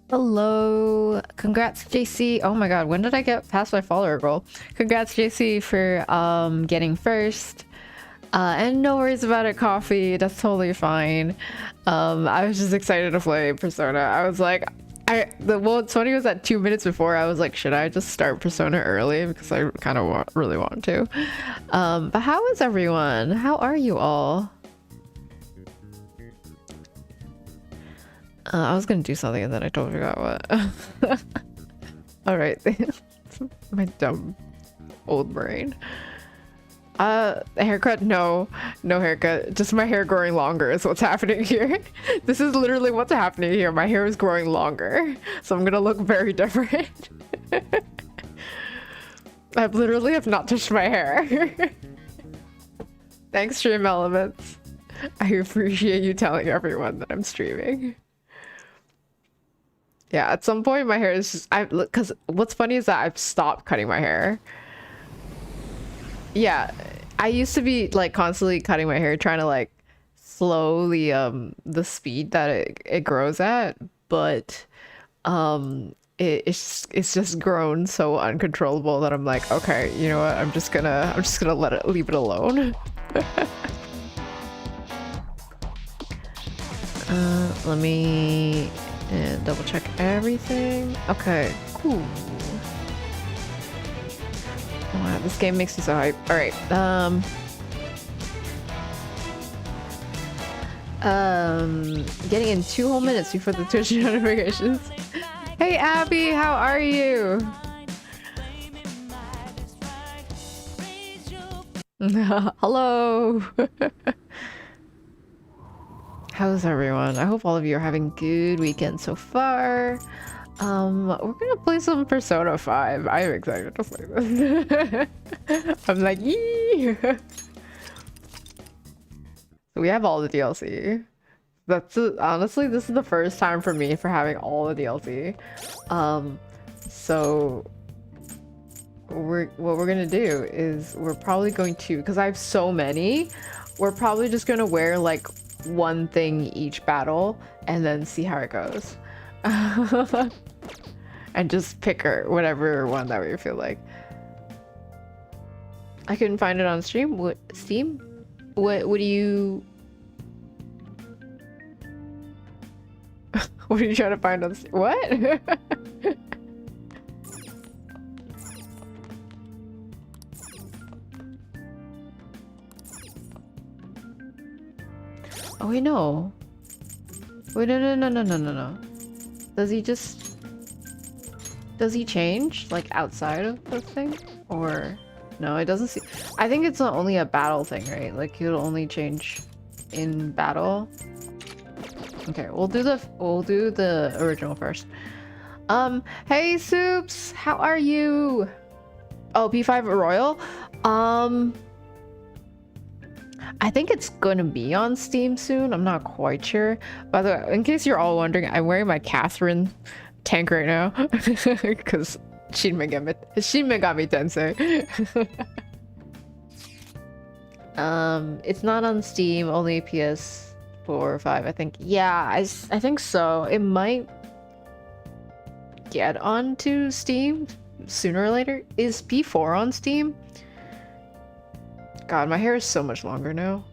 Hello. Congrats, JC. Oh my god, when did I get past my follower goal? Congrats, JC, for getting first. And no worries about it, Coffee. That's totally fine. I was just excited to play Persona. I was like, what's funny was that 2 minutes before I was like, should I just start Persona early because I kind of really want to. But how is everyone? How are you all? I was gonna do something and then I totally forgot what. All right, my dumb old brain. Haircut? No haircut. Just my hair growing longer is what's happening here. This is literally what's happening here. My hair is growing longer, so I'm gonna look very different. I literally have not touched my hair. Thanks, Stream Elements. I appreciate you telling everyone that I'm streaming. Yeah, at some point my hair is just, because what's funny is that I've stopped cutting my hair. Yeah, I used to be like constantly cutting my hair, trying to like slowly the speed that it grows at, but it's just grown so uncontrollable that I'm like, okay, you know what? I'm just gonna leave it alone. Let me double check everything. Okay, cool. Wow, this game makes me so hype. All right. Getting in 2 whole minutes before the Twitch notifications. Hey Abby, how are you? Hello. How's everyone? I hope all of you are having good weekend so far. We're gonna play some Persona 5. I'm excited to play this. I'm like, yee! We have all the DLC. Honestly, this is the first time for me for having all the DLC. So what we're gonna do is we're probably going to, because I have so many, we're probably just gonna wear like one thing each battle and then see how it goes. And just pick whatever one that we feel like. I couldn't find it on stream. What Steam? What do you what are you trying to find on Steam? What? Oh wait, no. Wait, no. Does he change like outside of the thing? Or no, it doesn't see. I think it's only a battle thing, right? Like he'll only change in battle. Okay, we'll do the original first. Hey Soups, how are you? Oh, P5 Royal? I think it's gonna be on Steam soon. I'm not quite sure. By the way, in case you're all wondering, I'm wearing my Catherine tank right now because Shin Megami Tensei. It's not on Steam, only PS4 or 5, I think. Yeah, I think so. It might get onto Steam sooner or later. Is P4 on Steam? God, my hair is so much longer now.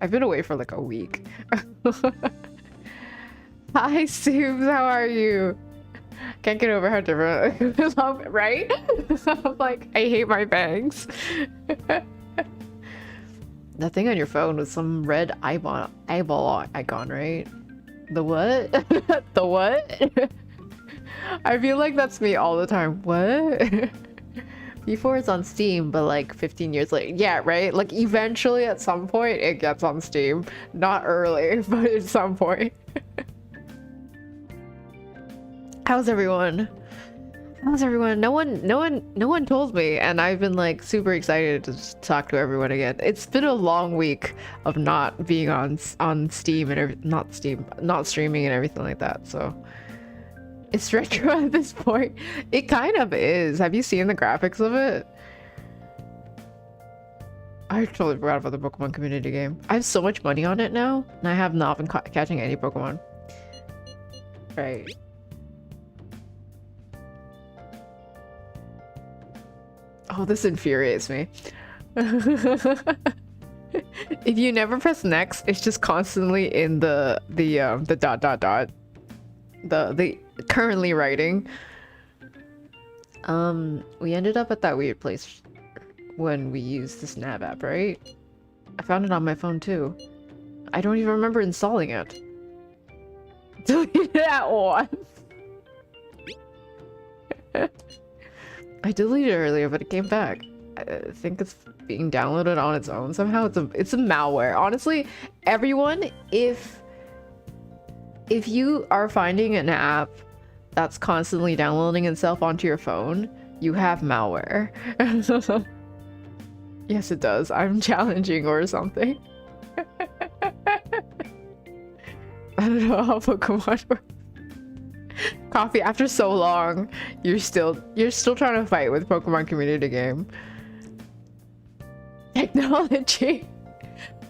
I've been away for like a week. Hi, Subs, how are you? Can't get over how different, right? I'm like, I hate my bangs. That thing on your phone with some red eyeball icon, right? The what? The what? I feel like that's me all the time. What? P4 is on Steam, but like 15 years later. Yeah, right? Like eventually at some point it gets on Steam. Not early, but at some point. How's everyone? How's everyone? No one told me, and I've been like super excited to just talk to everyone again. It's been a long week of not being on Steam and not streaming and everything like that. So it's retro at this point. It kind of is. Have you seen the graphics of it? I totally forgot about the Pokemon community game. I have so much money on it now, and I have not been catching any Pokemon. Right. Oh, this infuriates me. If you never press next, it's just constantly in the dot dot dot. The currently writing. We ended up at that weird place when we used the Snap app, right? I found it on my phone too. I don't even remember installing it. Deleted it at once. I deleted it earlier, but it came back. I think it's being downloaded on its own somehow. It's a malware. Honestly, everyone, if you are finding an app that's constantly downloading itself onto your phone, you have malware. Yes, it does. I'm challenging or something. I don't know how Pokemon works. Coffee, after so long, you're still trying to fight with Pokemon community game. Technology.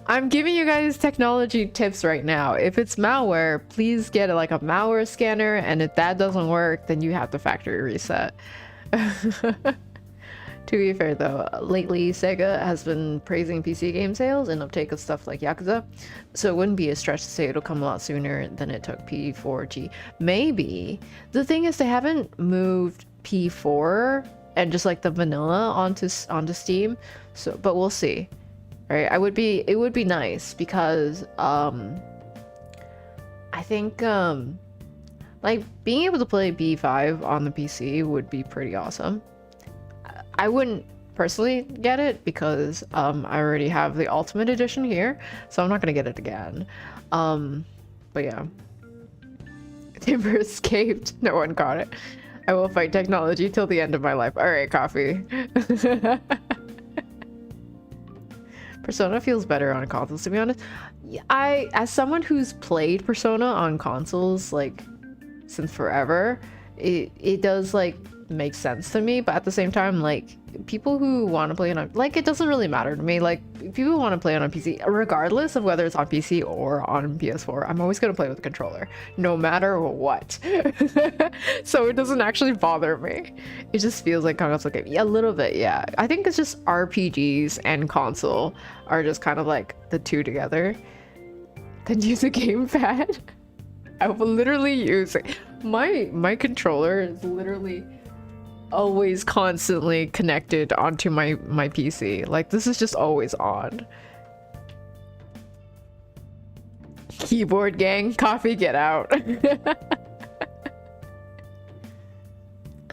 I'm giving you guys technology tips right now. If it's malware, please get like a malware scanner, and if that doesn't work, then you have to factory reset. To be fair though, lately Sega has been praising PC game sales and uptake of stuff like Yakuza, so it wouldn't be a stretch to say it'll come a lot sooner than it took P4G. Maybe. The thing is, they haven't moved P4 and just like the vanilla onto Steam, so but we'll see. Right? It would be nice because I think like being able to play B5 on the PC would be pretty awesome. I wouldn't personally get it because I already have the Ultimate Edition here, so I'm not gonna get it again. But yeah. Timber escaped. No one caught it. I will fight technology till the end of my life. Alright, Coffee. Persona feels better on consoles, to be honest. As someone who's played Persona on consoles like since forever, it does like make sense to me, but at the same time, like people who want to play it on, like, it doesn't really matter to me. Like people want to play it on PC, regardless of whether it's on PC or on PS4, I'm always gonna play with a controller no matter what. So it doesn't actually bother me. It just feels like console game. Yeah, a little bit. Yeah, I think it's just RPGs and console are just kind of like the two together. Then use a gamepad. I will literally use it. My controller is literally always constantly connected onto my PC. Like this is just always on. Keyboard gang, Coffee, get out. I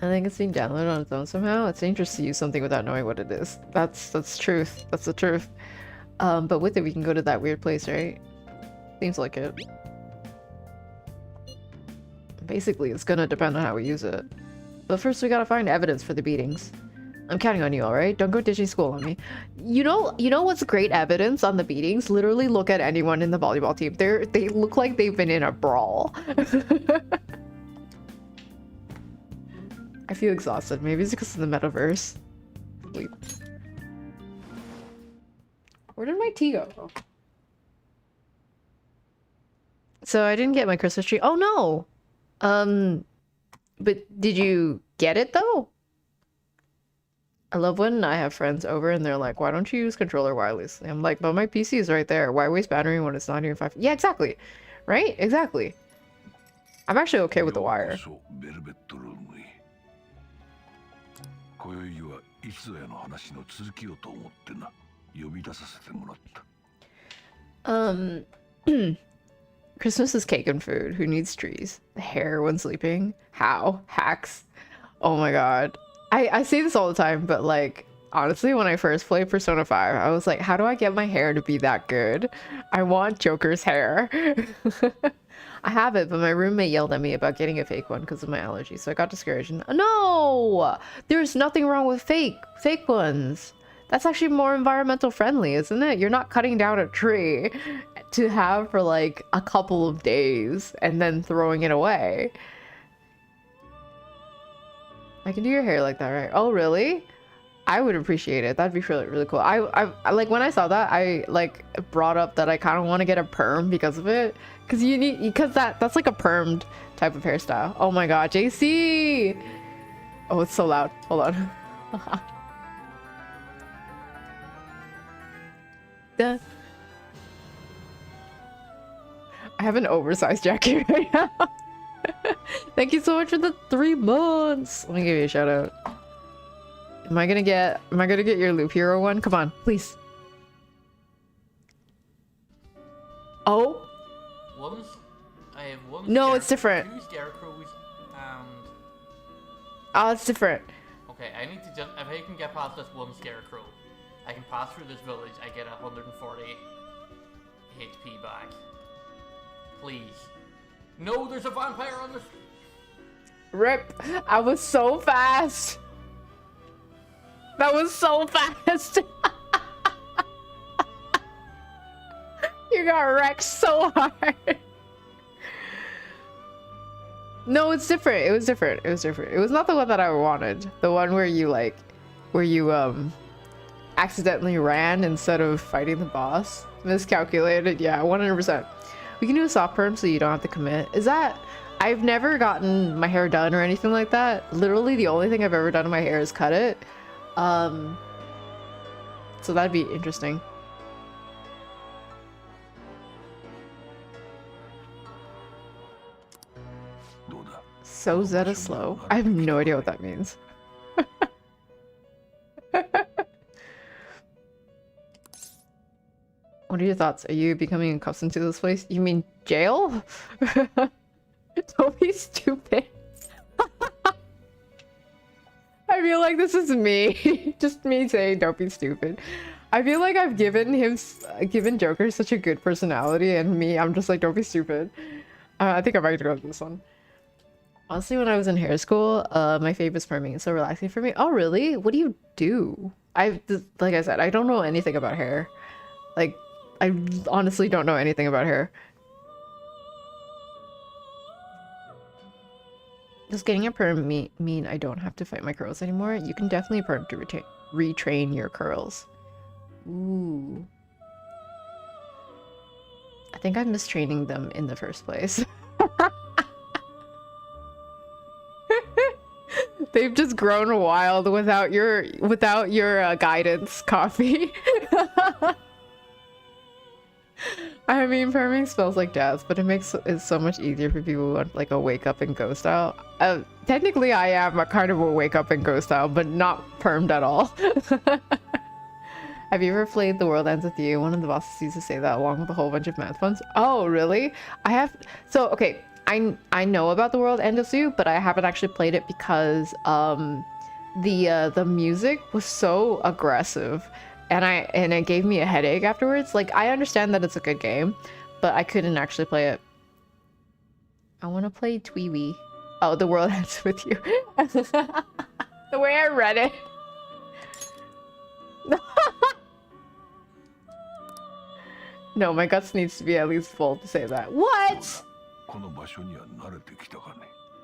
think it's being downloaded on its own somehow. It's dangerous to use something without knowing what it is. That's truth. That's the truth. But with it, we can go to that weird place, right? Seems like it. Basically, it's gonna depend on how we use it. But first, we gotta find evidence for the beatings. I'm counting on you, alright? Don't go ditching school on me. You know what's great evidence on the beatings? Literally look at anyone in the volleyball team. They look like they've been in a brawl. I feel exhausted. Maybe it's because of the metaverse. Sleep. Where did my tea go? So I didn't get my Christmas tree. Oh no! But did you get it though? I love when I have friends over and they're like, why don't you use controller wirelessly? I'm like, but my PC is right there. Why waste battery when it's not even 5? Yeah, exactly. Right? Exactly. I'm actually okay with the wire. Christmas is cake and food. Who needs trees? Hair when sleeping? How? Hacks? Oh my god. I say this all the time, but like honestly, when I first played Persona 5, I was like, how do I get my hair to be that good? I want Joker's hair. I have it, but my roommate yelled at me about getting a fake one because of my allergy, so I got discouraged. No! There's nothing wrong with fake ones. That's actually more environmental friendly, isn't it? You're not cutting down a tree to have for like a couple of days and then throwing it away. I can do your hair like that, right? Oh, really? I would appreciate it. That'd be really, really cool. I like when I saw that, I like brought up that I kind of want to get a perm because of it. Because that's like a permed type of hairstyle. Oh my god, JC! Oh, it's so loud. Hold on. Duh. I have an oversized jacket right now. Thank you so much for the 3 months. Let me give you a shout out. Am I gonna get your Loop Hero one? Come on, please. Oh. Ones? I have one. No, it's different. 2 scarecrows and. Oh, it's different. Okay, I need to just. If I can get past this one scarecrow, I can pass through this village. I get 140 HP back. Please. No, there's a vampire on this. Rip. I was so fast. That was so fast. You got wrecked so hard. No, it's different. It was different. It was different. It was not the one that I wanted. The one where you accidentally ran instead of fighting the boss. Miscalculated. Yeah, 100%. We can do a soft perm so you don't have to commit. Is that... I've never gotten my hair done or anything like that. Literally the only thing I've ever done to my hair is cut it. So that'd be interesting. So Zeta slow. I have no idea what that means. What are your thoughts? Are you becoming accustomed to this place? You mean jail? Don't be stupid. I feel like this is me. Just me saying don't be stupid. I feel like I've given Joker such a good personality, and I'm just like, don't be stupid. I think I might go with this one. Honestly, when I was in hair school, my favorite's perming. It's so relaxing for me. Oh, really? What do you do? Like I said, I don't know anything about hair. Like, I honestly don't know anything about hair. Does getting a perm mean I don't have to fight my curls anymore? You can definitely perm to retrain your curls. Ooh. I think I'm mistraining them in the first place. They've just grown wild without your guidance, Coffee. I mean, perming smells like jazz, but it makes it so much easier for people who want like a wake up and go style. Technically, I am a kind of a wake up and go style, but not permed at all. Have you ever played The World Ends With You? One of the bosses used to say that along with a whole bunch of math puns. Oh, really? I have. So, okay, I know about The World Ends With You, but I haven't actually played it because the music was so aggressive. And it gave me a headache afterwards. Like, I understand that it's a good game, but I couldn't actually play it. I want to play Tweewee. Oh, The World Ends With You. The way I read it. No, my guts needs to be at least full to say that. What?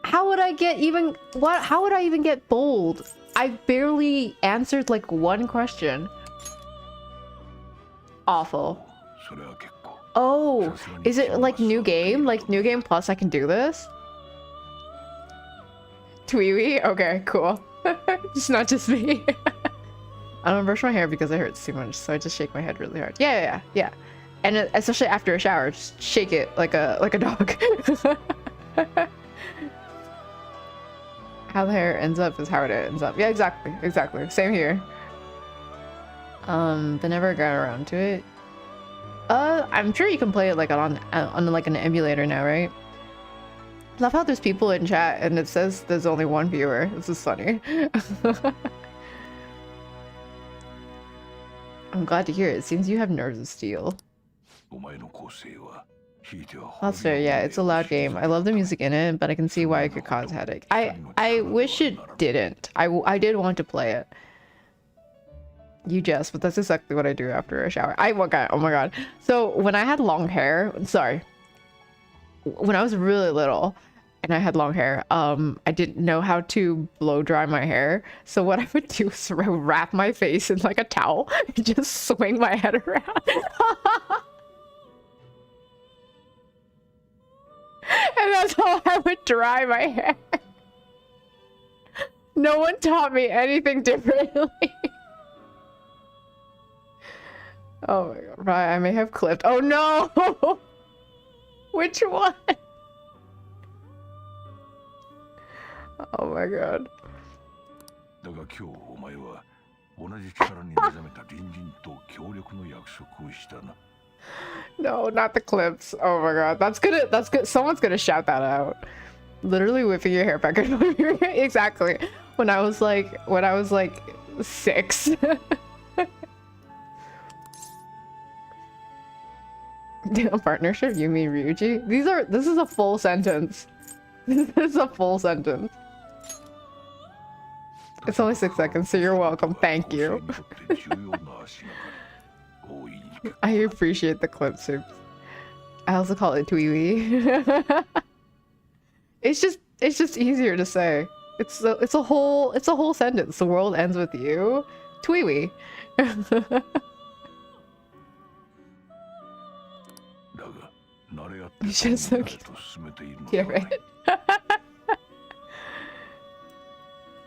How would I get even... What? How would I even get bold? I barely answered like one question. Awful. Oh, is it like new game? Like new game plus I can do this? Tweewee? Okay, cool. It's not just me. I don't brush my hair because it hurts too much, so I just shake my head really hard. Yeah. And especially after a shower, just shake it like a dog. How the hair ends up is how it ends up. Yeah, exactly. Same here. But never got around to it. I'm sure you can play it like on like an emulator now, right? Love how there's people in chat and it says there's only one viewer. This is funny. I'm glad to hear it. It seems you have nerves of steel. That's fair, yeah, it's a loud game. I love the music in it, but I can see why it could cause headache. I wish it didn't. I did want to play it. You jest, but that's exactly what I do after a shower. Oh my god. So when I had long hair, sorry. When I was really little and I had long hair, I didn't know how to blow dry my hair. So what I would do is wrap my face in like a towel and just swing my head around. And that's how I would dry my hair. No one taught me anything differently. Oh my god, right, I may have clipped. Oh no! Which one? Oh my god. No, not the clips. Oh my god, that's good. Someone's gonna shout that out. Literally whipping your hair back and forth. Exactly. When I was like 6. A partnership? You mean Ryuji? This is a full sentence. This is a full sentence. It's only 6 seconds, so you're welcome. Thank you. I appreciate the clip soup. I also call it Tweety. It's just easier to say. It's a whole sentence. The world ends with you. Tweety. It's just so cute. Yeah, right.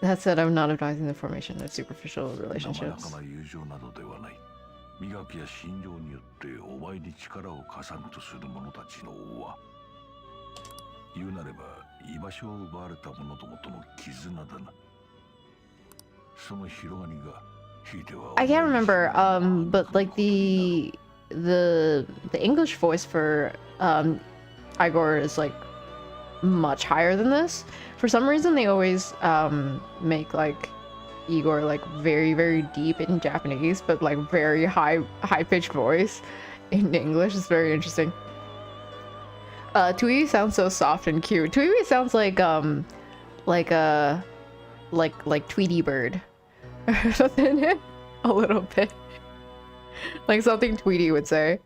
That said, I'm not advising the formation of superficial relationships. I can't remember, but like the English voice for Igor is like much higher than this. For some reason they always make like Igor like very, very deep in Japanese, but like very high-pitched voice in English. It's very interesting. Tweety sounds so soft and cute. Tweety sounds like Tweety Bird or something. A little bit. Like something Tweety would say.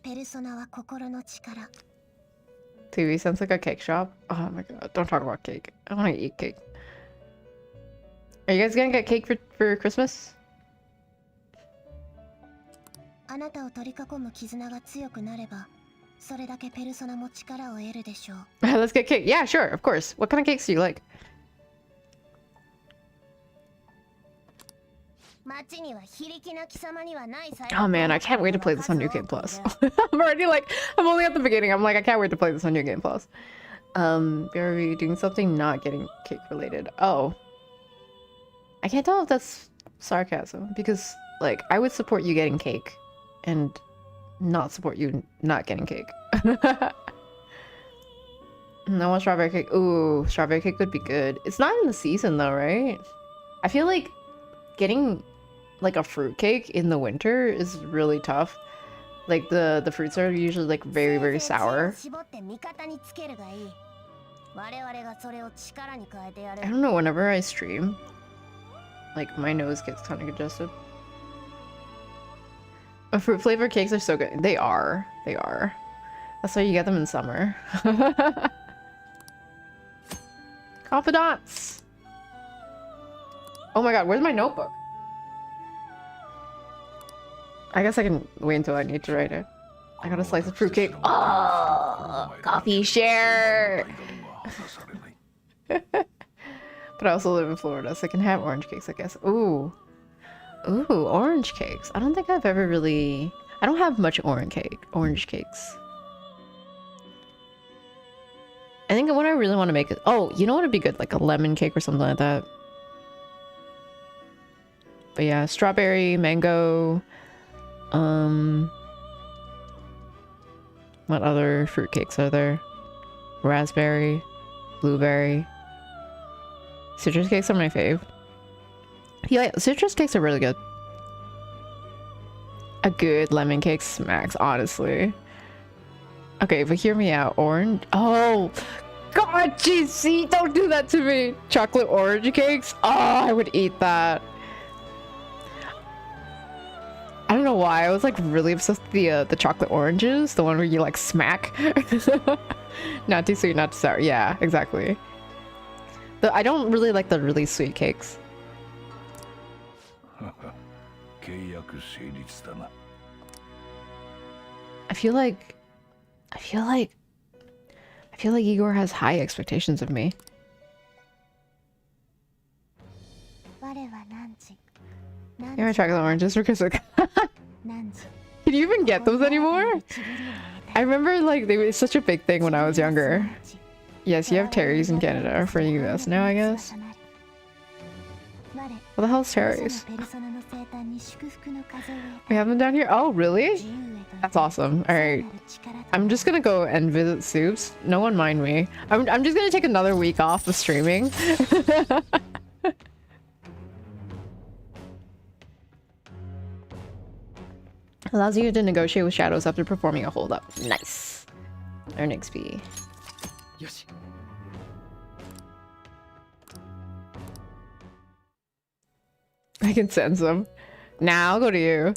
Tweety sounds like a cake shop. Oh my god, don't talk about cake. I want to eat cake. Are you guys gonna get cake for Christmas? Let's get cake. Yeah, sure, of course. What kind of cakes do you like? Oh man, I can't wait to play this on New Game Plus. I'm only at the beginning. I'm like, I can't wait to play this on New Game Plus. Are we doing something not getting cake related? Oh. I can't tell if that's sarcasm, because like I would support you getting cake and not support you not getting cake. No one strawberry cake. Ooh, strawberry cake would be good. It's not in the season though, right? I feel like getting like a fruit cake in the winter is really tough. Like the fruits are usually like very, very sour. I don't know, whenever I stream, like my nose gets kind of congested. Fruit flavored cakes are so good. They are. They are. That's why you get them in summer. Confidants! Oh my god, where's my notebook? I guess I can wait until I need to write it. I got a slice of fruitcake. Oh, coffee share! But I also live in Florida, so I can have orange cakes, I guess. Ooh. Ooh, orange cakes. I don't think I've ever really... I don't have much orange cakes. I think what I really want to make is... Oh, you know what would be good? Like a lemon cake or something like that. But yeah, strawberry, mango... What other fruitcakes are there? Raspberry, blueberry. Citrus cakes are my fave. Yeah, citrus cakes are really good. A good lemon cake smacks, honestly. Okay, but hear me out. Orange. Oh, God, GC, don't do that to me. Chocolate orange cakes. Oh, I would eat that. I don't know why. I was like really obsessed with the chocolate oranges, the one where you like smack. Not too sweet, not too sour. Yeah, exactly. I don't really like the really sweet cakes. I feel like Igor has high expectations of me. Yeah, my chocolate oranges for Christmas. Can you even get those anymore? I remember like they were such a big thing when I was younger. Yes, you have cherries in Canada, for US now, I guess. What the hell's cherries? We have them down here? Oh, really? That's awesome. Alright. I'm just gonna go and visit Soups. No one mind me. I'm just gonna take another week off of streaming. Allows you to negotiate with shadows after performing a hold up. Nice. Earn XP. Yoshi. I can sense them. Now I'll go to you.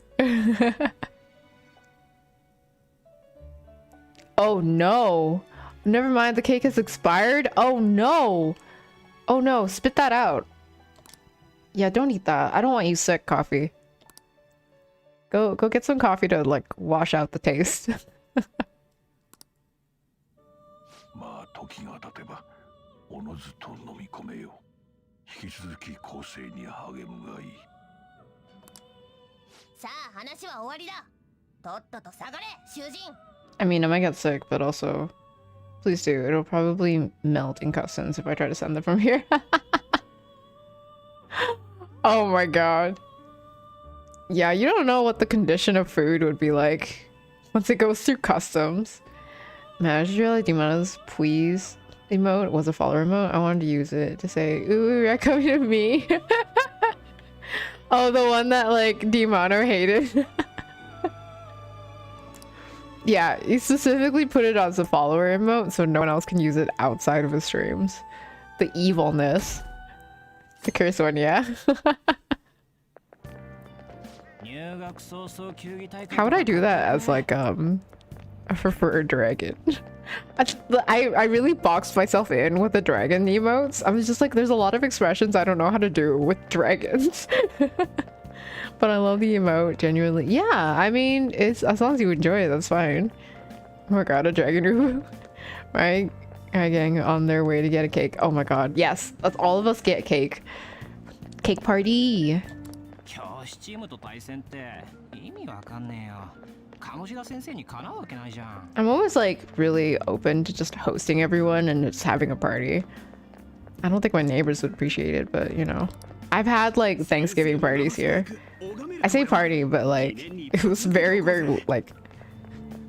Oh no. Never mind, the cake has expired. Oh no. Oh no, spit that out. Yeah, don't eat that. I don't want you sick, coffee. Go get some coffee to like wash out the taste. I mean, I might get sick, but also, please do. It'll probably melt in customs if I try to send them from here. Oh my god. Yeah, you don't know what the condition of food would be like once it goes through customs. Man, I just realized Dimano's please emote was a follower emote. I wanted to use it to say, ooh, you're coming to me. Oh, the one that like Dimano hated. Yeah, he specifically put it as a follower emote so no one else can use it outside of his streams. The evilness. The curse one, yeah. How would I do that as like a preferred dragon? I really boxed myself in with the dragon emotes. I was just like, there's a lot of expressions I don't know how to do with dragons. But I love the emote, genuinely. Yeah, I mean, it's as long as you enjoy it, that's fine. Oh my god, a dragon room. Right? Gang on their way to get a cake. Oh my god, yes, let's all of us get cake. Cake party. I'm always like really open to just hosting everyone and just having a party. I don't think my neighbors would appreciate it, but you know. I've had like Thanksgiving parties here. I say party, but like it was very, very like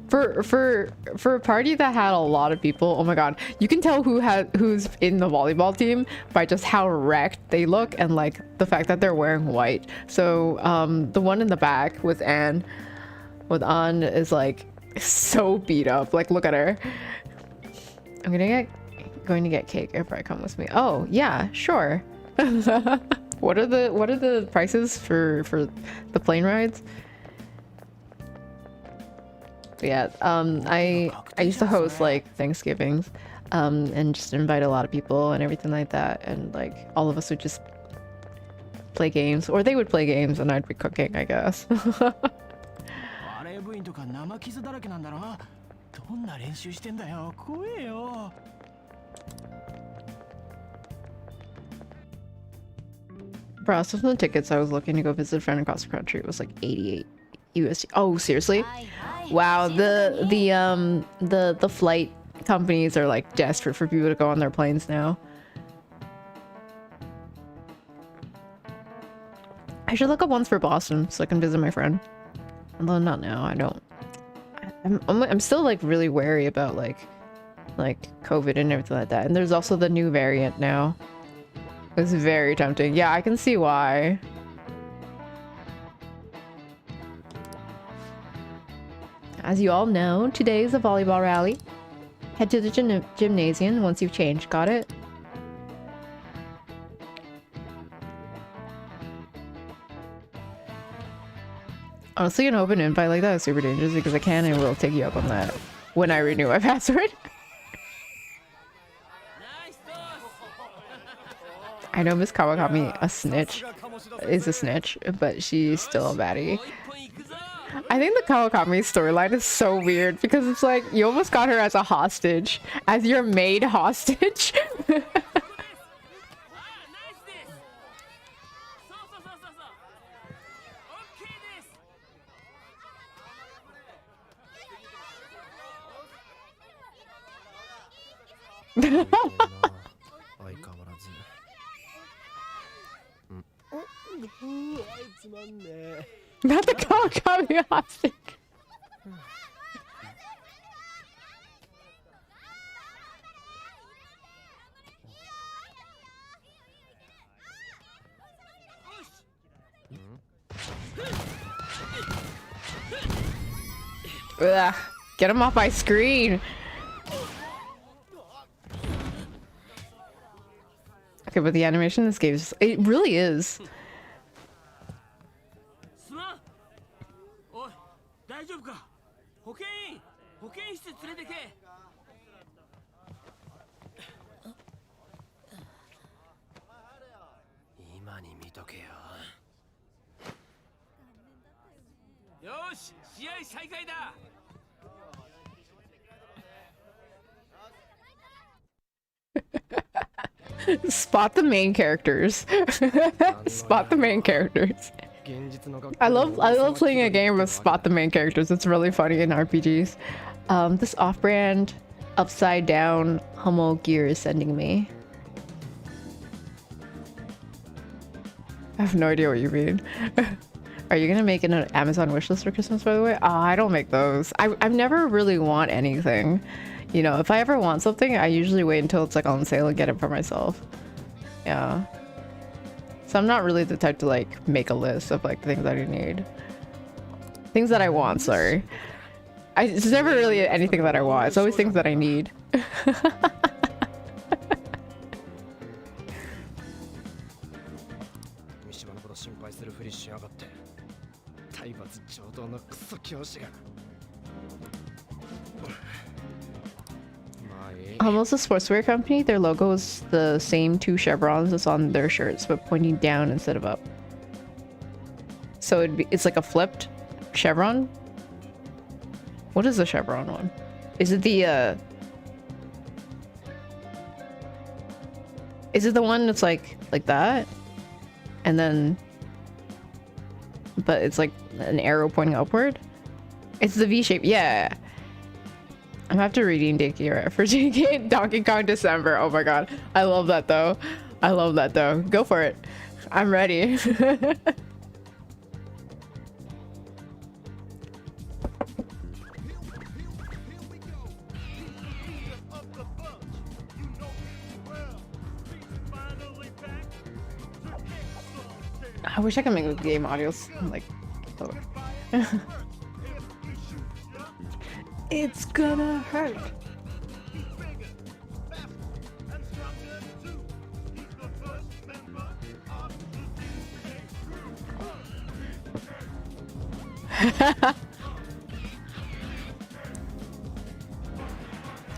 for a party that had a lot of people. Oh my god, you can tell who's in the volleyball team by just how wrecked they look and like the fact that they're wearing white. So the one in the back with Anne is like so beat up. Like look at her. I'm going to get cake if I come with me. Oh yeah, sure. What are the prices for the plane rides? But yeah, I used to host like Thanksgivings, and just invite a lot of people and everything like that, and like all of us would just play games, or they would play games and I'd be cooking, I guess. Bro, some of the tickets I was looking to go visit a friend across the country was like 88 USD. Oh, seriously? Wow, the flight companies are like desperate for people to go on their planes now. I should look up ones for Boston so I can visit my friend. Although not now, I don't. I'm still like really wary about like COVID and everything like that. And there's also the new variant now. It's very tempting. Yeah, I can see why. As you all know, today is a volleyball rally. Head to the gymnasium once you've changed. Got it? Honestly, an open invite like that is super dangerous because I can and will take you up on that when I renew my password. I know Miss Kawakami is a snitch, but she's still a baddie. I think the Kawakami storyline is so weird because it's like you almost got her as a hostage, as your maid hostage. Not the Kawakami hostage. Ugh, get him off my screen. Okay, but the animation in this game is, it really is. Spot the main characters. Spot the main characters. I love playing a game with spot the main characters. It's really funny in RPGs. This off-brand upside down Hummel gear is sending me. I have no idea what you mean. Are you gonna make an Amazon wishlist for Christmas, by the way? Oh, I don't make those. I never really want anything. You know, if I ever want something, I usually wait until it's like on sale and get it for myself. Yeah. So I'm not really the type to like make a list of like things that I need. Things that I want, sorry. It's never really anything that I want. It's always things that I need. Almost a sportswear company, their logo is the same two chevrons as on their shirts, but pointing down instead of up. So it's like a flipped chevron. What is the chevron one? Is it the is it the one that's like that? And then but it's like an arrow pointing upward? It's the V shape, yeah. I'm gonna have to redeem Daycare for Donkey Kong December. Oh my god. I love that though. I love that though. Go for it. I'm ready. I wish I could make the game audios like it's gonna hurt.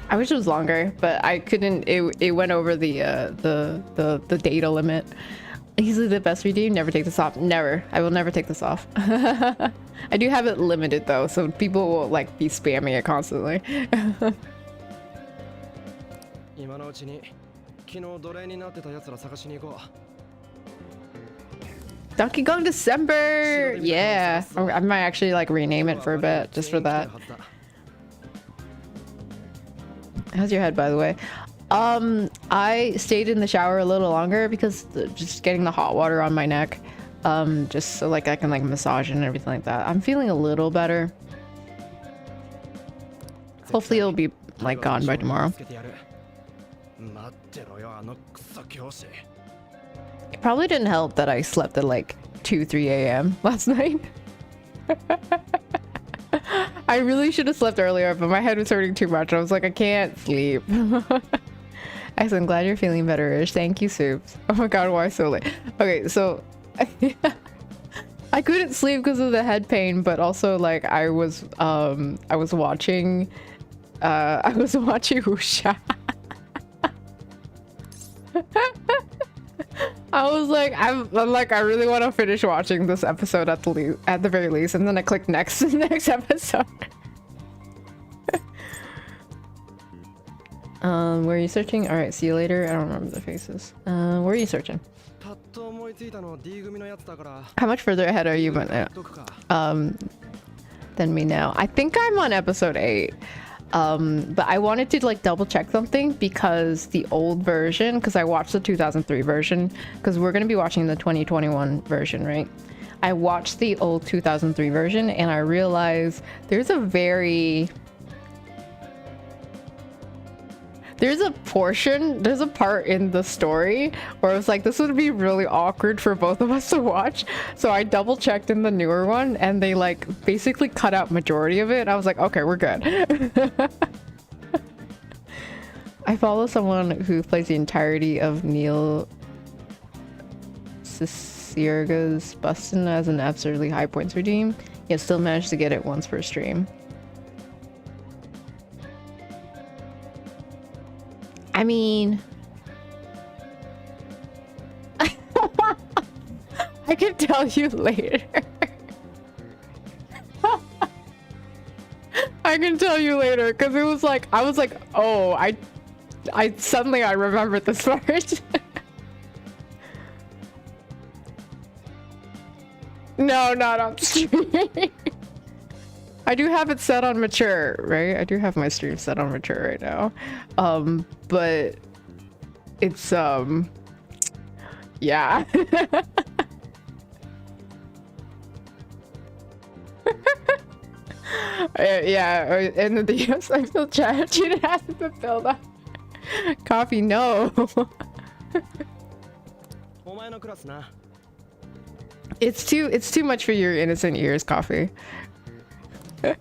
I wish it was longer, but I couldn't. It went over the data limit. Easily the best redeem. Never take this off. Never. I will never take this off. I do have it limited though, so people will like be spamming it constantly. Donkey Kong December! Yeah! I might actually like rename it for a bit, just for that. How's your head, by the way? I stayed in the shower a little longer because just getting the hot water on my neck. Just so like I can like massage it and everything like that. I'm feeling a little better. Hopefully it'll be like gone by tomorrow. It probably didn't help that I slept at like 2-3 a.m. last night. I really should have slept earlier, but my head was hurting too much. I was like, I can't sleep. I'm glad you're feeling better-ish. Thank you, Soups. Oh my god, why so late? Okay, so I couldn't sleep because of the head pain, but also like I was watching Wusha. I was like, I'm like, I really want to finish watching this episode at the very least, and then I clicked next next episode. Where are you searching? All right, see you later. I don't remember the faces. Where are you searching? How much further ahead are you than me now? I think I'm on episode 8. But I wanted to like double check something because the old version, because I watched the 2003 version, because we're going to be watching the 2021 version, right? I watched the old 2003 version and I realized there's a part in the story where I was like, this would be really awkward for both of us to watch. So I double checked in the newer one and they like basically cut out majority of it. I was like, okay, we're good. I follow someone who plays the entirety of Neil Cicierga's Bustin' as an absurdly high points redeem, yet still managed to get it once per stream. I mean, I can tell you later. I can tell you later because it was like, I was like, oh, I suddenly I remembered this part. No, not on stream. I do have it set on mature, right? I do have my stream set on mature right now. But it's yeah. Yeah, in the DMs I feel chat. You have to fill that. Coffee, no. It's too much for your innocent ears, Coffee. Well,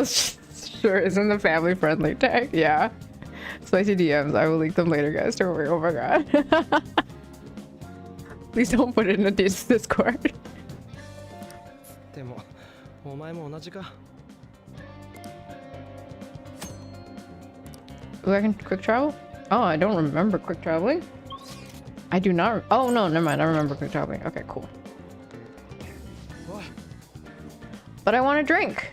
sure, isn't the family friendly tag? Yeah. Spicy DMs, I will link them later, guys. Don't worry. Oh my god. Please don't put it in a Discord. Ooh, I can quick travel? Oh, I don't remember quick traveling. I do not. Oh no, never mind. I remember quick traveling. Okay, cool. But I want a drink.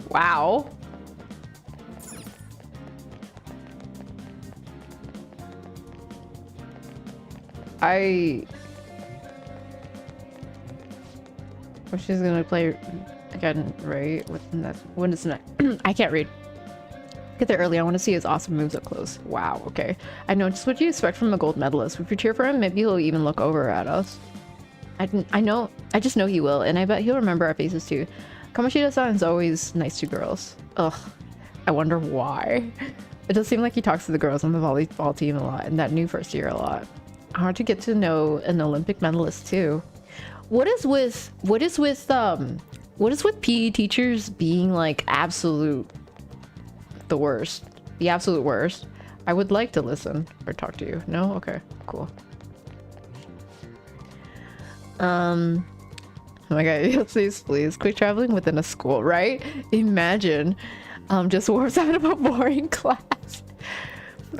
Wow. Well, she's gonna play again, right? When it's not. I can't read. Get there early. I want to see his awesome moves up close. Wow. Okay. I know. Just what you expect from a gold medalist. If you cheer for him, maybe he'll even look over at us. I know. I just know he will, and I bet he'll remember our faces too. Kamoshida-san is always nice to girls. Ugh. I wonder why. It does seem like he talks to the girls on the volleyball team a lot, and that new first year a lot. Hard to get to know an Olympic medalist too. What is with PE teachers being like the worst? The absolute worst. I would like to listen or talk to you. No? Okay, cool. Oh my god, yes, please. Quick traveling within a school, right? Imagine. Just warps out of a boring class.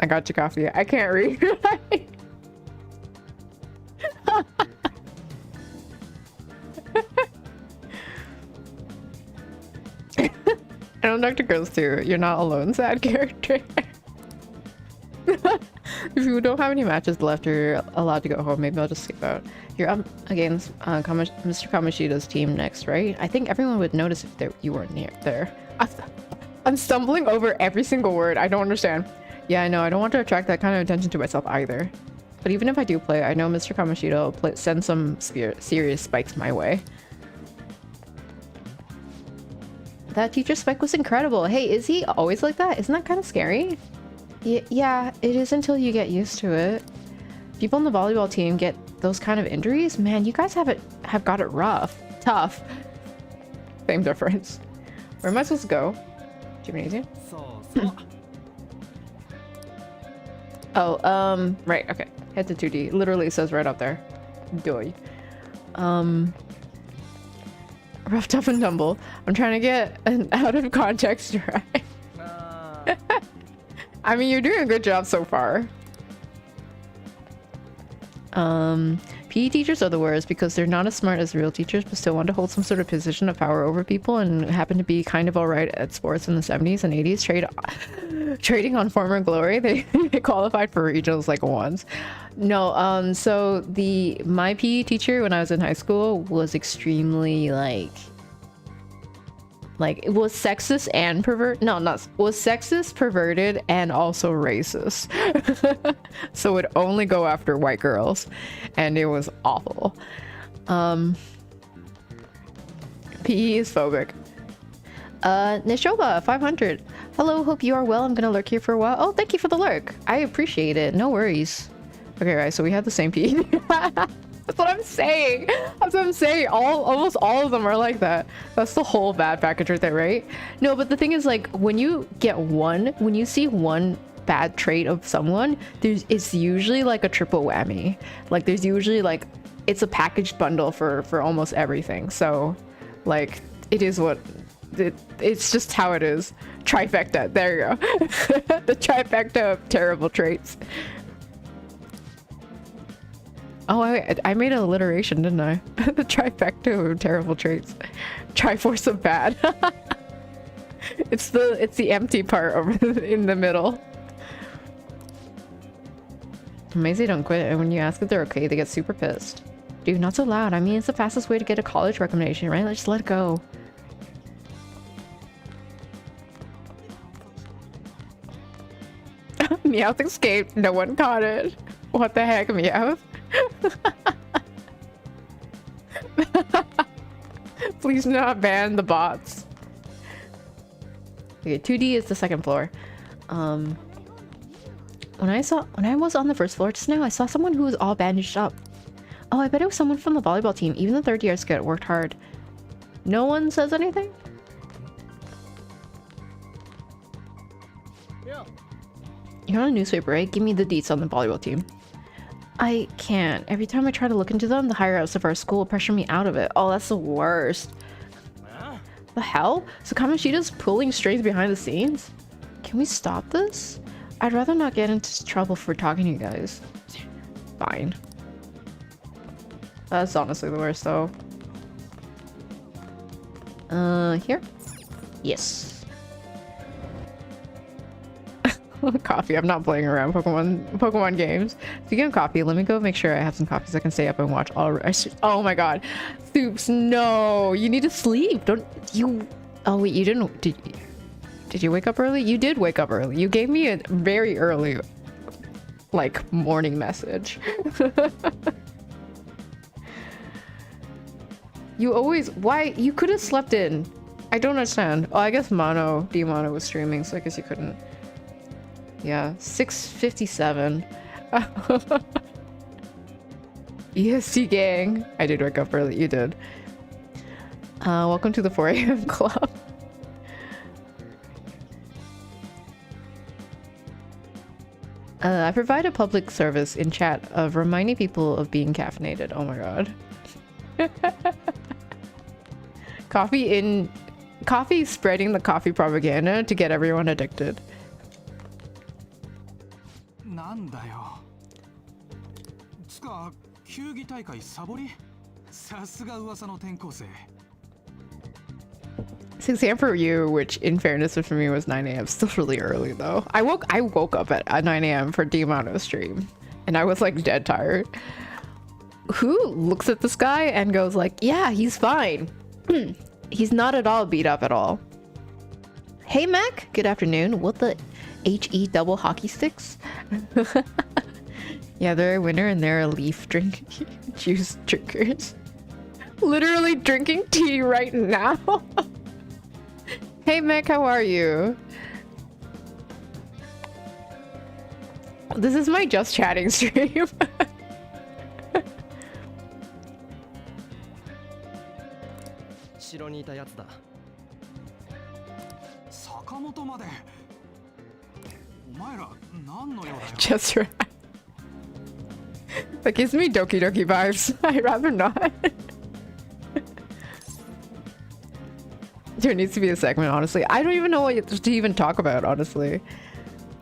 I got you, Coffee. I can't read. I don't talk to girls too. You're not alone, sad character. If you don't have any matches left, you're allowed to go home. Maybe I'll just skip out. You're up against Mr. Kamoshida's team next, right? I think everyone would notice if you weren't near there. I'm stumbling over every single word. I don't understand. Yeah, I know. I don't want to attract that kind of attention to myself either. But even if I do play, I know Mr. Kamoshida will send some serious spikes my way. That teacher spike was incredible. Hey, is he always like that? Isn't that kind of scary? Yeah, it is until you get used to it. People on the volleyball team get those kind of injuries. Man, you guys have got it rough. Tough. Same difference. Where am I supposed to go? Gymnasium? Oh, right, okay. Head to 2D. Literally says right up there. Doy. Rough, tough, and tumble. I'm trying to get an out of context right. I mean, you're doing a good job so far. PE teachers are the worst because they're not as smart as real teachers, but still want to hold some sort of position of power over people and happen to be kind of alright at sports in the 70s and 80s. Trading on former glory. They qualified for regionals like once. No, so my PE teacher when I was in high school was extremely like it was sexist and was sexist, perverted, and also racist. So it would only go after white girls, and it was awful. PE is phobic. Nishoba 500. Hello, hope you are well. I'm gonna lurk here for a while. Oh, thank you for the lurk. I appreciate it. No worries. Okay, right. So we have the same PE. That's what I'm saying. That's what I'm saying. Almost all of them are like that. That's the whole bad package right there, right? No, but the thing is, like, when you see one bad trait of someone, it's usually like a triple whammy. Like, there's usually like, it's a packaged bundle for almost everything. So, like, it is what it's just how it is. Trifecta. There you go. The trifecta of terrible traits. Oh, I made an alliteration, didn't I? The trifecta of terrible traits. Triforce of bad. It's the empty part over in the middle. Amazing don't quit, and when you ask if they're okay, they get super pissed. Dude, not so loud. I mean, it's the fastest way to get a college recommendation, right? Let's just let it go. Meowth escaped. No one caught it. What the heck, Meowth? Please not ban the bots. Okay, 2D is the second floor. When I was on the first floor just now, I saw someone who was all bandaged up. Oh, I bet it was someone from the volleyball team. Even the third years worked hard. No one says anything? Yeah. You're on a newspaper, right? Give me the deets on the volleyball team. I can't. Every time I try to look into them, the higher ups of our school pressure me out of it. Oh, that's the worst. The hell? So Kamoshida's pulling strings behind the scenes? Can we stop this? I'd rather not get into trouble for talking to you guys. Fine. That's honestly the worst though. Here? Yes. Coffee. I'm not playing around Pokemon games. Speaking of coffee, let me go make sure I have some coffees I can stay up and watch all. Oh my god, Soups, no, you need to sleep. Don't you? Oh wait, you didn't. Did you wake up early? You did wake up early. You gave me a very early, like, morning message. You always. Why? You could have slept in. I don't understand. Oh, I guess D-Mono was streaming, so I guess you couldn't. Yeah, 6:57. ESC gang. I did wake up early. You did. Welcome to the 4 a.m. club. I provide a public service in chat of reminding people of being caffeinated. Oh my god. Coffee spreading the coffee propaganda to get everyone addicted. Six a.m. for you, which in fairness for me was 9 a.m. Still really early though. I woke up at 9 a.m. for D-Mono stream, and I was like dead tired. Who looks at this guy and goes like, "Yeah, he's fine. He's not at all beat up at all." Hey Mac, good afternoon. What the HE double hockey sticks? Yeah, they're a winner and they're a leaf drink juice drinkers. Literally drinking tea right now. Hey Mick, how are you? This is my just chatting stream. 城にいたやつだ。坂本まで。お前ら何の用だよ。Just right. That gives me Doki Doki vibes. I'd rather not. There needs to be a segment, honestly. I don't even know what to even talk about, honestly.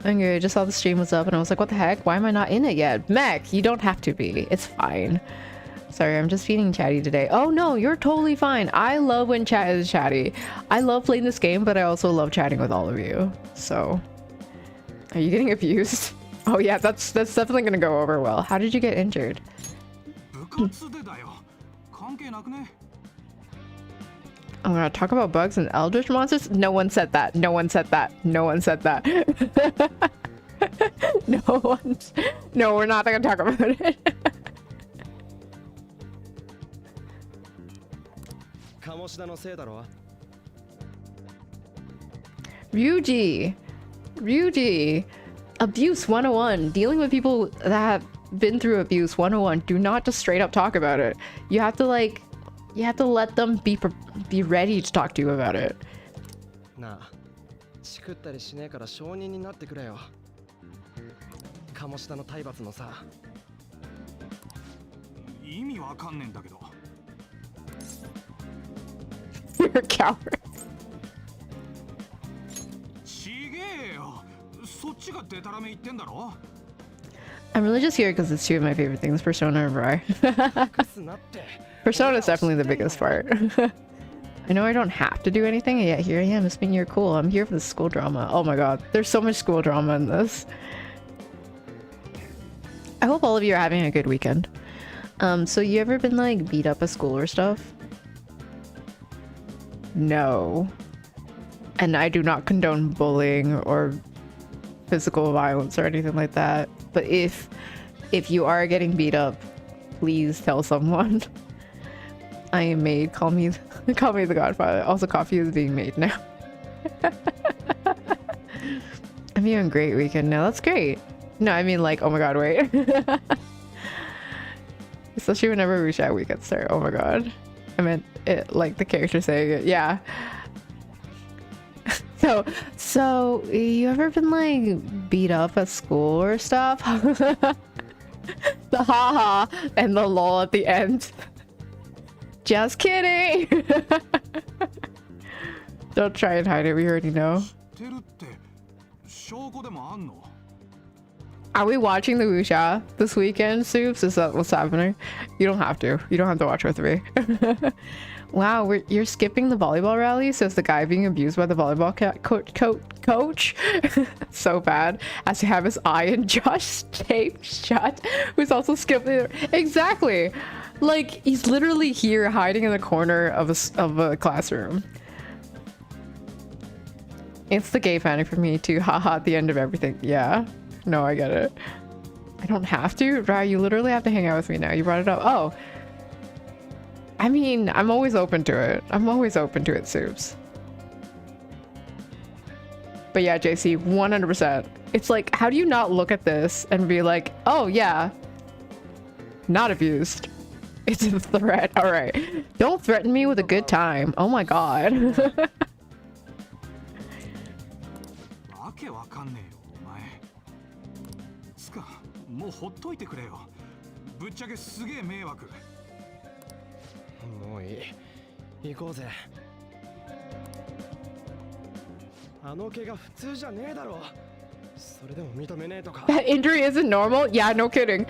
Okay, I just saw the stream was up and I was like, what the heck? Why am I not in it yet? Mech, you don't have to be. It's fine. Sorry, I'm just feeling chatty today. Oh no, you're totally fine. I love when chat is chatty. I love playing this game, but I also love chatting with all of you. So, are you getting abused? Oh yeah, that's definitely gonna go over well. How did you get injured? 部活でだよ。関係なくね。 I'm gonna talk about bugs and eldritch monsters. No one said that. No one said that. No one said that. No one. No, we're not gonna talk about it. 鴨志田のせいだろ。 Ryuji. Abuse 101. Dealing with people that have been through abuse 101. Do not just straight up talk about it. You have to like, you have to let them be ready to talk to you about it. なあ、チクったりしねえから証人になってくれよ。鴨志田の体罰のさ。意味わかんねえんだけど。 You're a coward. ちげえよ。そっちがデタラメ言ってんだろ。 I'm really just here because it's two of my favorite things, Persona and Vrai. すなって。 Persona is definitely the biggest part. I know I don't have to do anything, and yet here I am. It's been year cool. I'm here for the school drama. Oh my god, there's so much school drama in this. I hope all of you are having a good weekend. So you ever been like beat up at school or stuff? No. And I do not condone bullying or physical violence or anything like that. But if you are getting beat up, please tell someone. I am made. Call me the Godfather. Also, coffee is being made now. I'm having a great weekend now. That's great. No, I mean like, oh my god, wait. Especially whenever we chat weekends start. Oh my god. I meant it like the character saying it. Yeah. So you ever been like beat up at school or stuff? The haha and the lol at the end. Just kidding. Don't try and hide it. We already know. 知ってるって証拠でもあんの？ Are we watching the wuxia this weekend, Soups? Is that what's happening? You don't have to. You don't have to watch with me. Wow, you're skipping the volleyball rally? Says the guy being abused by the volleyball coach. So bad. Has to have his eye and Josh taped shut. Who's also skipping. Exactly. Like, he's literally here hiding in the corner of a classroom. It's the gay panic for me too. Haha, at the end of everything. Yeah. No, I get it. I don't have to. Right, you literally have to hang out with me now. You brought it up. Oh. I mean, I'm always open to it. I'm always open to it, Soups. But yeah, JC, 100%. It's like, how do you not look at this and be like, oh yeah, not abused. It's a threat. All right. Don't threaten me with a good time. Oh my god. わけわかんねえよ、お前。つか、もうほっといてくれよ。ぶっちゃけすげえ迷惑。もういい。行こうぜ。あの怪我普通じゃねえだろ。それでも認めねえとか。That injury isn't normal? Yeah, no kidding.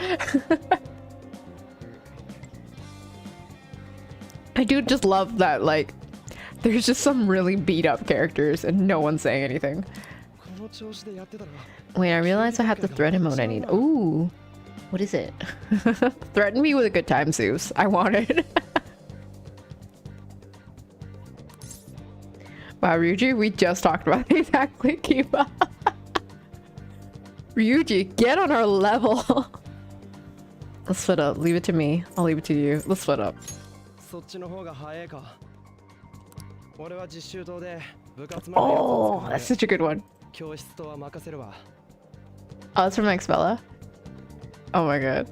I do just love that, like, there's just some really beat up characters and no one's saying anything. Wait, I realized I have the threat emote I need. Ooh. What is it? Threaten me with a good time, Zeus. I want it. Wow, Ryuji, we just talked about it. Exactly. Keep up. Ryuji, get on our level. Let's split up. Leave it to me. I'll leave it to you. Let's split up. そっちの方が早いか。俺は実習棟で部活までやつを Oh, 作る that's such a good one. 教室とは任せるわ。 Oh, it's from Max Bella. Oh my god.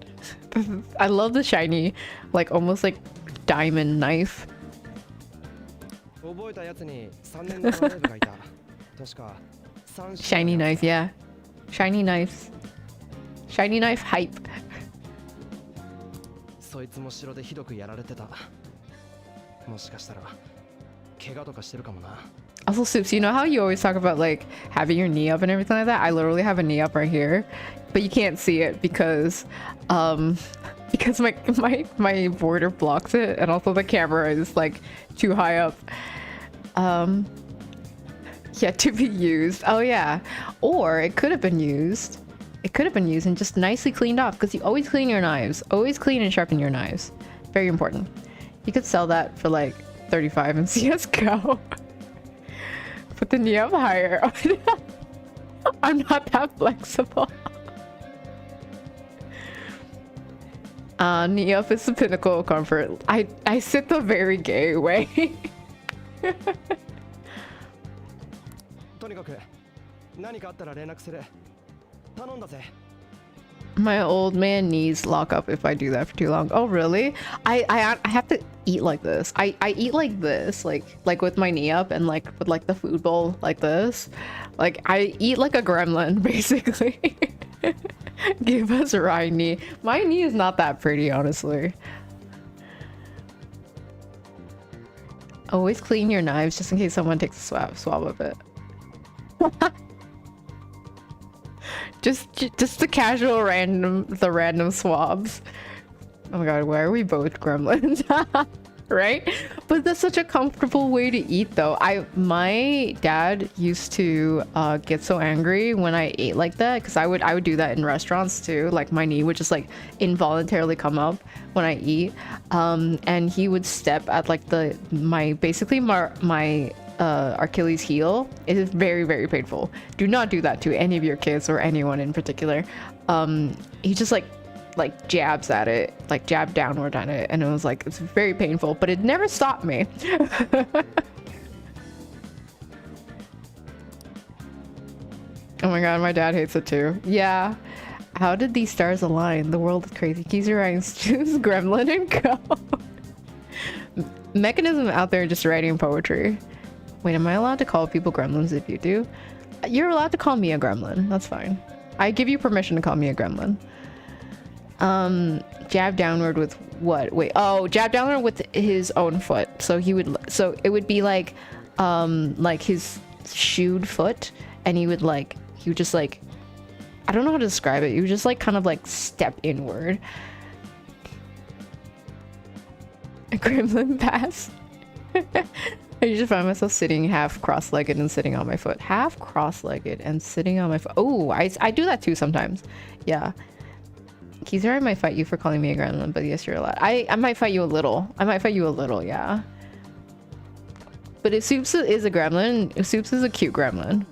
I love the shiny, like almost like diamond knife. 覚えたやつに3年のバレー部がいた。確か3 Shiny knife, yeah. Shiny knives. Shiny knife hype. そいつも城でひどくやられてた。もしかしたら怪我とかしてるかもな。 Also, Soups, you know how you always talk about like having your knee up and everything like that? I literally have a knee up right here, but you can't see it because my border blocks it, and also the camera is like too high up. Yeah, to be used. Oh yeah, or it could have been used. It could have been used and just nicely cleaned off because you always clean your knives. Always clean and sharpen your knives. Very important. You could sell that for like 35 in CS:GO. Put the knee up higher. I'm not that flexible. Knee up is the pinnacle of comfort. I sit the very gay way. とにかく何かあったら連絡する。頼んだぜ。 My old man knees lock up if I do that for too long. Oh really? I have to eat like this. I eat like this, like with my knee up and like with like the food bowl like this. Like I eat like a gremlin basically. Give us rye knee. My knee is not that pretty, honestly. Always clean your knives just in case someone takes a swab of it. Just the casual random swabs. Oh my god, why are we both gremlins? Right? But that's such a comfortable way to eat though. My dad used to get so angry when I ate like that because I would do that in restaurants too. Like my knee would just like involuntarily come up when I eat. And he would step at like my Achilles heel. It is very, very painful. Do not do that to any of your kids or anyone in particular. He just like jabs at it, like jab downward on it, and it was like it's very painful, but it never stopped me. Oh my god, my dad hates it too. Yeah. How did these stars align? The world is crazy. Kizu Ryan's choose Gremlin and go. Mechanism out there just writing poetry. Wait, am I allowed to call people gremlins if you do? You're allowed to call me a gremlin. That's fine. I give you permission to call me a gremlin. Jab downward with what? Wait. Oh, jab downward with his own foot. So it would be like his shoed foot, and he would just like, I don't know how to describe it. He would just like kind of like step inward. A gremlin pass. I usually find myself sitting half cross-legged and sitting on my foot. Half cross-legged and sitting on my foot. Oh, I do that too sometimes. Yeah. Keezer, I might fight you for calling me a gremlin, but yes, you're allowed. I might fight you a little. Yeah. But if Soups is a gremlin, if Soups is a cute gremlin.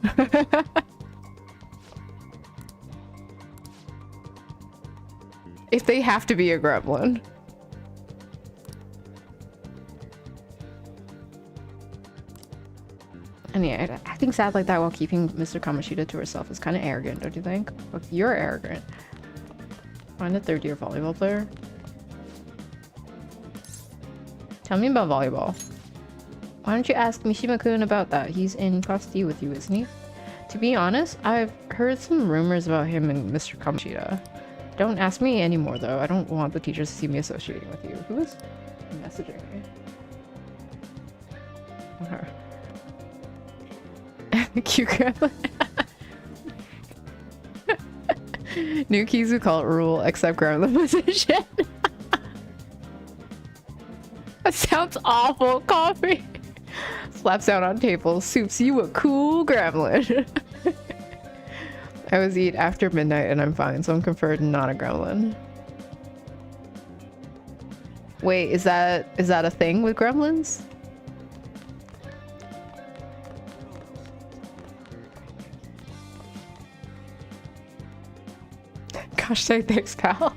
If they have to be a gremlin. And yeah, acting sad like that while keeping Mr. Kamoshida to herself is kind of arrogant, don't you think? Look, you're arrogant. Find a third-year volleyball player. Tell me about volleyball. Why don't you ask Mishima-kun about that? He's in Class D with you, isn't he? To be honest, I've heard some rumors about him and Mr. Kamoshida. Don't ask me anymore, though. I don't want the teachers to see me associating with you. Who is messaging me? Her. Cute gremlin. New Kizu cult rule, except gremlin position. That sounds awful. Coffee. Slaps down on table. Soups, you a cool gremlin. I was eat after midnight and I'm fine, so I'm conferred not a gremlin. Wait, is that a thing with gremlins? Gosh, say thanks, pal.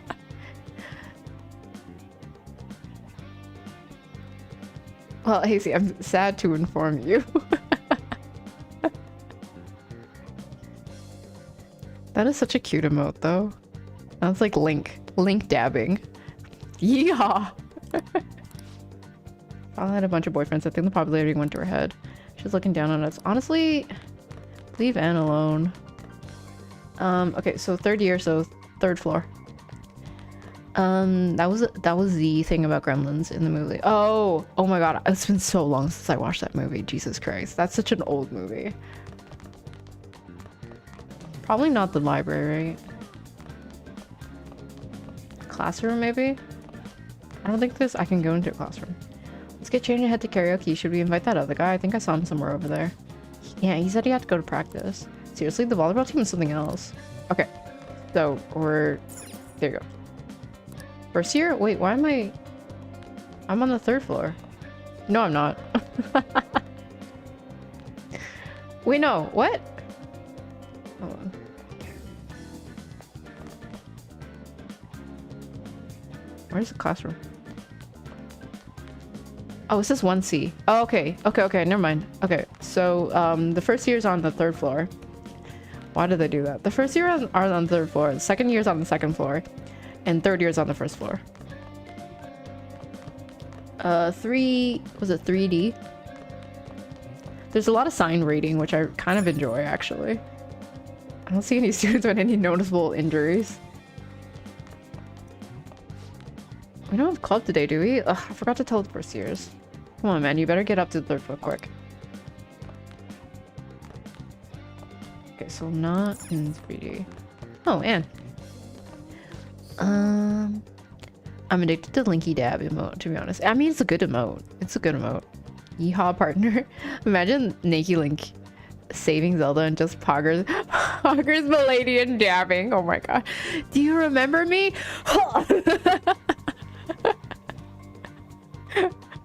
Well, Hazy, I'm sad to inform you. That is such a cute emote, though. That's like Link dabbing. Yeehaw! I had a bunch of boyfriends. I think the popularity went to her head. She's looking down on us. Honestly, leave Anne alone. Okay, so third year, so third floor. That was the thing about Gremlins in the movie. Oh my god, it's been so long since I watched that movie. Jesus Christ, that's such an old movie. Probably not the library, right? Classroom, maybe? I don't think I can go into a classroom. Let's get changed and head to karaoke. Should we invite that other guy? I think I saw him somewhere over there. Yeah, he said he had to go to practice. Seriously, the volleyball team is something else. Okay, so there you go. First year? Wait, why am I'm on the third floor. No, I'm not. Wait, no, what? Hold on. Where's the classroom? Oh, it says 1C. Oh, okay. Okay, never mind. Okay, so the first year is on the third floor. Why did they do that? The first year are on the third floor, the second year is on the second floor, and third year is on the first floor. Was it 3D? There's a lot of sign reading, which I kind of enjoy, actually. I don't see any students with any noticeable injuries. We don't have club today, do we? Ugh, I forgot to tell the first years. Come on, man, you better get up to the third floor quick. Okay, so not in 3D. Oh, and I'm addicted to Linky Dab emote, to be honest. I mean, it's a good emote. It's a good emote. Yeehaw, partner. Imagine Nakey Link saving Zelda and just Poggers Palladian dabbing. Oh my god. Do you remember me?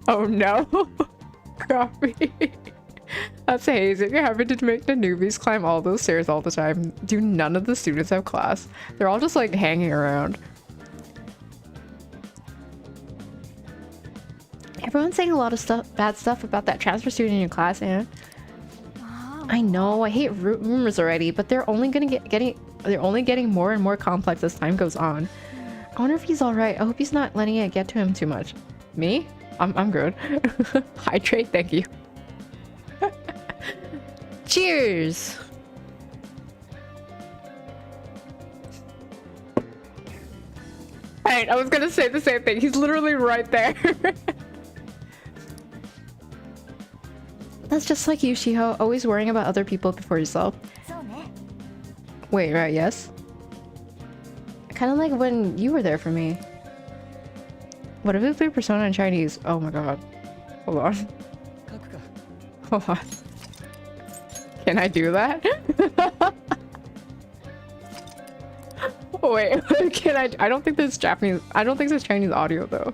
Oh no. Coffee. That's hazy. You're having to make the newbies climb all those stairs all the time. Do none of the students have class? They're all just like hanging around. Everyone's saying a lot of bad stuff about that transfer student in your class, Anne. I know, I hate rumors already, but they're only gonna they're only getting more and more complex as time goes on. I wonder if he's alright. I hope he's not letting it get to him too much. Me? I'm good. Hydrate, thank you. Cheers! Alright, I was gonna say the same thing. He's literally right there. That's just like you, Shiho. Always worrying about other people before yourself. Wait, right, yes? Kind of like when you were there for me. What if we play Persona in Chinese? Oh my god. Hold on. Hold on. Can I do that? Wait, can I? I don't think there's Japanese. I don't think there's Chinese audio though.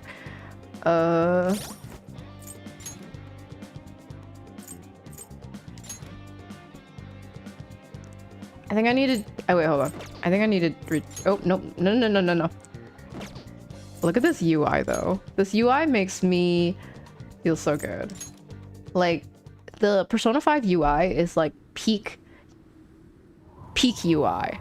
I think I needed. Oh wait, hold on. I think I needed. Oh no, no. Look at this UI though. This UI makes me feel so good. Like the Persona 5 UI is like peak UI.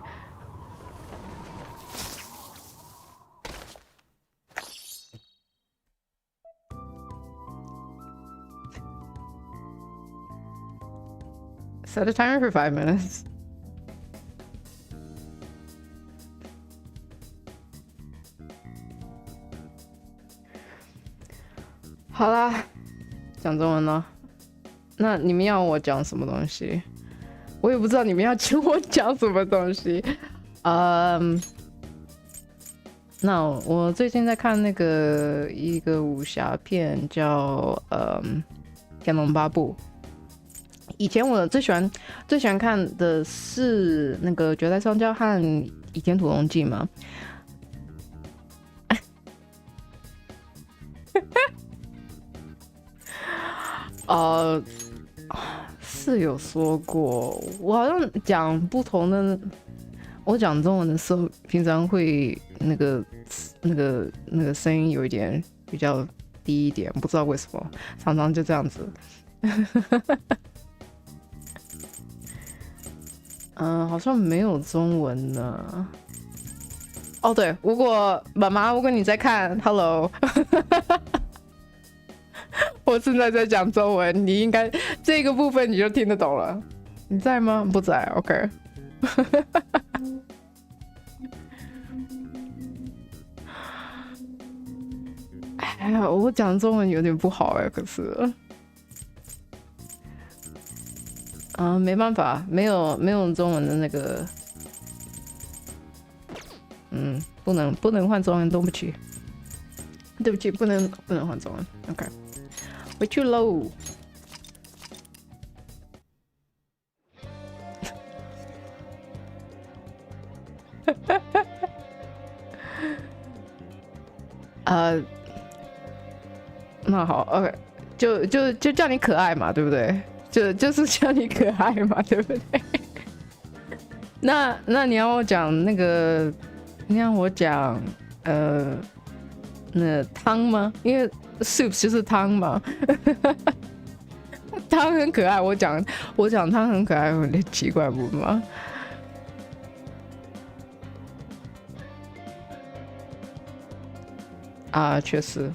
Set a timer for 5 minutes.好啦，讲中文了。那你们要我讲什么东西？我也不知道你们要请我讲什么东西。那我最近在看那个一个武侠片叫天龙八部。以前我最喜欢看的是那个绝代双骄和倚天屠龙记嘛。是有说过，我好像讲不同的，我讲中文的时候，平常会那个声音有一点比较低一点，不知道为什么，常常就这样子。好像没有中文呢。哦，对，如果妈妈，如果你在看，Hello， 我现在在讲中文，你应该这个部分你就听得懂了。你在吗？不在，OK。哎呀，我讲中文有点不好哎，可是，没办法，没有中文的那个。不能换中文，对不起，对不起，不能换中文。OK， 回去喽。那好 ，OK， 就叫你可爱嘛，对不对？就是叫你可爱嘛，对不对？那你要我讲那个？你让我讲那汤吗？因为 soup 就是汤嘛，汤很可爱。我讲汤很可爱，有点奇怪不吗？啊，确实，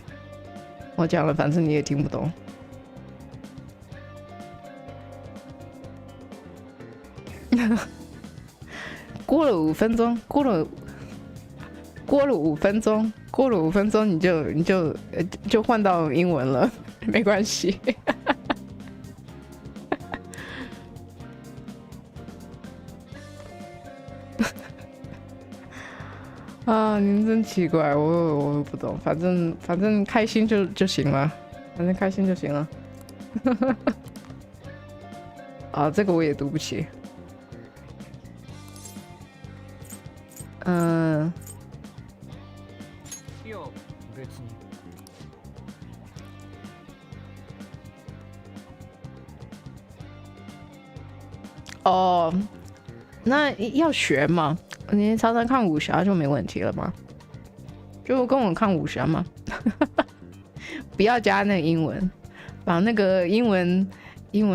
我讲了，反正你也听不懂。过了5分钟，过了5分钟，你就换到英文了，没关系。啊，您真奇怪，我不懂，反正开心就行了，反正开心就行了。啊，这个我也读不起。哦，那要学嘛？你常常看武侠就没问题了吗？就跟我看武侠嘛，不要加那个英文，把那个英文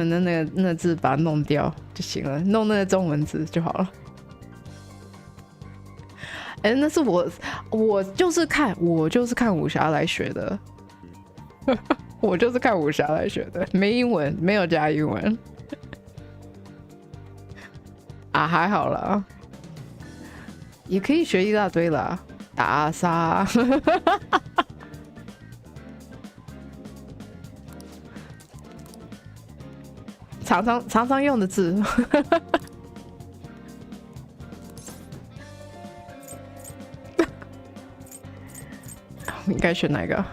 的那个字把它弄掉就行了，弄那个中文字就好了。哎，那是我就是看武侠来学的，我就是看武侠来学的，没英文，没有加英文。啊，还好啦，也可以学一大堆啦，打杀，常常用的字。应该选哪个？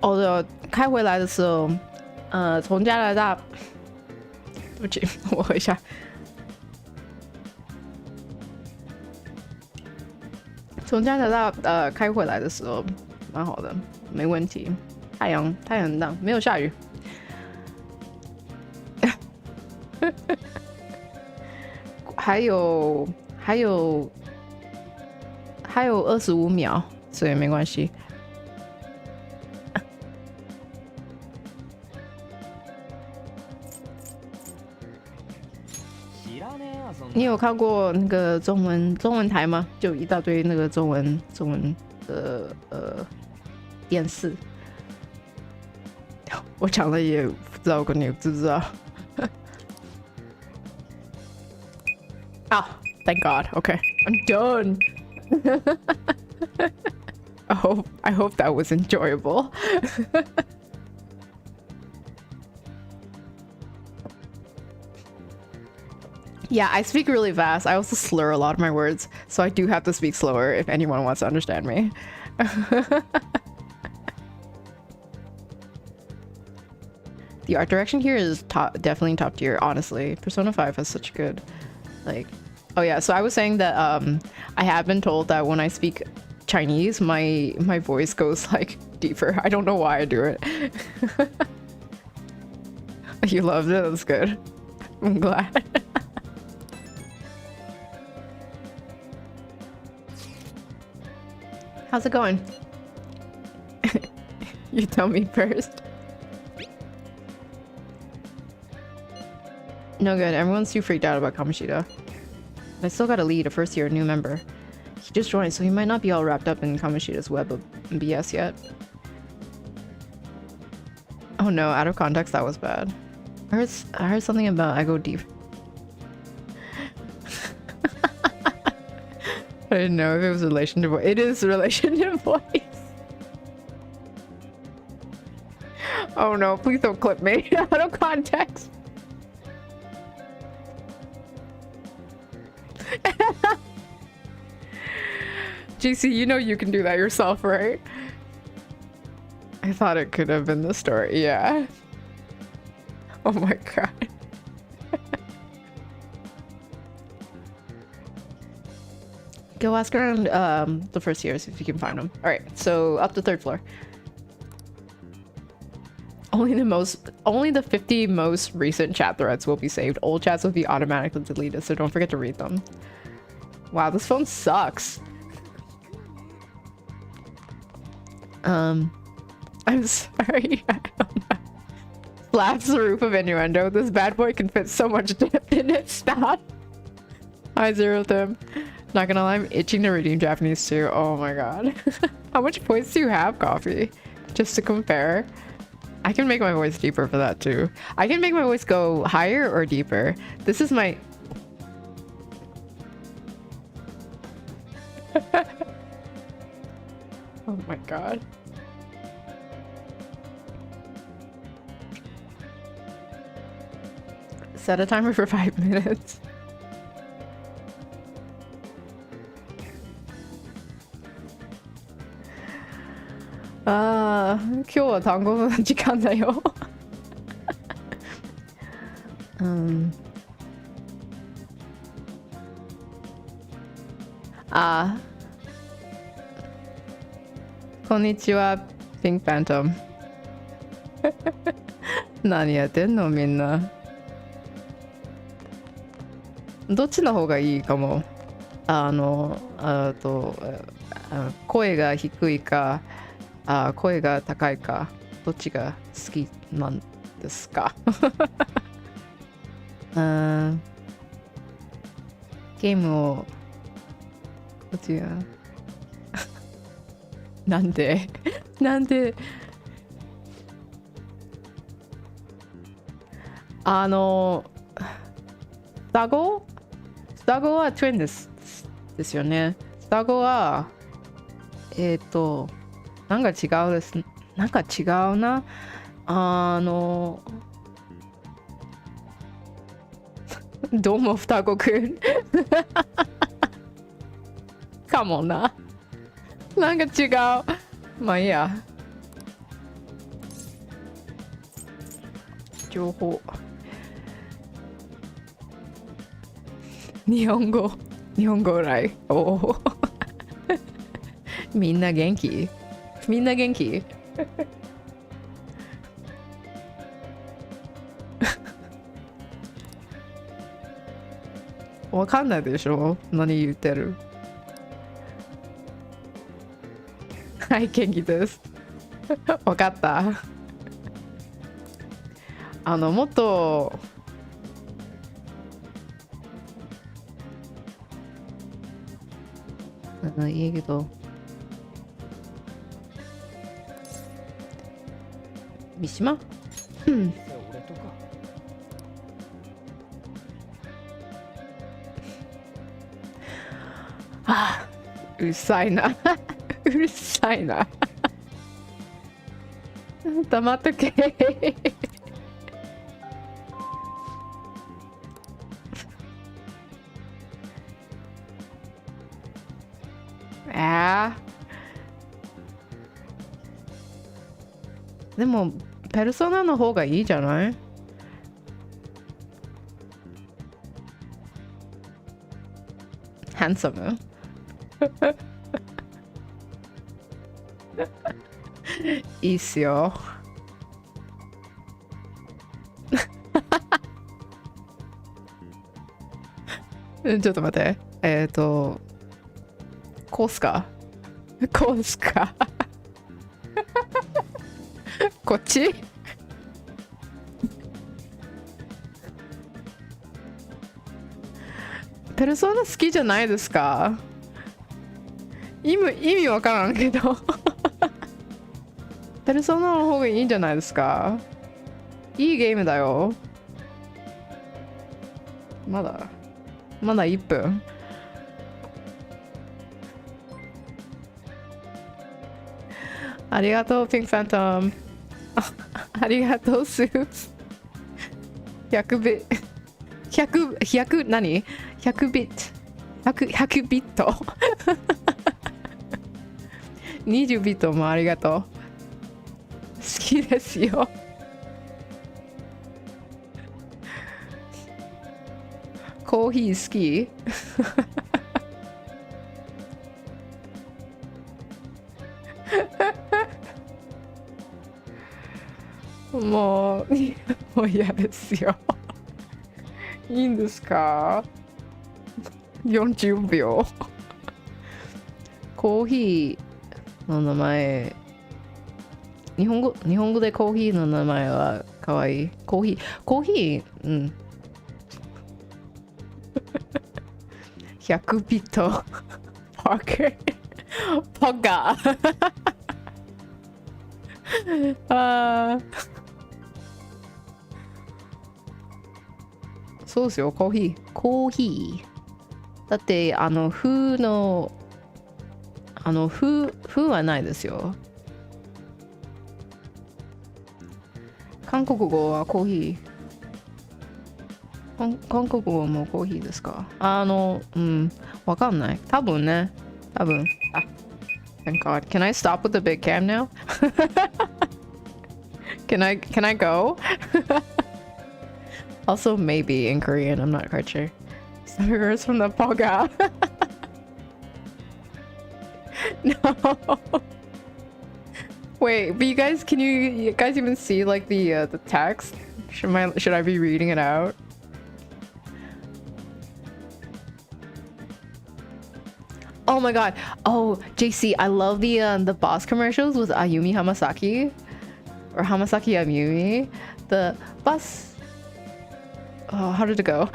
哦，对，开回来的时候。从加拿大，对不起，我喝一下。从加拿大开回来的时候，蛮好的，没问题。太阳很大，没有下雨。还有25秒，所以没关系。你有看过那个中文台吗？就一大堆那个中文的电视。我讲了也不知道，你知不知道？啊 ，Thank God. Okay, I'm done. I hope that was enjoyable. Yeah, I speak really fast. I also slur a lot of my words, so I do have to speak slower if anyone wants to understand me. The art direction here is definitely top tier, honestly. Persona 5 has such good, like... Oh yeah, so I was saying that I have been told that when I speak Chinese, my voice goes, like, deeper. I don't know why I do it. You loved it? That's good. I'm glad. How's it going? You tell me first. No good. Everyone's too freaked out about Kamoshida. I still gotta lead a first year new member. He just joined, so he might not be all wrapped up in Kamoshida's web of BS yet. Oh no, out of context, that was bad. I heard something about I go deep. I didn't know if it was relation to voice. It is relation to voice. Oh no, please don't clip me out of context. GC, you know you can do that yourself, right? I thought it could have been the story, yeah. Oh my god. Go ask around the first years if you can find them. Alright, so up to 3rd floor. Only the 50 most recent chat threads will be saved. Old chats will be automatically deleted, so don't forget to read them. Wow, this phone sucks. I'm sorry. Slaps the roof of innuendo. This bad boy can fit so much depth in it. Stop. I zeroed them. Not gonna lie, I'm itching to redeem Japanese too. Oh my god. How much points do you have, Coffee? Just to compare. I can make my voice deeper for that too. I can make my voice go higher or deeper. This is my... Oh my god. Set a timer for 5 minutes. Ah, 今日は単語の時間だよ。あ、こんにちは、ピンクファントム。何やってんのみんな。どっちの方がいいかも。声が低いか、声が高いか、どっちが好きなんですか？ゲームをこっちがなんで双子はトゥインですよね。双子はなんか違うです。なんか違うな。どうも双子くん。かもな。なんか違う。まあいいや。情報。日本語来。おお。みんな元気？みんな元気？わかんないでしょ？何言ってる？はい、元気です。わかった。もっといいけど三島？うん。ああ、うるさいな。うるさいな。黙っとけ。でもペルソナの方がいいじゃない？ハンサム？いいっすよ。ちょっと待って。コースか？こうですかこっちペルソナ好きじゃないですか？意味わからんけどペルソナの方がいいんじゃないですか？いいゲームだよ。まだ1分。ありがとうピンクファントム。ありがとうスース。100ビ100何 ?100 ビット100ビット20ビットもありがとう。好きですよ。コーヒー好きもう嫌ですよ。いいんですか？ 40 秒コーヒーの名前、日本語でコーヒーの名前はかわいい。コーヒー、うん。100ビットパーガーあーそうですよ、コーヒーだって風はないですよ。韓国語はコーヒー。韓国語もコーヒーですか？わかんない。多分。あ、thank God. Can I stop with the big cam now? Can I go? Also, maybe in Korean, I'm not quite sure. Stars from the Poga. No. Wait, but you guys even see like the text? Should I be reading it out? Oh my god. Oh, JC, I love the boss commercials with Ayumi Hamasaki or Hamasaki Ayumi. The boss. Oh, how did it go?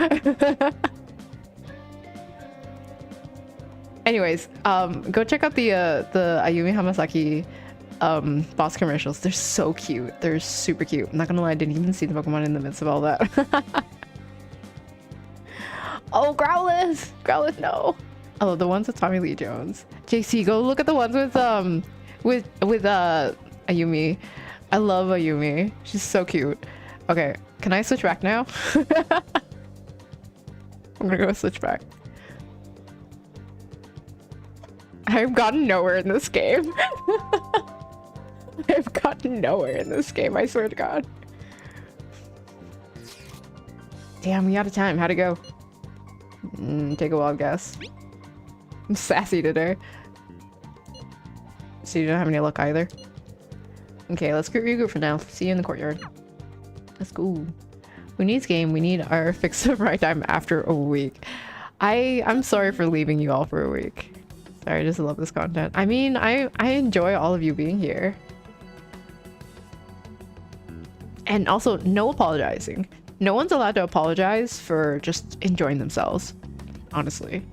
Anyways, go check out the Ayumi Hamasaki boss commercials. They're so cute. They're super cute. I'm not gonna lie, I didn't even see the Pokemon in the midst of all that. Oh, Growlithe, no. Oh, the ones with Tommy Lee Jones. JC, go look at the ones with Ayumi. I love Ayumi. She's so cute. Okay, can I switch back now? I'm gonna go switch back. I've gotten nowhere in this game. I've gotten nowhere in this game, I swear to God. Damn, we out of time. How'd it go? Take a wild guess. I'm sassy today. So you don't have any luck either? Okay, let's regroup for now. See you in the courtyard. Let's go. Who needs game? We need our fix of right time after a week. I'm sorry for leaving you all for a week. Sorry, I just love this content. I mean, I enjoy all of you being here. And also, no apologizing. No one's allowed to apologize for just enjoying themselves. Honestly.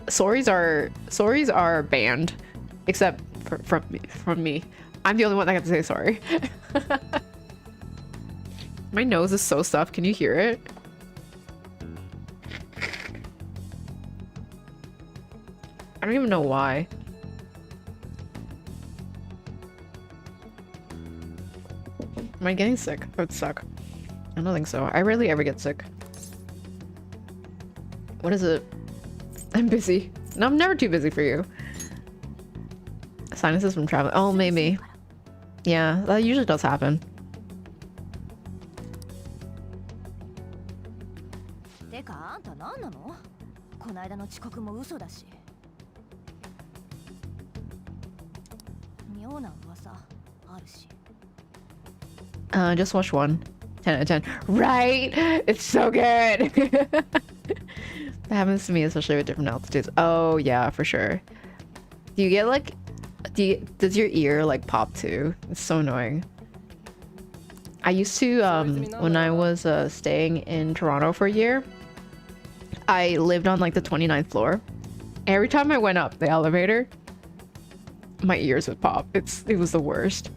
Sorries are banned. Except from me. I'm the only one that got to say sorry. My nose is so stuffed. Can you hear it? I don't even know why. Am I getting sick? That would suck. I don't think so. I rarely ever get sick. What is it? I'm busy. No, I'm never too busy for you. Sinuses from traveling. Oh, maybe. Yeah, that usually does happen. Just watch one. 10 out of 10. Right? It's so good. That happens to me, especially with different altitudes. Oh, yeah, for sure. Do you get like, does your ear like pop too? It's so annoying. I used to, when I was staying in Toronto for a year, I lived on like the 29th floor. Every time I went up the elevator, my ears would pop. It was the worst.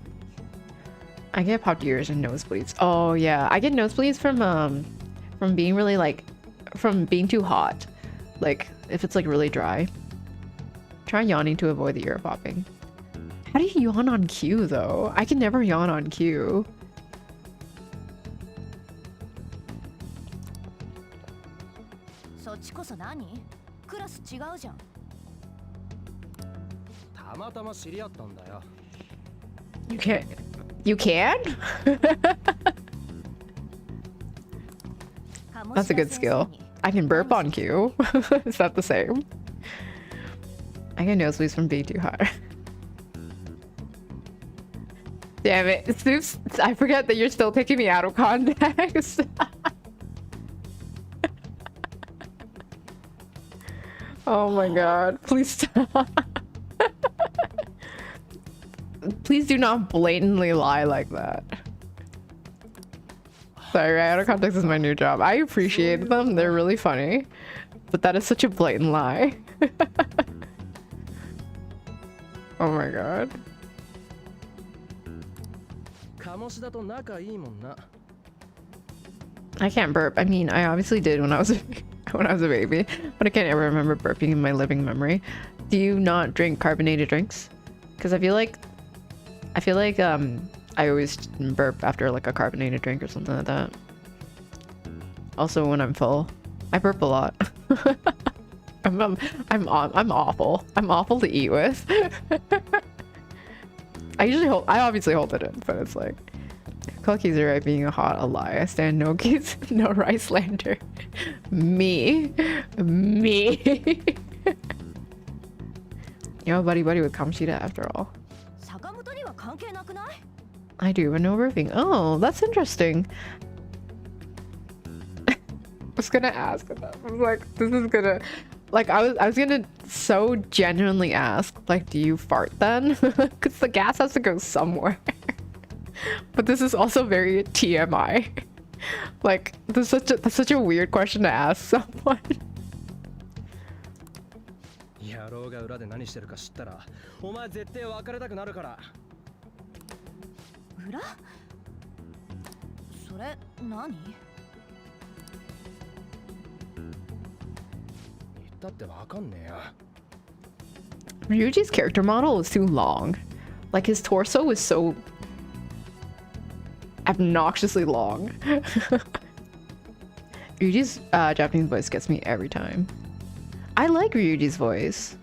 I get popped ears and nosebleeds. Oh yeah, I get nosebleeds from being really like, from being too hot. Like if it's like really dry. Try yawning to avoid the ear popping. How do you yawn on cue though? I can never yawn on cue. You can't. You can? That's a good skill. I can burp on cue. Is that the same? I get nosebleeds from being too hot. Damn it. Oops. I forget that you're still taking me out of context. Oh my god. Please stop. Please do not blatantly lie like that. Sorry, out of context is my new job. I appreciate them. They're really funny. But that is such a blatant lie. Oh my god. I can't burp. I mean, I obviously did when I was a baby, but I can't ever remember burping in my living memory. Do you not drink carbonated drinks? Because I feel like I always burp after like a carbonated drink or something like that. Also when I'm full, I burp a lot. I'm awful. I'm awful to eat with. I obviously hold it in, but it's like cookies are right being a lie. I stand no keys, no rice slander. Me. Yo, buddy with Kamshita after all. I do, but no burping. Oh, that's interesting. I was gonna ask that. I was like, this is gonna, like, I was gonna so genuinely ask, like, do you fart then? Because the gas has to go somewhere. But this is also very TMI. Like, that's such a weird question to ask someone. Ryuji's character model is too long. Like his torso is so obnoxiously long. Ryuji's Japanese voice gets me every time. I like Ryuji's voice.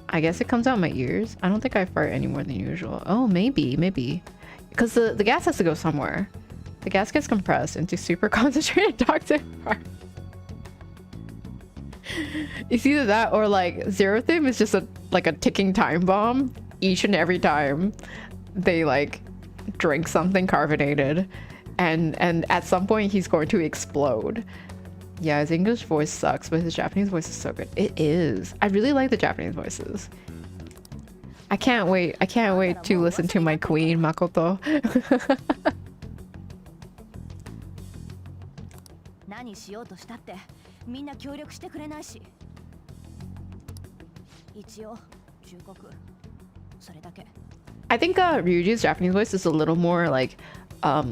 I guess it comes out my ears. I don't think I fart any more than usual. Oh, maybe. Because the gas has to go somewhere. The gas gets compressed into super concentrated toxic fart. It's either that or like Zerathim is just like a ticking time bomb each and every time they like drink something carbonated, and at some point he's going to explode. Yeah, his English voice sucks, but his Japanese voice is so good. It is. I really like the Japanese voices. I can't wait to listen to my queen, Makoto. I think Ryuji's Japanese voice is a little more like a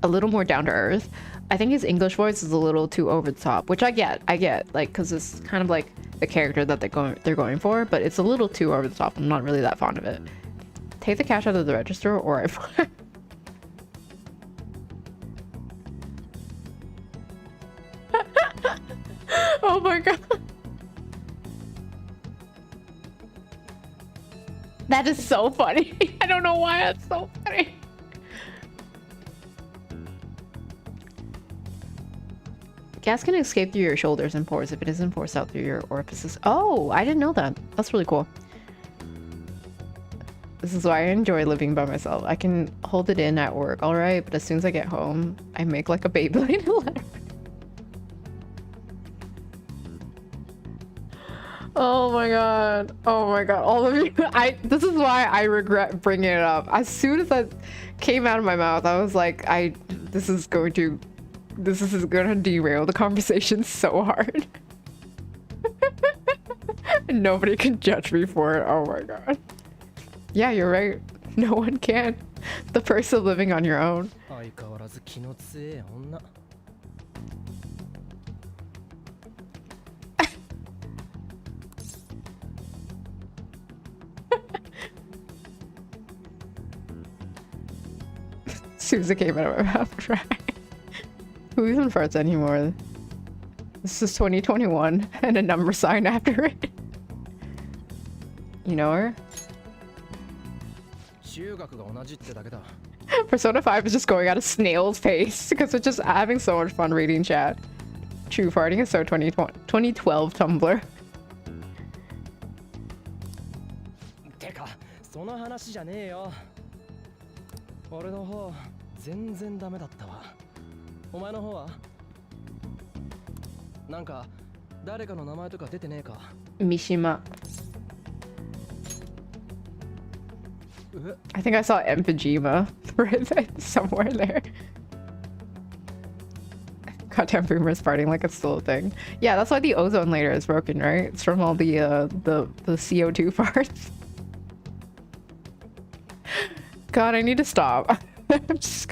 little more down to earth. I think his English voice is a little too over the top, which I get like, because it's kind of like the character that they're going for, but it's a little too over the top. I'm not really that fond of it. Take the cash out of the register or I fart. Oh my god. That is so funny. I don't know why that's so funny. Gas can escape through your shoulders and pores if it isn't forced out through your orifices. Oh, I didn't know that. That's really cool. This is why I enjoy living by myself. I can hold it in at work, all right? But as soon as I get home, I make like a Beyblade letter. Oh my god. Oh my god. All of you. This is why I regret bringing it up. As soon as that came out of my mouth, I was like, this is going to derail the conversation so hard. And nobody can judge me for it. Oh my god. Yeah, you're right. No one can. The person living on your own. 相変わらず気の強え女。 As soon as it came out of my mouth, right? Who even farts anymore? This is 2021 and a number sign after it. You know her? 中学が同じってだけだ。 Persona 5 is just going at a snail's pace because it's just having so much fun reading chat. True farting is so 2012 Tumblr. てか、その話じゃねえよ。俺の方全然ダメだったわ。お前の方は？なんか誰かの名前とか出てねえか？ Mishima. I think I saw Empejima right there, somewhere there. Goddamn boomers farting like it's still a thing. Yeah, that's why the ozone layer is broken, right? It's from all the CO2 farts. God, I need to stop. I'm just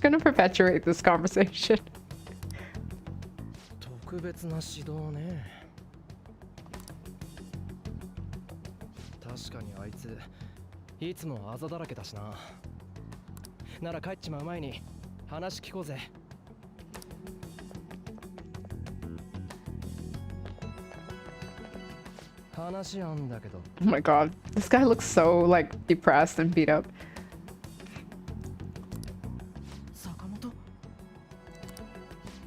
gonna perpetuate this conversation. 特別な指導ね。確かにあいついつもあざだらけだしな。なら帰っちまう前に話聞こうぜ。話あんだけど。 Oh my god, this guy looks so like depressed and beat up. 坂本、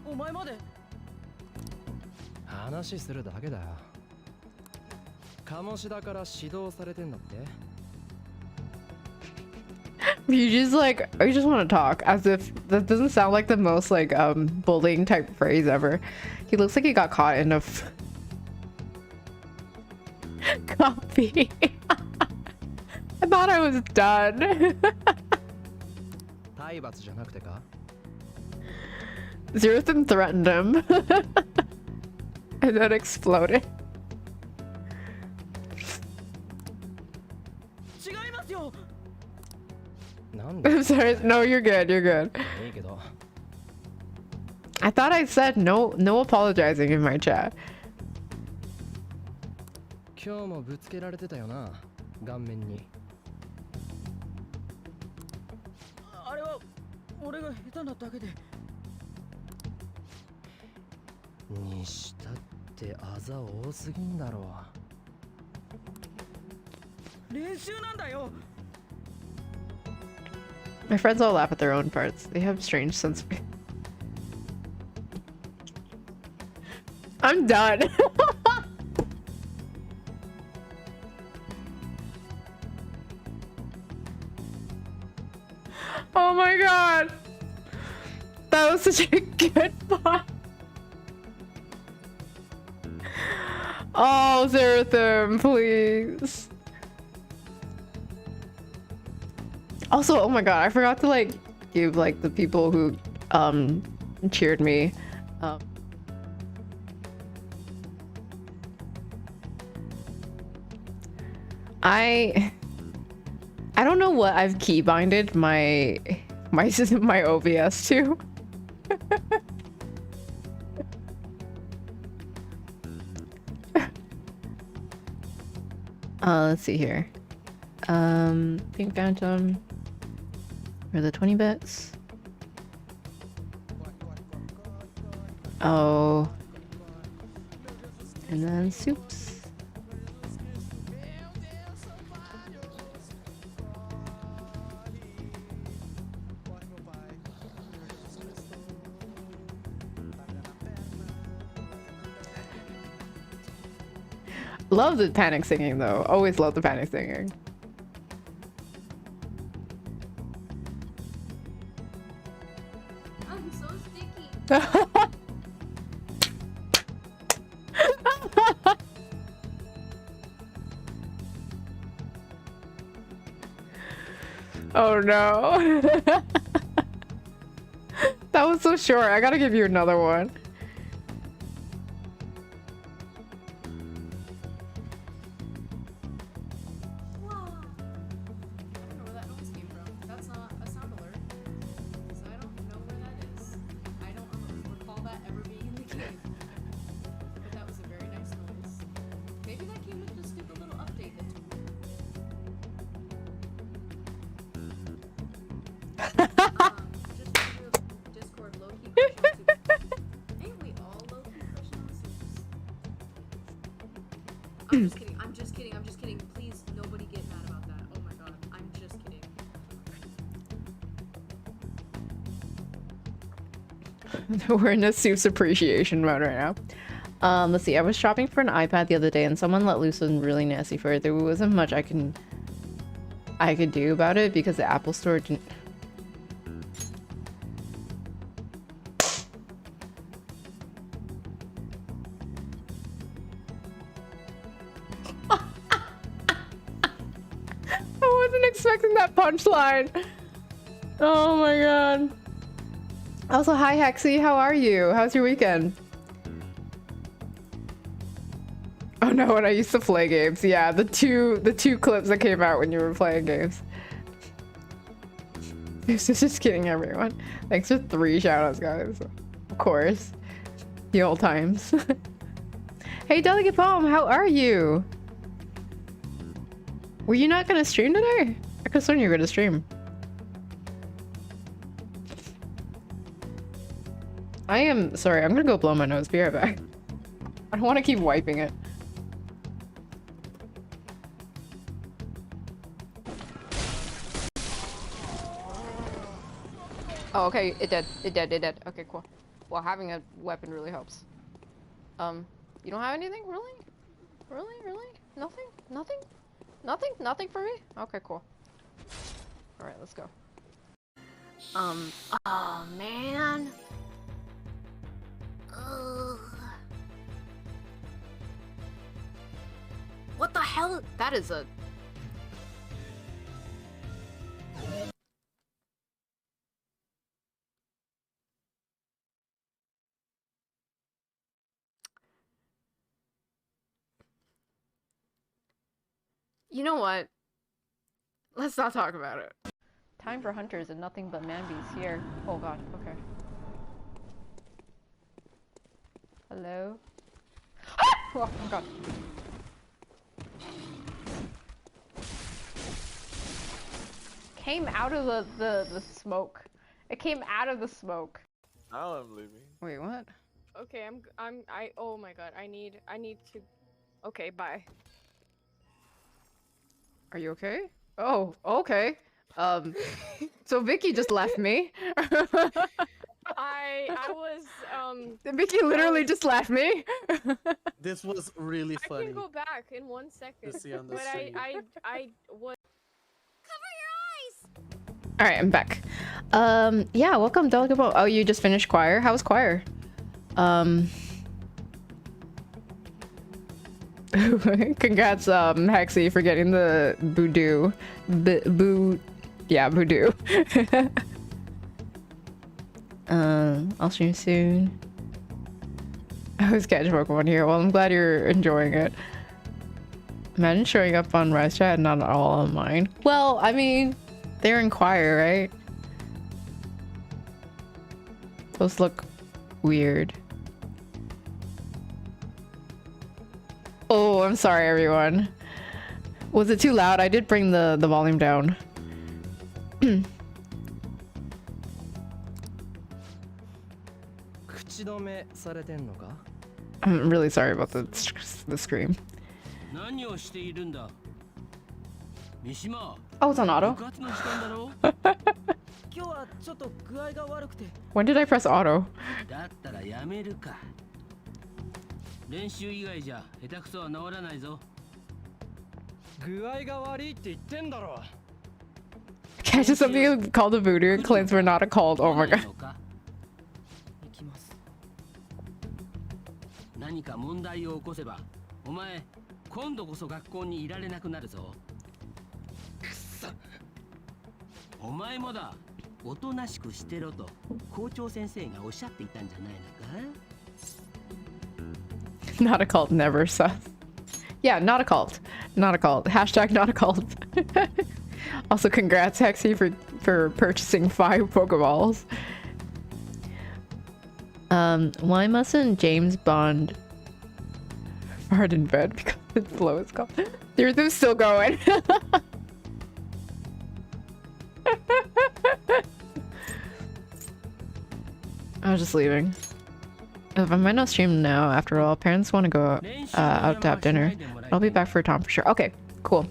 お前まで。話するだけだよ。鴨志田から指導されてんだって。 You just like, you just want to talk as if that doesn't sound like the most like bullying type phrase ever. He looks like he got caught in a copy. I thought I was done. 体罰じゃなくてか? Zeruthan threatened him and then exploded. 違いますよ。 I'm sorry. No, you're good. You're good. I thought I said no apologizing in my chat. 今日もぶつけられてたよな、顔面に。あれは俺が下手なだけで。にしたってあざ多すぎんだろう。練習なんだよ。 My friends all laugh at their own parts. They have strange sense of... I'm done. Oh my god. That was such a good part. Oh, Zerathim, please. Also, oh my god, I forgot to like give like the people who cheered me. I don't know what I've keybinded my OBS to. Let's see here. Pink Phantom. For the 20 bits. Oh. And then soups. Love the panic singing though. Always love the panic singing. I'm so sticky. Oh no. That was so short. I gotta give you another one. I'm just kidding. I'm just kidding. I'm just kidding. Please, nobody get mad about that. Oh my god. I'm just kidding. We're in a Soups appreciation mode right now. Let's see. I was shopping for an iPad the other day and someone let loose some really nasty fur. There wasn't much I could do about it because the Apple Store didn't. I wasn't expecting that punchline. Oh my god. Also, hi Hexy, how are you? How's your weekend? Oh no, when I used to play games. Yeah, the two clips that came out when you were playing games. Just kidding, everyone. Thanks for 3 shoutouts, guys. Of course. The old times. Hey, Delicate Palm, how are you? Were you not gonna stream today? I could've sworn you were gonna stream. I am sorry, I'm gonna go blow my nose. Be right back. I don't want to keep wiping it. Oh, okay, it did. It did. It did. Okay, cool. Well, having a weapon really helps. You don't have anything? Really? Really? Really? Nothing? Nothing? Nothing? Nothing for me? Okay, cool. Alright, let's go. Oh man. Ugh. What the hell? That is a... You know what? Let's not talk about it. Time for hunters and nothing but man beasts here. Oh god, okay. Hello? Oh my god. Came out of the smoke. It came out of the smoke. Now I'm leaving. Wait, what? Okay, oh my god, I need to, okay, bye. Are you okay? Oh, okay. So Vicky just left me. I was, Vicky literally just left me. This was really I funny. can go back in 1 second. To see on the but stream. I was. Alright, I'm back. Yeah, welcome, Delicate Boat. Oh, you just finished choir? How was choir? Congrats, Hexy, for getting the voodoo. Yeah, voodoo. I'll stream soon. I was catching Pokemon here. Well, I'm glad you're enjoying it. Imagine showing up on Rise Chat and not all on mine. Well, I mean, they're in choir, right? Those look weird. Oh, I'm sorry, everyone. Was it too loud? I did bring the volume down. I'm really sorry about the scream. Oh, it's on auto? When did I press auto? 練習以外じゃ下手くそは治らないぞ。具合が悪いって言ってんだろ。Catches something called a voodoo and claims we're not a cult. Oh my god. 何か問題を起こせば、お前今度こそ学校にいられなくなるぞ。お前もだ。おとなしくしてろと校長先生がおっしゃっていたんじゃないのか。 Not a cult, never sus. Yeah, not a cult. Not a cult. Hashtag not a cult. Also, congrats, Hexy, for purchasing 5 Pokeballs. Why mustn't James Bond fart in bed? Because it's slow as called. They're still going. I was just leaving. If I might not stream now, after all, parents want to go out to have dinner. I'll be back for Tom for sure. Okay, cool.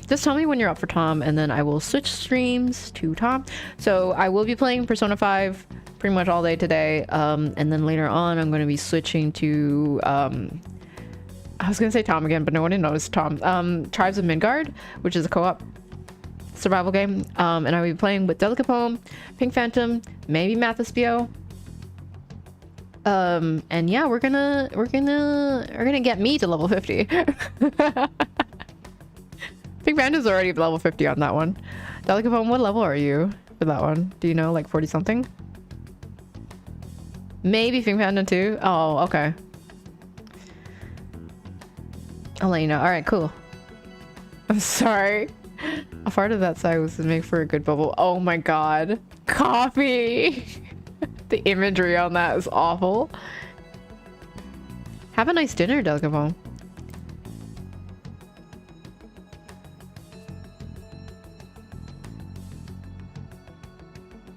Just tell me when you're up for Tom, and then I will switch streams to Tom. So I will be playing Persona 5 pretty much all day today, and then later on I'm going to be switching to I was going to say Tom again, but no one knows Tom. Tribes of Midgard, which is a co-op survival game, and I will be playing with Delicate Poem, Pink Phantom, maybe Mathispio. And yeah, we're gonna get me to level 50. Pink Panda's already level 50 on that one. Delicate Poem, what level are you for that one? Do you know, like 40 something? Maybe Pink Panda too? Oh, okay. I'll let you know. Alright, cool. I'm sorry. A part of that size would make for a good bubble. Oh my god. Coffee! The imagery on that is awful. Have a nice dinner, Delicate Poem.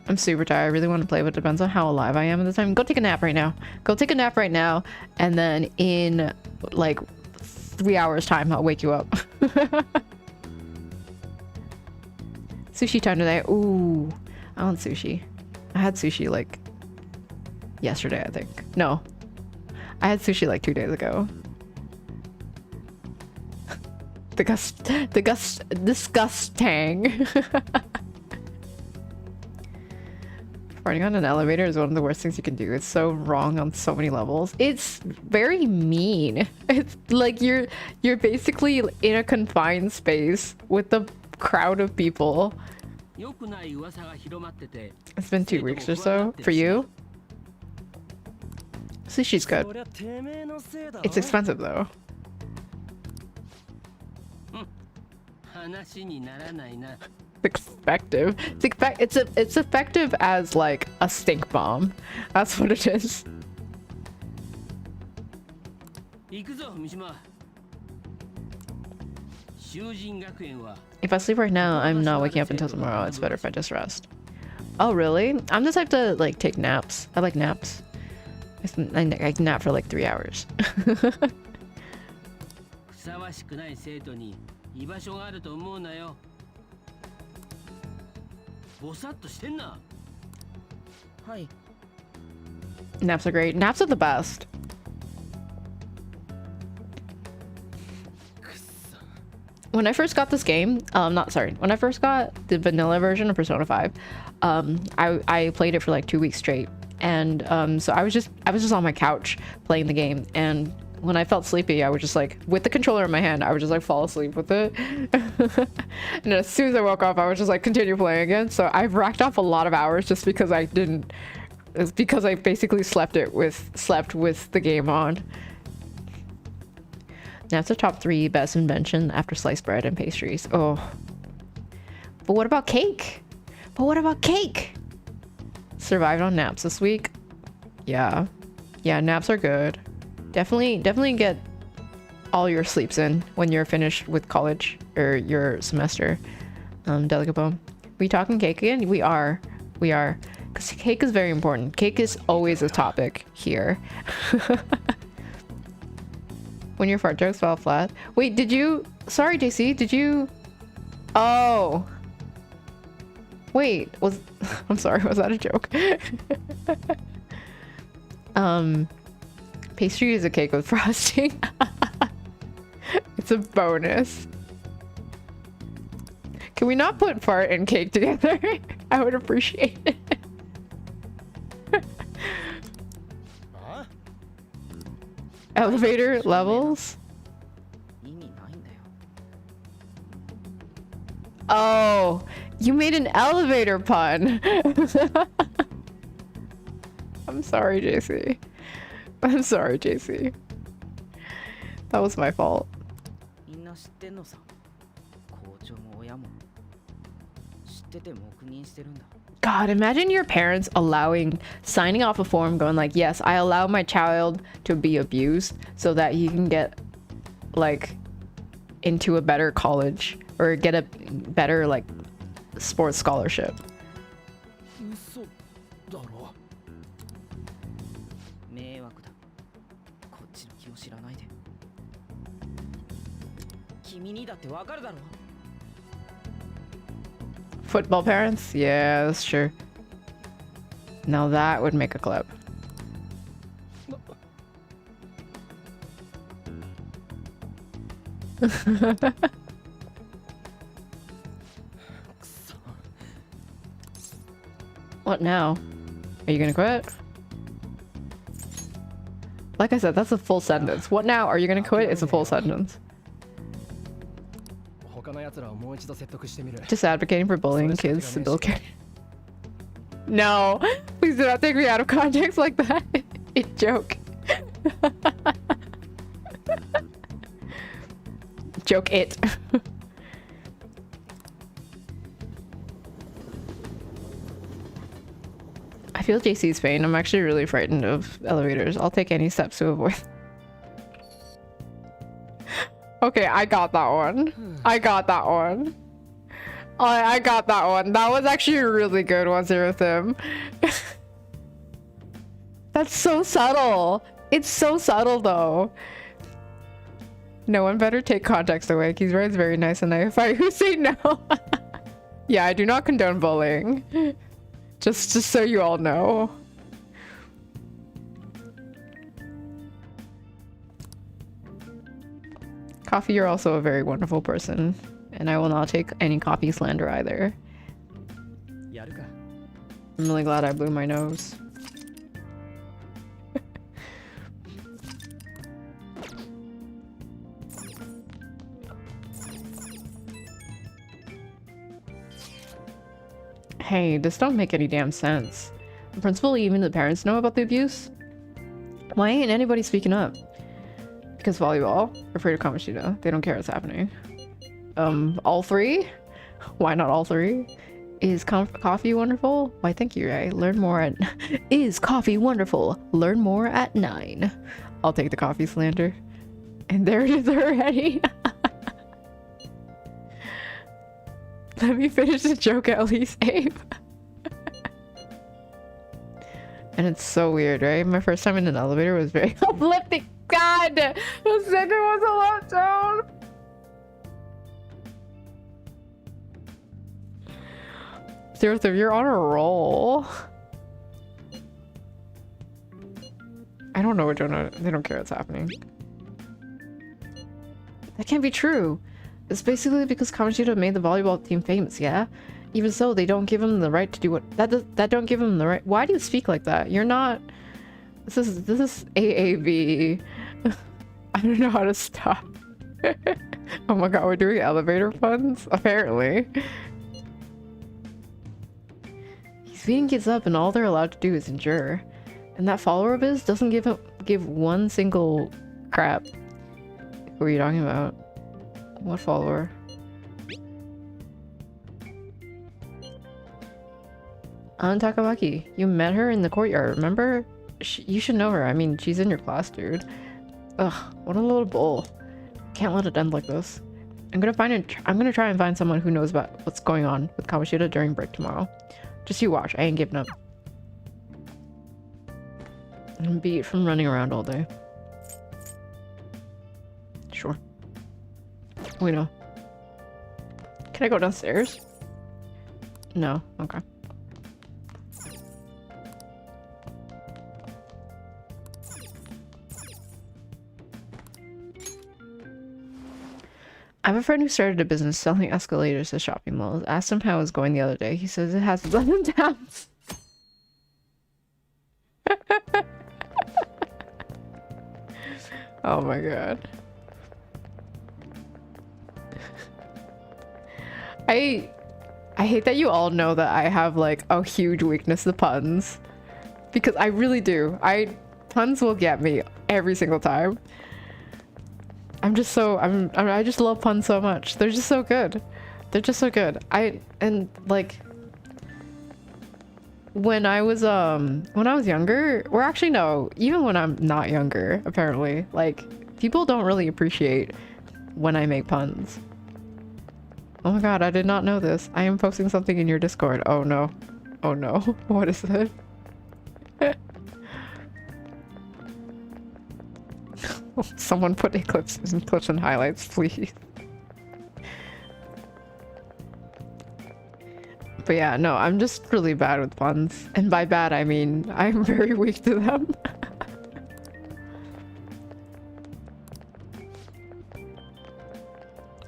I'm super tired. I really want to play, but it depends on how alive I am at the time. Go take a nap right now. Go take a nap right now, and then in like 3 hours time, I'll wake you up. Sushi time today. Ooh, I want sushi. I had sushi like yesterday, I think. No, I had sushi like 2 days ago. Disgusting. Farting on an elevator is one of the worst things you can do. It's so wrong on so many levels. It's very mean. It's like you're basically in a confined space with a crowd of people. It's been 2 weeks or so for you. Sushi's good. It's expensive though. Effective. It's effective as like a stink bomb. That's what it is. If I sleep right now, I'm not waking up until tomorrow. It's better if I just rest. Oh really? I'm the type to like take naps. I like naps. I can nap for like 3 hours. Naps are great. Naps are the best. When I first got this game, when I first got the vanilla version of Persona 5, I played it for like 2 weeks straight. And so I was just on my couch playing the game, and when I felt sleepy, I would just like, with the controller in my hand, I would just like fall asleep with it. And as soon as I woke up, I would just like continue playing again. So I've racked off a lot of hours just because it's because I basically slept with the game on. That's the top 3 best invention after sliced bread and pastries. Oh. But what about cake? Survived on naps this week. Yeah, naps are good. Definitely get all your sleeps in when you're finished with college or your semester. Delicate Poem. We talking cake again? We are, because cake is very important. Cake is always a topic here. When your fart jokes fell flat. Wait, sorry JC, did you? Oh. Wait, I'm sorry, was that a joke? Pastry is a cake with frosting. It's a bonus. Can we not put fart and cake together? I would appreciate it. Elevator levels? Oh, You made an elevator pun. I'm sorry, JC. I'm sorry, JC. That was my fault. みんな知ってんのさ。校長も親も知ってて黙認してるんだ。 God, imagine your parents signing off a form going like, yes, I allow my child to be abused so that he can get like into a better college or get a better like sports scholarship. 嘘だろ。迷惑だ。こっちの気を知らないで。君にだってわかるだろ。 Football parents? Yeah, that's true. Now that would make a clip. What now? Are you gonna quit? Like I said, that's a full sentence. What now? Are you gonna quit? It's a full sentence. 他の奴らをもう一度説得してみる。 Just advocating for bullying kids to build character. No, please do not take me out of context like that. It's joke. Joke it. I feel JC's pain. I'm actually really frightened of elevators. I'll take any steps to avoid. Okay, I got that one. I got that one. I got that one. That was actually a really good one, Zero Thim. That's so subtle. It's so subtle though. No one better take context away. He's right. It's very nice and I who say no. Yeah, I do not condone bullying. Just so you all know. Coffee, you're also a very wonderful person. And I will not take any coffee slander either. やるか。 I'm really glad I blew my nose. Hey, this don't make any damn sense. The principal, even the parents know about the abuse? Why ain't anybody speaking up? Because volleyball? Afraid of Kamoshida. They don't care what's happening. All three? Why not all three? Is coffee wonderful? Why, thank you, Ray. Learn more at... Is coffee wonderful? Learn more at 9. I'll take the coffee slander. And there it is already. Let me finish the joke at least, Abe. And it's so weird, right? My first time in an elevator was very uplifting. God! The second was a letdown! Seriously, you're on a roll. I don't know what they don't care what's happening. That can't be true. It's basically because Kamoshida made the volleyball team famous, yeah? Even so, they don't give him the right to do what that don't give him the right. Why do you speak like that? You're not. This is AAV. I don't know how to stop. Oh my god, we're doing elevator puns? Apparently. He's beating kids up and all they're allowed to do is endure. And that follower of his doesn't give one single crap. Who are you talking about? What follower? Ann Takawaki. You met her in the courtyard, remember? You should know her. I mean, she's in your class, dude. Ugh, what a little bull. Can't let it end like this. I'm gonna try and find someone who knows about what's going on with Kamoshida during break tomorrow. Just you watch. I ain't giving up. I'm beat from running around all day. Sure. We know. Can I go downstairs? No. Okay. I have a friend who started a business selling escalators to shopping malls. Asked him how it was going the other day. He says it has ups and downs. Oh my god. I hate that you all know that I have like a huge weakness to puns. Because I really do. Puns will get me every single time. I just love puns so much. They're just so good. They're just so good. When I was younger, or actually no, even when I'm not younger, apparently, like people don't really appreciate when I make puns. Oh my god, I did not know this. I am posting something in your Discord. Oh no. Oh no. What is this? Someone put clips and highlights, please. But yeah, no, I'm just really bad with puns. And by bad, I mean I'm very weak to them.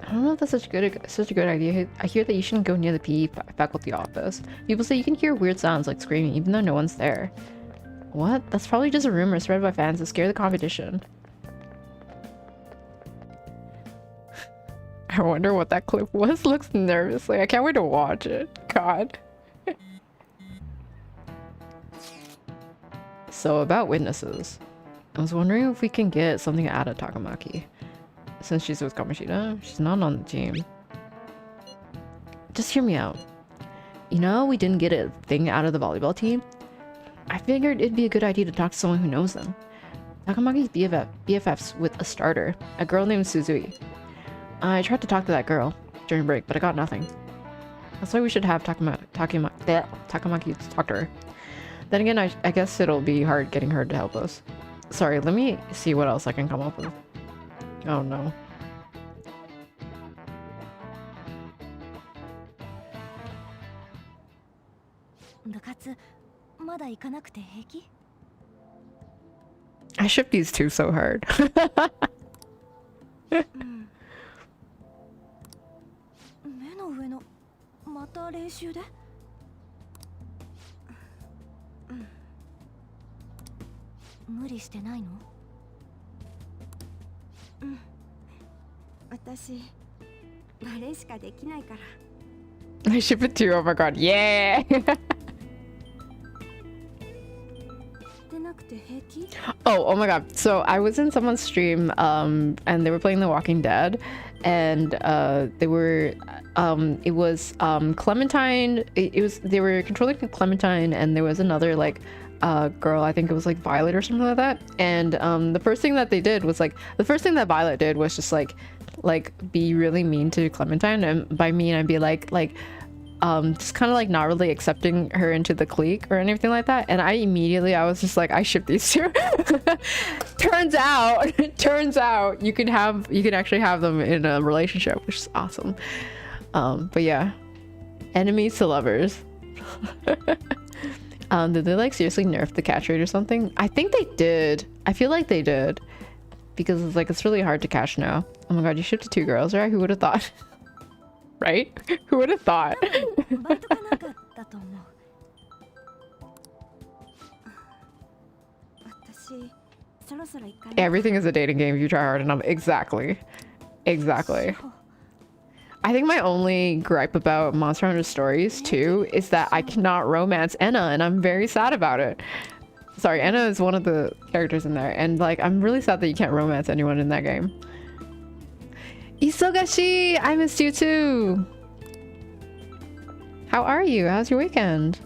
I don't know if that's such a good idea. I hear that you shouldn't go near the PE faculty office. People say you can hear weird sounds like screaming even though no one's there. What? That's probably just a rumor spread by fans to scare the competition. I wonder what that clip was. Looks nervously. I can't wait to watch it. God. So about witnesses. I was wondering if we can get something out of Takamaki. Since she's with Kamoshida, she's not on the team. Just hear me out. You know, we didn't get a thing out of the volleyball team. I figured it'd be a good idea to talk to someone who knows them. Takamaki's BFF's with a starter, a girl named Suzui. I tried to talk to that girl during break, but I got nothing. That's why we should have Takamaki talk to her. Then again, I guess it'll be hard getting her to help us. Sorry, let me see what else I can come up with. Oh no. I ship these two so hard. I ship it too. Oh my god, yeah. Oh my god. So I was in someone's stream and they were playing The Walking Dead, and they were it was Clementine. They were controlling Clementine, and there was another like girl, I think it was like Violet or something like that. And the first thing that they did was like, the first thing that Violet did was just like be really mean to Clementine, and by mean I'd be like just kind of like not really accepting her into the clique or anything like that. And I was just like, I ship these two. turns out you can actually have them in a relationship, which is awesome. But yeah, enemies to lovers. Did they like seriously nerf the catch rate or something? I think they did. I feel like they did, because it's like, it's really hard to catch now. Oh my god, you shipped to two girls, right? Who would have thought? Right? Who would have thought? Everything is a dating game if you try hard enough. Exactly. I think my only gripe about Monster Hunter Stories too is that I cannot romance Enna, and I'm very sad about it. Sorry, Enna is one of the characters in there, and like, I'm really sad that you can't romance anyone in that game. Isogashi! I missed you too! How are you? How's your weekend?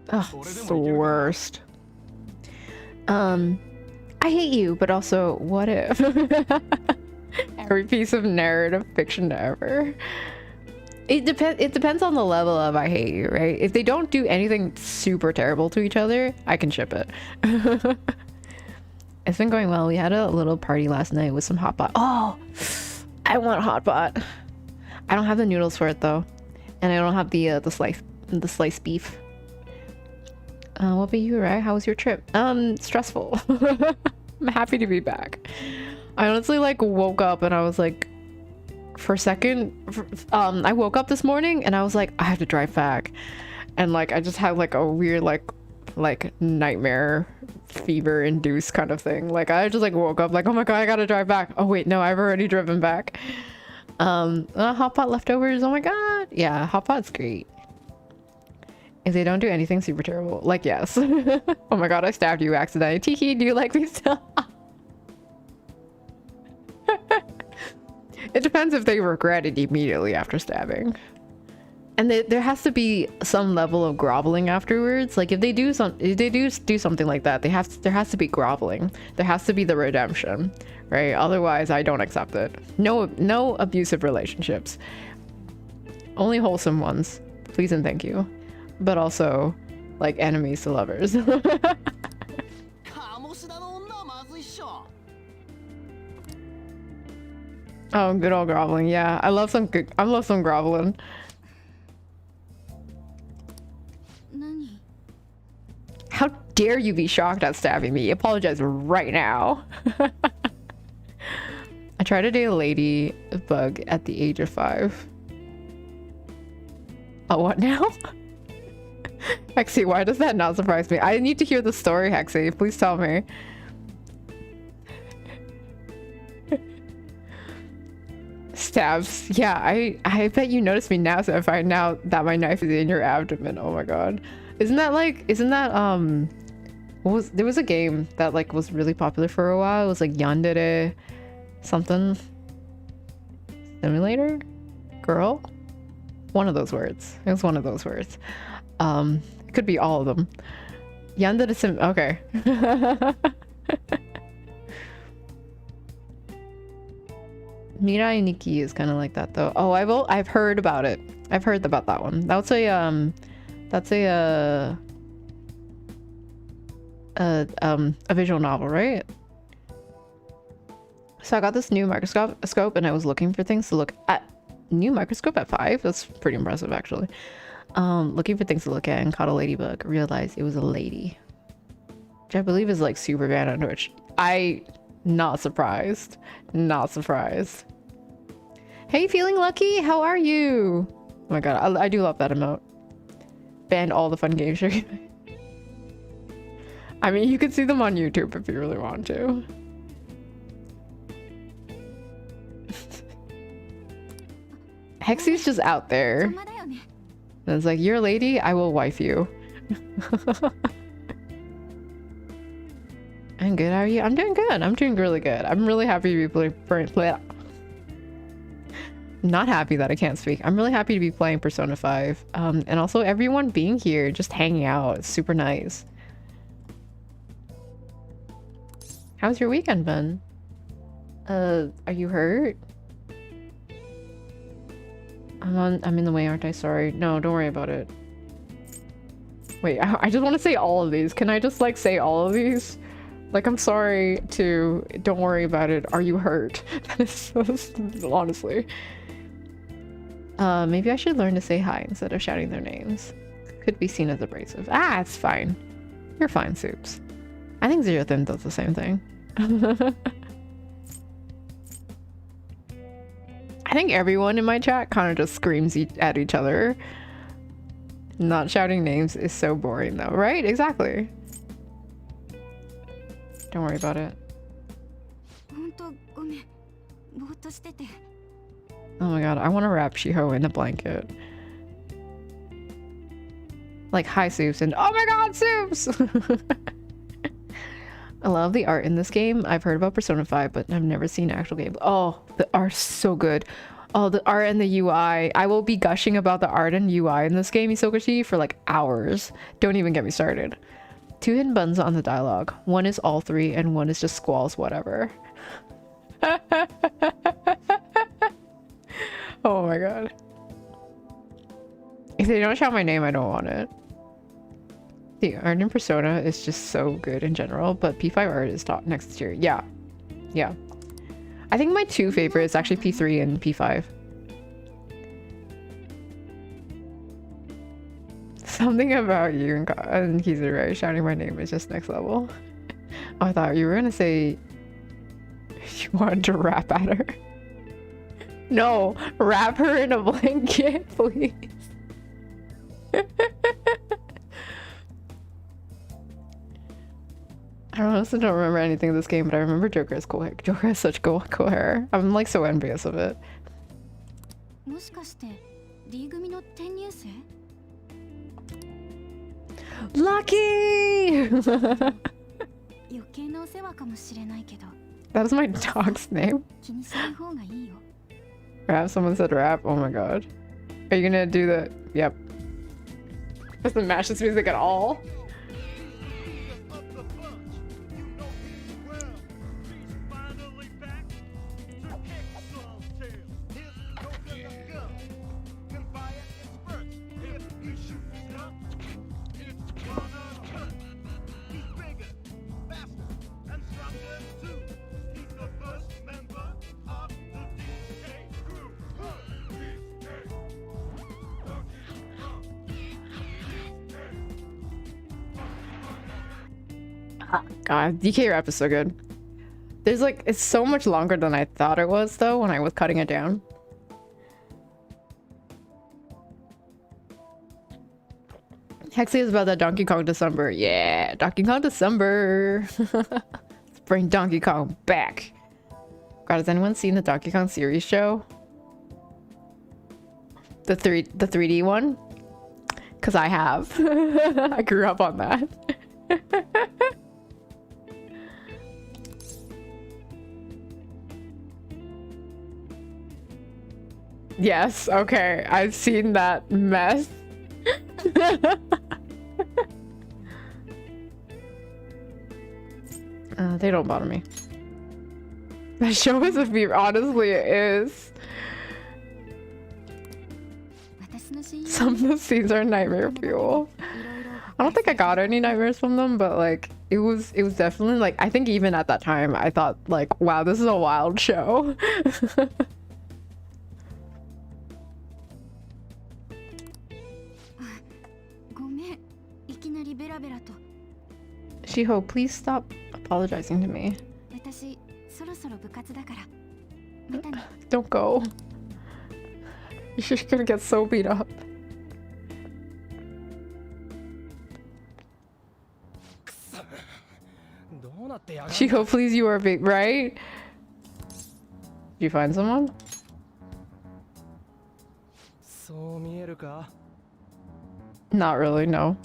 It's the worst. I hate you, but also, what if? Every piece of narrative fiction ever. It depends on the level of I hate you, right? If they don't do anything super terrible to each other, I can ship it. It's been going well. We had a little party last night with some hot pot. Oh, I want hot pot. I don't have the noodles for it though, and I don't have the sliced beef. What about you, right? How was your trip? Stressful. I'm happy to be back. I honestly like woke up and I was like, for a second, I woke up this morning and I was like, I have to drive back, and like I just had like a weird like nightmare fever induced kind of thing. Like I just like woke up like, oh my god, I gotta drive back. Oh wait, no, I've already driven back. Hot pot leftovers. Oh my god, yeah, hot pot's great. If they don't do anything super terrible, like yes. Oh my god, I stabbed you accidentally. Tiki, do you like me still? It depends if they regret it immediately after stabbing. And there has to be some level of groveling afterwards. Like if they do something like that, there has to be groveling. There has to be the redemption, right? Otherwise, I don't accept it. No abusive relationships. Only wholesome ones. Please and thank you. But also, like enemies to lovers. Oh, good old groveling. Yeah, I love some groveling. How dare you be shocked at stabbing me? Apologize right now. I tried to date a ladybug at the age of 5. Oh, what now? Hexy, why does that not surprise me? I need to hear the story, Hexy. Please tell me. Stabs. Yeah, I bet you noticed me now, so I find out that my knife is in your abdomen. Oh my god. Isn't that there was a game that like was really popular for a while. It was like Yandere something simulator girl. One of those words. It was one of those words. It could be all of them. Yandere sim. Okay. Mirai Nikki is kind of like that though. Oh, I've heard about it. I've heard about that one. That's a visual novel, right? So I got this new microscope and I was looking for things to look at. New microscope at 5? That's pretty impressive actually. Looking for things to look at and caught a ladybug. Realized it was a lady, which I believe is like super banned on Twitch. Not surprised. Not surprised. Hey, feeling lucky? How are you? Oh my god, I do love that emote. Banned all the fun games. I mean, you can see them on YouTube if you really want to. Hexy's just out there. And it's like, you're a lady, I will wife you. I'm good, how are you? I'm doing good. I'm doing really good. I'm really happy to be playing. Not happy that I can't speak. I'm really happy to be playing Persona 5. And also everyone being here, just hanging out. It's super nice. How's your weekend been? Are you hurt? I'm in the way, aren't I? Sorry. No, don't worry about it. Wait, I just want to say all of these. Can I just like say all of these? Like, I'm sorry to, don't worry about it. Are you hurt? That is so, honestly. Maybe I should learn to say hi instead of shouting their names. Could be seen as abrasive. Ah, it's fine. You're fine, Soups. I think Zero Thin does the same thing. I think everyone in my chat kind of just screams at each other. Not shouting names is so boring though, right? Exactly. Don't worry about it. Oh my god, I want to wrap Shiho in a blanket. Like, hi Soups, and oh my god, Soups! I love the art in this game. I've heard about Persona 5, but I've never seen actual game. Oh, the art's so good. Oh, the art and the UI. I will be gushing about the art and UI in this game, Isoguchi, for like hours. Don't even get me started. 2 hidden buttons on the dialogue. One is all 3, and one is just squalls whatever. Oh my god. If they don't shout my name, I don't want it. The art in Persona is just so good in general, but P5 art is top next tier. Yeah. Yeah. I think my two favorites actually P3 and P5. Something about you and Kizure shouting my name is just next level. Oh, I thought you were gonna say you wanted to rap at her. No, wrap her in a blanket, please. I honestly don't remember anything of this game, but I remember Joker has cool hair. Joker has such cool hair. I'm like so envious of it. もしかして D 組の転入生? Lucky! 余計なお世話かもしれないけど That is my dog's name. 気にしない方がいいよ Rap? Someone said rap? Oh my god. Are you gonna do the... Yep. Doesn't match this music at all. God, DK rap is so good. There's like, it's so much longer than I thought it was though when I was cutting it down. Hexy is about that Donkey Kong December. Yeah, Donkey Kong December. Let's bring Donkey Kong back. God, has anyone seen the Donkey Kong series show? The 3D one? Cause I have. I grew up on that. Yes, okay. I've seen that mess. They don't bother me. That show is a fever. Honestly, it is. Some of the scenes are nightmare fuel. I don't think I got any nightmares from them, but like it was definitely like, I think even at that time I thought like, wow, this is a wild show. Shiho, please stop apologizing to me. Don't go. You're just gonna get so beat up. Shiho, please, you are big, right? Did you find someone? Not really, no.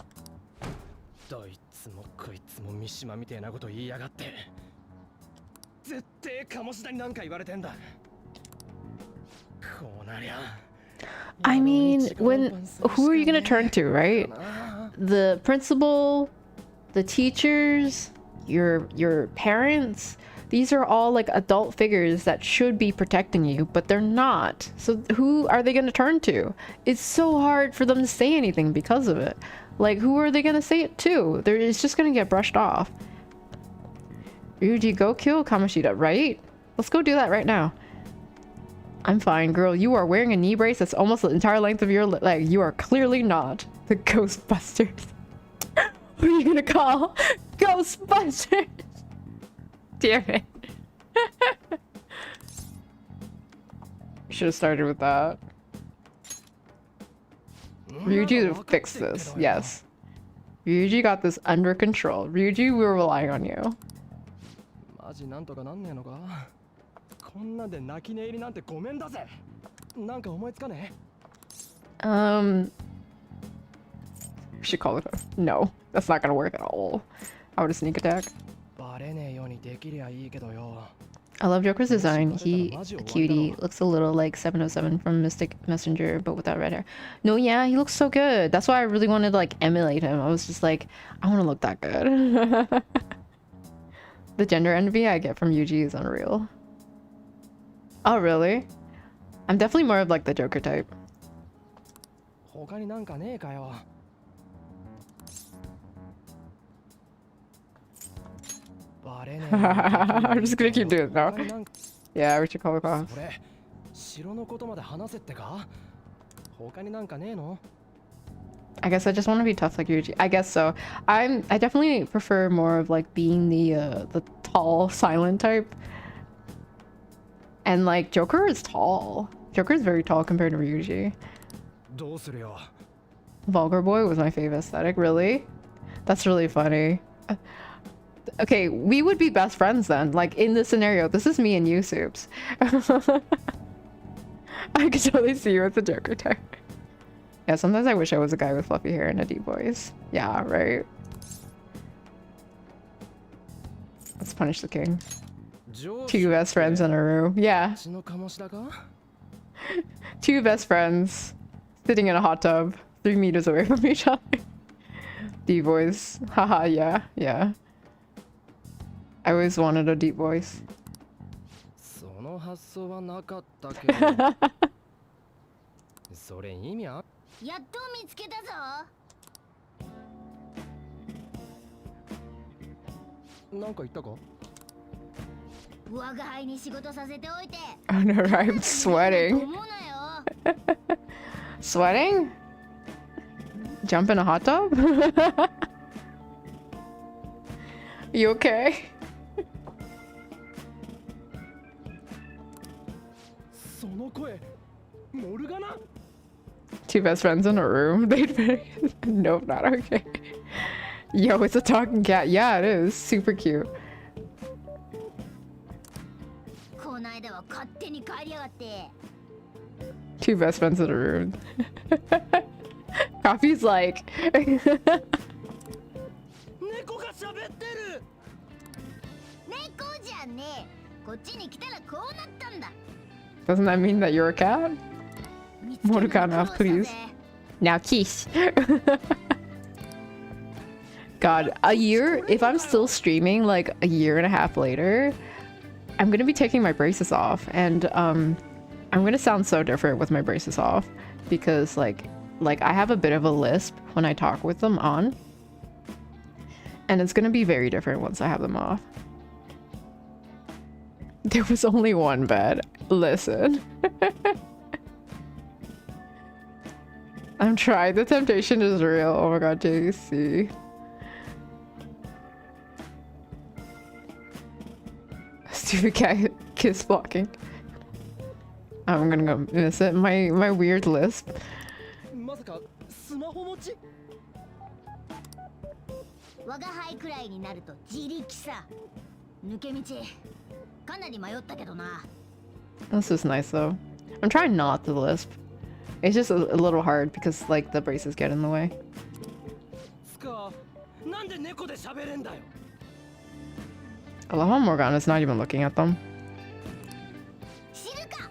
I mean, who are you gonna turn to, right? The principal, the teachers, your parents. These are all like adult figures that should be protecting you, but they're not. So who are they gonna turn to? It's so hard for them to say anything because of it. Like, who are they gonna say it to? It's just gonna get brushed off. Ryuji, go kill Kamoshida, right? Let's go do that right now. I'm fine, girl. You are wearing a knee brace that's almost the entire length of your leg. You are clearly not the Ghostbusters. What are you gonna call? Ghostbusters! Damn it. Should have started with that. Ryuji fixed this, yes. Ryuji got this under control. Ryuji, we're relying on you. We should call it a... No, that's not gonna work at all. How would a sneak attack? I love Joker's design. He a cutie. Looks a little like 707 from Mystic Messenger, but without red hair. No, yeah, he looks so good. That's why I really wanted to like emulate him. I was just like, I want to look that good. The gender envy I get from Yuji is unreal. Oh, really? I'm definitely more of like the Joker type. I'm just gonna keep doing it now. Yeah, we should call it off. それ城のことまで話せってか他になんかねえの I guess I just want to be tough like Yuji. I guess so. I definitely prefer more of like being the tall, silent type. And like Joker is tall. Joker is very tall compared to Ryuji. どうするよ Vulgar Boy was my favorite aesthetic. Really? That's really funny. Okay, we would be best friends then. Like in this scenario, this is me and you, Soups. I could totally see you as the Joker type. Yeah, sometimes I wish I was a guy with fluffy hair and a deep voice. Yeah, right. Let's punish the king. 2 best friends in a room. Yeah. 血の醸しだか 2 best friends sitting in a hot tub 3 meters away from each other. Deep voice. Haha, yeah, yeah. I always wanted a deep voice. その発想はなかったけどそれ意味あやっと見つけたぞ。なんか言ったか我が輩に仕事させておいて。 Oh no, I'm sweating. 思うなよ。 Sweating? Jump in a hot tub? You okay? その声モルガナ 2 best friends in a room. They'd be nope, not okay. Yo, it's a talking cat. Yeah, it is. Super cute. こないだは勝手に帰りやがって。 2 best friends in a room. Coffee's like 猫が喋ってる猫じゃねえ。こっちに来たらこうなったんだ。 Doesn't that mean that you're a cat? 見つけるの苦労さ Morgana, please. ぜ。 Now kiss. God, a year, if I'm still streaming like a year and a half later, I'm gonna be taking my braces off, and I'm gonna sound so different with my braces off because like I have a bit of a lisp when I talk with them on, and it's gonna be very different once I have them off. There was only one bed. Listen. I'm trying. The temptation is real. Oh my god, JC. Stupid cat kiss blocking. I'm gonna go miss it. My weird lisp. まさかスマホ持ち我が輩くらいになると自力さ。抜け道かなり迷ったけどな。 This is nice though. I'm trying not to lisp. It's just a little hard because like the braces get in the way. つかなんで猫で喋れんだよ I love how Morgana's not even looking at them. 知るか。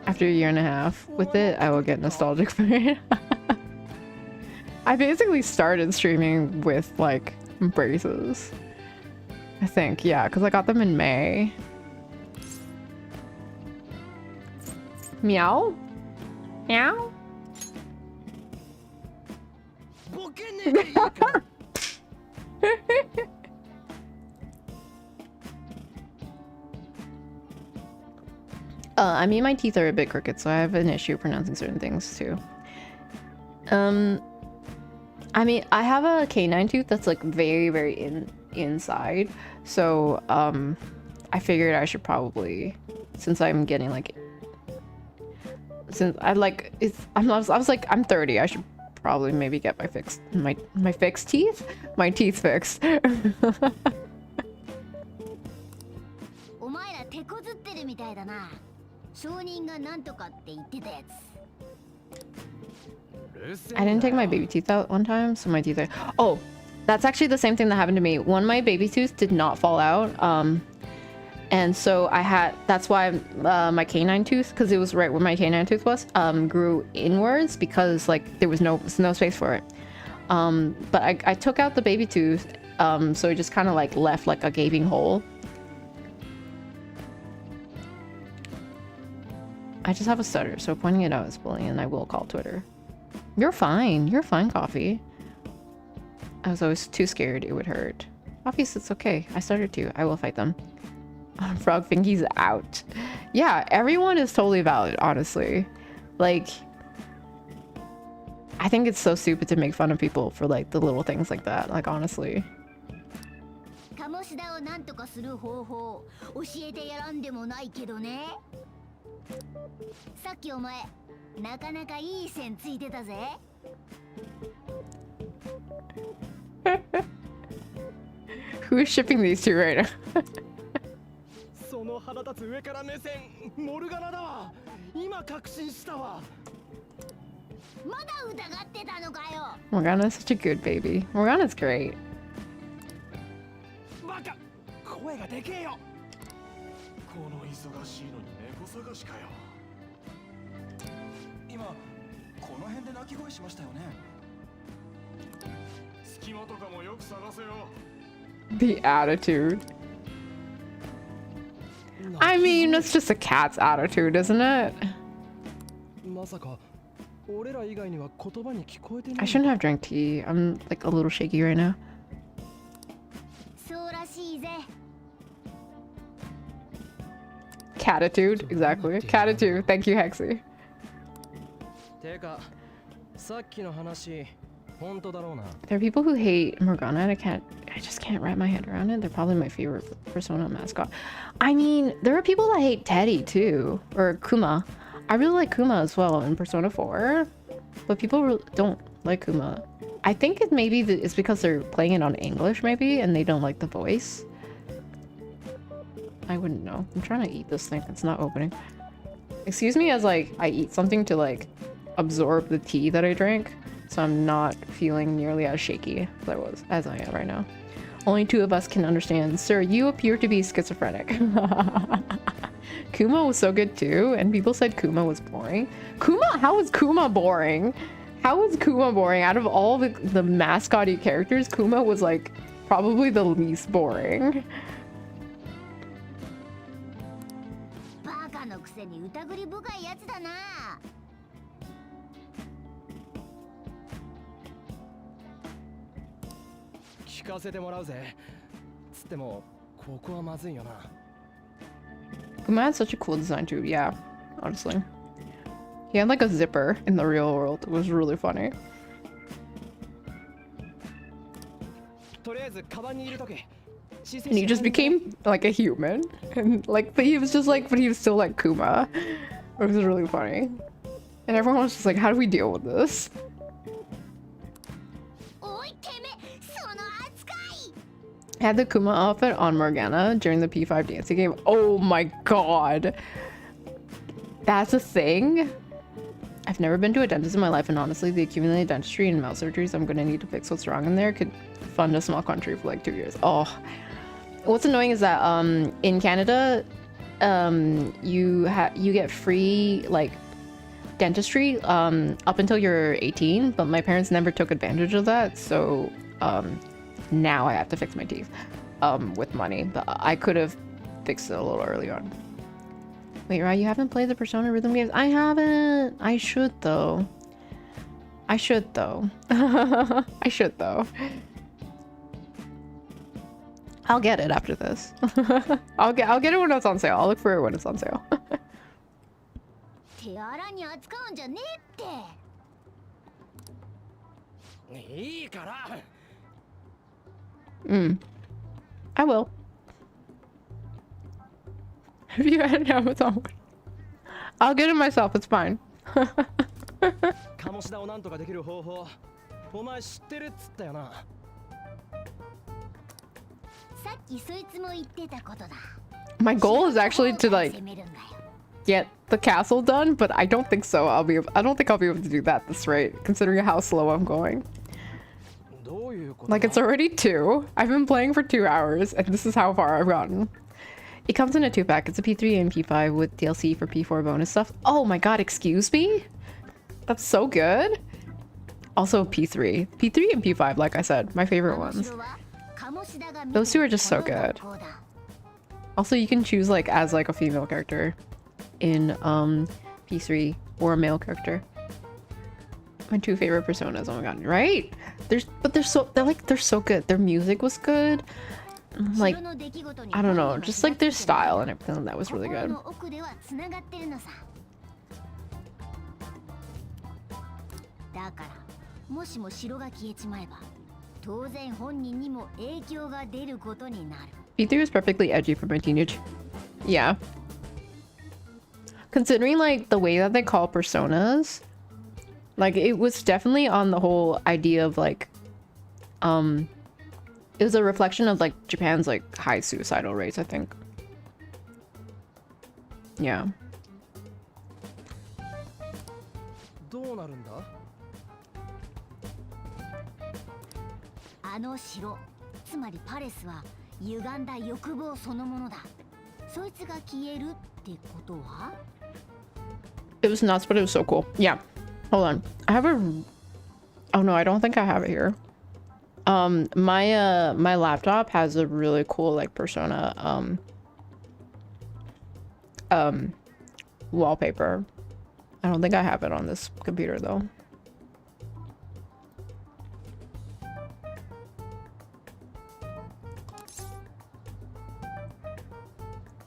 After a year and a half with it, I will get nostalgic for it. I basically started streaming with like braces. I think, yeah, because I got them in May. Meow? Meow? ボケねえでいいか I mean, my teeth are a bit crooked, so I have an issue pronouncing certain things too. I mean, I have a canine tooth that's like very inside, so I figured I should probably, since I'm getting like, since I like it's, I was like I'm 30, I should probably maybe get my fixed teeth, my teeth fixed. お前ら手こずってるみたいだな。証人がなんとかって言ってたやつ。 I didn't take my baby teeth out one time, so my teeth are... Oh, that's actually the same thing that happened to me. One, my baby tooth did not fall out. And so I had... That's why my canine tooth, because it was right where my canine tooth was, grew inwards because like there was no space for it. But I took out the baby tooth, so it just kind of like left like a gaping hole. I just have a stutter, so pointing it out is bullying, and I will call Twitter. You're fine, Coffee. I was always too scared it would hurt. Obviously, it's okay. I started to. I will fight them. Frog Finky's out. Yeah, everyone is totally valid, honestly. Like, I think it's so stupid to make fun of people for like the little things like that. Like, honestly. 鴨志田をなんとかする方法教えてやらんでもないけどね。さっきお前なかなかいい線ついてたぜ。Who is shipping these two right now? その腹立つ上から目線モルガナだわ。今確信したわ。まだ疑ってたのかよ。Morgana's such a good baby. Morgana's great. バカ声がでけえよ。この忙しいのに猫探しかよ。今この辺で鳴き声しましたよね。隙間とかもよく探せよ。 The attitude. I mean, it's just a cat's attitude, isn't it? まさか俺ら以外には言葉に聞こえてない。 I shouldn't have drank tea. I'm like a little shaky right now. そうらしいぜ。 Catitude, exactly. Catitude. Thank you, Hexy. てかさっきの話本当だろうな。 There are people who hate Morgana and I just can't wrap my head around it. They're probably my favorite Persona mascot. I mean, there are people that hate Teddy too, or Kuma. I really like Kuma as well in Persona 4, but people don't like Kuma. I think it maybe it's because they're playing it on English maybe, and they don't like the voice. I wouldn't know. I'm trying to eat this thing. It's not opening. Excuse me as like I eat something to like absorb the tea that I drank, so I'm not feeling nearly as shaky as I am right now. Only two of us can understand. Sir, you appear to be schizophrenic. Kuma was so good too, and people said Kuma was boring. How is Kuma boring? How is Kuma boring? Out of all the mascot-y characters, Kuma was like probably the least boring. バカのくせに疑り深いやつだな。聞かせてもらうぜ。つってもここはまずいよな。 Kuma had such a cool design too, yeah, honestly. He had like a zipper in the real world. It was really funny. とりあえずカバンに入れとけ。 And he just became like a human. And like, but he was just like, but he was still like Kuma. It was really funny. And everyone was just like, how do we deal with this? おいてめ、その扱い。 I had the Kuma outfit on Morgana during the P5 dancing game. Oh my god. That's a thing? I've never been to a dentist in my life, and honestly, the accumulated dentistry and mouth surgeries I'm gonna need to fix what's wrong in there could fund a small country for like 2 years. Oh. What's annoying is that in Canada, you get free like dentistry up until you're 18, but my parents never took advantage of that, so now I have to fix my teeth with money, but I could have fixed it a little early on. Wait, Rai, you haven't played the Persona rhythm games? I haven't. I should though. I should though. I should though. I'll get it after this. I'll get it when it's on sale. I'll look for it when it's on sale. 手荒に扱うんじゃねえって。いいから。I will. Have you had an Amazon? I'll get it myself. It's fine. 鴨志田をなんとかできる方法。お前知ってるっつったよな。さっきそいつも言ってたことだ。 My goal is actually to like 攻めるんだよ。 get the castle done, but I don't think so. I don't think I'll be able to do that this rate, considering how slow I'm going. どういうこと？ Like, it's already 2. I've been playing for 2 hours, and this is how far I've gotten. It comes in a 2-pack. It's a P3 and P5 with DLC for P4 bonus stuff. Oh my god, excuse me? That's so good. Also P3. P3 and P5, like I said, my favorite ones. Those two are just so good. Also, you can choose like as like a female character in P3 or a male character. My two favorite personas. Oh my god, right? They're so good. Their music was good. Like, I don't know, just like their style and everything, that was really good. 心の奥ではつながってるのさ。だからもしも城が消えちまえば当然本人にも影響が出ることになる。P3 was perfectly edgy for my teenage. Yeah. Considering like the way that they call personas, like it was definitely on the whole idea of like, it was a reflection of like Japan's like high suicidal rates, I think. Yeah. どうなるんだ？あの城、つまりパレスは歪んだ欲望そのものだ。そいつが消えるってことは？ It was nuts, but it was so cool. Yeah. Hold on. I have a... Oh no, I don't think I have it here. My laptop has a really cool like persona wallpaper. I don't think I have it on this computer though.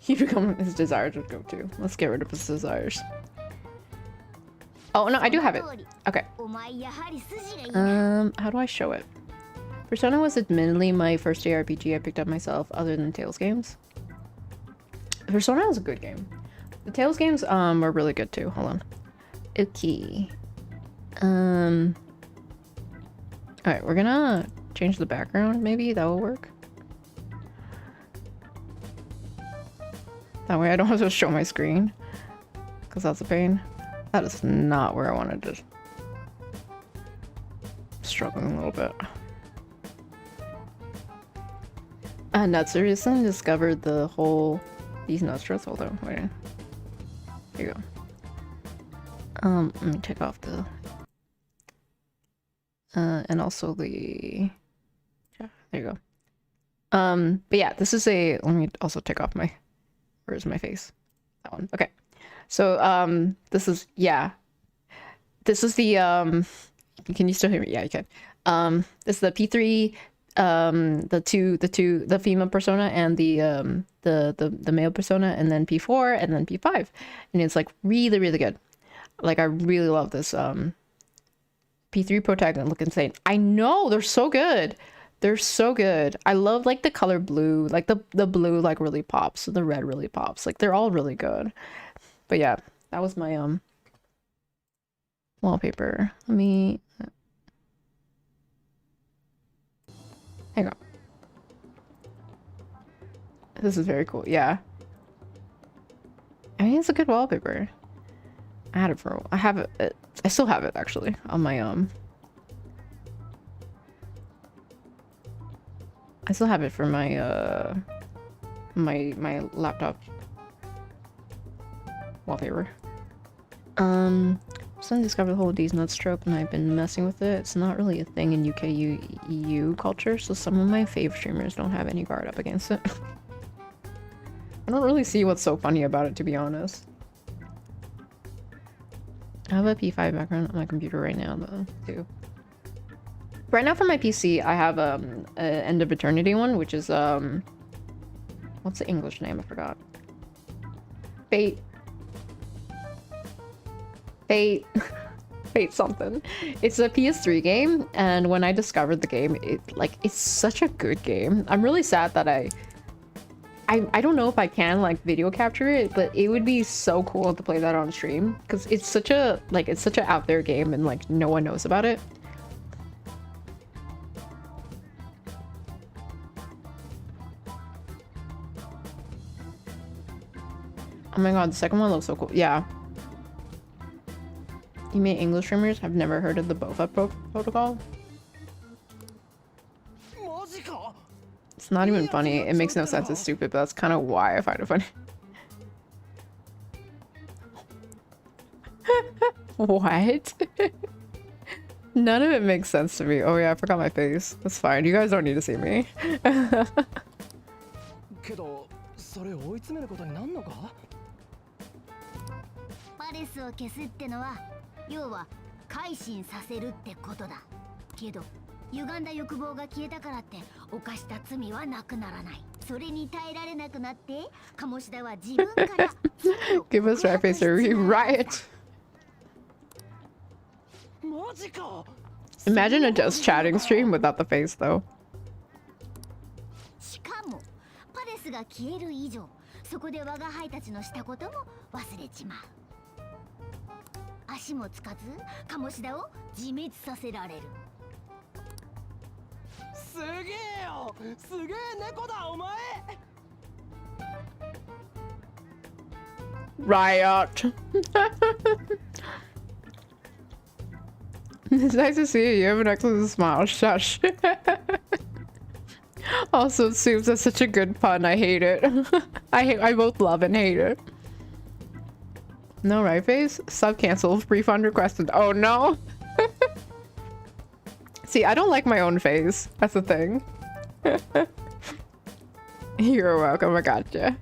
He become his desires would go too. Let's get rid of his desires. Oh no, I do have it. Okay. How do I show it? Persona was admittedly my first JRPG I picked up myself, other than Tales games. Persona was a good game. The Tales games were really good too. Hold on. Okay. Alright, we're gonna change the background. Maybe that will work. That way I don't have to show my screen, because that's a pain. That is not where I wanted to. Struggling a little bit. Nuts recently discovered the whole these nostrils. Hold on, wait. Here you go. Let me take off the and also the yeah, there you go. But yeah, this is a let me also take off my where's my face? That one. Okay. So this is yeah. This is the can you still hear me? Yeah, you can. This is the P3 the female persona and the male persona, and then P4 and then P5, and it's like really good. Like I really love this P3 protagonist look insane. I know, they're so good. They're so good. I love like the color blue, like the blue like really pops, the red really pops. Like they're all really good. But yeah, that was my wallpaper. Let me hang on. This is very cool. Yeah. I mean, it's a good wallpaper. I had it for I have it. I still have it actually on my I still have it for my my laptop wallpaper. Someone discovered the whole D's nuts trope and I've been messing with it. It's not really a thing in UK EU culture, so some of my fave streamers don't have any guard up against it. I don't really see what's so funny about it, to be honest. I have a P5 background on my computer right now though too. Right now for my PC I have a End of Eternity one, which is what's the English name? I forgot. Fate something. It's a PS3 game, and when I discovered the game, it's such a good game. I'm really sad that I don't know if I can like video capture it, but it would be so cool to play that on stream because it's such a out there game and like no one knows about it. Oh my god, the second one looks so cool. Yeah. You mean English streamers have never heard of the BOFA protocol? It's not even funny. It makes no sense. It's stupid, but that's kind of why I find it funny. What? None of it makes sense to me. Oh yeah, I forgot my face. That's fine. You guys don't need to see me. けど、それを追い詰めることになんのか？パレスを消すってのは要は改心させるってことだ。けど歪んだ欲望が消えたからって犯した罪はなくならない。それに耐えられなくなって鴨志田は自分から罪を Give us right face or we riot. マジか。 Imagine a just chatting stream without the face though. しかもパレスが消える以上、そこで我が輩たちのしたことも忘れちまう。足もつかず鴨志田を自滅させられる。すげえよ。すげえ猫だお前。 Riot. It's nice to see you. You have an excellent smile. Shush. Also, Soups, that's such a good pun. I hate it. I both love and hate it. No right face? Sub canceled. Refund requested. Oh no. See, I don't like my own face. That's the thing. You're welcome. I gotcha.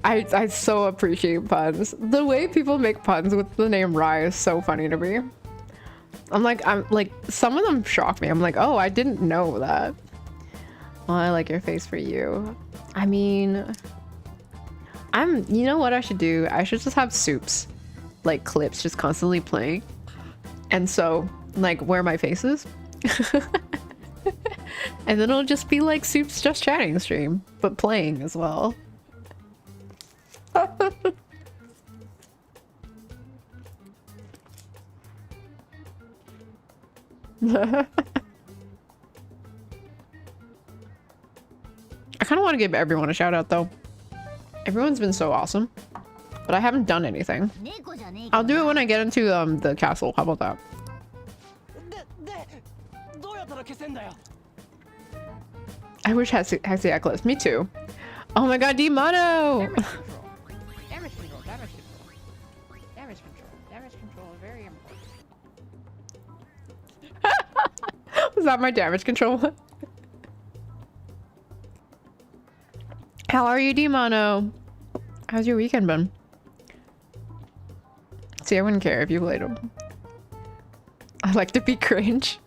I so appreciate puns. The way people make puns with the name Rye is so funny to me. I'm like, some of them shock me. I'm like, oh, I didn't know that. Well, I like your face for you. I mean, you know what I should do? I should just have Soups, like clips just constantly playing. And so, like, where my face is. And then it'll just be like Soups just chatting stream, but playing as well. I kind of want to give everyone a shout out though. Everyone's been so awesome, but I haven't done anything. I'll do it when I get into the castle. How about that? どうやったら消せんだよ。 I wish Hexy Eclipse. Me too. Oh my god, Demono! Damage control. Damage control is very important. Was that my damage control? How are you, Demono? How's your weekend been? See, I wouldn't care if you played him. I like to be cringe.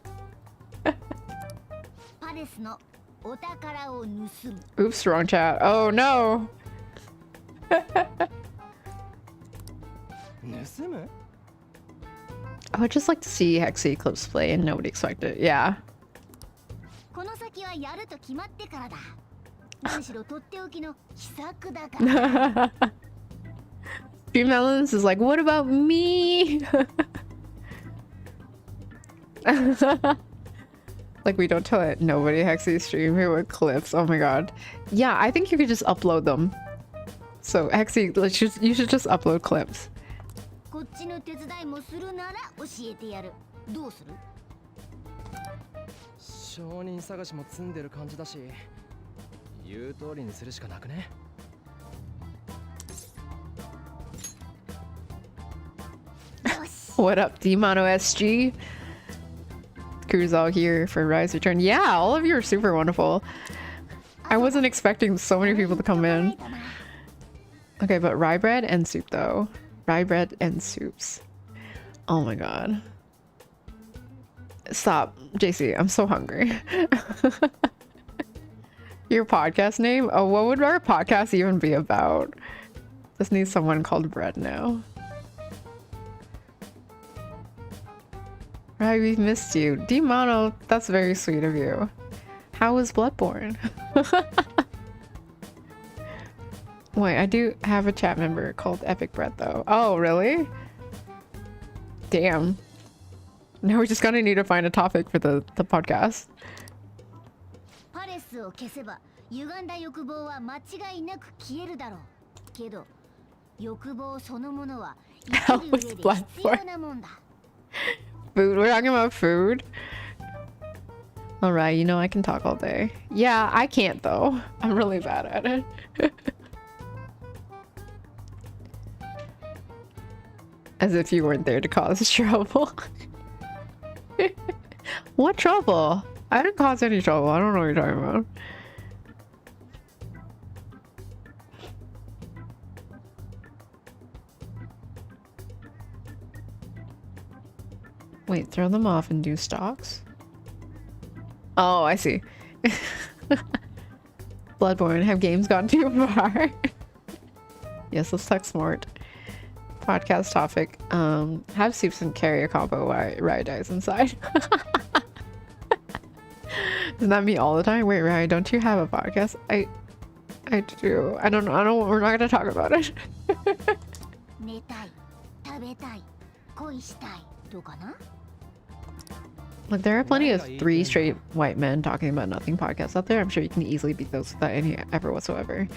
Oops, wrong chat. Oh no! I would just like to see Hexy Eclipse play and nobody expected it. Yeah. Dream Melons is like, what about me? Like, we don't tell it. Nobody Hexy stream here with clips. Oh my god. Yeah, I think you could just upload them. So Hexy, you should just upload clips. こっちの手伝いもするなら教えてやる。どうする？証人探しも積んでる感じだし、言う通りにするしかなくね。What up, Demono SG? Crew's all here for Rise Return. Yeah, all of you are super wonderful. I wasn't expecting so many people to come in. Okay, but rye bread and soup though. Rye bread and soups. Oh my god. Stop, JC. I'm so hungry. Your podcast name? Oh, what would our podcast even be about? Just need someone called Bread now. Right, we've missed you. Demono, that's very sweet of you. How was Bloodborne? Wait, I do have a chat member called Epic Bread though. Oh, really? Damn. Now we're just gonna need to find a topic for the podcast. パレスを消せば歪んだ欲望は間違いなく消えるだろう。けど欲望そのものは生きる上で必要なもんだ。 Food? We're talking about food? Alright, you know I can talk all day. Yeah, I can't though. I'm really bad at it. As if you weren't there to cause trouble. What trouble? I didn't cause any trouble. I don't know what you're talking about. Wait, throw them off and do stocks? Oh, I see. Bloodborne, have games gone too far? Yes, let's talk smart. Podcast topic. Have soups and carry a combo while Rye dies inside. Isn't that me all the time? Wait, Rye, don't you have a podcast? I do. I don't know. We're not gonna talk about it. 寝たい、食べたい、恋したいとかな。 Look, there are plenty of 3 straight white men talking about nothing podcasts out there. I'm sure you can easily beat those without any effort whatsoever.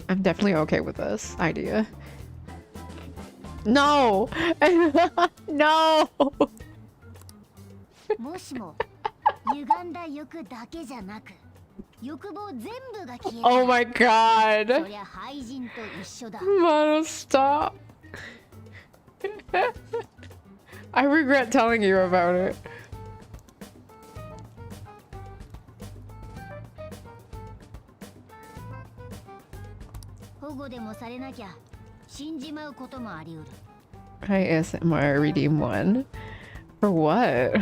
I'm definitely okay with this idea. No! No! もしも歪んだ欲だけじゃなく、欲望全部が消えたら Oh my そ god! りゃ廃人と一緒だ。 Mono, stop. I regret telling you about it. 保護でもされなきゃ死んじまうこともあり得る。 Hi, ASMR, redeem 1. For what?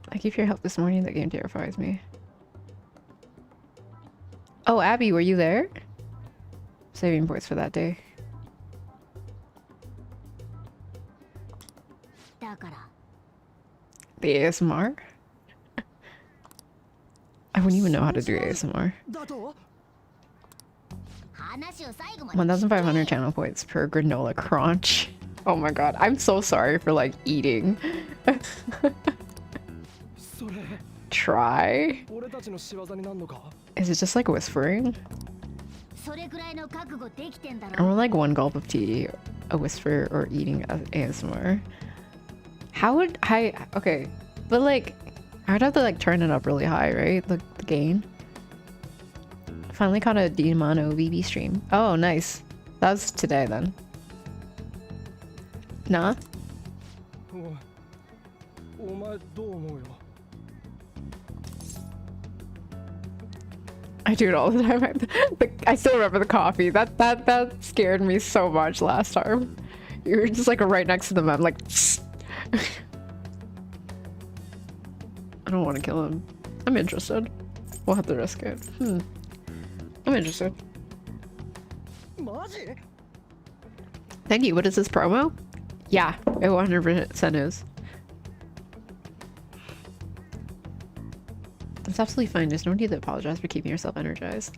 I keep your help this morning. That game terrifies me. Oh, Abby, were you there? Saving points for that day. だから The ASMR? I wouldn't even know how to do ASMR. だと話を最後まで 1,500 channel points per granola crunch. Oh my god, I'm so sorry for like eating. それ Try? 俺たちの仕業になんのか Is it just like whispering? それくらいの覚悟できてんだ Or ろ。 like one gulp of tea, a whisper, or eating ASMR? How would I... Okay, but like, I'd have to like turn it up really high, right? The gain. Finally caught a Demano VB stream. Oh, nice. That was today then. Nah? お前どう思うよ I do it all the time. I still remember the coffee. That scared me so much last time. You were just like right next to them. I'm like, I don't want to kill him. I'm interested. We'll have to risk it. I'm interested. マジ Thank you. What is this promo? Yeah, it 100% is. It's absolutely fine. There's no need to apologize for keeping yourself energized.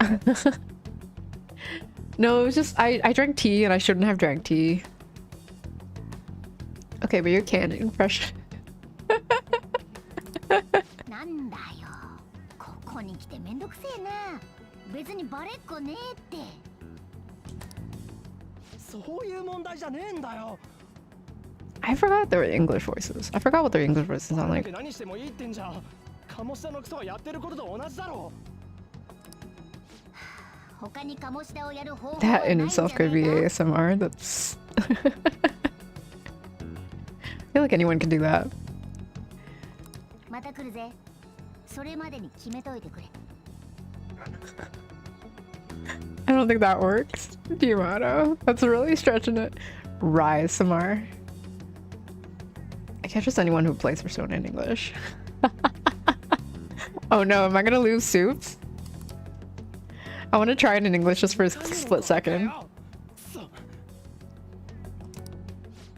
No, it was just I drank tea and I shouldn't have drank tea. Okay, but you're canning fresh. なんだよ。ここに来てめんどくせえな。別にバレっこねえって。そういう問題じゃねえんだよ I forgot there were English voices. I forgot what their English voices sound like. 何してもいいってんじゃん鴨下のクソはやってることと同じだろ他に鴨志田をやる方法は That ない in んじゃ itself could ね be えか ASMR. That's... I feel like anyone can do that. また来るぜ。それまでに決めといてくれ。 I don't think that works. Diamato. That's really stretching it. Rise Samar. I can't trust anyone who plays Persona in English. Oh no, am I gonna lose soups? I want to try it in English just for a split second.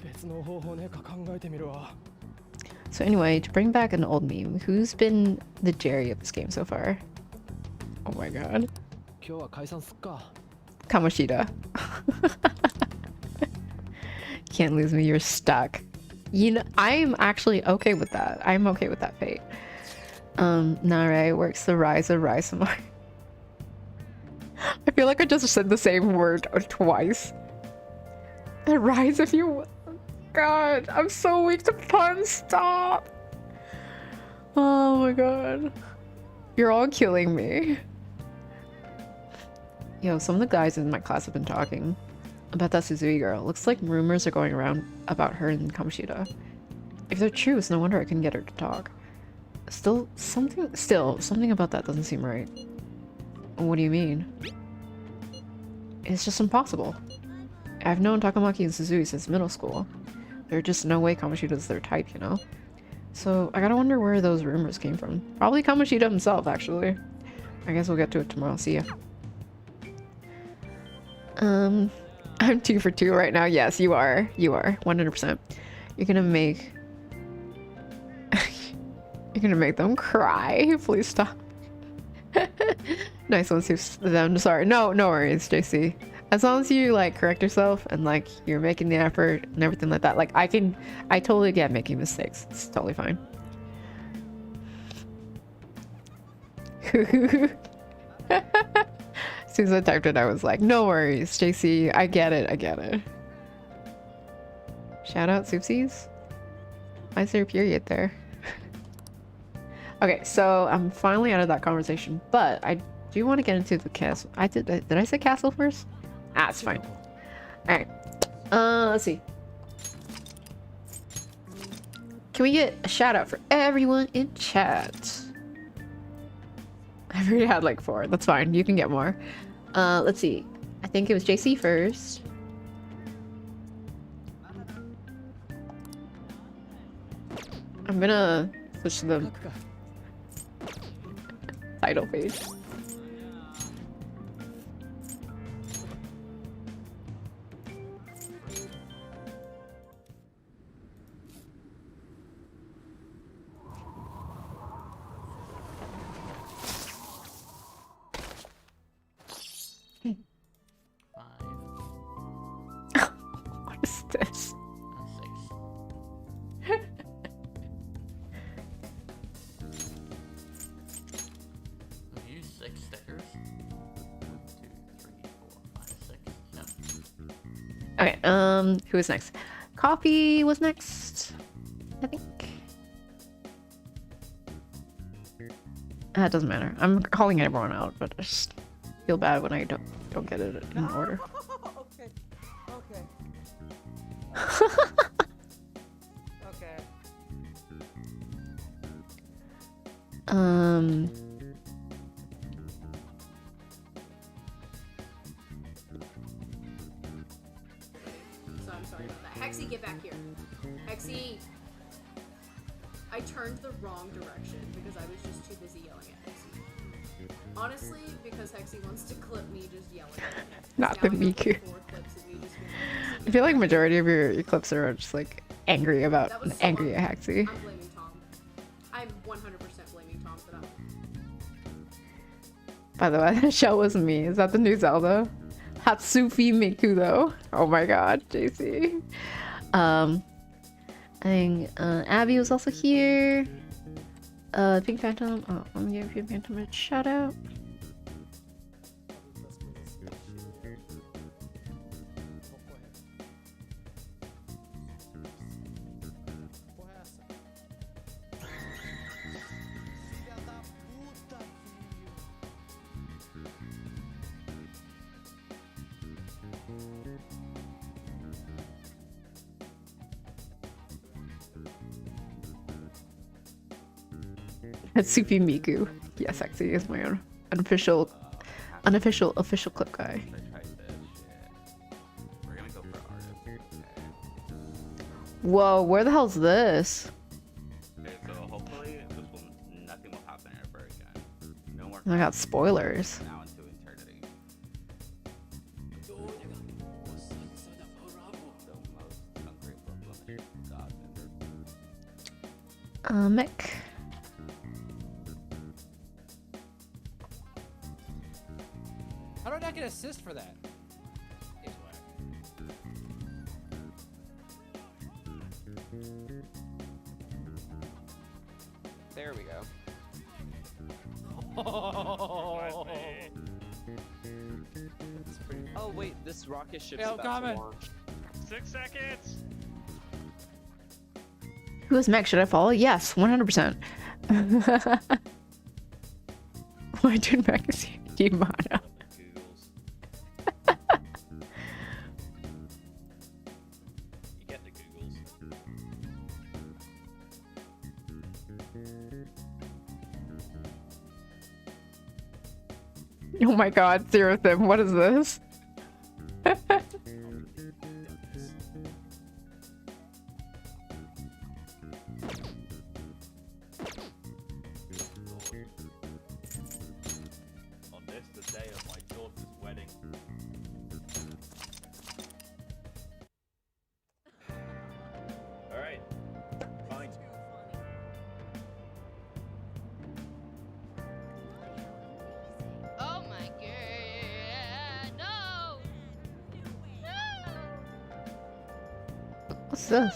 別の方法ねえか考えてみるわ So anyway, to bring back an old meme, who's been the Jerry of this game so far? Oh my god. 今日は解散すっか Kamoshida. Can't lose me, you're stuck. You know, I'm actually okay with that. I'm okay with that fate. Nare works the rise of Raisamar. I feel like I just said the same word twice. The rise of you. God, I'm so weak to puns. Stop. Oh my god. You're all killing me. Yo, some of the guys in my class have been talking about that Suzui girl. Looks like rumors are going around about her and Kamoshida. If they're true, it's no wonder I couldn't get her to talk. Still, something about that doesn't seem right. What do you mean? It's just impossible. I've known Takamaki and Suzui since middle school. There's just no way Kamoshida's their type, you know? So I gotta wonder where those rumors came from. Probably Kamoshida himself, actually. I guess we'll get to it tomorrow. See ya. I'm 2 for 2 right now. Yes, you are. You are. 100%. You're gonna make... You're gonna make them cry. Please stop. Nice one, Sus. I'm sorry. No worries, JC. As long as you like correct yourself and like you're making the effort and everything like that, like I totally get making mistakes. It's totally fine. As soon as I typed it, I was like, no worries, JC. I get it. I get it. Shout out, Soupsies. Why is there a period there? Okay, so I'm finally out of that conversation, but I do want to get into the castle. Did I say castle first? Ah, it's fine. Alright. Let's see. Can we get a shout out for everyone in chat? I've already had like 4. That's fine. You can get more. Let's see. I think it was JC first. I'm gonna switch to the title page. What is this? 6. I've used 6 stickers. 1, 2, 3, 4, 5, 6. No. Okay, who is next? Coffee was next, I think. It doesn't matter. I'm calling everyone out, but I just feel bad when I don't get it in order. Okay. Okay. Okay. So I'm sorry about that. Hexy, get back here. Hexy! I turned the wrong direction because I was just too busy yelling at Hexy. Honestly, because Hexy wants to clip me just yelling at him. Not Now the I have, Miku. like, 4 clips of me just being like, I feel like majority of your clips are just like angry about That was so angry at unfair. Haxie. I'm blaming Tom. I'm 100% blaming Tom for that. By the way, that shell was me. Is that the new Zelda? Hatsufi Miku though. Oh my god, JC. I think Abby was also here. Pink Phantom. Oh, let me give Pink Phantom a shout out. Hatsufi Miku. Yes, actually, is my own unofficial clip guy. We're gonna go for artist. Okay. Whoa, where the hell's this? Okay, so hopefully nothing will happen ever again. No more. I got spoilers. Now into eternity. The most ungrateful blemish of God. Mick. How did I not get assist for that? There we go. Oh wait, this rocket ship's Yo, about comment. to launch. 6 seconds. Who is Mick? Should I follow? Yes, 100%. Why did Magazine keep mono? You get the Googles. Oh my god, Zero Sim, what is this? What's this?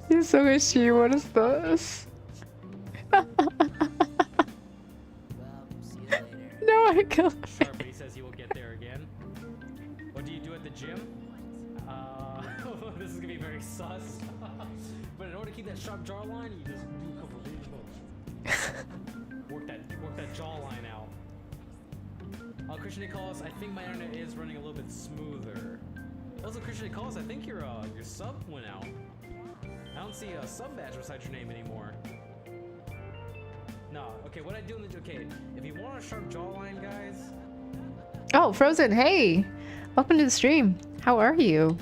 You're so good, what is this? No, I killed him. Sharpie says he will get there again. What do you do at the gym? This is gonna be very sus. But in order to keep that sharp jawline, you just do a couple of work that jawline out. Christian Nicholas, I think my internet is running a little bit smoother. Also, Christian Nicholas, I think your sub went out. I don't see a sub badge beside your name anymore. No, okay, what I do in the okay, if you want a sharp jawline, guys. Oh, Frozen, hey! Welcome to the stream. How are you?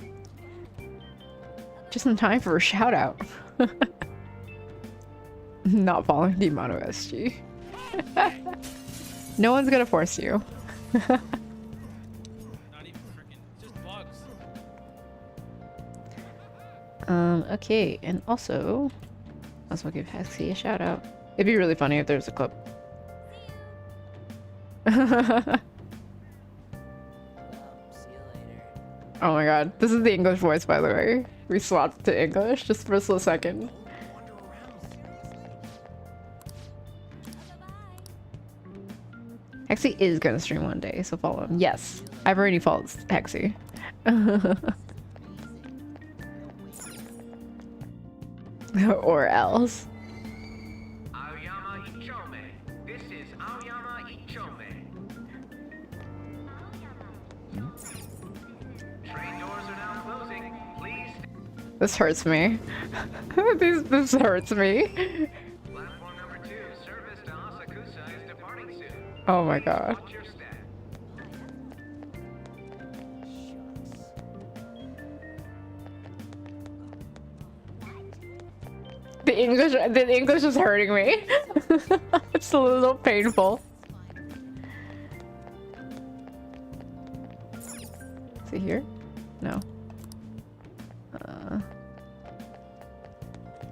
Just in time for a shout out. Not following Demono SG. No one's gonna force you. Not even freaking, just bugs. Okay, and also, let's give Hexy a shout out. It'd be really funny if there's a clip. Oh my god, this is the English voice, by the way. We swapped to English just for a split second. Hexy is gonna stream one day, so follow him. Yes, I've already followed Hexy. Or else. This is Aoyama Ichome. Train doors are now closing. Please. This hurts me. This hurts me. Platform number 2, service to Asakusa is departing soon. Oh my god. Watch your step. The English is hurting me. It's a little painful. Is he here? No.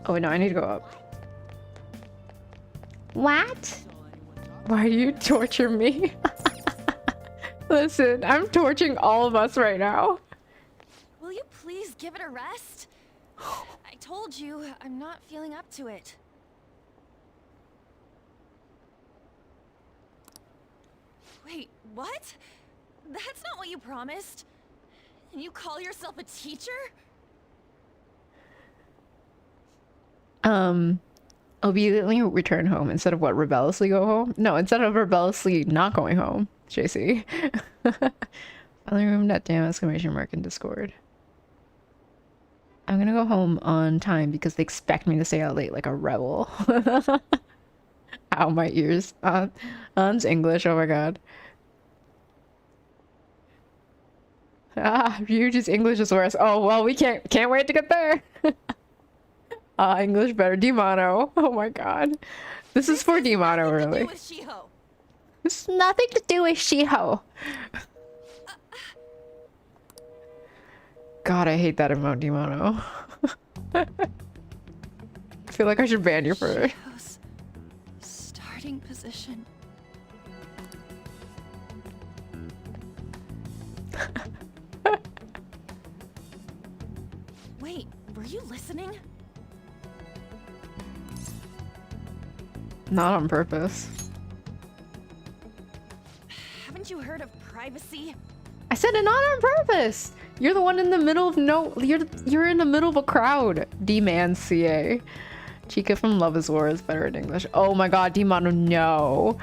Oh no, I need to go up. What? Why do you torture me? Listen, I'm torturing all of us right now. Will you please give it a rest? I told you, I'm not feeling up to it. Wait, what? That's not what you promised. And you call yourself a teacher? Obediently return home instead of what, rebelliously go home? No, instead of rebelliously not going home, JC. Finally room that damn exclamation mark in Discord. I'm gonna go home on time because they expect me to stay out late like a rebel. Ow, my ears. On's English, oh my god. Ah, Ryuji's English is worse. Oh, well, we can't wait to get there. English better. Demono. Oh my god. This is for Demono, really. It's nothing to do with Shiho. God, I hate that emote, Demono. I feel like I should ban you for it. Shiho's starting position. Wait, were you listening? Not on purpose. Haven't you heard of privacy? I said it not on purpose. You're the one in the middle of you're in the middle of a crowd. D-Man CA. Chica from Love is War is better in English. Oh my god, Demono, no.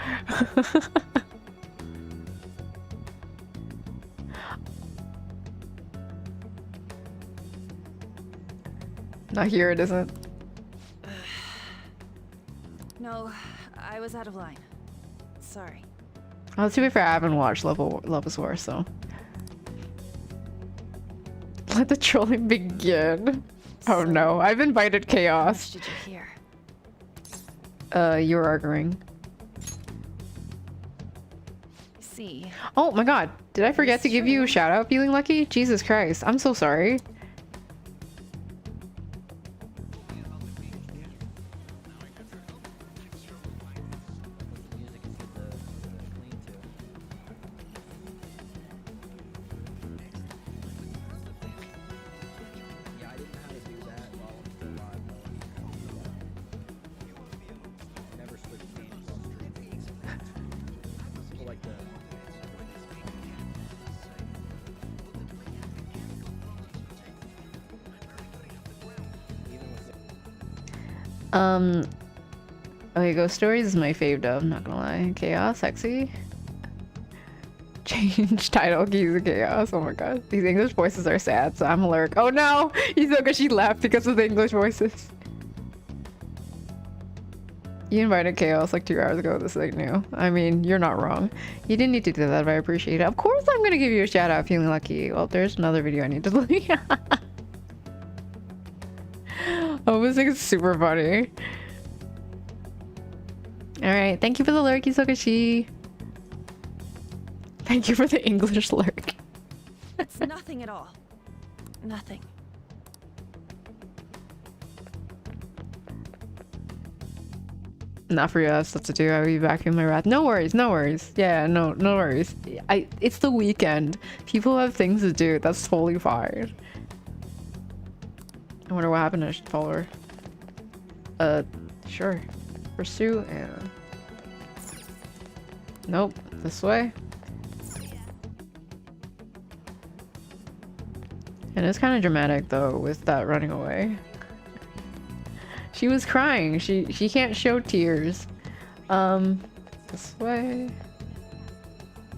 Not here, it isn't. No, I was out of line. Sorry. Oh, to be fair, I haven't watched Love is War, so. Let the trolling begin. Oh no, I've invited chaos. Did you hear? You're arguing. See. Oh my god, did I forget to give you a shout out, Feeling Lucky? Jesus Christ, I'm so sorry. Okay, Ghost Stories is my fave though, I'm not gonna lie. Chaos, sexy. Change title keys to chaos. Oh my god. These English voices are sad, so I'm alert. Oh no! Hisoka, she left because of the English voices. You invited chaos like 2 hours ago. This ain't new. I mean, you're not wrong. You didn't need to do that, but I appreciate it. Of course I'm gonna give you a shout out feeling lucky. Well, there's another video I need to delete. Oh, this thing is super funny. Alright, thank you for the lurk, Hisoka. Thank you for the English lurk. It's nothing at all. Nothing. Not for you, I have stuff to do. I'll be back in my wrath. No worries, no worries. Yeah, no worries. It's the weekend. People have things to do. That's totally fine. I wonder what happened to follower. Sure. Pursue and... Nope. This way. And it's kind of dramatic though with that running away. She was crying. She can't show tears. This way.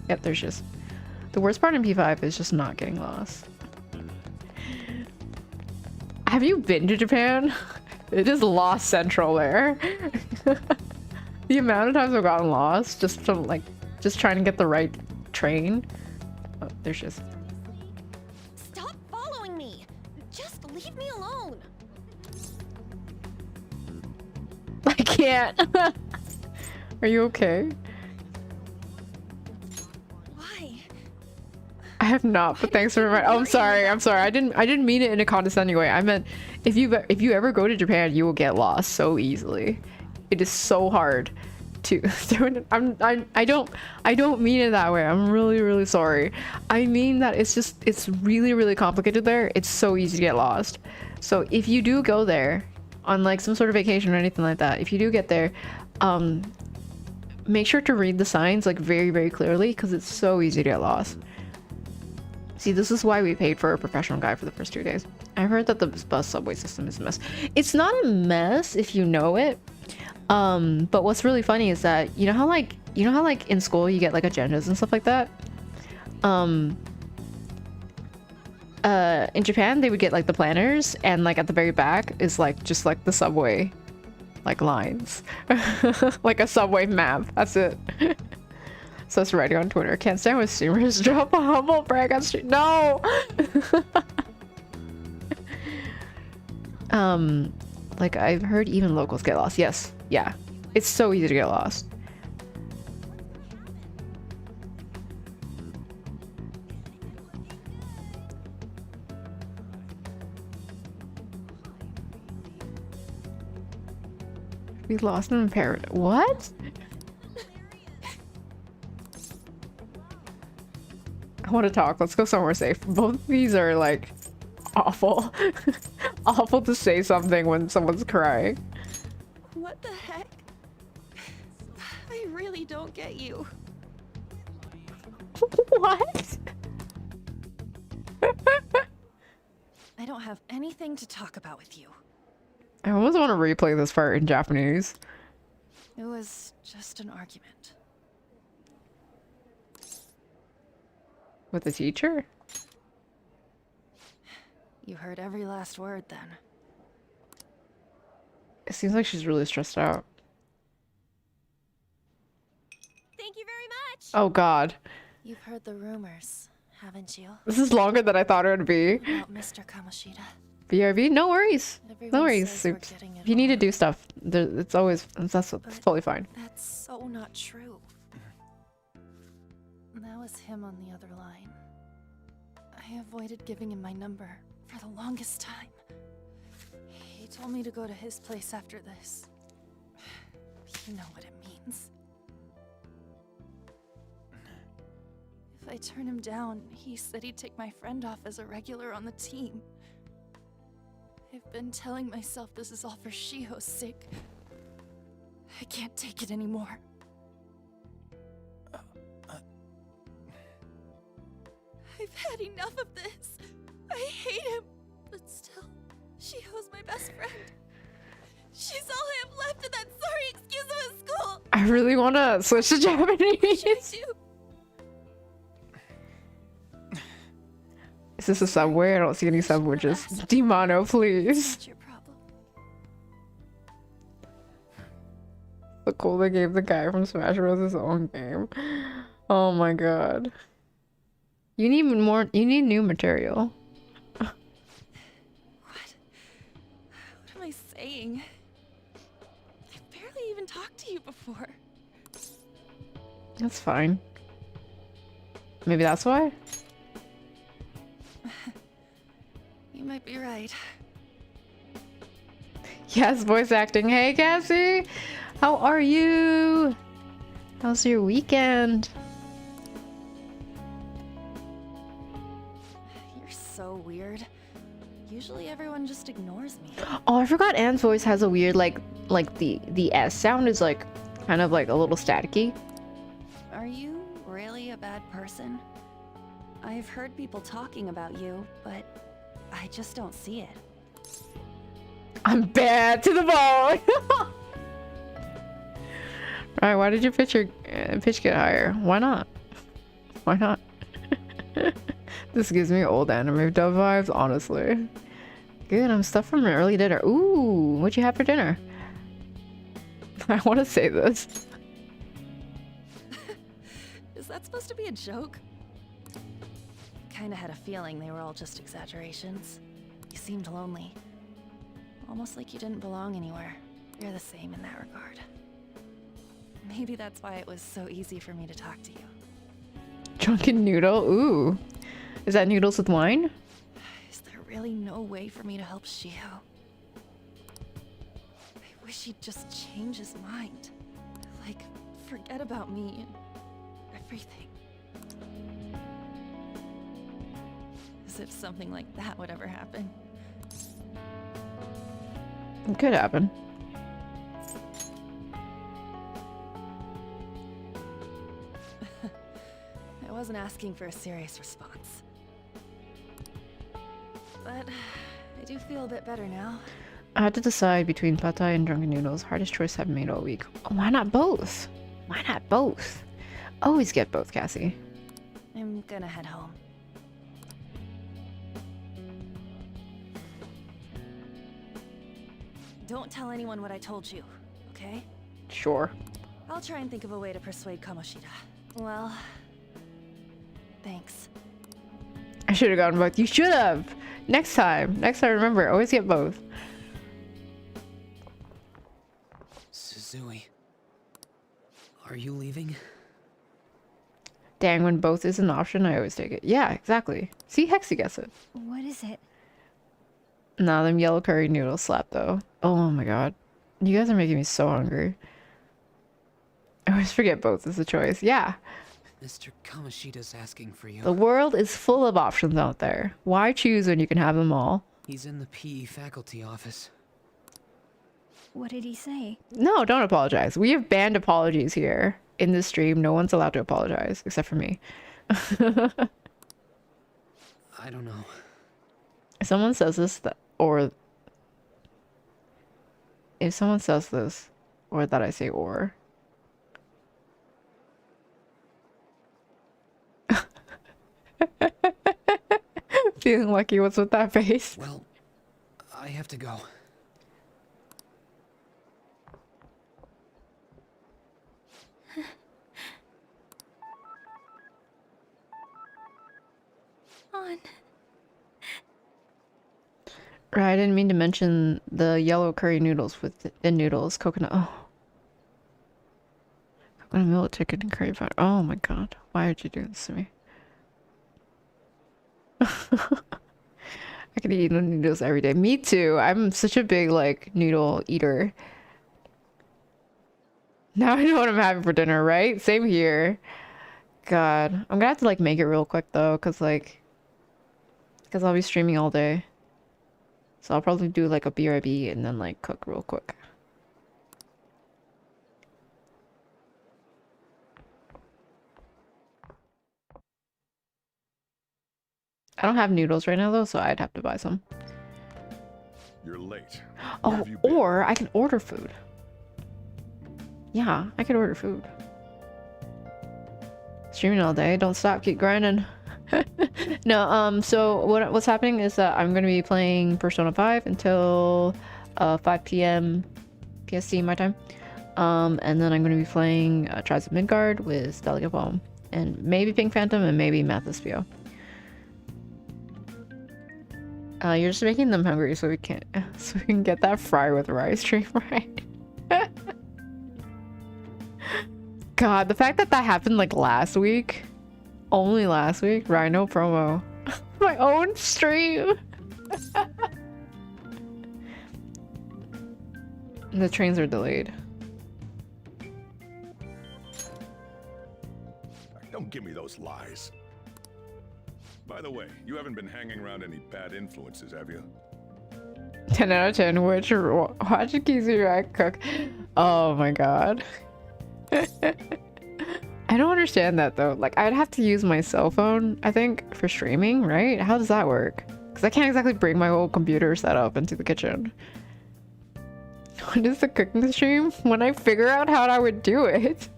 Yep, there's just... The worst part in P5 is just not getting lost. Have you been to Japan? It is lost central there. The amount of times I've gotten lost just from like, just trying to get the right train. Oh, there's just... Stop following me! Just leave me alone! I can't. Are you okay? Why? I have not, but thanks for reminding. Oh, I'm sorry. I'm sorry. I didn't mean it in a condescending way. I meant if you ever go to Japan, you will get lost so easily. It is so hard to I don't mean it that way. I'm really sorry. I mean that it's really complicated there. It's so easy to get lost. So if you do go there on like some sort of vacation or anything like that, if you do get there, make sure to read the signs like very clearly because it's so easy to get lost. See, this is why we paid for a professional guide for the first 2 days. I heard that the bus subway system is a mess. It's not a mess if you know it. But what's really funny is that you know how like in school you get like agendas and stuff like that. In Japan they would get like the planners, and like at the very back is like just like the subway like lines. Like a subway map. That's it. So it's writing on Twitter. Can't stand when streamers drop a humble brag on stream. No. Like I've heard even locals get lost. Yes. Yeah. It's so easy to get lost. We lost in paradise. What? I want to talk. Let's go somewhere safe. Both of these are like awful. Awful to say something when someone's crying. What the heck? I really don't get you. What? I don't have anything to talk about with you. I almost want to replay this part in Japanese. It was just an argument. With the teacher? You heard every last word then. It seems like she's really stressed out. Thank you very much! Oh god. You've heard the rumors, haven't you? This is longer than I thought it would be. About Mr. Kamoshida. BRB? No worries. Everyone No worries, says we're Soups. getting it If you need to wrong. do stuff, it's always... That's totally fine. That's so not true. That was him on the other line. I avoided giving him my number for the longest time. He told me to go to his place after this. You know what it means. If I turn him down, he said he'd take my friend off as a regular on the team. I've been telling myself this is all for Shiho's sake. I can't take it anymore. I've had enough of this. I hate him. But still, Shiho's my best friend. She's all I have left in that sorry excuse of a school. I really want to switch to Japanese. Is this a subway? I don't see any sandwiches. Demano, please. The cool they gave the guy from Smash Bros. His own game. Oh my god. You need more. You need new material. What am I saying? I've barely even talked to you before. That's fine. Maybe that's why? You might be right. Yes, voice acting. Hey, Cassie! How are you? How's your weekend? You're so weird. Usually everyone just ignores me. Oh, I forgot Anne's voice has a weird, like the S sound is like kind of like a little staticky. Are you really a bad person? I've heard people talking about you, but I just don't see it. I'm bad to the bone. Right? Why did your pitch get higher? Why not? Why not? This gives me old anime dub vibes, honestly. Good. I'm stuffed from an early dinner. Ooh, what'd you have for dinner? I want to say this. Is that supposed to be a joke? Kinda had a feeling they were all just exaggerations. You seemed lonely. Almost like you didn't belong anywhere. You're the same in that regard. Maybe that's why it was so easy for me to talk to you. Drunken noodle? Ooh. Is that noodles with wine? Is there really no way for me to help Shiho? I wish he'd just change his mind. Like, forget about me and everything. As if something like that would ever happen. It could happen. I wasn't asking for a serious response. But I do feel a bit better now. I had to decide between pad thai and drunken noodles. Hardest choice I've made all week. Oh, why not both? Why not both? Always get both, Cassie. I'm gonna head home. Don't tell anyone what I told you, okay? Sure. I'll try and think of a way to persuade Kamoshida. Well, thanks. I should have gotten both. You should have. Next time, remember, always get both. Suzui, are you leaving? Dang, when both is an option, I always take it. Yeah, exactly. See, Hexy gets it. What is it? Nah, them yellow curry noodles slap though. Oh my god. You guys are making me so hungry. I always forget both is a choice. Yeah. Mr. Kamoshida's asking for you. The world is full of options out there. Why choose when you can have them all? He's in the PE faculty office. What did he say? No, don't apologize. We have banned apologies here in this stream. No one's allowed to apologize except for me. I don't know. If someone says this, or if someone says this, or that I say or. Feeling lucky, what's with that face? Well, I have to go. On. Right, I didn't mean to mention the yellow curry noodles with the noodles, coconut. Oh. Coconut milk, chicken, and curry powder. Oh my god. Why would you do this to me? I could eat noodles every day. Me too. I'm such a big, like, noodle eater. Now I know what I'm having for dinner, right? Same here. God. I'm gonna have to, like, make it real quick, though, because I'll be streaming all day. So I'll probably do like a BRB and then like cook real quick. I don't have noodles right now though, so I'd have to buy some. You're late. Oh, or I can order food. Yeah, I can order food. Streaming all day, don't stop, keep grinding. No, so what's happening is that I'm gonna be playing Persona 5 until 5 p.m. PST my time. And then I'm gonna be playing Tribes of Midgard with Delicate Balm. And maybe Pink Phantom and maybe Mathespio. You're just making them hungry so we can get that fry with rice stream, right? God, the fact that that happened like last week, only last week, Rhino promo, my own stream. The trains are delayed. Don't give me those lies. By the way, you haven't been hanging around any bad influences, have you? 10 out of 10, watch Kizu cook. Oh my god. I don't understand that though. Like, I'd have to use my cell phone, I think, for streaming, right? How does that work? Because I can't exactly bring my whole computer setup into the kitchen. What is the cooking stream? When I figure out how I would do it.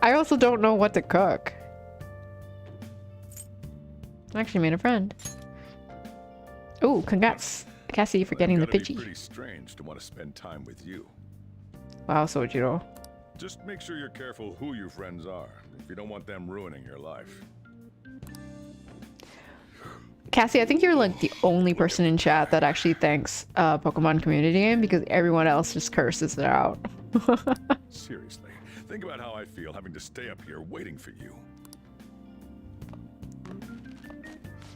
I also don't know what to cook. I actually made a friend. Oh, congrats, Cassie, for getting the Pidgey. It's pretty strange to want to spend time with you. Wow, Sojiro. Just make sure you're careful who your friends are, if you don't want them ruining your life. Cassie, I think you're like the only person in chat that actually thanks Pokemon Community Game, because everyone else just curses it out. Seriously, think about how I feel having to stay up here waiting for you.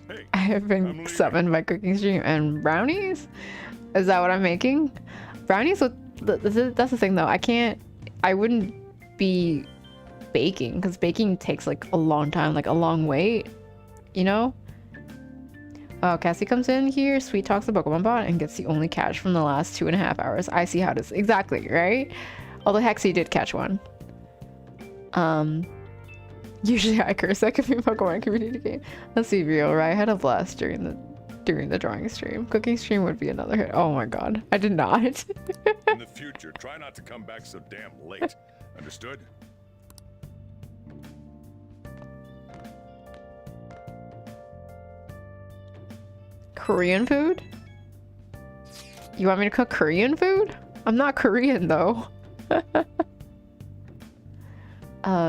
Hey, I have been summoned by cooking stream and brownies? Is that what I'm making? Brownies with that's the thing though. I wouldn't be baking because baking takes like a long time, like a long wait, you know? Oh, Cassie comes in here, sweet talks the Pokemon bot, and gets the only catch from the last 2.5 hours. I see how this exactly, right? Although Hexy did catch one. Usually I curse. That could be Pokemon Community Game. Let's be real, right? I had a blast during the drawing stream. Cooking stream would be another hit. Oh my god, I did not. In the future, try not to come back so damn late. Understood? Korean food? You want me to cook Korean food? I'm not Korean though.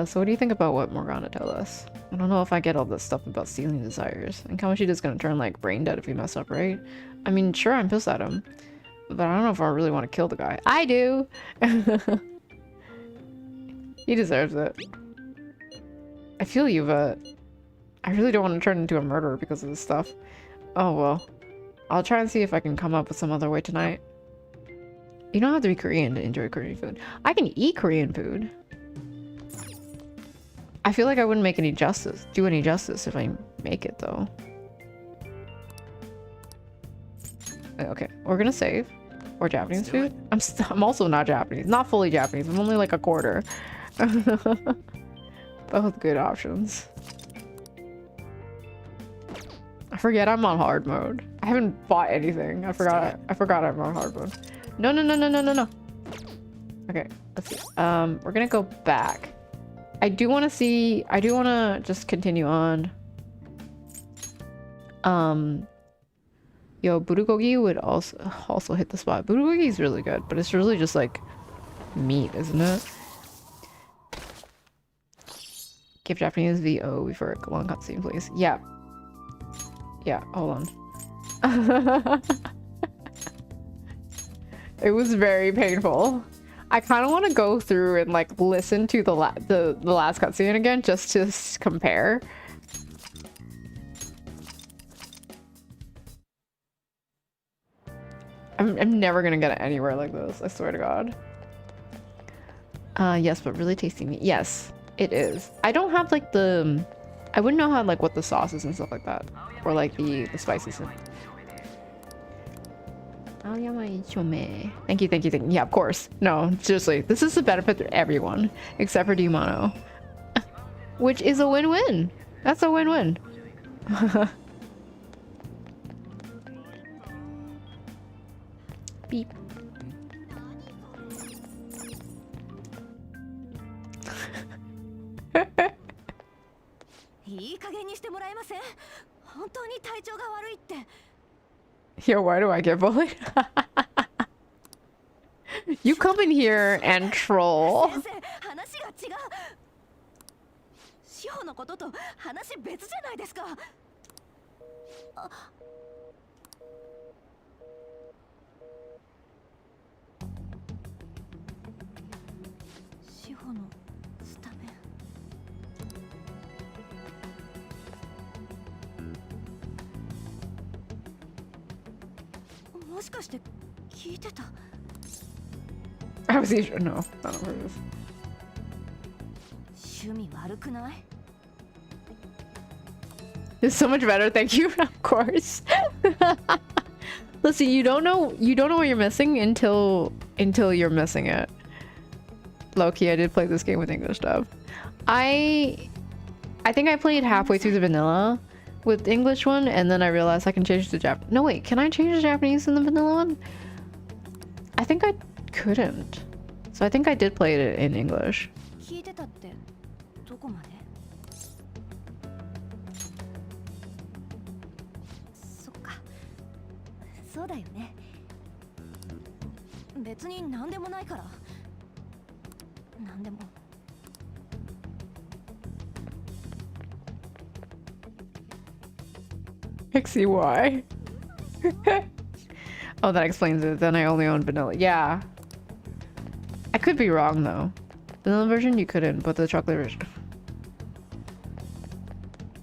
So what do you think about what Morgana told us? I don't know if I get all this stuff about stealing desires. And Kamoshida's gonna turn like brain dead if we mess up, right? I mean, sure, I'm pissed at him. But I don't know if I really want to kill the guy. I do! He deserves it. I feel you, but I really don't want to turn into a murderer because of this stuff. Oh well. I'll try and see if I can come up with some other way tonight. You don't have to be Korean to enjoy Korean food. I can eat Korean food. I feel like I wouldn't do any justice if I make it though. Okay, we're gonna save. Or Japanese food? I'm also not Japanese. Not fully Japanese. I'm only like a quarter. Both good options. I forget I'm on hard mode. I haven't bought anything. I forgot I'm on hard mode. No. Okay, let's see. We're gonna go back. I do want to just continue on. Yo, bulgogi would also hit the spot. Bulgogi is really good, but it's really just like meat, isn't it? Give Japanese VO before a long cutscene, please. Yeah. Yeah, hold on. It was very painful. I kind of want to go through and like listen to the last cutscene again just to compare. I'm never gonna get anywhere like this, I swear to God. Yes, but really tasty meat. Yes, it is. I don't have like I wouldn't know how like what the sauces and stuff like that, or like the spices. Thank you. Yeah, of course. No, seriously, this is a benefit to everyone except for Dumano, which is a win-win. That's a win-win. いい加減にしてもらえません？本当に体調が悪いって。 Yo, why do I get bullied? You come in here and troll. 先生、話が違う。志保のことと話別じゃないですか。あ、志保のスタメン。もしかして聞いてた？ I was eager. No, I don't remember this. 趣味悪くない？ It's so much better, thank you. Of course. Listen, you don't know what you're missing until you're missing it. Low-key, I did play this game with English dub. I think I played halfway through the vanilla with the English one, and then I realized I can change the Japanese. No, wait, can I change the Japanese in the vanilla one? I think I couldn't. So I think I did play it in English. 聞いてたってどこまで？そっか。そうだよね。別に何でもないから。何でも。Pixie, why? Oh, that explains it. Then I only own vanilla. Yeah. I could be wrong though. Vanilla version you couldn't, but the chocolate version.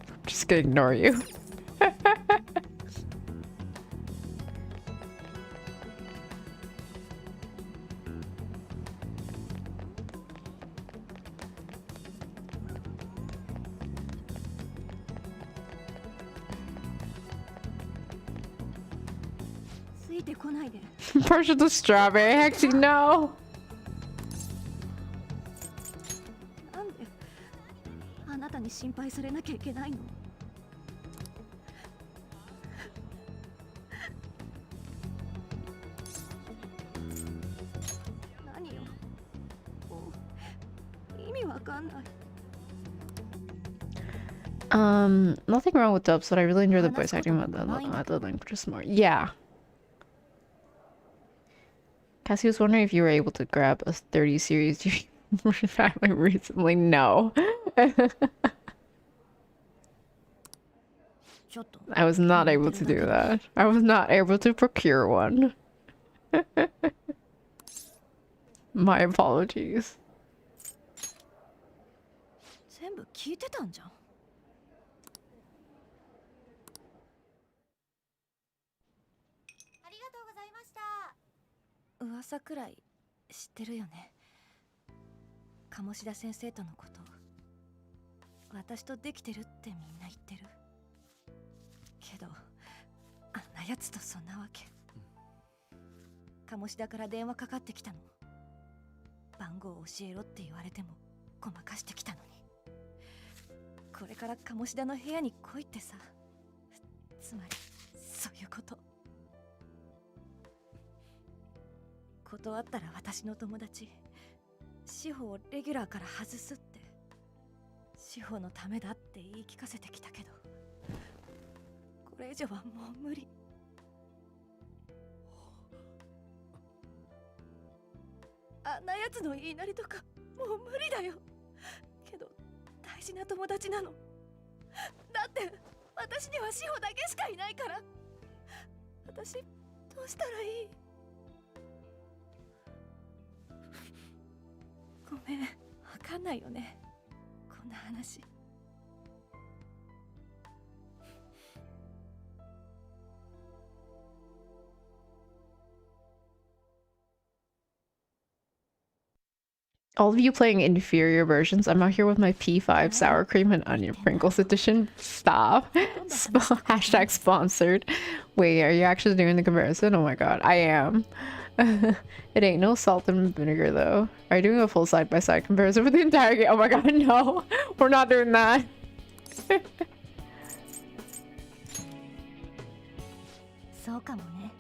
I'm just gonna ignore you. Partial to strawberry. Actually, no. なんであなたに心配されなきゃいけないの？何よ。もう意味わかんない。Nothing wrong with dubs, but I really enjoy the voice acting about the languages more. Yeah. Cassie was wondering if you were able to grab a 30 series family recently. No. I was not able to do that. I was not able to procure one. My apologies. 全部聞いてたんじゃん。ありがとうございました。噂くらい知ってるよね。鴨志田先生とのこと。私とできてるってみんな言ってる。けどあんなやつとそんなわけ。鴨志田から電話かかってきたの。番号を教えろって言われてもごまかしてきたのに。これから鴨志田の部屋に来いってさ。つまりそういうこと。断ったら私の友達志保をレギュラーから外すって志保のためだって言い聞かせてきたけど、これ以上はもう無理。あんなやつの言いなりとかもう無理だよ。けど大事な友達なの。だって私には志保だけしかいないから。私どうしたらいい？ごめん、わかんないよね、こんな話。All of you playing inferior versions, I'm out here with my P5 sour cream and onion Pringles edition. Stop. Hashtag sponsored. Wait, are you actually doing the comparison? Oh my god, I am. It ain't no salt and vinegar though. Are you doing a full side-by-side comparison for the entire game? Oh my god, no. We're not doing that. そうかもね。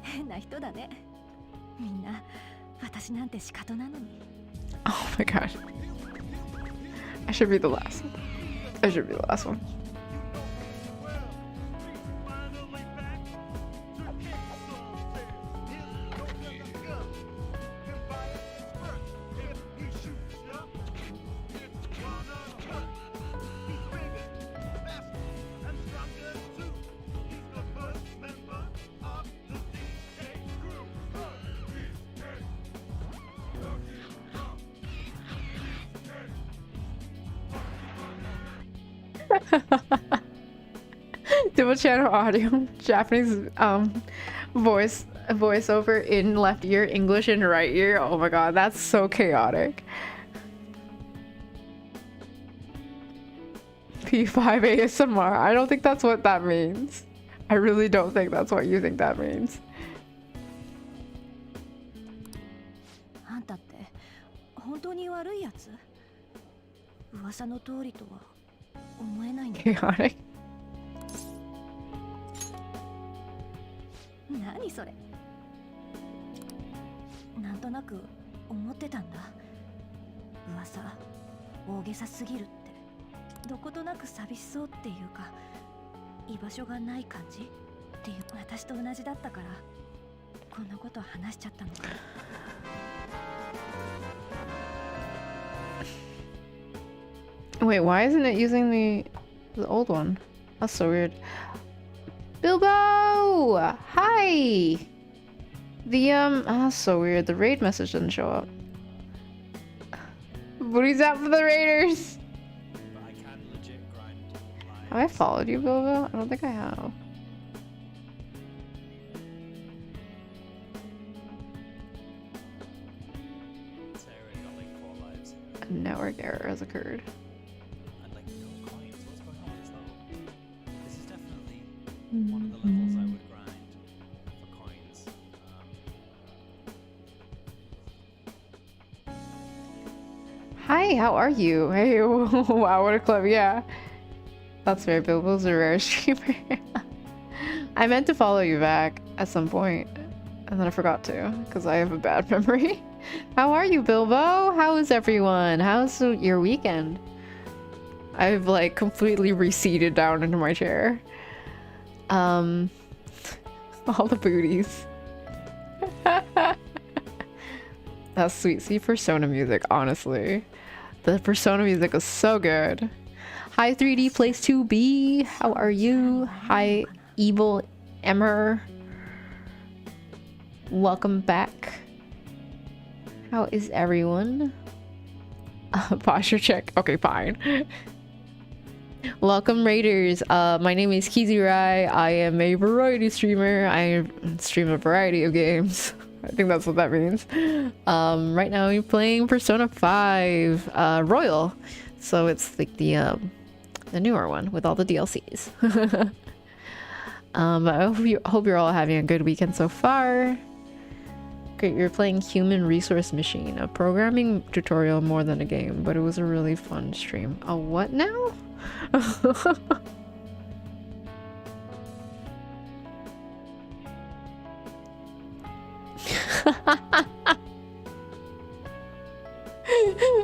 変な人だね。みんな私なんて仕方なのに。 Oh my god. I should be the last one. I should be the last one. Double channel audio, Japanese voiceover in left ear, English in right ear. Oh my god, that's so chaotic. P5 ASMR. I don't think that's what that means. I really don't think that's what you think that means. あんたって本当に悪いやつ？噂の通りとは思えないんだ。 Chaotic. 何それ？なんとなく思ってたんだ。噂大げさすぎるって。どことなく寂しそうっていうか、居場所がない感じっていう。私と同じだったからこんなこと話しちゃったのか。 Wait, why isn't it using the old one? That's so weird. Bilbo! Hi! The that's so weird. The raid message didn't show up. Booty's out for the raiders! Have I followed you, Bilbo? I don't think I have. A network error has occurred. One of the levels I would grind for coins. Hi, how are you? Hey, wow, what a club, yeah. That's fair, Bilbo's a rare streamer. I meant to follow you back at some point, and then I forgot to, because I have a bad memory. How are you, Bilbo? How is everyone? How's your weekend? I've like completely receded down into my chair. All the booties. That's sweet. See, Persona music, honestly. The Persona music is so good. Hi 3D Place 2B. How are you? Hi Evil Emmer. Welcome back. How is everyone? Posture check. Okay, fine. Welcome Raiders. My name is Kizurai. I am a variety streamer. I stream a variety of games. I think that's what that means. Right now I'm playing Persona 5 Royal. So it's like the newer one with all the DLCs. But I hope you're all having a good weekend so far. Great, you're playing Human Resource Machine, a programming tutorial more than a game, but it was a really fun stream. A what now?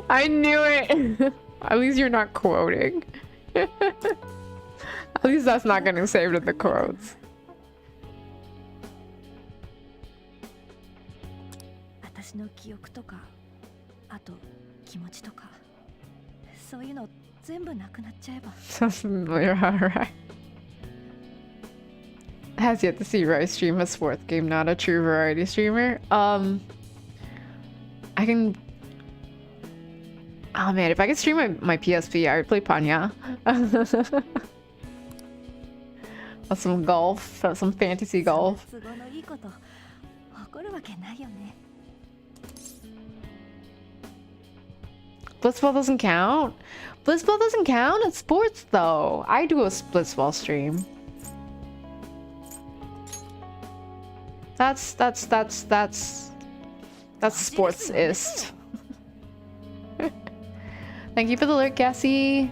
I knew it. At least you're not quoting. At least that's not getting saved in the quotes. 私の記憶とか、あと気持ちとか、そういうの全部なくなっちゃえば。 Sounds familiar, alright. Has yet to see Rice stream a sports game, not a true variety streamer. I can. Oh man, if I could stream my PSP, I would play Panya. Or some golf, some fantasy golf. 都合のいいこと起こるわけないよね。 Blitzball doesn't count? Blitzball doesn't count? It's sports though. I do a Blitzball stream. That's sportsist. Thank you for the alert, Cassie.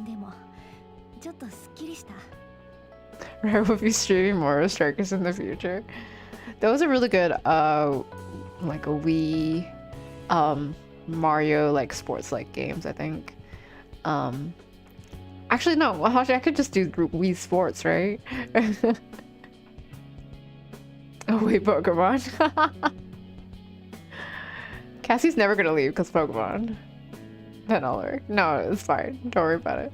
でもちょっとすっきりした。I will be streaming more of Strikers in the future. That was a really good like a Wii Mario like sports like games, I think. Actually no, well, actually I could just do Wii Sports, right? Oh wait, Pokemon. Cassie's never gonna leave because Pokemon. Then I'll work. No, it's fine. Don't worry about it.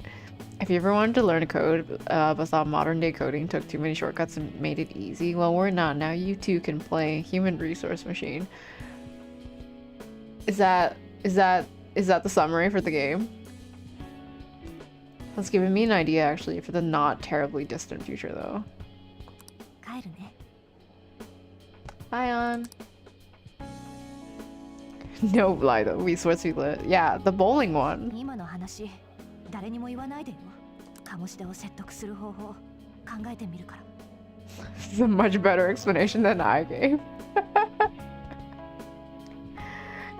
If you ever wanted to learn a code, but thought modern day coding took too many shortcuts and made it easy, well, we're not. Now you too can play Human Resource Machine. Is that the summary for the game? That's giving me an idea actually for the not terribly distant future though. Bye on. No lie though, we swear to lit. Yeah, the bowling one. 今の話、誰にも言わないでよ。鴨志田を説得する方法考えてみるから。This is a much better explanation than I gave.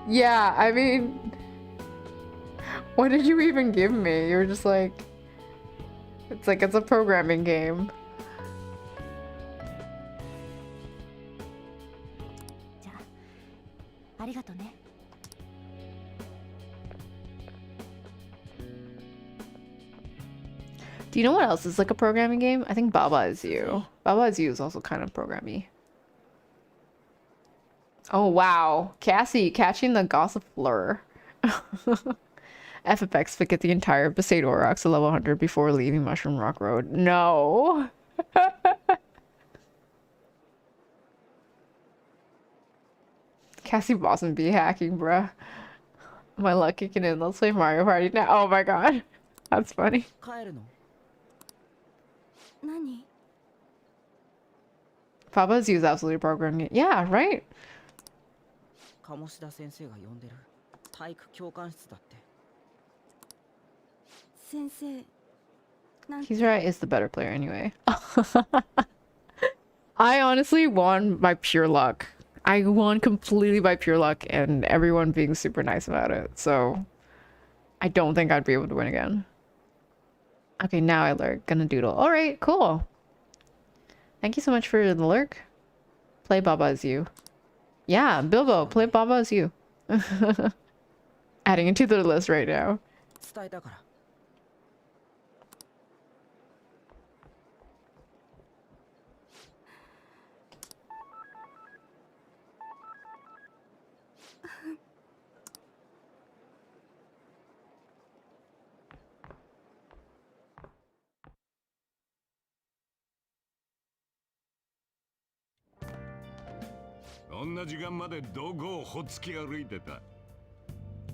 Yeah, I mean, what did you even give me? You were just like, it's a programming game. Do you know what else is like a programming game? I think Baba Is You. Baba Is You is also kind of programmy. Oh wow, Cassie catching the gossip lure. FFX to get the entire Besaid Rocks to level 100 before leaving Mushroom Rock Road. No. Cassie Boston be hacking, bruh. My luck kicking in. Let's play Mario Party now. Oh my god. That's funny. Papa's use absolutely programming. Yeah, right? He's right, is the better player anyway. I honestly won by pure luck. I won completely by pure luck and everyone being super nice about it. So I don't think I'd be able to win again. Okay, now I lurk. Gonna doodle. Alright, cool. Thank you so much for the lurk. Play Baba Is You. Yeah, Bilbo, play Baba Is You. Adding it to the list right now.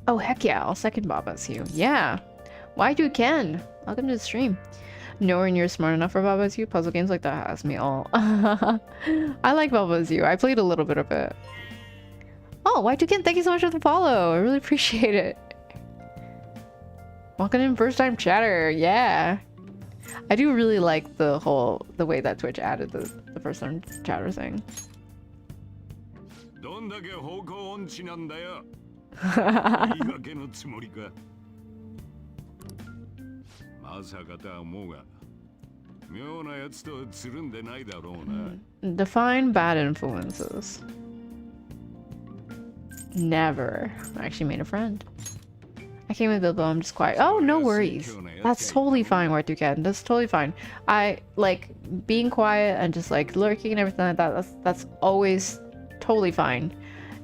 Oh heck yeah, I'll second Baba Is You. Yeah. Why do Ken? Welcome to the stream. Nowhere near smart enough for Baba Is You. Puzzle games like that has me all. I like Baba Is You. I played a little bit of it. Oh, Y2 Ken, thank you so much for the follow. I really appreciate it. Welcome in first time chatter. Yeah. I do really like the way that Twitch added the first time chatter thing. Define bad influences. Never. I actually made a friend. I came with Bilbo, I'm just quiet. Oh, no worries. That's totally fine, Y2Ken. That's totally fine. I like being quiet and just like lurking and everything like that. That's always totally fine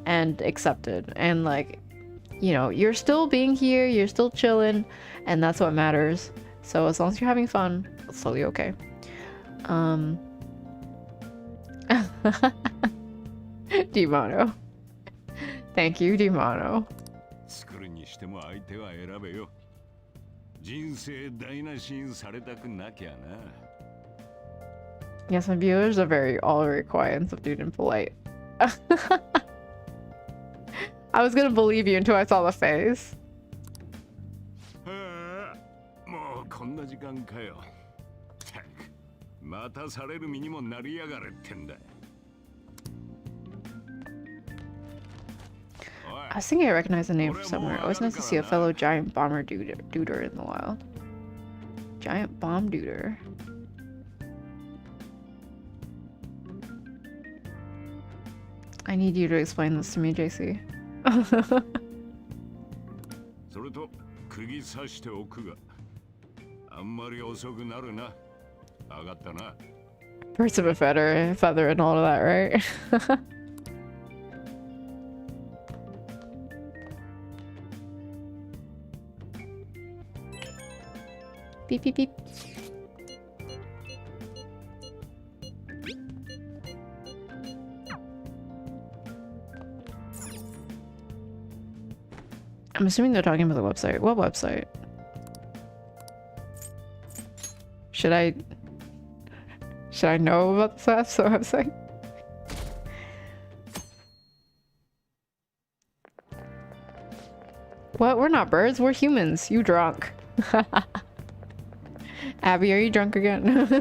and accepted. And like, you know, you're still being here, you're still chilling, and that's what matters. So as long as you're having fun, it's totally okay. Demono. Thank you, Demono. Yes, my viewers are all very quiet and subdued and polite. I was gonna believe you until I saw the face. I was thinking I recognize the name from somewhere. Always nice to see a fellow giant bomber duder in the wild. Giant bomb duder. I need you to explain this to me, JC. それと釘刺しておくが、あんまり遅くなるな。上がったな。 Birds of a feather and all of that, right? Beep beep beep. I'm assuming they're talking about the website. What website? Should I know about the website? What? We're not birds, we're humans. You drunk. Abby, are you drunk again?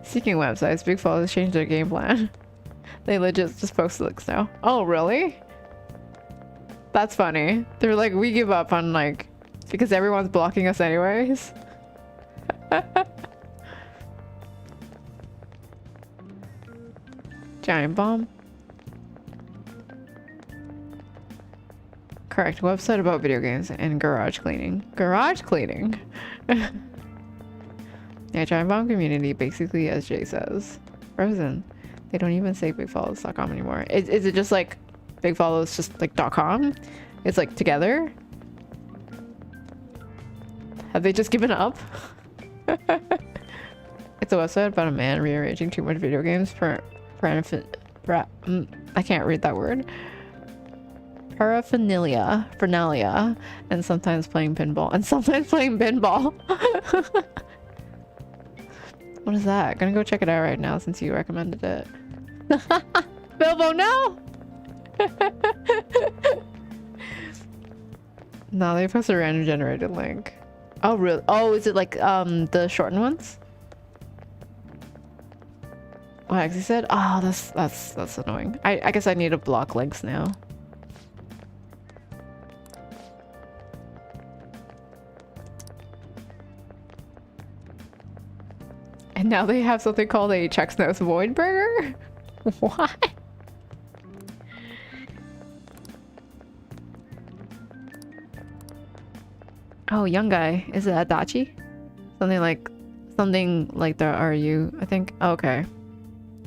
Seeking websites. Big Fall has changed their game plan. They legit just post links now. Oh, really? That's funny. They're like, we give up on like, because everyone's blocking us anyways. Giant bomb. Correct. Website about video games and garage cleaning. Garage cleaning? Yeah, Giant Bomb community, basically, as Jay says. Frozen. They don't even say bigfollows.com anymore. Is it just like bigfollows just like .com? It's like together? Have they just given up? It's a website about a man rearranging too much video games I can't read that word. Paraphernalia, and sometimes playing pinball. What is that? Gonna go check it out right now since you recommended it. Bilbo, no! No, they post a random generated link. Oh, really? Oh, is it like the shortened ones? What actually said? Oh, that's annoying. I guess I need to block links now. And now they have something called a Chex Nose Void Burger? What? Oh, young guy. Is it Adachi? Something like the RU, I think. Oh, okay.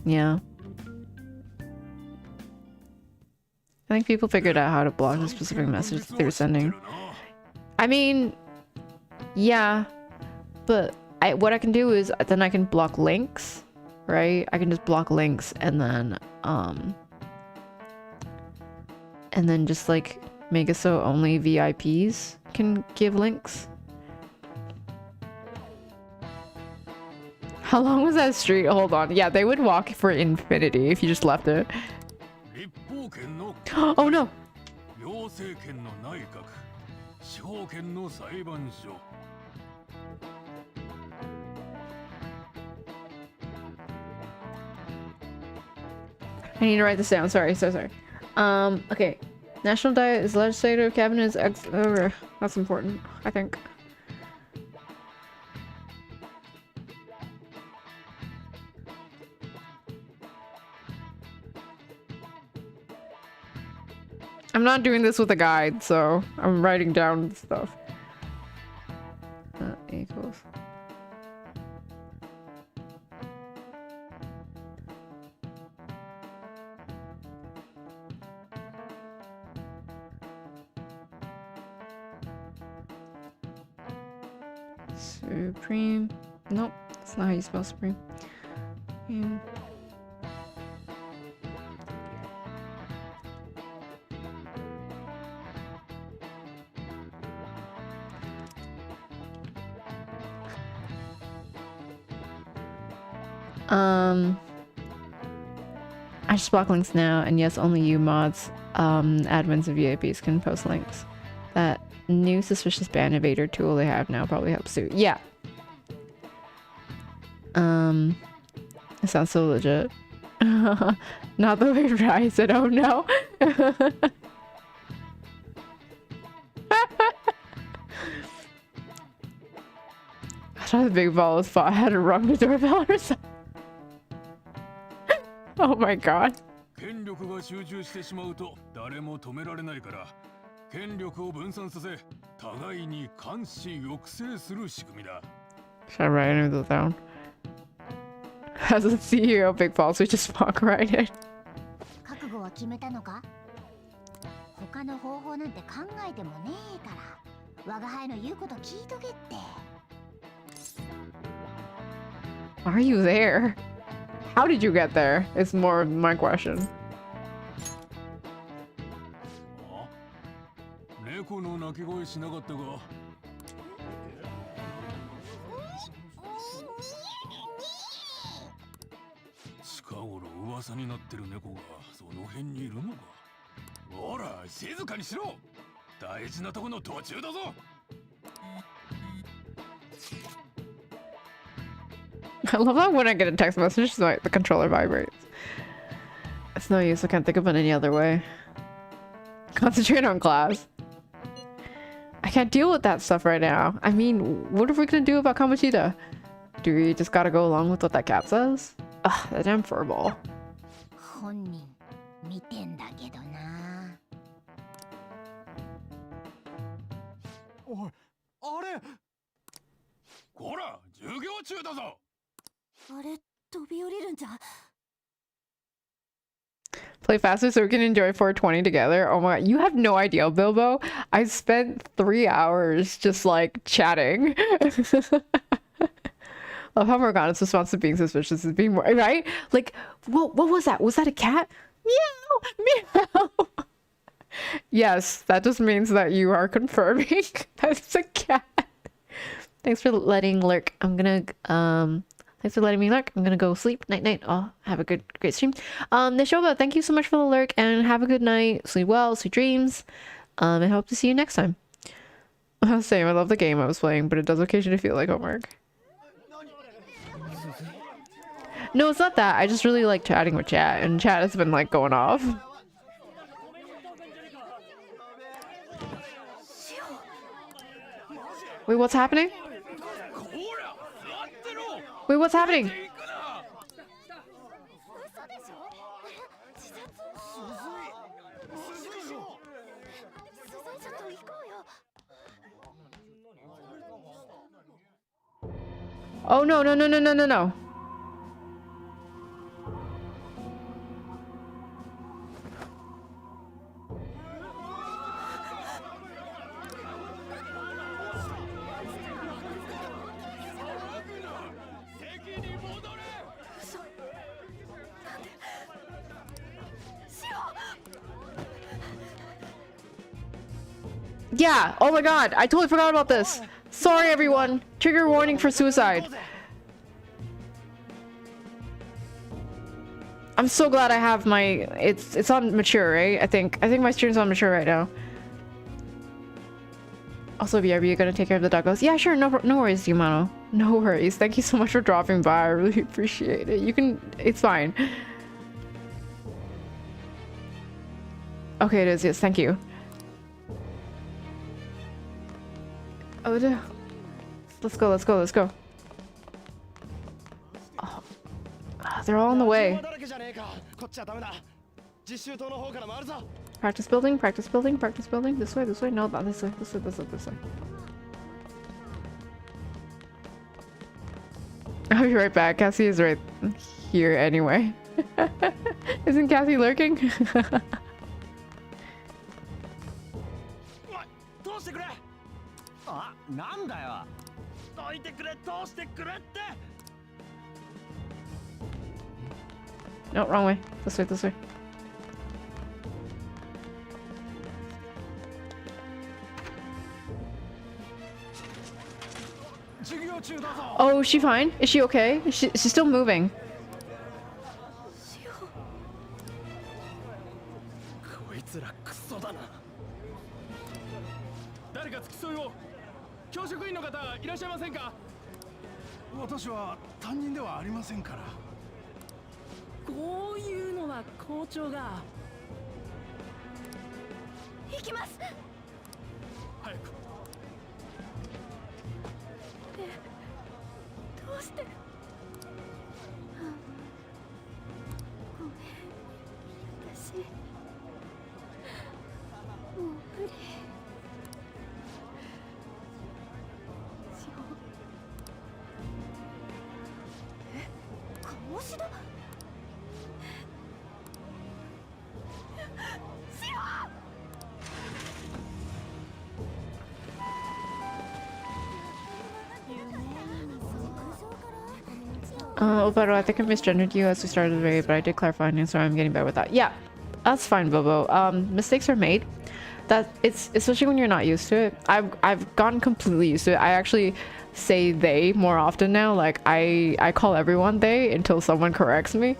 Yeah. I think people figured out how to block the specific message that they were sending. I mean, yeah, but what I can do is then I can block links, right? I can just block links and then just like make it so only VIPs can give links. How long was that street? Hold on. Yeah, they would walk for infinity if you just left it. Oh no! I need to write this down. Sorry, so sorry. Okay. National Diet is legislative, cabinet is that's important, I think. I'm not doing this with a guide, so I'm writing down stuff. Equals. Supreme. Nope, that's not how you spell supreme. Yeah. I just block links now, and yes, only you mods, admins and VIPs can post links. That new suspicious ban evader tool they have now probably helps too. Yeah. It sounds so legit. Not the way Rye said, oh no. I thought the big ball was fought had to rung the doorbell or something. Oh my god. 力が集中してしまうと誰も止められないから、権力を分散させ、互いに監視抑制する仕組みだ。 Should I write any of those down? As a CEO, Big Balls, we just walk right in. 覚悟は決めたのか？他の方法なんて考えてもねえから、我が輩の言うこと聞いとけって。 Why are you there? How did you get there? It's more my question. 猫の鳴き声しなかったか？近頃噂になってる猫がその辺にいるのか？ほら、静かにしろ。大事なとこの途中だぞ。 I love that when I get a text message, the controller vibrates. It's no use, I can't think of it any other way. Concentrate on class. I can't deal with that stuff right now. I mean, what are we gonna do about Kamoshida? Do we just gotta go along with what that cat says? Ugh, that damn furball. 本人見てんだけどな。おい、あれ。こら、授業中だぞ。 あれ、飛び降りるんじゃ。 Play faster so we can enjoy 420 together. Oh my god, you have no idea, Bilbo. I spent 3 hours just like chatting. Love how Morgana's response to being suspicious is being more right? Like, what was that? Was that a cat? Meow! Meow! Yes, that just means that you are confirming that it's a cat. Thanks for letting lurk. I'm gonna thanks for letting me lurk. I'm gonna go sleep. Night night. Oh, have a great stream. Nishoba, thank you so much for the lurk and have a good night. Sleep well, sweet dreams. I hope to see you next time. Same, I love the game I was playing, but it does occasionally feel like homework. No, it's not that. I just really like chatting with chat, and chat has been like going off. Wait, what's happening? Wait, what's happening? Oh no, no, no, no, no, no, no. Yeah, oh my god, I totally forgot about this. Sorry everyone. Trigger warning for suicide. I'm so glad I have my it's on mature, right? I think my stream's on mature right now. Also, BRB, you're gonna take care of the doggos? Yeah, sure, no worries, Yumano. No worries. Thank you so much for dropping by. I really appreciate it. You can, it's fine. Okay, it is, yes, thank you. Oh, let's go, let's go, let's go. Oh, they're all on the way. Practice building, practice building, practice building. This way, this way. No, not this way, this way, this way, this way. I'll be right back. Cassie is right here anyway. Isn't Cassie lurking? No, wrong way. This way, this way. Oh, is she fine? Is she okay? She's still moving. Obaro, I think I misgendered you as we started the video, but I did clarify, and so I'm getting better with that. Yeah, that's fine, Bobo. Mistakes are made. That it's especially when you're not used to it. I've gotten completely used to it. I actually say they more often now. Like I call everyone they until someone corrects me.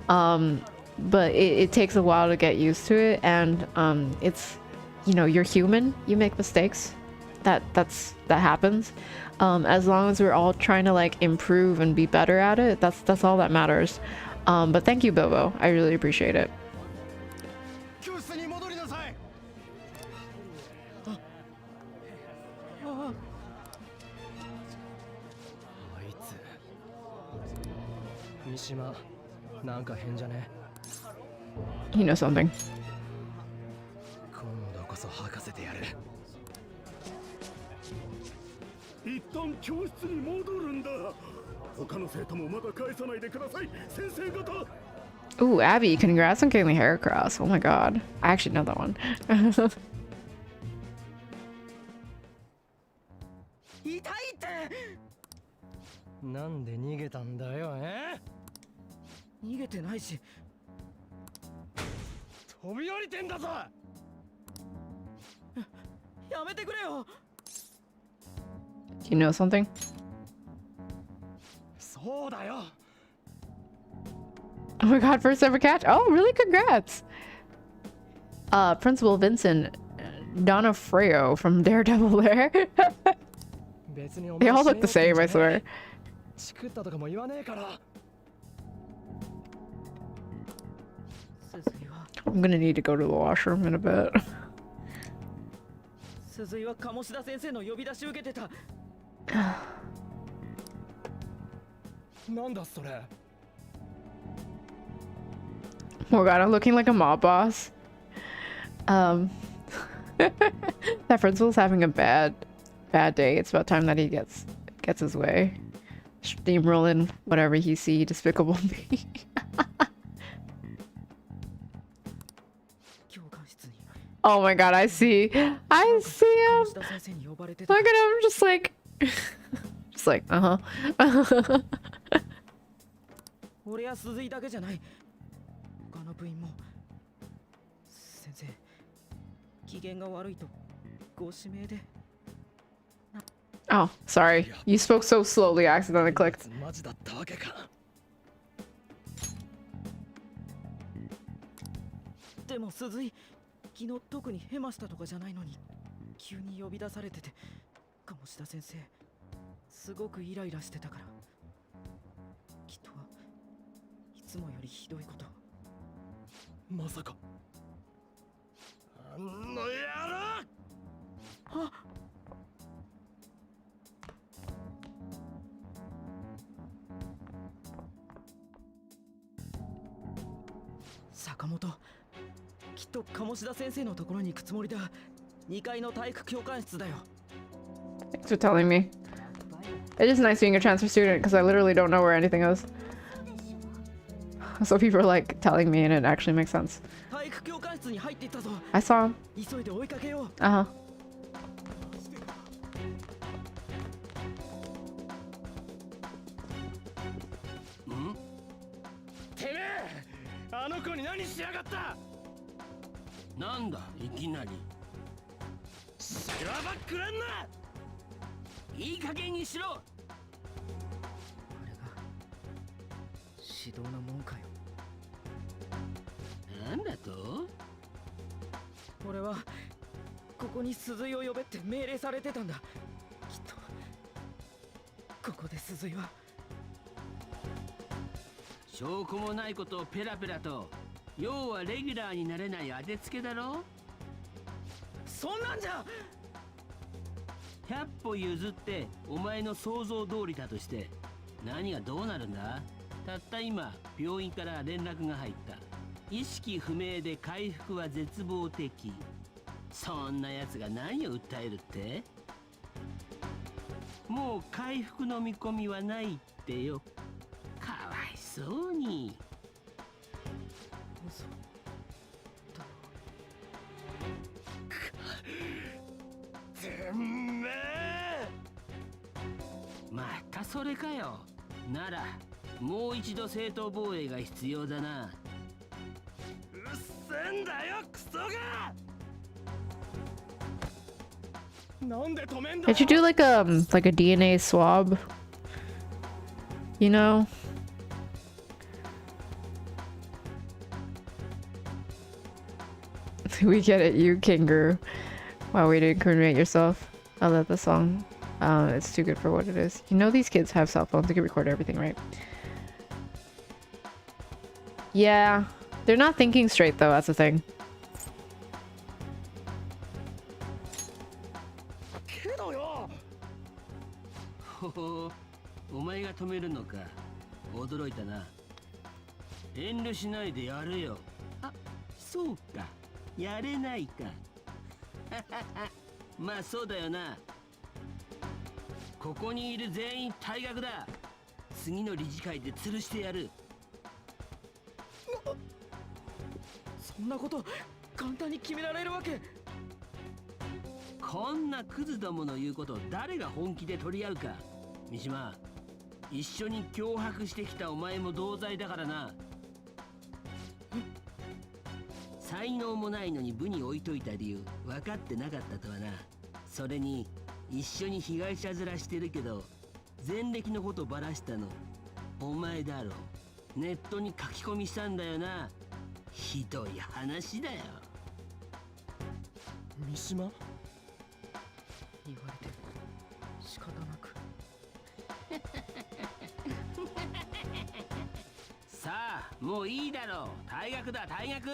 But it takes a while to get used to it, and it's, you know, you're human. You make mistakes. That happens. As long as we're all trying to like improve and be better at it, that's all that matters. But thank you, Bobo. I really appreciate it. You know something. 一旦教室に戻るんだ。他の生徒もまだ返さないでください。先生方。 Ooh, Abby, congrats on getting the hair across. Oh my god. I actually know that one. 痛いってなんで逃げたんだよ、逃げてないし飛び降りてんだぞやめてくれよ Do you know something? そうだよ Oh my god, first ever catch. Oh, really? Congrats. Principal Vincent Donofrio from Daredevil there. They all look the same, I swear. I'm gonna need to go to the washroom in a bit. 鈴井は鴨志田先生の呼び出し受けてたなんだそれ Oh god, I'm looking like a mob boss. That principal's having a bad day. It's about time that he gets his way. Steamrolling whatever he see despicable me. Oh my god, I see him. Look at him, just like uh-huh. 俺や鈴井だけじゃない他の部員も先生機嫌が悪いとご指名で Oh, sorry. You spoke so slowly, I accidentally clicked. マジだったわけかでも鈴井昨日特にヘマしたとかじゃないのに急に呼び出されてて鴨志田先生すごくイライラしてたからきっといつもよりひどいことまさかあの野郎あ坂本きっと鴨志田先生のところに行くつもりだ2階の体育教官室だよ Thanks for telling me. It is nice being a transfer student because I literally don't know where anything is. So people are like telling me and it actually makes sense. I saw him. Uh-huh. Susui 証拠もないことをペラペラと要はレギュラーになれない当てつけだろそんなんじゃ100歩譲ってお前の想像通りだとして何がどうなるんだたった今病院から連絡が入った意識不明で回復は絶望的そんな奴が何を訴えるってもう回復の見込みはないってよかわいそうに嘘だてめえまたそれかよならもう一度正当防衛が必要だな。うっせんだよクソが。なんで止めんだ。 Did you do like a DNA swab? You know? We get it, you kangaroo. Wow, way to incriminate yourself. I love the song. It's too good for what it is. You know these kids have cell phones, they can record everything, right? Yeah, they're not thinking straight though, that's the thing. けどよ。ほほ、お前が止めるのか。驚いたな。遠慮しないでやれよ。あ、そうか。やれないか。まあそうだよな。ここにいる全員退学だ。次の理事会で吊るしてやる。そんなこと簡単に決められるわけ。こんなクズどもの言うことを誰が本気で取り合うか。三島、一緒に脅迫してきたお前も同罪だからな。才能もないのに部に置いといた理由分かってなかったとはな。それに一緒に被害者面してるけど前歴のことばらしたのお前だろ。ネットに書き込みしたんだよな。ひどい話だよ。三島。言われて仕方なく。さあもういいだろう。退学だ退学。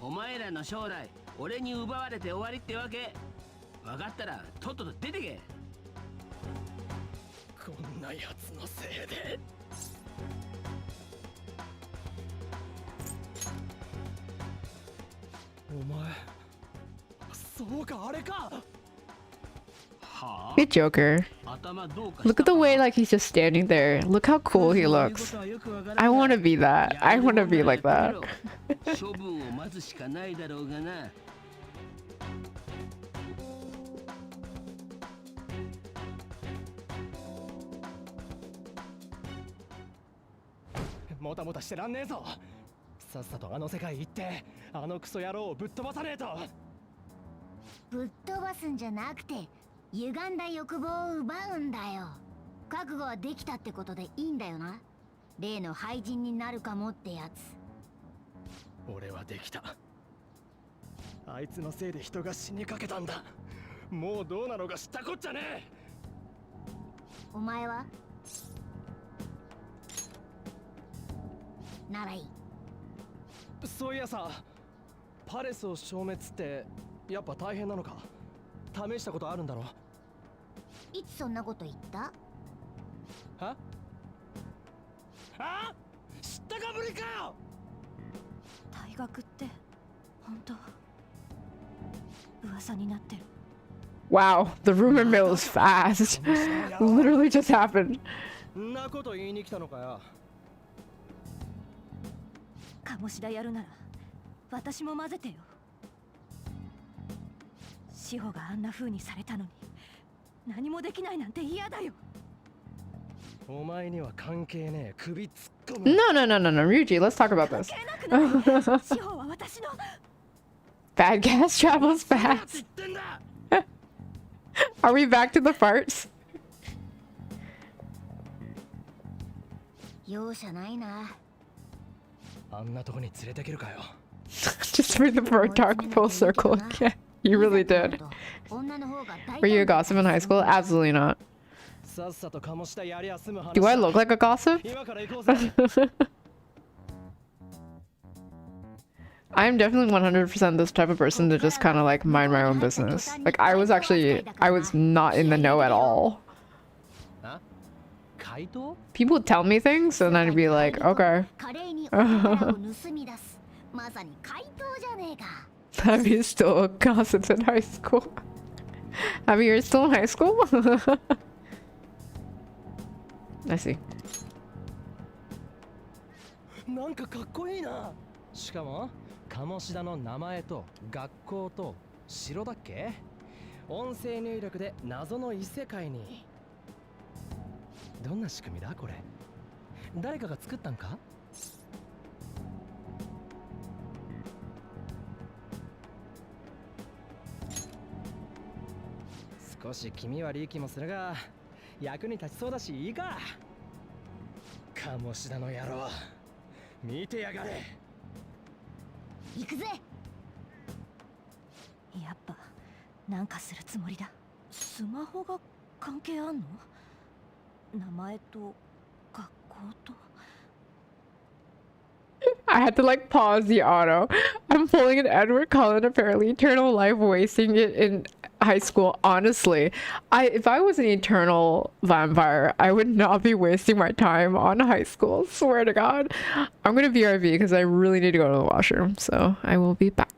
お前らの将来俺に奪われて終わりってわけ。分かったらとっとと出てけ。こんなやつのせいで。お前、そうかあれか。 Good Joker. Look at the way like he's just standing there. Look how cool he looks. I want to be that. I want to be like that. 処分を待つしかないだろうがな。もたもたしてらんねえぞ。さっさとあの世界行ってあのクソ野郎をぶっ飛ばさねえと。ぶっ飛ばすんじゃなくて歪んだ欲望を奪うんだよ。覚悟はできたってことでいいんだよな。例の廃人になるかもってやつ。俺はできた。あいつのせいで人が死にかけたんだ。もうどうなのか知ったこっちゃねえ。お前はならいい。そういやさ、パレスを消滅ってやっぱ大変なのか。試したことあるんだろ。いつそんなこと言った？は？あ？知ったかぶりかよ。退学って本当噂になってる。 Wow, the rumor mill is fast. Literally just happened. んなこと言いに来たのかよ。鴨志田やるなら私も混ぜてよ。志保があんな風にされたのに何もできないなんて嫌だよ。お前には関係ねえ。首突っ込む。 No, no, no, no, no, Ryuji, let's talk about this. 志保は私の Bad gas travels fast. Are we back to the farts? 容赦ないな。あんなとこに連れてけるかよ。 Just for the dark full circle again. You really did. Were you a gossip in high school? Absolutely not. さっさと鴨志田やりゃ済む話。 Do I look like a gossip? 今から行こうぜ。I'm definitely 100% this type of person to just kind of like mind my own business. Like I was not in the know at all. People would tell me things and I'd be like, okay. Have you still gossip in high school? Have you still in high school? I see. なんかかっこいいな。しかも鴨志田の名前と学校と城だっけ。音声入力で謎の異世界に。どんな仕組みだこれ。誰かが作ったんか？少し気味悪い気もするが、役に立ちそうだしいいか。鴨志田の野郎、見てやがれ。行くぜ。やっぱなんかするつもりだ。スマホが関係あんの？名前と学校と。I had to like pause the auto. I'm pulling an Edward Cullen, apparently eternal life, wasting it in high school. Honestly, if I was an eternal vampire, I would not be wasting my time on high school. Swear to God. I'm gonna BRB because I really need to go to the washroom, so I will be back.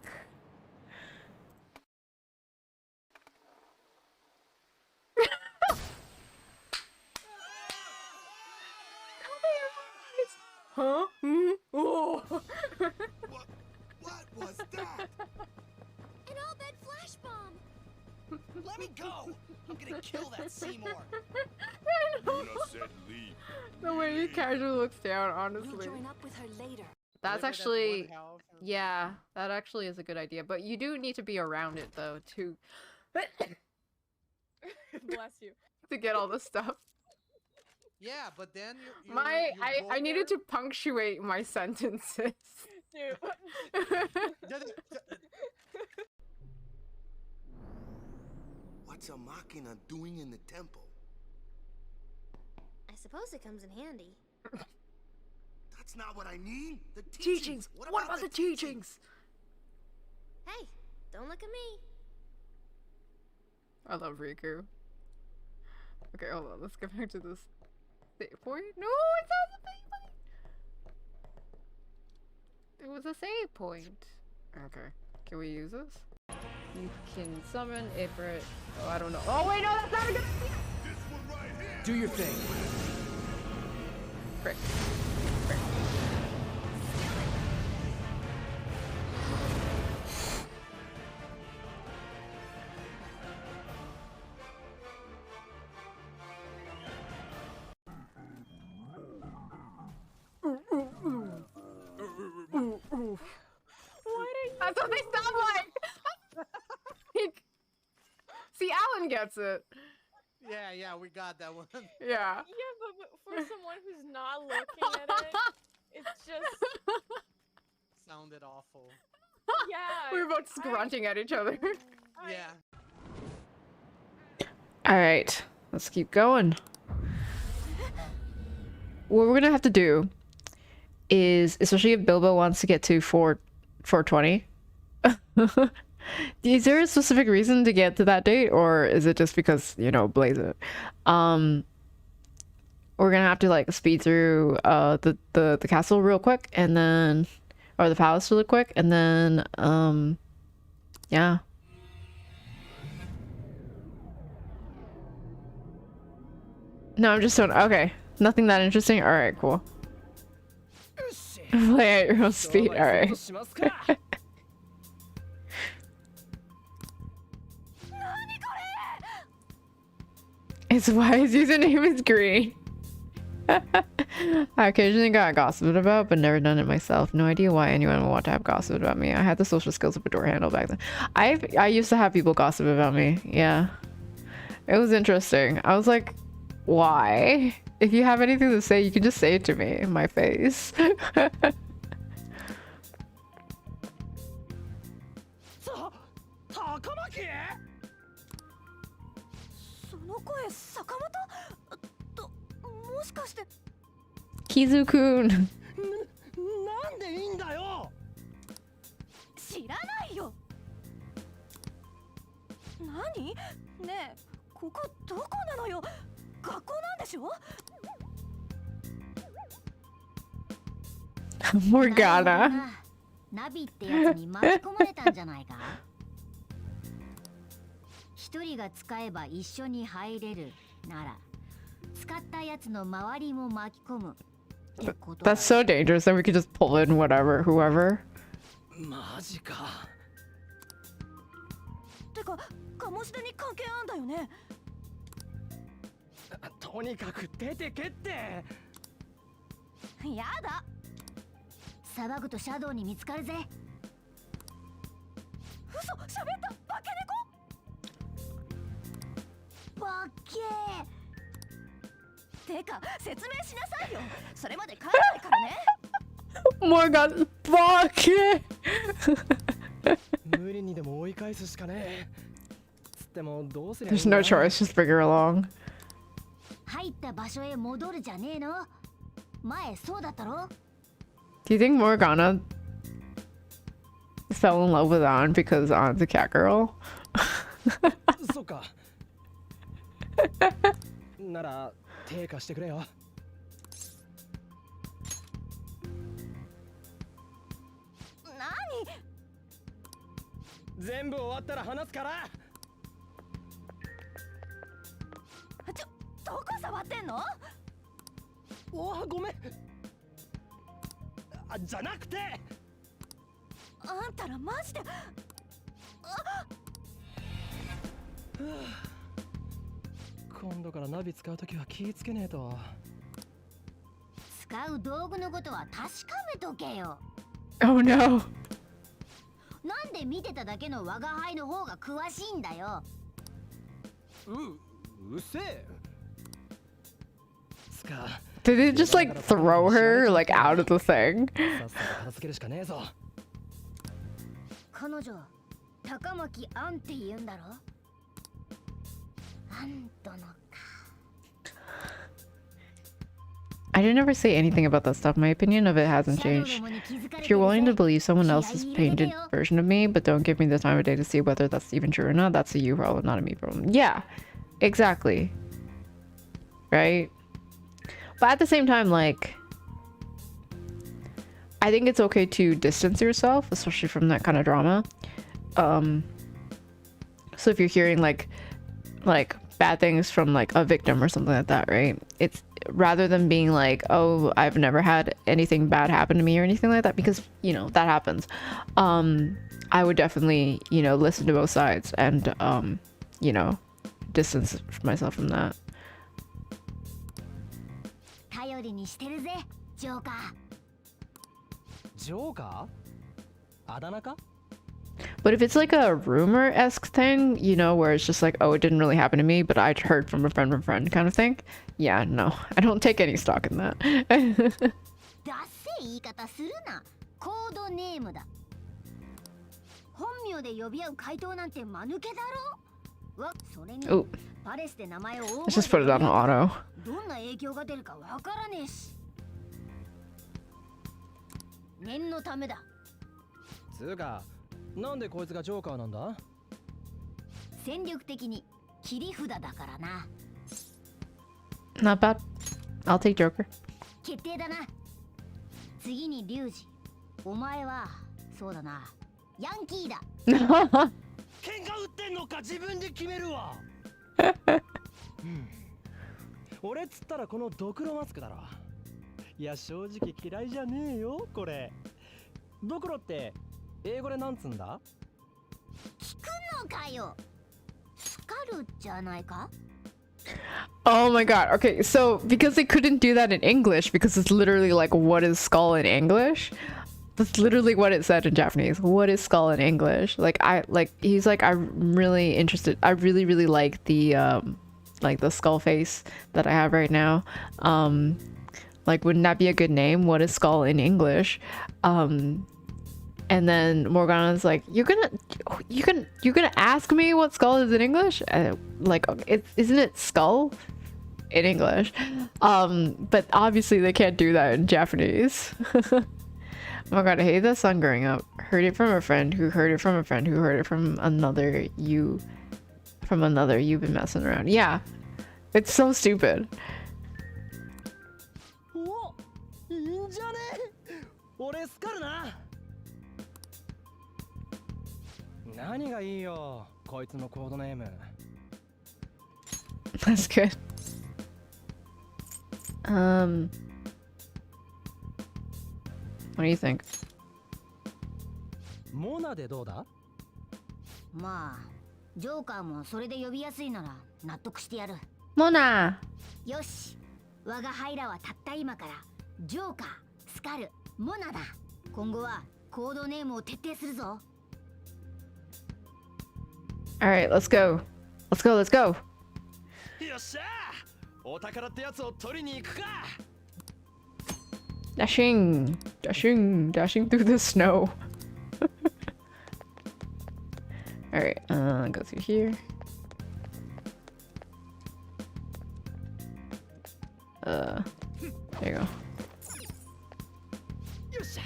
Huh? Oh. What was that? An all-bed flash bomb. Let me go! I'm gonna kill that Seymour. Luna said leave. The way he casually looks down, honestly. We'll join up with her later. That's actually, yeah, that actually is a good idea. But you do need to be around it though to Bless you. to get all the stuff. Yeah, but then I needed to punctuate my sentences. Dude. What's a machina doing in the temple? I suppose it comes in handy. That's not what I mean. The Teachings. What about the teachings? Hey, don't look at me. I love Riku. Okay, hold on. Let's get back to this save point. No, it's not the save point. It was a save point. Okay, can we use this? You can summon Ifrit. Oh, I don't know. Oh wait, no, that's not a good idea. Do your thing. Frick. That's what they sound like! See, Alan gets it. Yeah, we got that one. Yeah. Yeah, but for someone who's not looking at it, it's just Sounded awful. yeah. We were both grunting at each other. Yeah. Alright, let's keep going. What we're gonna have to do is, especially if Bilbo wants to get to 420. Is there a specific reason to get to that date, or is it just because, you know, blaze it? We're gonna have to like speed through the castle real quick, and then, or the palace really quick, and then yeah. No, I'm just doing okay. Nothing that interesting. All right, cool. Play at your own speed. All right. It's why his username is green. I occasionally got gossiped about, but never done it myself. No idea why anyone would want to have gossiped about me. I had the social skills of a door handle back then. I used to have people gossip about me. Yeah. It was interesting. I was like, why? If you have anything to say, you can just say it to me in my face. Kizu-kun. なんでいいんだよ。知らないよ。何？ねえ、ここどこなのよ。学校なんでしょ？Morgana。ナビってやつに巻き込まれたんじゃないか。一人が使えば一緒に入れるなら、使ったやつの周りも巻き込む。That's so dangerous that we could just pull in whatever, whoever. マジか。てか、鴨志田に関係あんだよね。とにかく出てけって。やだ。騒ぐとシャドウに見つかるぜ。嘘、喋った。化け猫。バケ。てか説明しなさいよ。それまで帰らないからね。Morgan, fuck it. 無理にでも追い返すしかねえ。つってもどうすりゃいい There's んだ no choice, just bring her along. 入った場所へ戻るじゃねえの。前そうだったろ。 Do you think Morgana fell in love with Ann because Ann's a cat girl? そうか。なら手貸してくれよ。何？全部終わったら話すから。どこ触ってんの？おお、ごめん。あ、じゃなくて。あんたらマジで。今度からナビ使うときは気ぃつけねえと。使う道具のことは確かめとけよ。 Oh no. なんで見てただけの我が輩の方が詳しいんだよ。うせえ。つか。 Did they just like throw her like out of the thing? さっさと片付けるしかねえぞ。彼女、高巻アンって言うんだろ。あんたのか。 I didn't ever say anything about that stuff. My opinion of it hasn't changed. If you're willing to believe someone else's painted version of me, but don't give me the time of day to see whether that's even true or not, that's a you problem, not a me problem. Yeah, exactly. Right? But at the same time, like, I think it's okay to distance yourself, especially from that kind of drama. So if you're hearing like bad things from like a victim or something like that, right? It's rather than being like, oh, I've never had anything bad happen to me or anything like that, because you know that happens. I would definitely, you know, listen to both sides and you know, distance myself from that. 頼りにしてるぜ、ジョーカー。ジョーカー？あだ名か？ But if it's like a rumor-esque thing, you know, where it's just like, oh, it didn't really happen to me, but I heard from a friend kind of thing. Yeah, no, I don't take any stock in that. ダッセ言い方するな。コードネームだ。本名で呼び合う回答なんて間抜けだろ。わ、それに Ooh. パレスで名前を Let's just put it on auto. どんな影響が出るかわからねえし。念のためだ。つうか、なんでこいつがジョーカーなんだ？戦力的に切り札だからな。Not bad. I'll take Joker. 決定だな。次にリュウジ。お前はそうだな。ヤンキーだ。喧嘩売ってんのか自分で決めるわ。俺っつったらこのドクロマスクだろ。いや正直嫌いじゃねえよこれ。ドクロって英語でなんつんだ？聞くのかよ。スカルじゃないか？ Oh my god. Okay, so because they couldn't do that in English, because it's literally like, what is skull in English? That's literally what it said in Japanese. What is skull in English? He's like, I'm really interested. I really like the skull face that I have right now. Like, wouldn't that be a good name? What is skull in English? And then Morgana's like, you're gonna ask me what skull is in English? Isn't it skull in English? But obviously they can't do that in Japanese. Oh my god, I hate that song growing up. Heard it from a friend who heard it from a friend who heard it from another you. From another, you've been messing around. Yeah, it's so stupid. お、いいんじゃね？俺スカルな。何がいいよ、こいつのコードネーム。That's good. What do you think? モナでどうだ？まあ、ジョーカーもそれで呼びやすいなら納得してやる。モナ。よし、我が輩らはたった今からジョーカー、スカル、モナだ。今後はコードネームを徹底するぞ。Alright, let's go. Let's go, let's go. よっしゃー、お宝ってやつを取りに行くか。 Dashing, dashing, dashing through the snow. Alright, go through here. There you go. よっしゃ。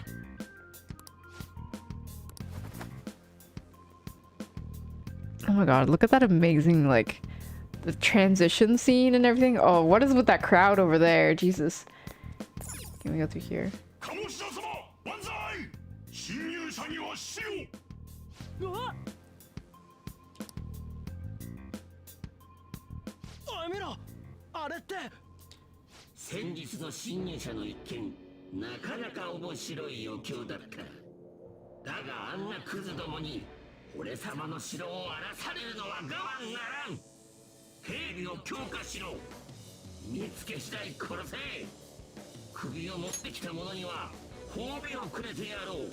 Oh my god, look at that amazing, like, the transition scene and everything. Oh, what is with that crowd over there? Jesus. Can we go through here? うわっ、おい見ろ、あれって。先日の侵入者の一件、なかなか面白い余興だった。だがあんなクズどもに俺様の城を荒らされるのは我慢ならん。警備を強化しろ。見つけ次第殺せ。首を持ってきた者には褒美をくれてやろう。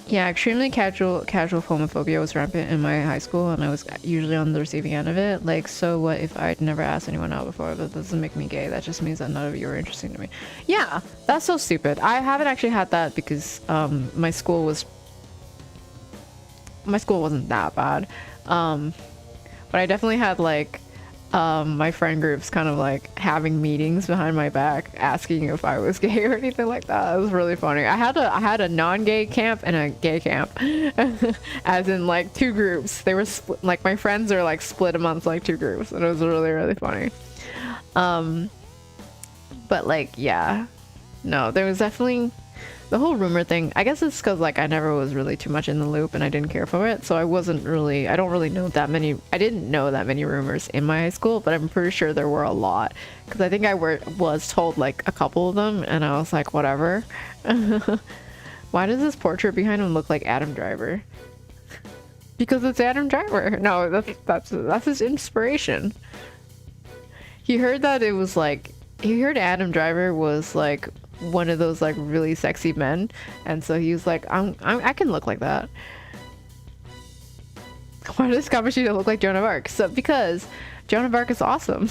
Yeah, extremely casual homophobia was rampant in my high school, and I was usually on the receiving end of it. Like, so what if I'd never asked anyone out before? That doesn't make me gay. That just means that none of you are interesting to me. Yeah, that's so stupid. I haven't actually had that because my school wasn't that bad. But I definitely had like my friend groups kind of like having meetings behind my back asking if I was gay or anything like that. It was really funny. I had a non-gay camp and a gay camp. As in like two groups. They were split, like my friends are like split amongst like two groups, and it was really, really funny. But like, yeah. No, there was definitely the whole rumor thing. I guess it's because like I never was really too much in the loop and I didn't care for it, so I don't really know that many. I didn't know that many rumors in my high school, but I'm pretty sure there were a lot, because I think I was told like a couple of them and I was like, whatever. Why does this portrait behind him look like Adam Driver? Because it's Adam Driver. No, that's his inspiration. He heard that it was like, he heard Adam Driver was like one of those like really sexy men, and so he was like, I can look like that. Why does Kamoshida look like Joan of Arc? So because Joan of Arc is awesome.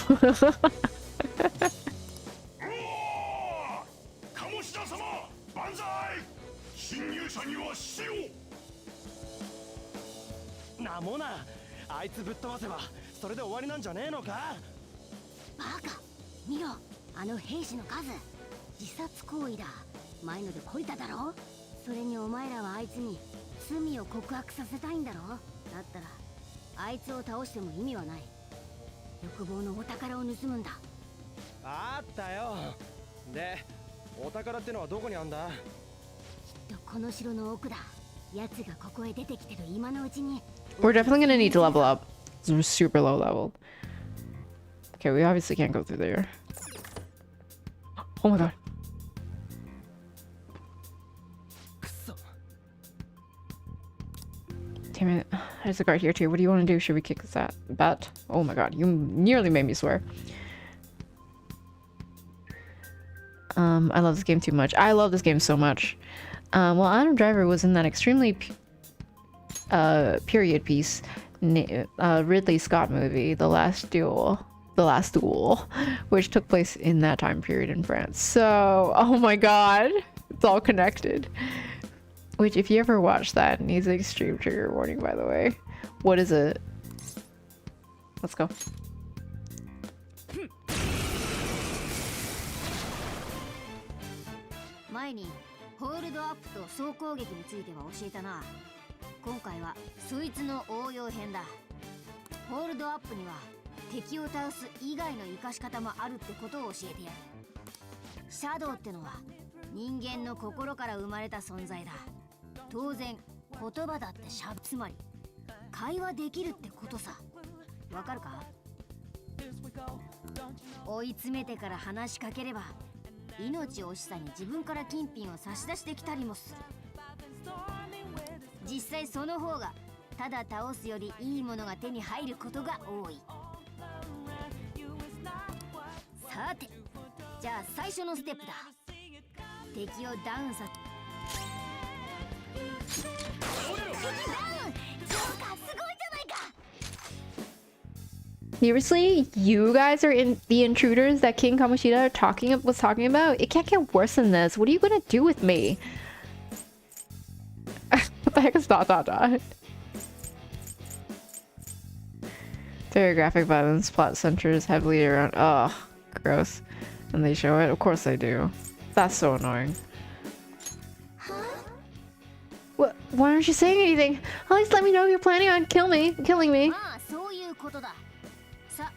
Zisatsu行為だ。前のでこいただろ。それにお前らはあいつに罪を告白させたいんだろ。だったらあいつを倒しても意味はない。欲望のお宝を盗むんだ。あったよ。で、お宝ってのはどこにあんだ。きっとこの城の奥だ。奴がここへ出てきてる今のうちに。We're definitely gonna need to level up. We're super low leveled. Okay, we obviously can't go through there. Oh my god. Damn it. There's a guard here too. What do you want to do? Should we kick this bat? Oh my god, you nearly made me swear. I love this game too much. I love this game so much. Well, Adam Driver was in that extremely period piece Ridley Scott movie, The Last Duel, which took place in that time period in France. So, oh my god, it's all connected. Which, if you ever watch that, needs an extreme trigger warning, by the way. What is it? Let's go. じゃあ最初のステップだ。敵をダウンさ。敵ダウン。ジョーカーすごいじゃないか。 Seriously, you guys are in the intruders that King Kamoshida was talking about? It can't get worse than this. What are you gonna do with me? What the heck is ... Very graphic violence, plot centers heavily around... Oh, gross. And they show it? Of course they do. That's so annoying. What? Why aren't you saying anything? At least let me know if you're planning on killing me. そういうことだ。さ、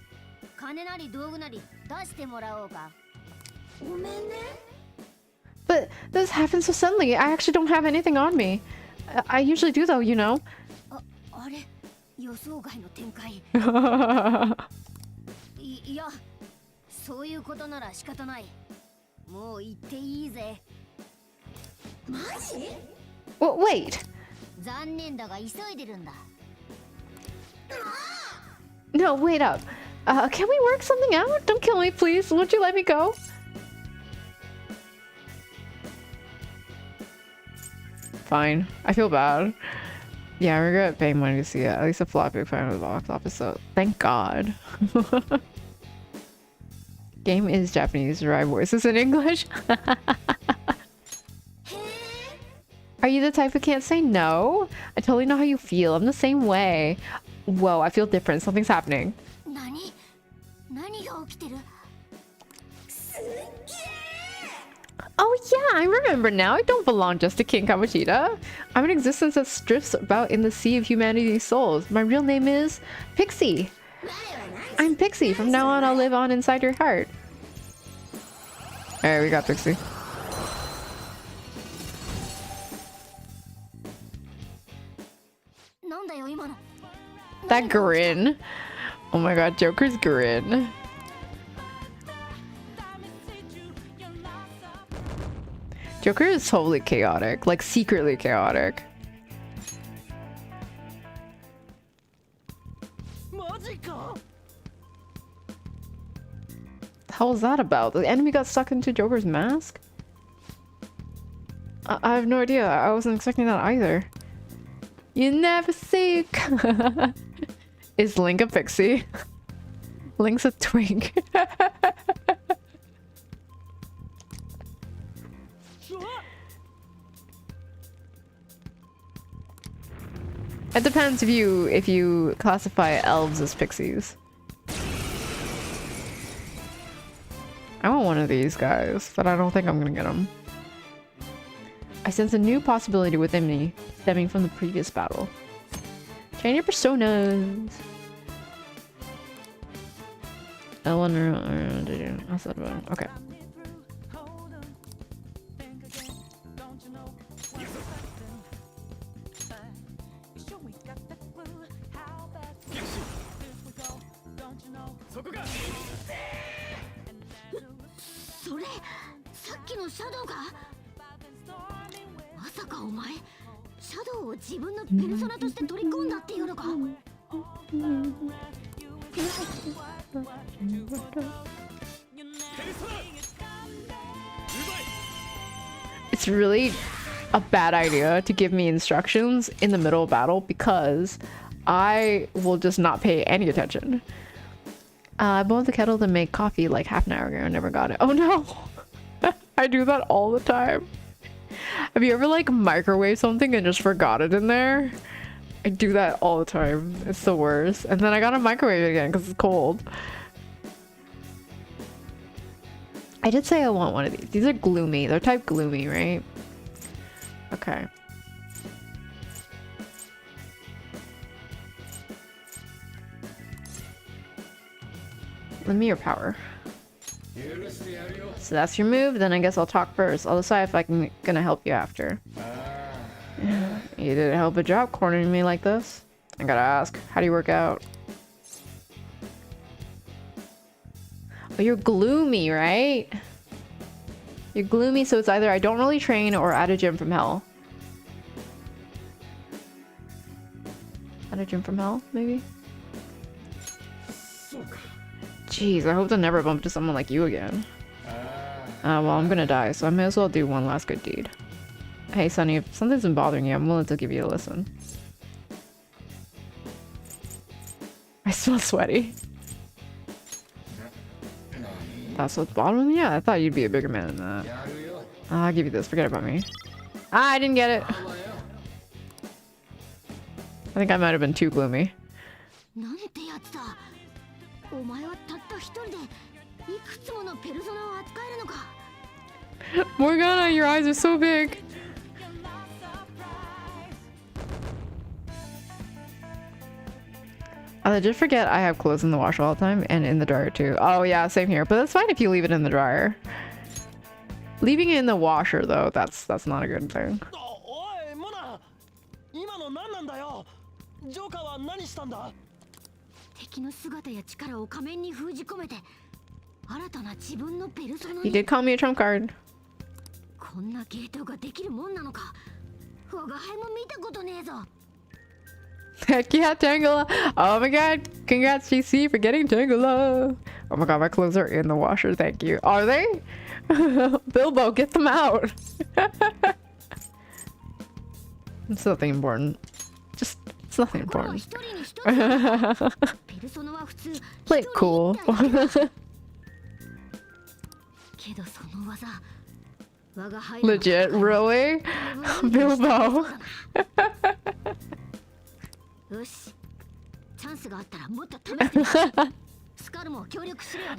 金なり道具なり出してもらおうか。ごめんね。 But this happened so suddenly. I actually don't have anything on me. I usually do though, you know. あれ、予想外の展開。いや、そういうことなら仕方ない。もう行っていいぜ。マジ？ Well, wait. 残念だが急いでるんだ。 No, wait up. Can we work something out? Don't kill me, please. Won't you let me go? Fine. I feel bad. Yeah, I regret paying money to see it. At least a floppy fan of the box office, so thank God. Game is Japanese, right? Voices in English. Are you the type who can't say no? I totally know how you feel. I'm the same way. Whoa, I feel different. Something's happening. 何が起きてる？ Oh yeah, I remember now. I don't belong just to King Kamoshida. I'm an existence that drifts about in the sea of humanity's souls. My real name is Pixie. I'm Pixie. From now on, I'll live on inside your heart. Alright, we got Pixie. That grin. Oh my god, Joker's grin. Joker is totally chaotic, like secretly chaotic. The hell is that about? The enemy got stuck into Joker's mask? I have no idea. I wasn't expecting that either. You never see. Is Link a pixie? Link's a twink. It depends if you classify elves as pixies. I want one of these guys, but I don't think I'm gonna get them. I sense a new possibility within me, stemming from the previous battle. Train your personas. I wonder. I said about it. Okay. It's really a bad idea to give me instructions in the middle of battle because I will just not pay any attention. I boiled the kettle to make coffee like half an hour ago. I never got it. Oh no! I do that all the time. Have you ever like microwaved something and just forgot it in there? I do that all the time. It's the worst. And then I gotta microwave it again because it's cold. I did say I want one of these. These are gloomy. They're type gloomy, right? Okay. Lend me your power. So that's your move, then I guess I'll talk first. I'll decide if I'm gonna help you after. You did a hell of a job cornering me like this. I gotta ask, how do you work out? Oh, you're gloomy, right? You're gloomy, so it's either I don't really train or at a gym from hell. At a gym from hell, maybe? Jeez, I hope to never bump into someone like you again. Well, I'm gonna die, so I may as well do one last good deed. Hey, Sonny, if something's been bothering you, I'm willing to give you a listen. I smell sweaty. That's what's bothering me? Yeah, I thought you'd be a bigger man than that. I'll give you this. Forget about me. I didn't get it. I think I might have been too gloomy. Morgana, your eyes are so big. I just forget I have clothes in the wash all the time and in the dryer too. Oh yeah, same here. But that's fine if you leave it in the dryer. Leaving it in the washer though, that's not a good thing. He did call me a trump card. Heck yeah, Tangela! Oh my god, congrats GC for getting Tangela! Oh my god, my clothes are in the washer, thank you. Are they? Bilbo, get them out! It's nothing important. Just, it's nothing important. Play it cool. Legit, really? Bilbo.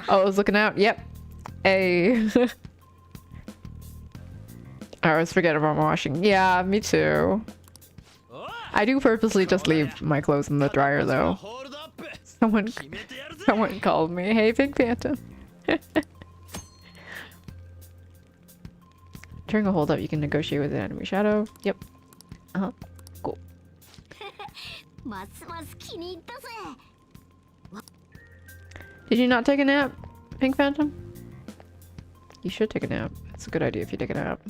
Oh, I was looking out. Yep. Hey. I always forget about washing. Yeah, me too. I do purposely just leave my clothes in the dryer though. Someone called me. Hey, Big Phantom. During a hold up, you can negotiate with an enemy shadow. Yep. Cool. Did you not take a nap, Pink Phantom? You should take a nap. It's a good idea if you take a nap.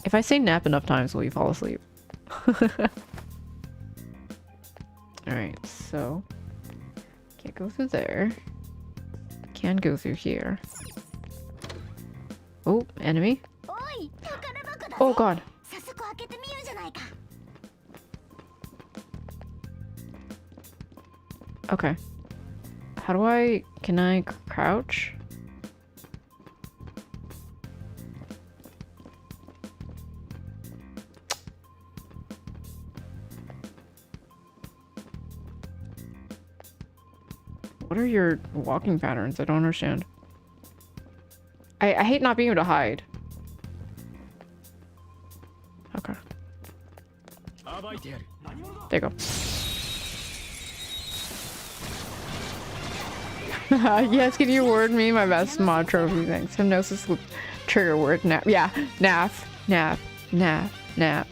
If I say nap enough times, will you fall asleep? Alright, so... Can't go through there. Can go through here. Oh, enemy. Oh god. Okay. How do I... Can I crouch? What are your walking patterns? I don't understand. I hate not being able to hide. Okay. There you go. Yes, can you word me my best mod trophy? Thanks. Hypnosis with trigger word nap. Yeah, nap, nap, nap, nap.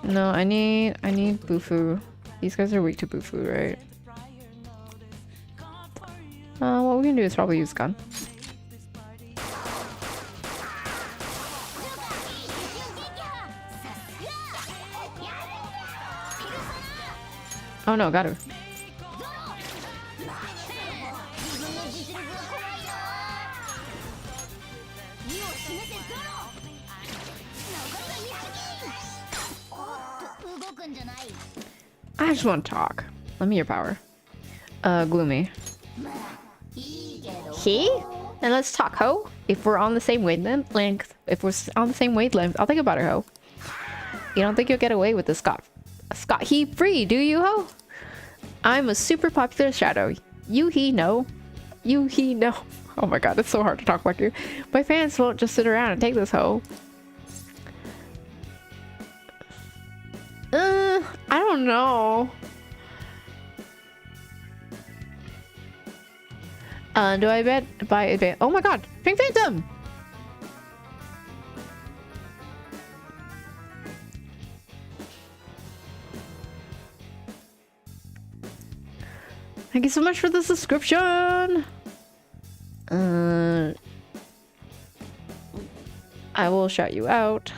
No, I need Bufu. These guys are weak to Bufu, right? What we can do is probably use gun. Oh no, got her. I just want to talk. Let me your power. Gloomy. He? Then let's talk, ho. If we're on the same wavelength, I'll think about it, ho. You don't think you'll get away with the Scott he free, do you, ho? I'm a super popular shadow. You he know. Oh my god, it's so hard to talk like you. My fans won't just sit around and take this, ho. I don't know. Do I bet buy advance? Oh my god, Pink Phantom! Thank you so much for the subscription! I will shout you out.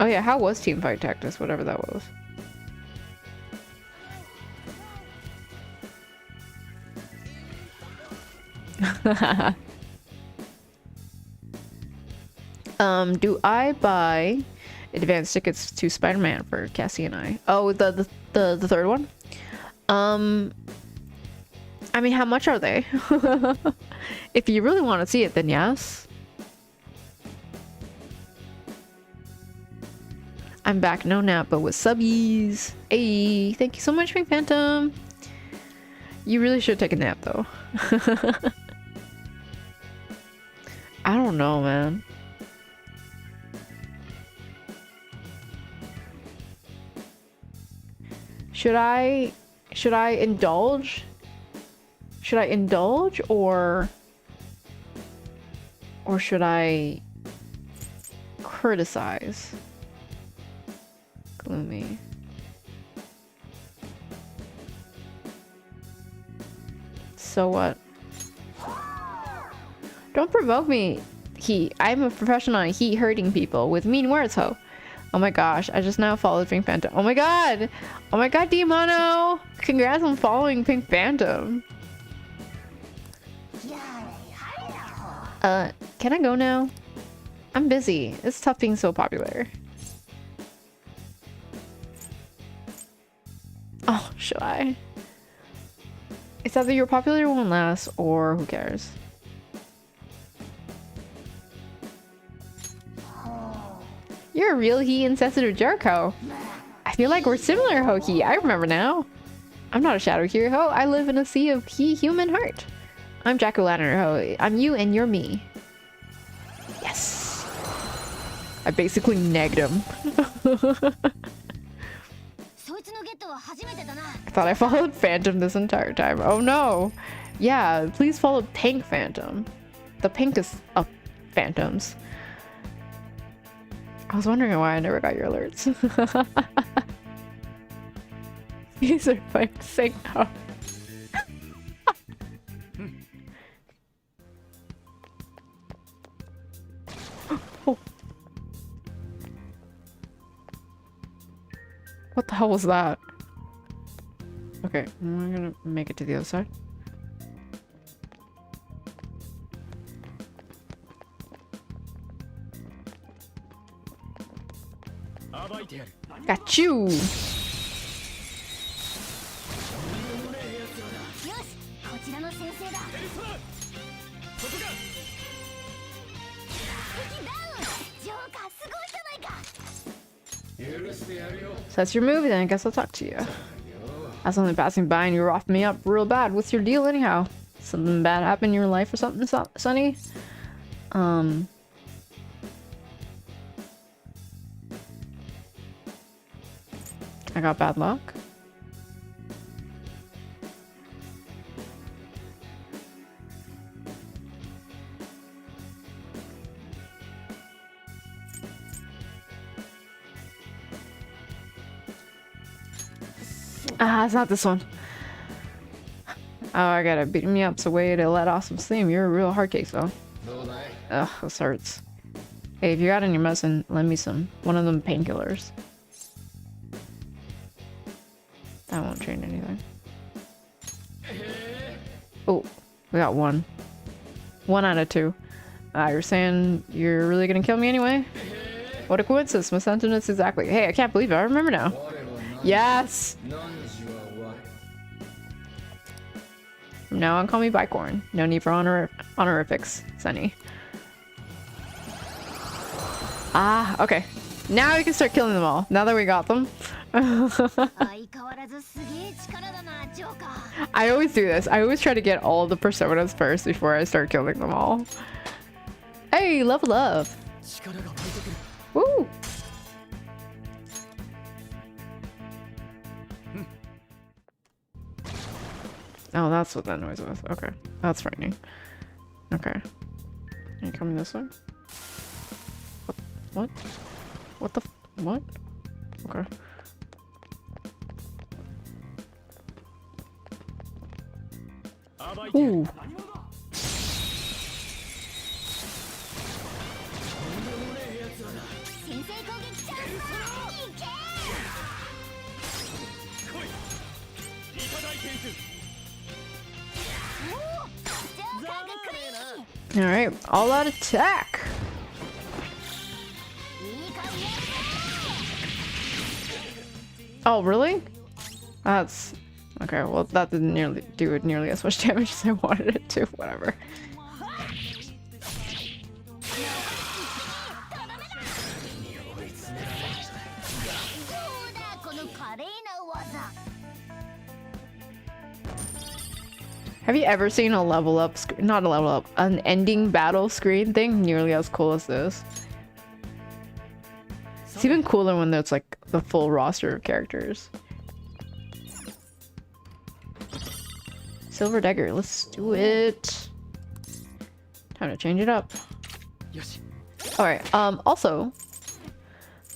Oh yeah, how was team fight tactics? Whatever that was. Do I buy advance tickets to Spider-Man for Cassie and I? Oh, the third one? I mean, how much are they? If you really want to see it, then yes. I'm back, no nap, but with subbies. Hey, thank you so much, Pink Phantom. You really should take a nap, though. I don't know, man. Should I indulge? Should I indulge or should I criticize? Gloomy. So what? Don't provoke me, Heat. I'm a professional at Heat hurting people with mean words, ho. Oh my gosh, I just now followed Pink Phantom. Oh my god! Oh my god, Demono! Congrats on following Pink Phantom. Can I go now? I'm busy. It's tough being so popular. Oh, should I? It's either you're popular won't last, or who cares? You're a real He insensitive jerk, ho. I feel like we're similar, Ho-He. I remember now. I'm not a shadow here, ho. I live in a sea of He human heart. I'm Jack-o'-lantern, ho. I'm you and you're me. Yes. I basically negged him. I thought I followed Phantom this entire time. Oh no. Yeah, please follow Pink Phantom. The pinkest of phantoms. I was wondering why I never got your alerts. These are like sick now. Oh. What the hell was that? Okay, I'm gonna make it to the other side. Got you! So that's your movie then, I guess I'll talk to you. I was only passing by and you roughed me up real bad. What's your deal anyhow? Something bad happened in your life or something, Sonny? I got bad luck. Ah, it's not this one. Oh, I gotta beat me up's a way to let off some steam. You're a real hard case, though. Ugh, this hurts. Hey, if you got any medicine, lend me some. One of them painkillers. That won't change anything. Oh, we got one. 1 out of 2. You're saying you're really gonna kill me anyway? What a coincidence. My sentiments exactly. Hey, I can't believe it. I remember now. Yes! From now on, call me Bicorn. No need for honorifics, Sunny. Ah, okay. Now we can start killing them all. Now that we got them. I always do this. I always try to get all the personas first before I start killing them all. Hey, level up. Woo! Oh, that's what that noise was. Okay. That's frightening. Okay. Are you coming this way? What? What the what? Okay. Ooh. All right, all out attack. Oh, really? That's okay. Well, that didn't nearly do it nearly as much damage as I wanted it to. Whatever. Have you ever seen a level up, not a level up, an ending battle screen thing nearly as cool as this? It's even cooler when there's like the full roster of characters. Silver Dagger, let's do it. Time to change it up. Alright, also,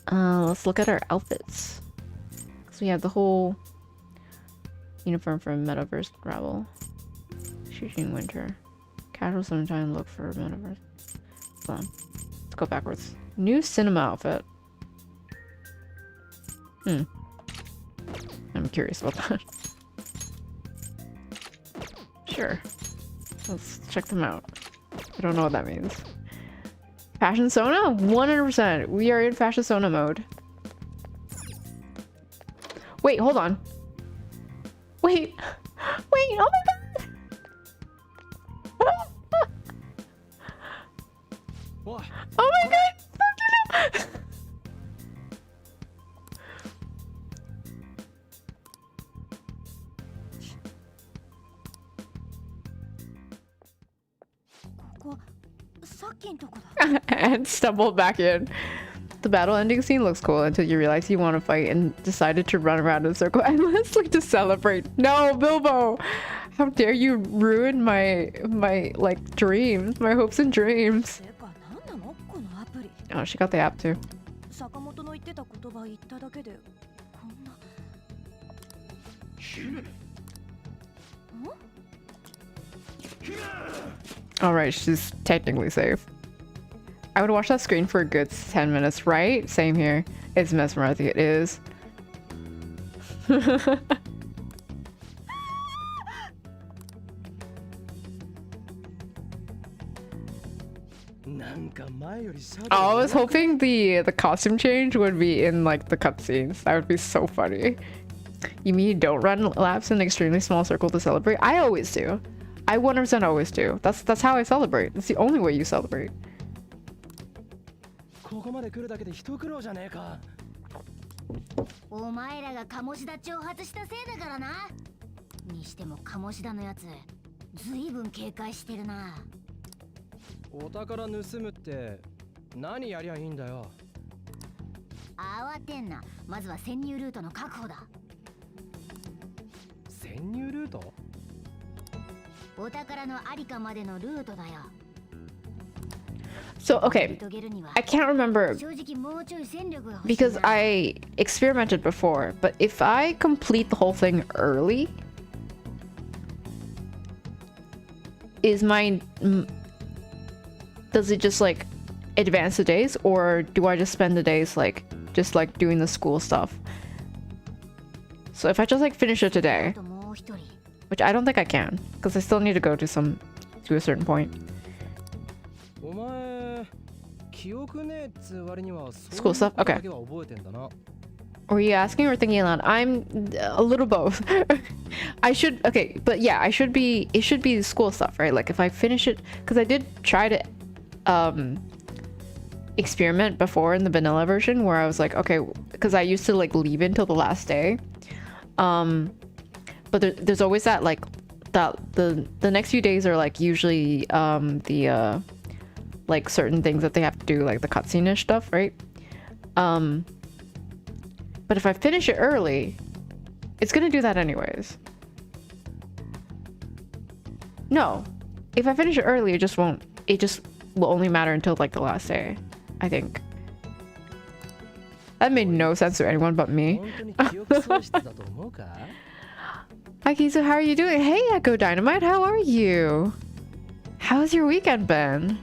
let's look at our outfits. Because we have the whole uniform from Metaverse Gravel. Shooting Winter. Casual summertime look for Metaverse. Hold on. Let's go backwards. New cinema outfit. I'm curious about that. Sure. Let's check them out. I don't know what that means. Fashion Sona? 100%. We are in Fashion Sona mode. Wait, hold on. Wait. Wait, oh my god! Oh my god! And stumbled back in. The battle ending scene looks cool until you realize you want to fight and decided to run around in a circle endlessly to celebrate. No, Bilbo! How dare you ruin my like dreams, my hopes and dreams. Oh, she got the app too. Alright, she's technically safe. I would watch that screen for a good 10 minutes, right? Same here. It's mesmerizing, it is. Oh, I was hoping the costume change would be in like the cutscenes. That would be so funny. You mean you don't run laps in an extremely small circle to celebrate? I always do. I 100% always do. That's how I celebrate. It's the only way you celebrate. ここまで来るだけで一苦労じゃねえか。お前らが鴨志田挑発したせいだからな。にしても鴨志田のやつ、ずいぶん警戒してるな。お宝盗むって何やりゃいいんだよ。慌てんな。まずは潜入ルートの確保だ。潜入ルート？お宝のありかまでのルートだよ。 So, okay, I can't remember because I experimented before, but if I complete the whole thing early, does it just like advance the days, or do I just spend the days like just like doing the school stuff? So if I just like finish it today, which I don't think I can, because I still need to go to a certain point. School stuff? Okay. Were you asking or thinking aloud? I'm a little both. I should, okay, but yeah, it should be school stuff, right? Like if I finish it, because I did try to experiment before in the vanilla version where I was like, okay, because I used to like leave it until the last day. But there's always that like, the next few days are like usually like certain things that they have to do, like the cutscene-ish stuff, right? But if I finish it early, it's gonna do that anyways. No, if I finish it early, it just will only matter until like the last day, I think. That made no sense to anyone but me. Hi Kizu, how are you doing? Hey Echo Dynamite, how are you? How's your weekend been?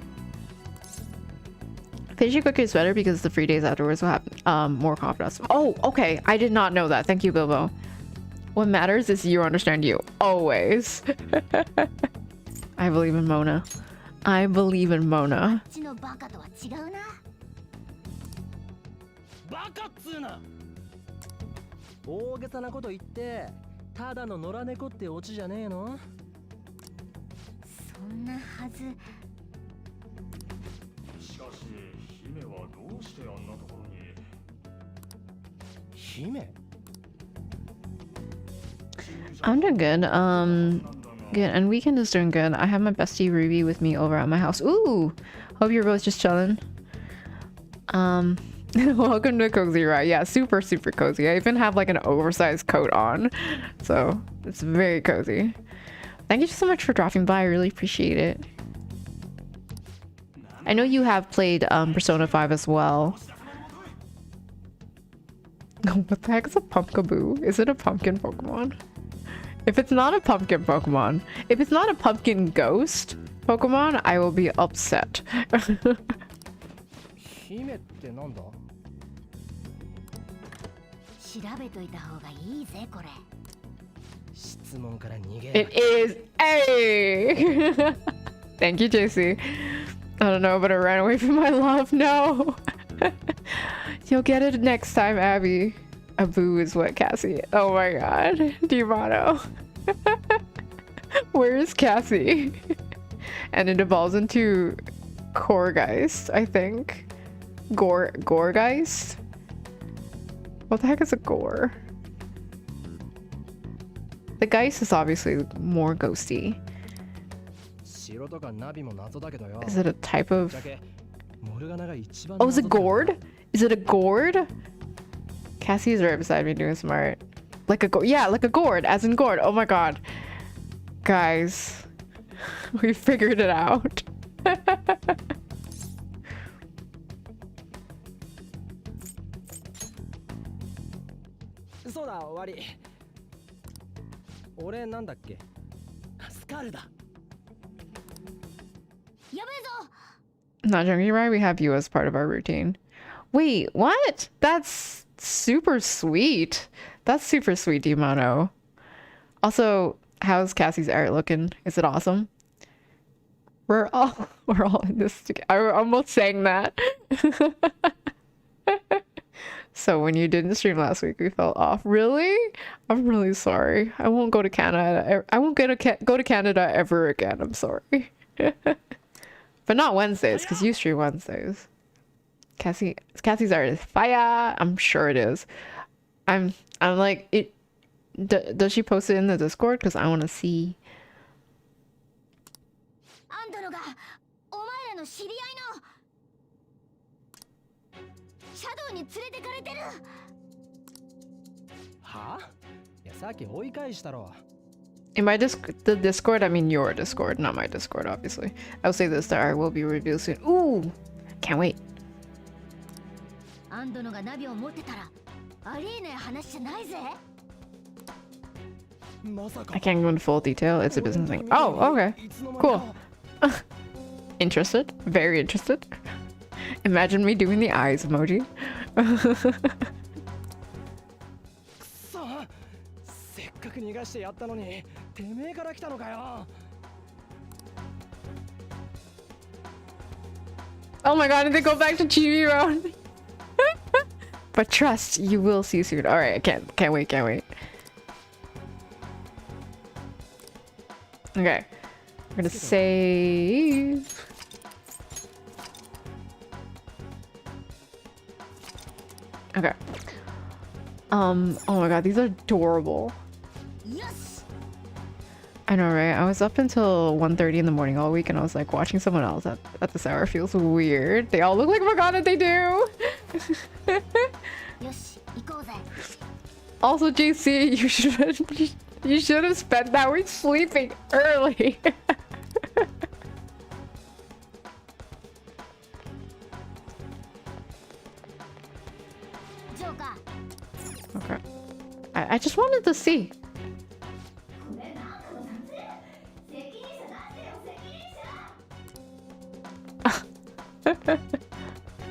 Finishing quicker is better because the free days afterwards will have more confidence. Oh, okay. I did not know that. Thank you, Bilbo. What matters is you understand you. Always. I believe in Mona. I believe in Mona. ちのバカとは違うな。バカっつうな。大げさなこと言って、ただの野良猫ってオチじゃねえの？そんなはず。しかし、姫はどうしてあんなところに。姫？ I'm doing good. Good. And Weekend is doing good. I have my bestie Ruby with me over at my house. Ooh! Hope you're both just chilling. Welcome to Cozy Ride. Yeah, super, super cozy. I even have like an oversized coat on. So, it's very cozy. Thank you so much for dropping by. I really appreciate it. I know you have played Persona 5 as well. What the heck is a pumpkaboo? Is it a pumpkin Pokemon? If it's not a pumpkin Pokemon, if it's not a pumpkin ghost Pokemon, I will be upset. 姫ってなんだ？調べといた方がいいぜこれ。質問から逃げ。It is A. Thank you, JC. I don't know, but I ran away from my love. No. You'll get it next time, Abby. A boo is what Cassie. Oh my god. Dimano. Where is Cassie? And it evolves into Goregeist, I think. Goregeist? What the heck is a gore? The Geist is obviously more ghosty. Is it a type of... Oh, is it gourd? Is it a gourd? Cassie is right beside me doing smart. Like a gourd. Yeah, like a gourd, as in gourd. Oh my god. Guys. We figured it out. そうだ、終わり。俺なんだっけ？スカルだ。やべえぞ。 Not joking, right? We have you as part of our routine. Wait, what? That's super sweet. That's super sweet, Dimano. Also, how's Cassie's art looking? Is it awesome? We're all in this together. I'm almost saying that. So when you didn't stream last week, we fell off. Really? I'm really sorry. I won't go to Canada. I won't go to Canada ever again. I'm sorry. But not Wednesdays, because you stream Wednesdays. Cassie's art is fire. I'm sure it is. I'm like it. Does she post it in the Discord? Because I want to see. あんたのがお前らの知り合いのシャドウに連れてかれてる。はあ？いやさっき追い返したろ。 In my the Discord, I mean your Discord, not my Discord, obviously. I'll say this, the art will be revealed soon. Ooh! Can't wait. あんたのがナビを持ってたらありえない話じゃないぜ。 I can't go into full detail. It's a business thing. Oh, okay. Cool. Interested? Very interested. Imagine me doing the eyes emoji. せっかく逃がしてやったのに、てめえから来たのかよ。 Oh my god, did they go back to Chibi Road? But trust, you will see soon. Alright, I can't wait. Okay. We're gonna save. Okay. Oh my god, these are adorable. Yes. I know, right? I was up until 1:30 in the morning all week and I was like, watching someone else at this hour feels weird. They all look like Morgana, they do! Also, JC, you should have spent that week sleeping early. Okay. I just wanted to see.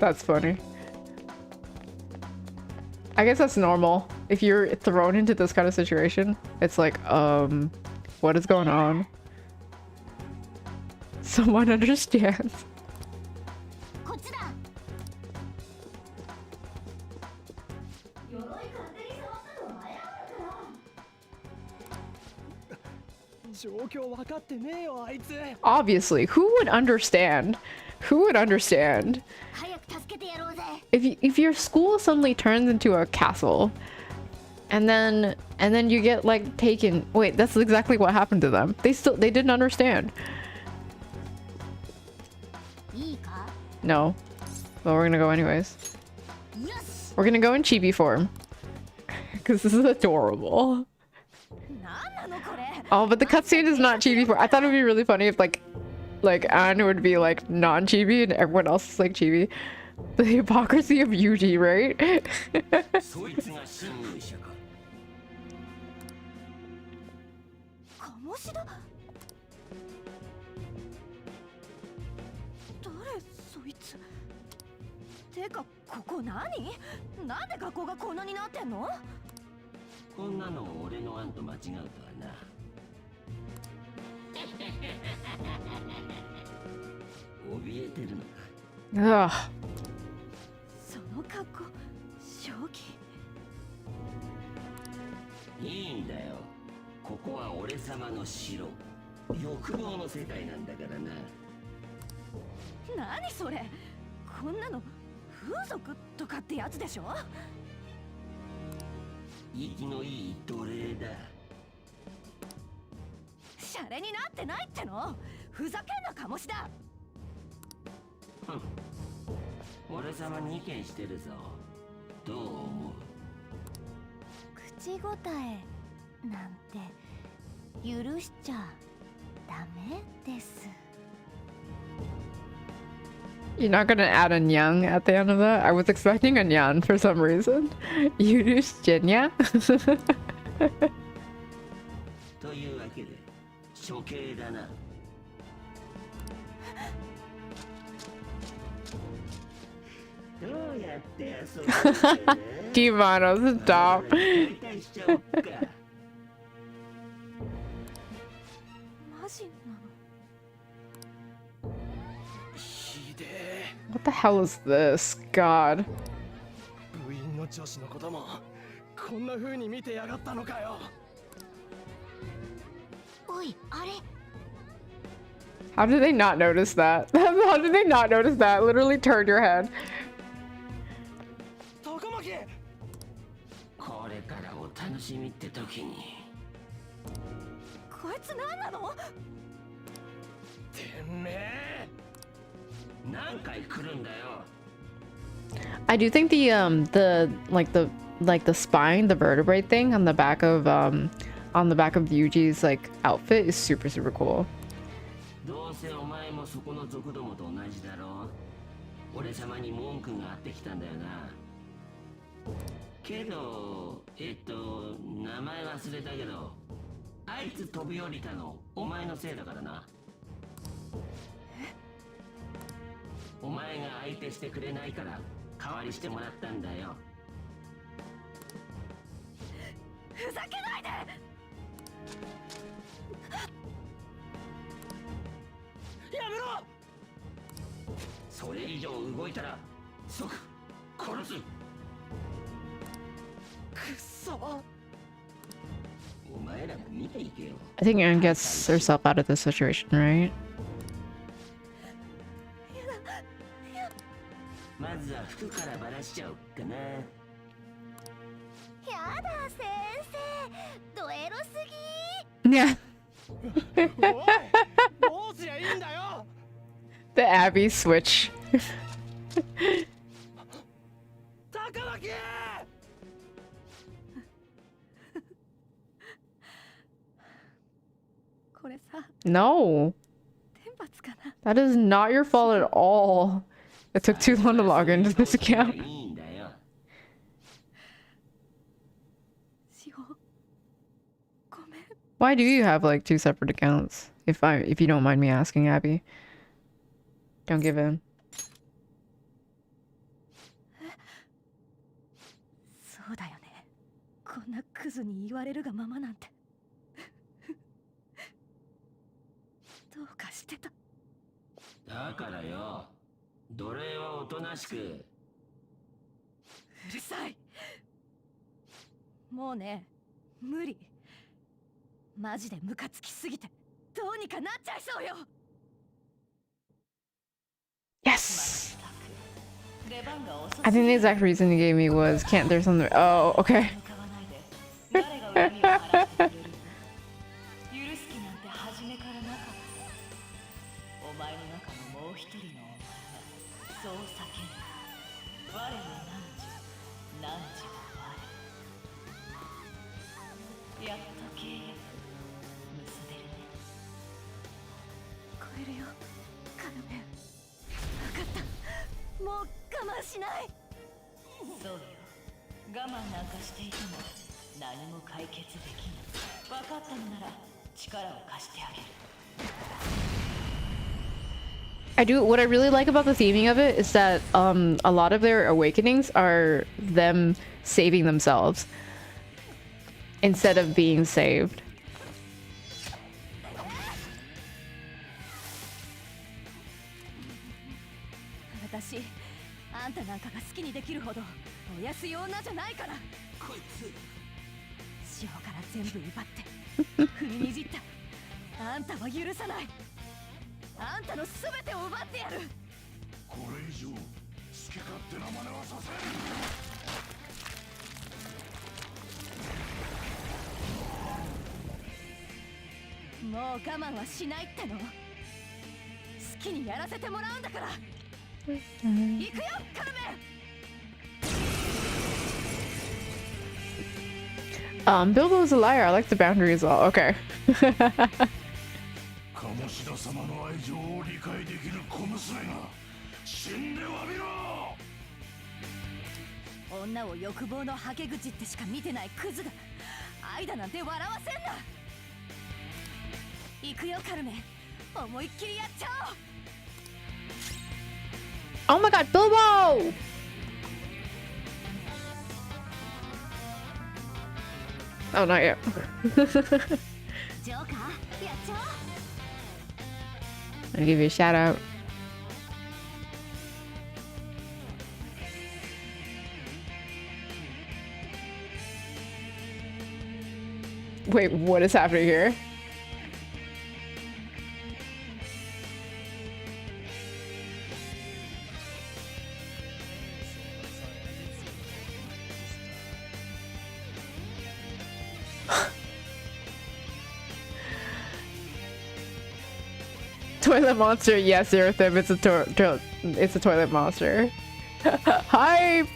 That's funny. I guess that's normal. If you're thrown into this kind of situation, it's like, what is going on? Someone understands. こっちだ。状況分かってねえよあいつ。 Obviously, who would understand? Who would understand? 早く助けてやろうぜ。 If your school suddenly turns into a castle, and then you get like taken. Wait, that's exactly what happened to them. They didn't understand. いいか。 No, but we're gonna go anyways. We're gonna go in chibi form because this is adorable. なんなのこれ。 Oh, but the cutscene is not chibi form. I thought it would be really funny if like Anne would be like non-chibi and everyone else is like chibi. The hypocrisy of Yuji, right? そいつが侵入者か。鴨志田。誰そいつ。てかここ何？なんで学校がこんなになってんの？こんなのを俺の案と間違うとはな。怯えてるのか。 Ugh. その格好、正気。いいんだよ。ここは俺様の城。欲望の世界なんだからな。何それ。こんなの風俗とかってやつでしょ。息のいい奴隷だ。シャレになってないっての。ふざけんな鴨志田。俺様に意見してるぞ。どう思う？口答えなんて許しちゃダメです。 You're not gonna add a nyang at the end of that? I was expecting a nyan for some reason. Yudus Jinya? というわけで処刑だな。どうやって遊ぶかな。 Divano, stop. 解体しちゃおっか。マジなの。 ひでえ。 What the hell is this? God. 部員の女子のこともこんな風に見てやがったのかよ。おい、あれ。 How did they not notice that? How did they not notice that? Literally turn your head. これからお楽しみって時に。こいつ何なの？てめえ。何回来るんだよ。 I do think the spine, the vertebrae thing on the back of Yuji's like outfit is super cool. どうせお前もそこの族どもと同じだろう。俺様に文句があってきたんだよな。けど、名前忘れたけど、あいつ飛び降りたのお前のせいだからな。お前が相手してくれないから代わりしてもらったんだよ。ふざけないで。やめろ。それ以上動いたら即殺す。くそ。お前らも見ていけよ。 I think Anne gets herself out of this situation, right? まずは服からばらしちゃおっかな。やだ先生、ドエロすぎ。 Yeah. どうすりゃいいんだよ。 The Abby switch. 高脇。これさ。 No. 天罰かな。 That is not your fault at all. It took too long to log into this account. いいんだよ。Why do you have like two separate accounts? If you don't mind me asking, Abby. Don't give in. クズに言われるがままなんてどうかしてた。だからよ、奴隷はおとなしく。うるさい。もうね、無理。マジでムカつきすぎてどうにかなっちゃいそうよ。 Yes! I think the exact reason he gave me was can't there's something. Oh, okay. もう我慢しない。そうよ。我慢なんかしていても何も解決できない。分かったのなら力を貸してあげる。 I do. What I really like about the theming of it is that a lot of their awakenings are them saving themselves instead of being saved. 私、あんたなんかが好きにできるほどお安い女じゃないから。こいつ塩から全部奪って踏みにじったあんたは許さない。あんたの全てを奪ってやる。これ以上好き勝手な真似はさせん。もう我慢はしないっての。好きにやらせてもらうんだから。行くよ、カルメン。 Bilbo's a liar. I like the boundary as well. Okay. 鴨志田様の愛情を理解できる小娘が死んでわびろ。女を欲望のはけ口ってしか見てないクズが愛だなんて笑わせんな。行くよ、カルメン。思いっきりやっちゃおう。 Oh my god, Bilbo! Oh, not yet. I'll give you a shout out. Wait, what is happening here? Toilet monster, yes, Zerathim, it's a toilet monster. Hype!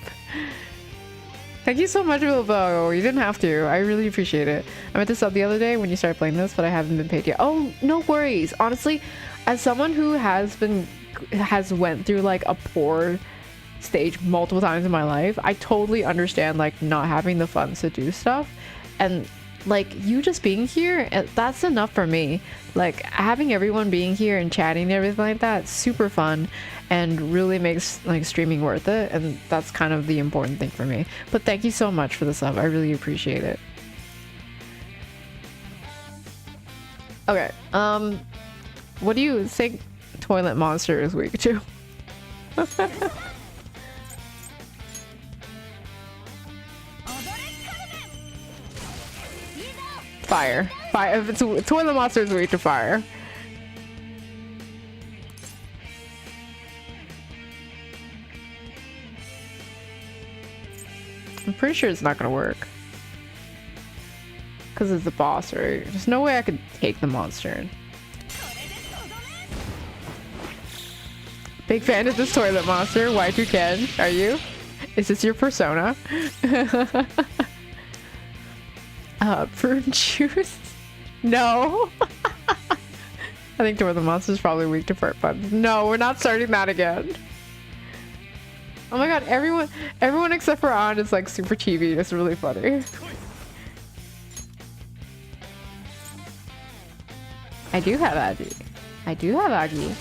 Thank you so much, Bilbo. You didn't have to. I really appreciate it. I meant to sub the other day when you started playing this, but I haven't been paid yet. Oh, no worries. Honestly, as someone who has went through like a poor stage multiple times in my life, I totally understand like not having the funds to do stuff. And like you just being here, that's enough for me. Like having everyone being here and chatting and everything like that, super fun and really makes like streaming worth it. And that's kind of the important thing for me. But thank you so much for the sub. I really appreciate it. Okay, what do you think Toilet Monster is weak to? Fire. Fire. If it's Toilet Monster is weak to fire. I'm pretty sure it's not gonna work. Because it's the boss, right? There's no way I could take the monster. Big fan of this Toilet Monster. Y2Ken, are you? Is this your persona? Prune juice? No. I think Toilet Monster is probably weak to fart puns. No, we're not starting that again. Oh my god, everyone except for An is like super chibi. It's really funny. I do have Agi. I do have Agi.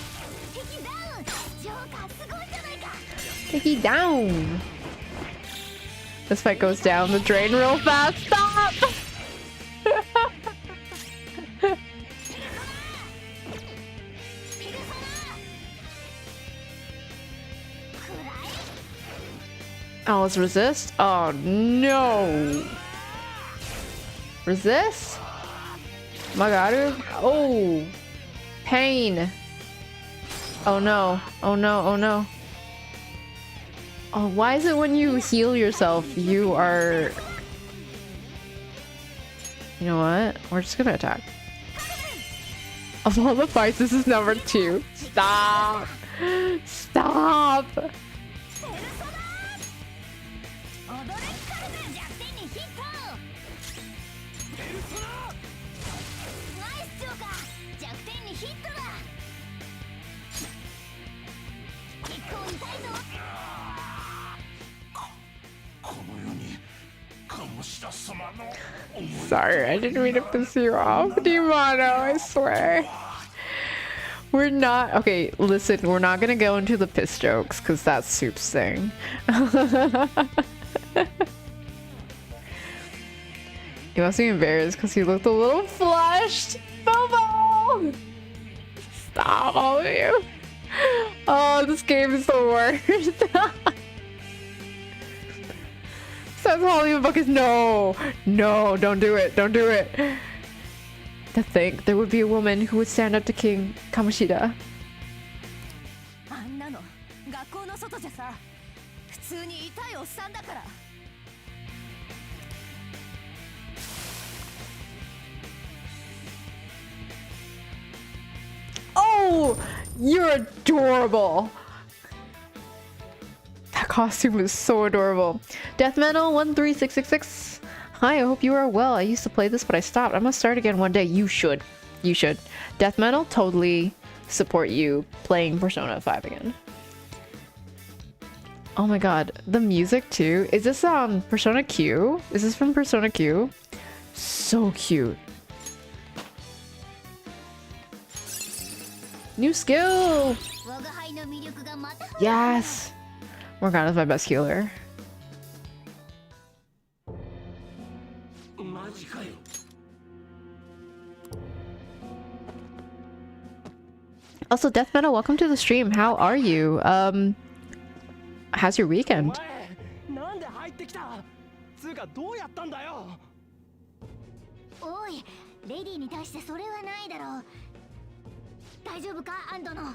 Take it down! This fight goes down the drain real fast. Stop! Oh, let's resist? Oh no! Resist? Magaru? Oh! Pain! Oh no, oh no, oh no. Oh, why is it when you heal yourself, you are... You know what? We're just gonna attack. Of all the fights, this is number 2. Stop! Stop! Sorry, I didn't mean to piss you off, Dimano, I swear. We're not... Okay, listen, we're not gonna go into the piss jokes, because that's Soup's thing. You must be embarrassed because he looked a little flushed. Bobo! Stop, all of you. Oh, this game is the worst. Says Hollywood Buckets. No, no, don't do it. Don't do it. To think there would be a woman who would stand up to King Kamoshida. Oh, you're adorable. That costume is so adorable. Death Metal 13666. Hi, I hope you are well. I used to play this, but I stopped. I must start again one day. You should. You should. Death Metal, totally support you playing Persona 5 again. Oh my god, the music too. Is this Persona Q? Is this from Persona Q? So cute. New skill! Yes! Morgana's my best healer. Also, Death Metal, welcome to the stream. How are you? How's your weekend? おい、レディに対してそれはないだろう。大丈夫か、アンドの。ア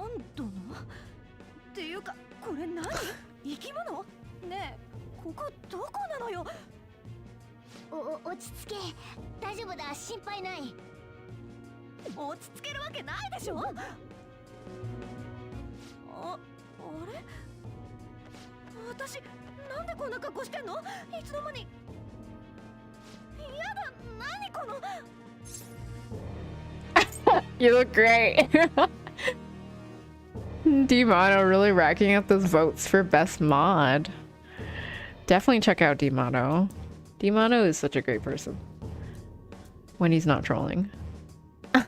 ンドの？っていうか、これ何？生き物？ねえ、ここどこなのよ。落ち着け。大丈夫だ、心配ない。落ち着けるわけないでしょ。あれ？私なんでこんな格好してんの？いつの間に。やだ、何この。You look great. Dimano really racking up those votes for best mod. Definitely check out Dimano. Dimano is such a great person. When he's not trolling. は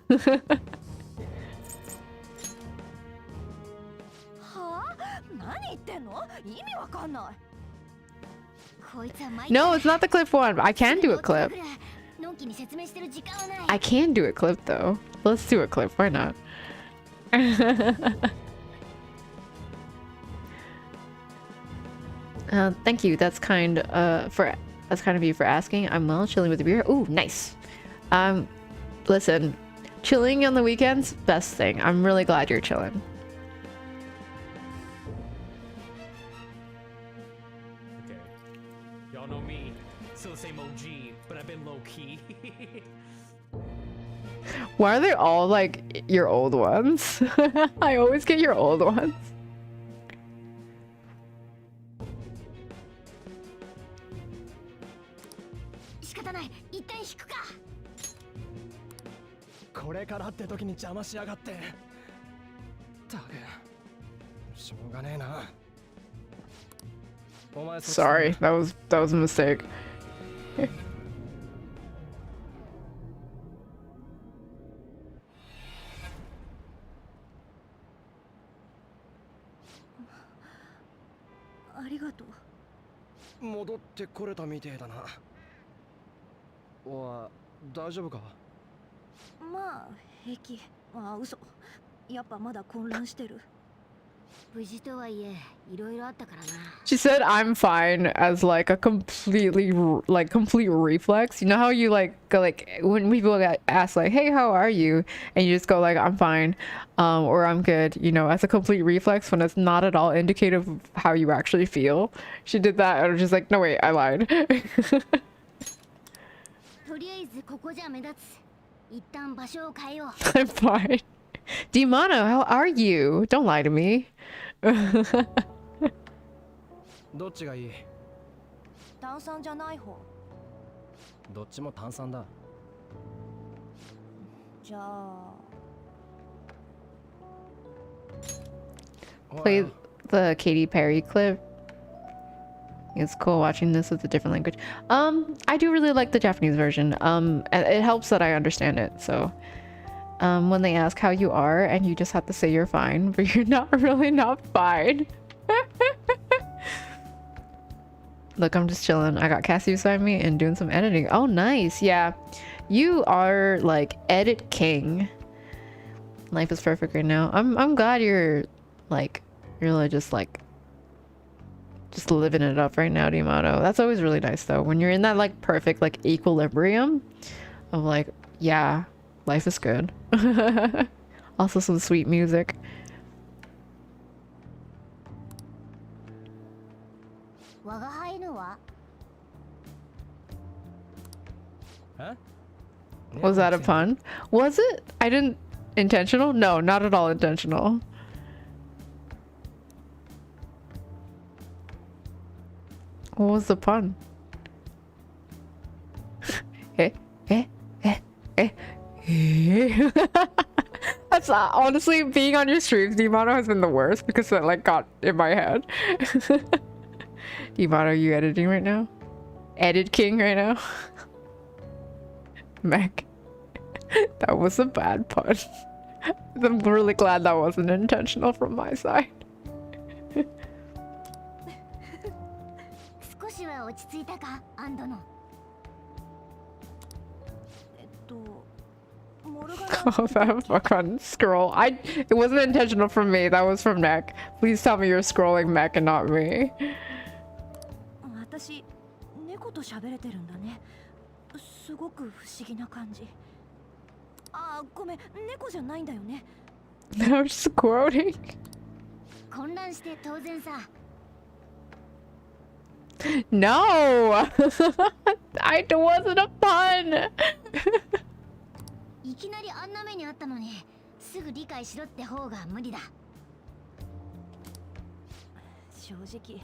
あ？何言ってんの？意味わかんない。 No, it's not the clip one. I can do a clip. I can do a clip though. Let's do a clip. Why not? Thank you. That's kind of you for asking. I'm well, chilling with a beer. Ooh, nice. Listen, chilling on the weekends, best thing. I'm really glad you're chilling. Y'all know me, still the same OG, but I've been low-key. Why are they all like your old ones? I always get your old ones. Sorry, that was a mistake. 戻ってこれたみてえだな。は大丈夫か？まあ平気。あ、嘘。やっぱまだ混乱してる。無事とはいえ、いろいろあったからな。 She said I'm fine as like a completely complete reflex. You know how you like go like when people get asked like, hey, how are you? And you just go like, I'm fine, or I'm good, you know, as a complete reflex when it's not at all indicative of how you actually feel. She did that and I was just like, no wait, I lied. とりあえずここじゃ目立つ。一旦場所を変えよう。 I'm fine. Dimano, how are you? Don't lie to me. どっちがいい？炭酸じゃない方。どっちも炭酸だ。じゃあ。 Play the Katy Perry clip. It's cool watching this with a different language. I do really like the Japanese version. And it helps that I understand it. So, when they ask how you are, and you just have to say you're fine, but you're not fine. Look, I'm just chilling. I got Cassie beside me and doing some editing. Oh, nice. Yeah, you are like edit king. Life is perfect right now. I'm glad you're like really just living it up right now, Dimato. That's always really nice though, when you're in that like perfect like equilibrium of like, yeah, life is good. Also some sweet music. Huh? Was that a pun? Was it? I didn't... Intentional? No, not at all intentional. What was the pun? That's honestly, being on your streams, Dimano has been the worst because it like got in my head. Dimano, are you editing right now? Edit king right now? Mac. That was a bad pun. I'm really glad that wasn't intentional from my side. 少しは落ち着いたか、アンドの。Oh, that fucking scroll. It wasn't intentional from me. That was from Neck. Please tell me you're scrolling Mech and not me. 私、猫と喋れてるんだね。すごく不思議な感じ。あ、ごめん、猫じゃないんだよね。I'm just quoting. 混乱して当然さ。No! It wasn't a pun! いきなりあんな目にあったのに、すぐ理解しろって方が無理だ。正直、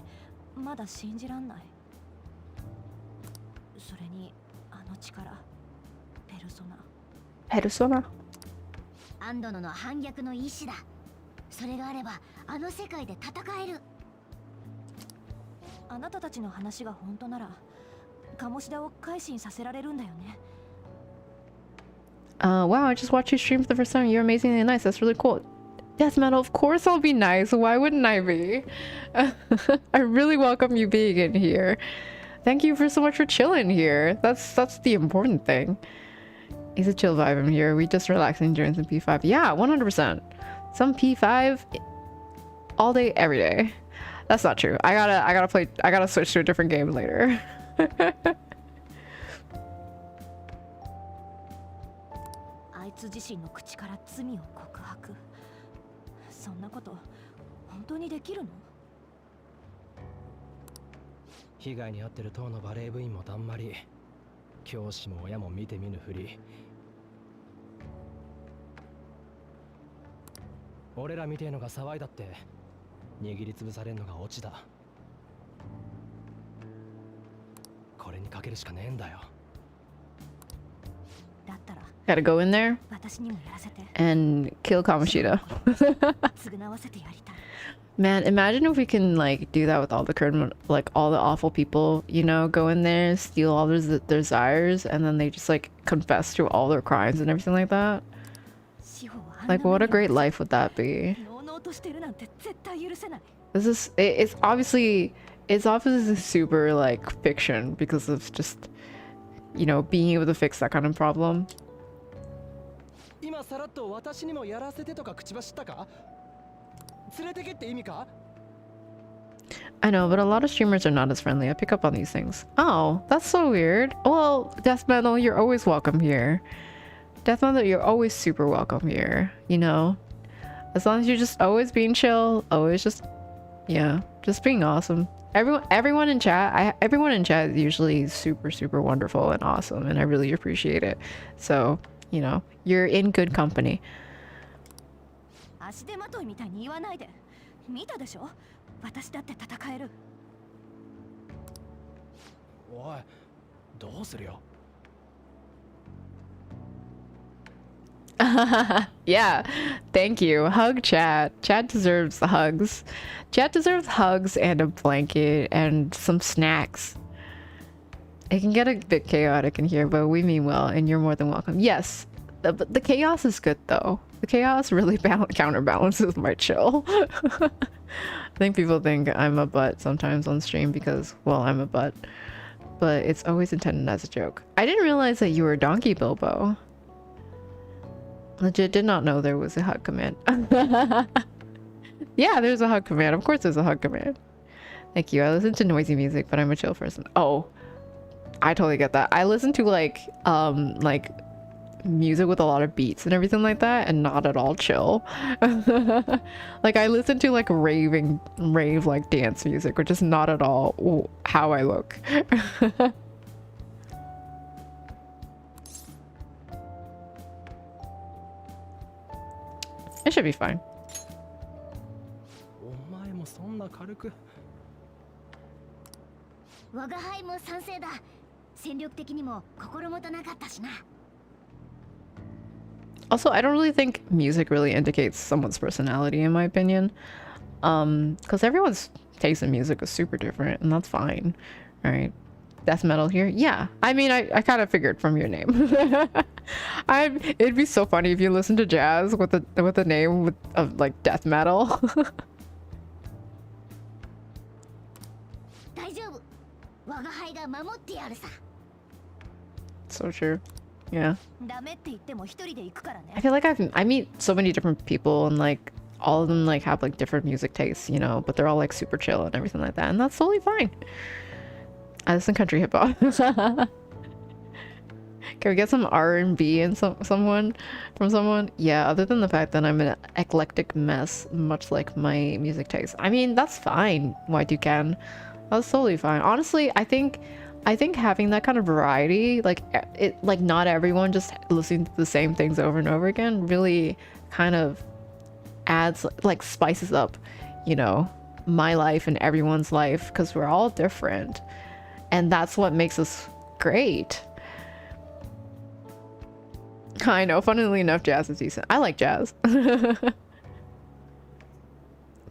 まだ信じらんない。それに、あの力、ペルソナ。ペルソナ？アンドノの反逆の意志だ。それがあれば、あの世界で戦える。あなたたちの話が本当なら、鴨志田を改心させられるんだよね。Wow, I just watched you stream for the first time. You're amazingly nice. That's really cool. Death Metal, of course I'll be nice. Why wouldn't I be? I really welcome you being in here. Thank you so much for chilling here. That's the important thing. It's a chill vibe in here. We just relaxing during some P5. Yeah, 100%. Some P5 all day, every day. That's not true. I gotta switch to a different game later. あいつ自身の口から罪を告白。そんなこと本当にできるの？被害に遭ってる当のバレー部員もだんまり、教師も親も見て見ぬふり。俺らみてえのが騒いだって握りつぶされんのがオチだ。これにかけるしかねえんだよ。 Gotta go in there and kill Kamoshida. Man, imagine if we can like do that with all the criminal, like all the awful people, you know, go in there, steal all their desires, and then they just like confess to all their crimes and everything like that. Like, what a great life would that be? It's obviously its office is super like fiction because of just, you know, being able to fix that kind of problem. 今さらっと私にもやらせてとか口走ったか？連れてけって意味か？ I know, but a lot of streamers are not as friendly. I pick up on these things. Oh, that's so weird. Well, Death Metal, you're always welcome here. Death Metal, you're always super welcome here, you know? As long as you're just always being chill, always just, yeah, just being awesome. Everyone in chat, everyone in chat is usually super, super wonderful and awesome, and I really appreciate it. So, you know, you're in good company. 足手まといみたいに言わないで。見たでしょ？私だって戦える。おい、どうするよ？ Yeah, thank you. Hug chat. Chat deserves hugs. Chat deserves hugs and a blanket and some snacks. It can get a bit chaotic in here, but we mean well, and you're more than welcome. Yes, the chaos is good though. The chaos really counterbalances my chill. I think people think I'm a butt sometimes on stream because, well, I'm a butt. But it's always intended as a joke. I didn't realize that you were Donkey Bilbo. Legit did not know there was a hug command. Yeah, there's a hug command. Of course there's a hug command. Thank you. I listen to noisy music, but I'm a chill person. Oh, I totally get that. I listen to like music with a lot of beats and everything like that, and not at all chill. Like I listen to like rave like dance music, which is not at all how I look. It should be fine. お前もそんな軽く。我が輩も賛成だ。戦力的にも心もとなかったしな。 Also, I don't really think music really indicates someone's personality, in my opinion. Because everyone's taste in music is super different, and that's fine, right? Death metal here? Yeah. I mean, I kind of figured from your name. It'd be so funny if you listen to jazz with a name of like death metal. So true. Yeah. I feel like I meet so many different people, and like all of them like have like different music tastes, you know, but they're all like super chill and everything like that, and that's totally fine. I listen to country hip hop. Can we get some R&B and from someone? Yeah, other than the fact that I'm an eclectic mess, much like my music taste. I mean, that's fine, Y2Can. That's totally fine. Honestly, I think having that kind of variety, like not everyone just listening to the same things over and over again, really kind of adds, like, spices up, you know, my life and everyone's life, because we're all different, and that's what makes us great. I know, funnily enough, jazz is decent. I like jazz.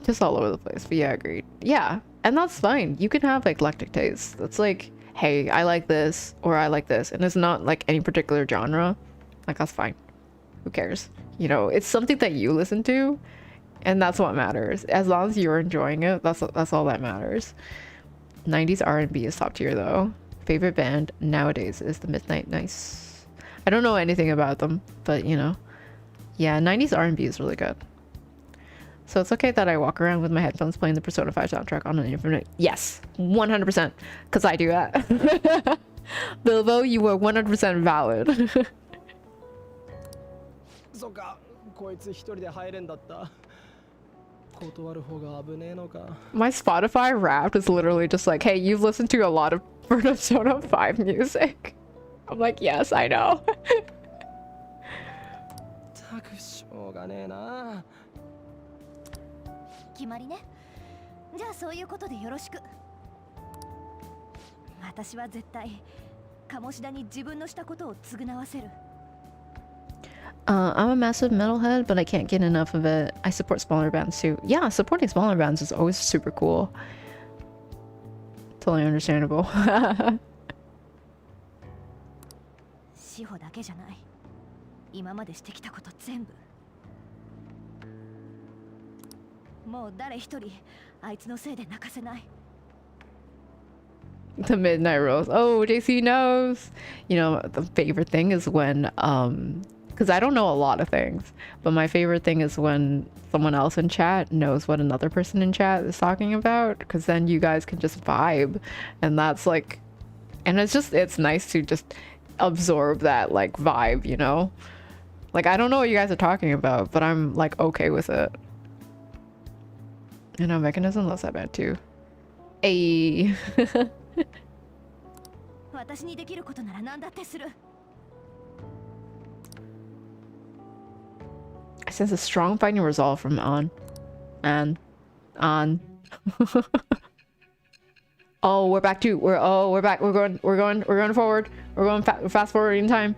Just all over the place, but yeah, agreed. Yeah, and that's fine. You can have eclectic tastes. That's like, hey, I like this, or I like this, and it's not like any particular genre. Like, that's fine. Who cares? You know, it's something that you listen to, and that's what matters. As long as you're enjoying it, that's all that matters. 90s R&B is top tier though. Favorite band nowadays is the Midnight Nice. I don't know anything about them, but you know, yeah, 90s R&B is really good. So it's okay that I walk around with my headphones playing the Persona 5 soundtrack on an infinite. Yes, 100%, because I do that. Bilbo, you were 100% valid. そっか、こいつ一人で入れんだった。断る方が危ねえのか。My Spotify Wrapped is literally just like, hey, you've listened to a lot of Persona 5 music. I'm like, yes, I know. たくしょうがねえな。決まりね。じゃあそういうことでよろしく。私は絶対鴨志田に自分のしたことを償わせる。I'm a massive metalhead, but I can't get enough of it. I support smaller bands too. Yeah, supporting smaller bands is always super cool. Totally understandable. 志保だけじゃない。今までしてきたこと全部。もう誰一人あいつのせいで泣かせない。The midnight rose. Oh, JC knows. You know, the favorite thing is when because I don't know a lot of things, but my favorite thing is when someone else in chat knows what another person in chat is talking about, because then you guys can just vibe, and that's like, and it's nice to just absorb that like vibe, you know? Like, I don't know what you guys are talking about, but I'm like okay with it. You know, Mechanism loves that band too. Ayy. I sense a strong fighting resolve from On. Oh, we're back to we're back. We're going forward. We're going fast forward in time.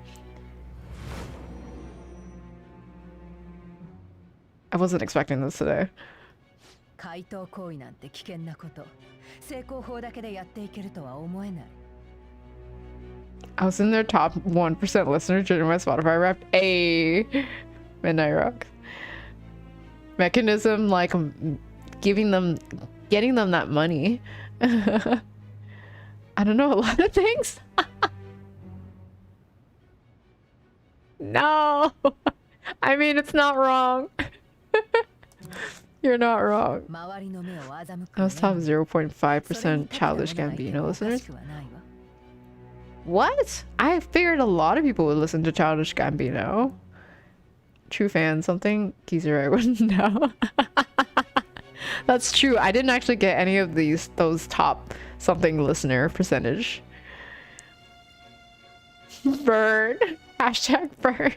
I wasn't expecting this today. 怪盗行為なんて危険なこと。成功法だけでやっていけるとは思えない。I was in their top 1% listener during my Spotify Wrapped. A Midnight Rock. Mechanism, like getting them that money. I don't know a lot of things. No, I mean it's not wrong. You're not wrong. I was top 0.5% Childish Gambino listeners. What? I figured a lot of people would listen to Childish Gambino. True fan, something Geezer I wouldn't know. That's true. I didn't actually get any of those top something listener percentage. Bird. Hashtag bird.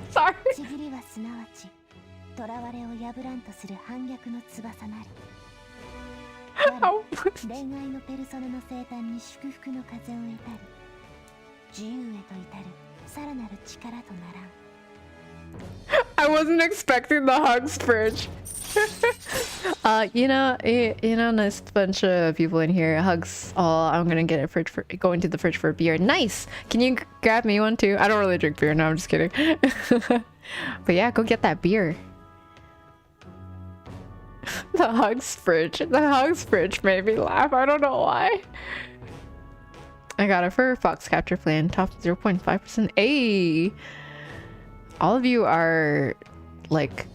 Sorry. ちぎりはすなわち、囚われを破らんとする反逆の翼なり。我、恋愛のペルソナの生誕に祝福の風を得たり、自由へと至るさらなる力とならん。I wasn't expecting the hugs fridge. You know, nice bunch of people in here. Hugs. Oh, I'm gonna get go into the fridge for a beer. Nice. Can you grab me one too? I don't really drink beer. No, I'm just kidding. But yeah, go get that beer. The hugs fridge. The hugs fridge made me laugh. I don't know why. I got it for Fox Capture Plan. Top 0.5%. Ayy. All of you are like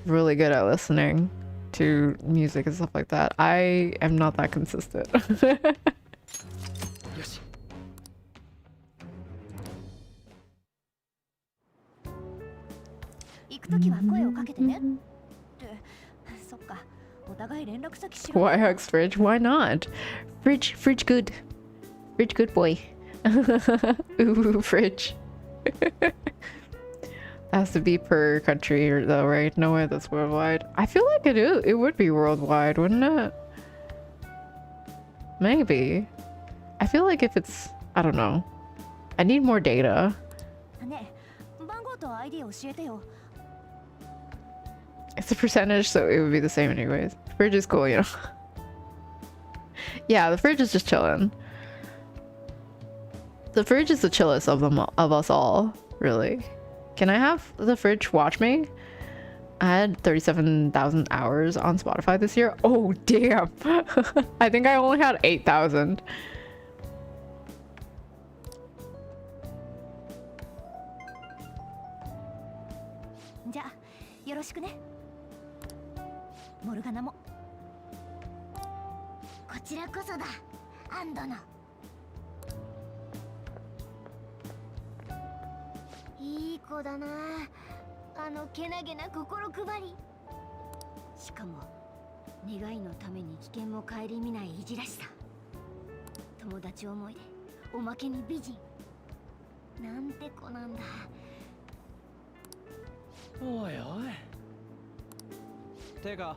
really good at listening to music and stuff like that. I am not that consistent. 行くときは声をかけてね。そっか、お互い連絡先知ら Why hugs fridge? Why not? Fridge good. Fridge good boy. Ooh, fridge. Has to be per country though, right? No way that's worldwide. I feel like it would be worldwide, wouldn't it? Maybe. I feel like if it's, I don't know. I need more data. ね、番号と ID 教えてよ。 It's a percentage, so it would be the same anyways. Fridge is cool, you know. Yeah, the fridge is just chilling. The fridge is the chillest of us all, really. Can I have the fridge watch me? I had 37,000 hours on Spotify this year. Oh, damn. I think I only had 8,000. Ja, よろしくね。モルガナも。こちらこそだ、アンドの。いい子だな。あのけなげな心配り。しかも願いのために危険も顧みないいじらしさ。友達思いでおまけに美人。なんて子なんだ。おいおい。てか、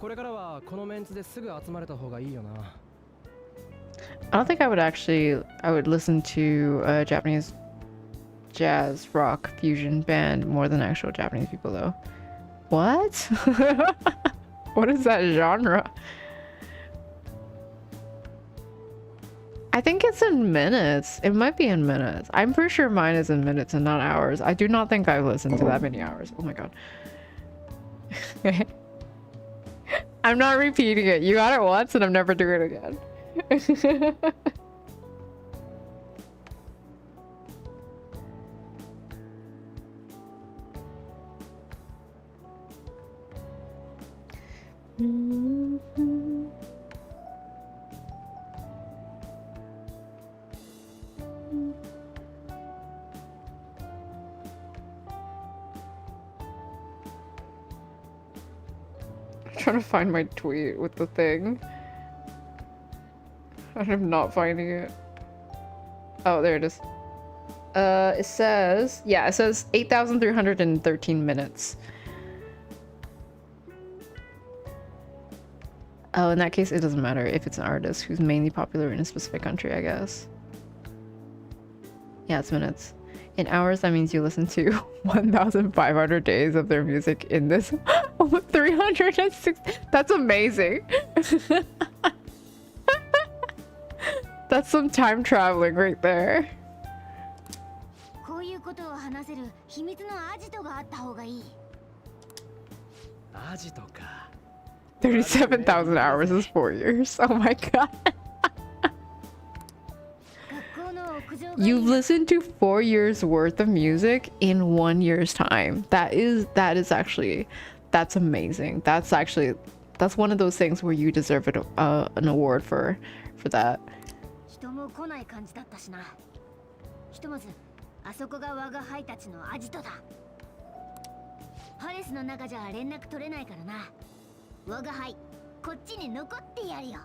これからはこのメンツですぐ集まれた方がいいよな。I don't think I would listen to a Japanese jazz rock fusion band more than actual Japanese people though. What? What is that genre? I think it's in minutes. It might be in minutes. I'm pretty sure mine is in minutes and not hours. I do not think I've listened to that many hours. Oh my god. I'm not repeating it. You got it once and I'm never doing it again. Trying to find my tweet with the thing. I'm not finding it. Oh, there it is. It says, yeah, it says 8,313 minutes. Oh, in that case, it doesn't matter if it's an artist who's mainly popular in a specific country, I guess. Yeah, it's minutes. In hours, that means you listen to 1,500 days of their music in this 306. That's amazing. That's some time traveling right there. こういうことを話せる秘密のアジトがあった方がいい。アジトか。 37,000 hours is 4 years. Oh my god. You've listened to 4 years worth of music in 1 year's time. That is actually, that's amazing. That's one of those things where you deserve an award for that. 人も来ない感じだったしな。ひとまずあそこが我が輩たちのアジトだ。パレスの中じゃ連絡取れないからな。我が輩こっちに残ってやるよ。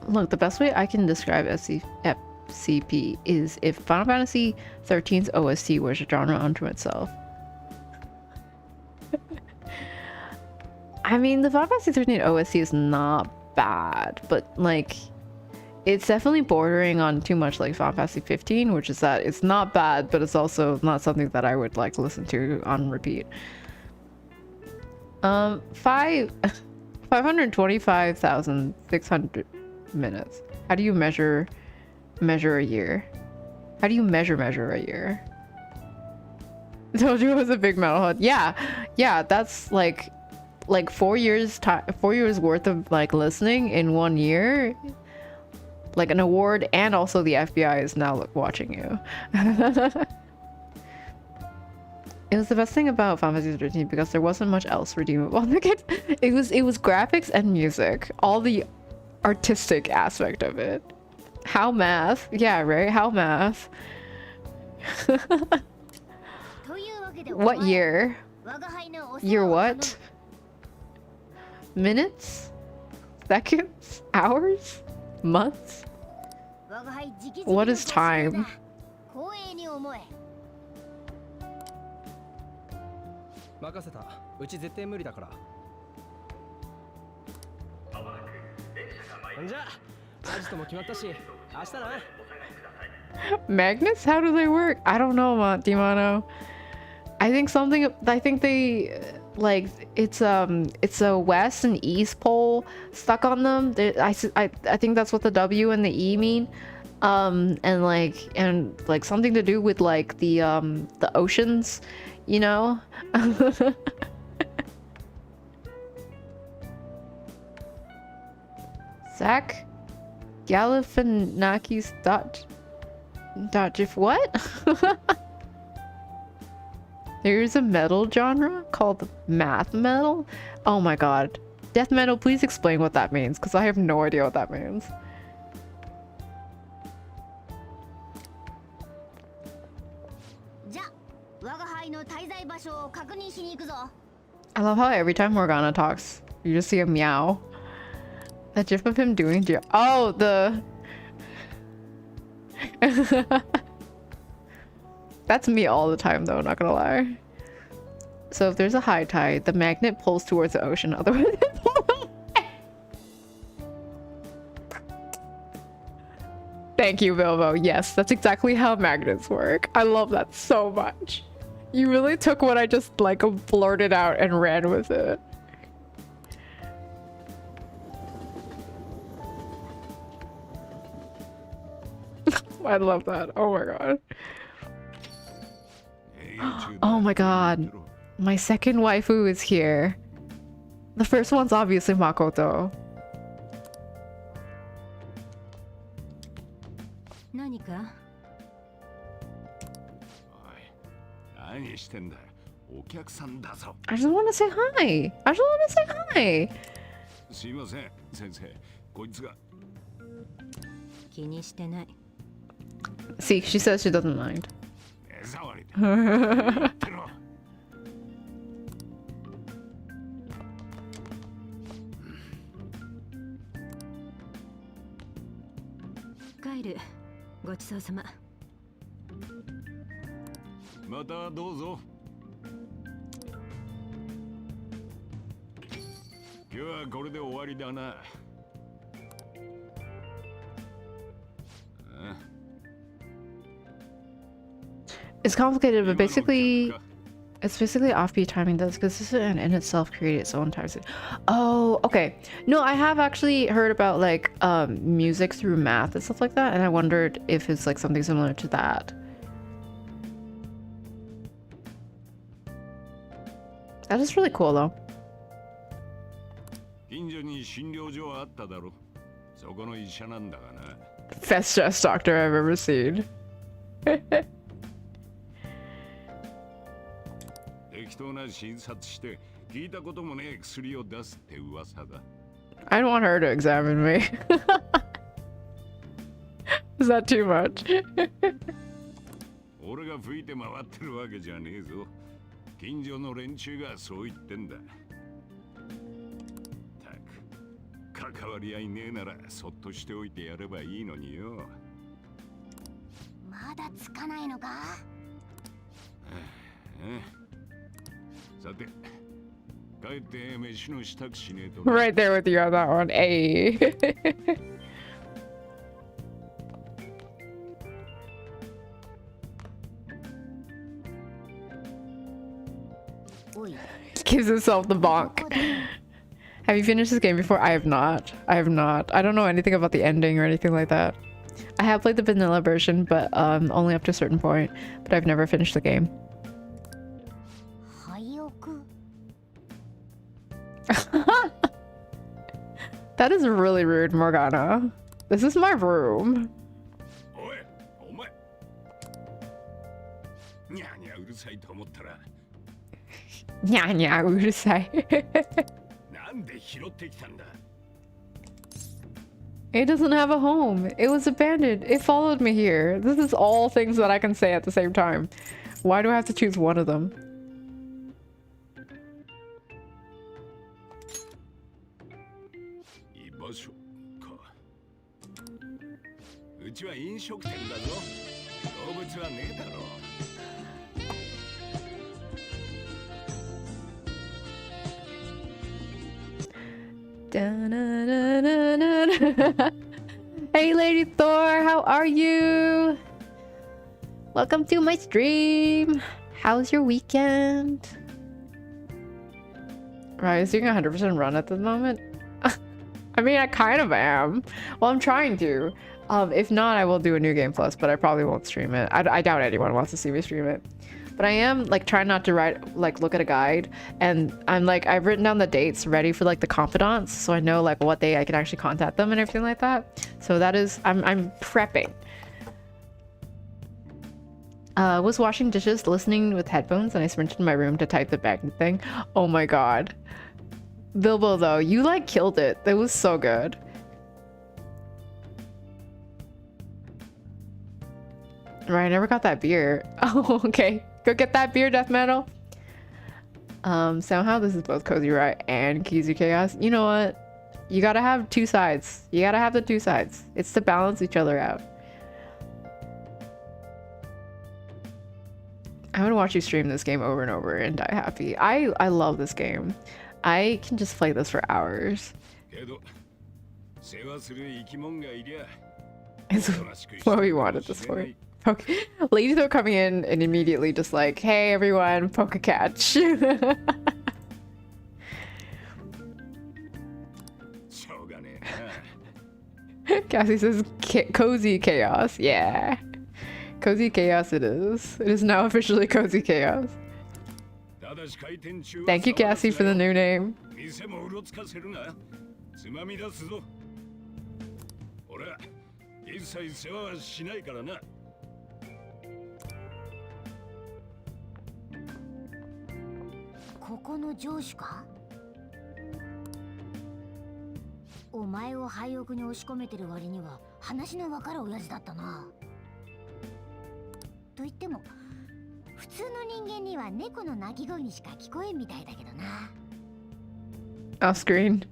Look, the best way I can describe FCP is if Final Fantasy XIII's OST was a genre unto itself. I mean, the Final Fantasy XIII OST is not bad, but like, it's definitely bordering on too much like Final Fantasy 15, which is that it's not bad, but it's also not something that I would like listen to on repeat. 525,600 minutes. How do you measure a year? How do you measure a year? I told you it was a big metalhead. Yeah, that's like 4 years 4 years worth of like listening in 1 year. Like an award, and also the FBI is now watching you. It was the best thing about Final Fantasy 13 because there wasn't much else redeemable. It was graphics and music, all the artistic aspect of it. How math? Yeah, right? How math? What year? Year what? Minutes? Seconds? Hours? Months? What is time? 任せた。うち絶対無理だから。んじゃ、アジトも決まったし、明日な。Magnets? How do they work? I don't know, Dimano. I think they like it's a west and east pole stuck on them. I think that's what the W and the E mean. And like something to do with like the oceans, you know. Zach Galifianakis .gif what? There's a metal genre called math metal? Oh my god. Death metal, please explain what that means, because I have no idea what that means. I love how every time Morgana talks, you just see a meow. That gif of him doing oh, the... That's me all the time though, not gonna lie. So if there's a high tide, the magnet pulls towards the ocean, otherwise it pulls away. Thank you, Bilbo. Yes, that's exactly how magnets work. I love that so much. You really took what I just like blurted out and ran with it. I love that. Oh my god. Oh my god. My second waifu is here. The first one's obviously Makoto. 何か何してんだ。お客さんだぞ。 I just want to say hi. I just want to say hi. すいません、先生。こいつが。気にしてない。 See, she says she doesn't mind. 目障りだ。言ってろ。帰る。ごちそうさま。またどうぞ。今日はこれで終わりだな。It's complicated, but basically, it's basically offbeat timing does because this is an in itself created its own time. Oh, okay. No, I have actually heard about like music through math and stuff like that, and I wondered if it's like something similar to that. That is really cool though. 近所に診療所はあっただろ。そこの医者なんだがな。 Best chest doctor I've ever seen. 適当な診察して聞いたこともねえ薬を出すって噂だ。 I don't want her to examine me. Is that too much? 俺が吹いて回ってるわけじゃねえぞ。近所の連中がそう言ってんだ。たく、関わり合いねえならそっとしておいてやればいいのによ。まだつかないのか？さて、帰って飯の支度しねえと。 Right there with you on that one. Ay. Gives himself the bonk. Have you finished this game before? I have not. I have not. I don't know anything about the ending or anything like that. I have played the vanilla version, but only up to a certain point. But I've never finished the game. That is really rude, Morgana. This is my room. Nya nya urusai. It doesn't have a home. It was abandoned. It followed me here. This is all things that I can say at the same time. Why do I have to choose one of them? Hey Lady Thor, how are you? Welcome to my stream. How's your weekend? Right, is doing 100% run at the moment? I mean, I kind of am. Well, I'm trying to. If not, I will do a New Game Plus, but I probably won't stream it. I doubt anyone wants to see me stream it. But I am like trying not to look at a guide, and I'm like, I've written down the dates ready for like the confidants, so I know like what day I can actually contact them and everything like that. So that is, I'm prepping. Was washing dishes, listening with headphones, and I sprinted to my room to type the bang thing. Oh my god. Bilbo though, you like killed it. That was so good. Right, I never got that beer. Oh, okay. Go get that beer, Death Metal. Somehow this is both Cozy Right and Kizu Chaos. You know what? You gotta have two sides. You gotta have the two sides. It's to balance each other out. I would watch you stream this game over and over and die happy. I love this game. I can just play this for hours. It's what we wanted this for. Lady Though coming in and immediately just like, hey everyone, poke a catch. Cassie says cozy chaos. Yeah. Cozy chaos it is. It is now officially cozy chaos. Thank you, Cassie, for the new name. ここの上司か？お前を廃屋に押し込めてる割には話のわかる親父だったな。と言っても普通の人間には猫の鳴き声にしか聞こえんみたいだけどな。 Off screen.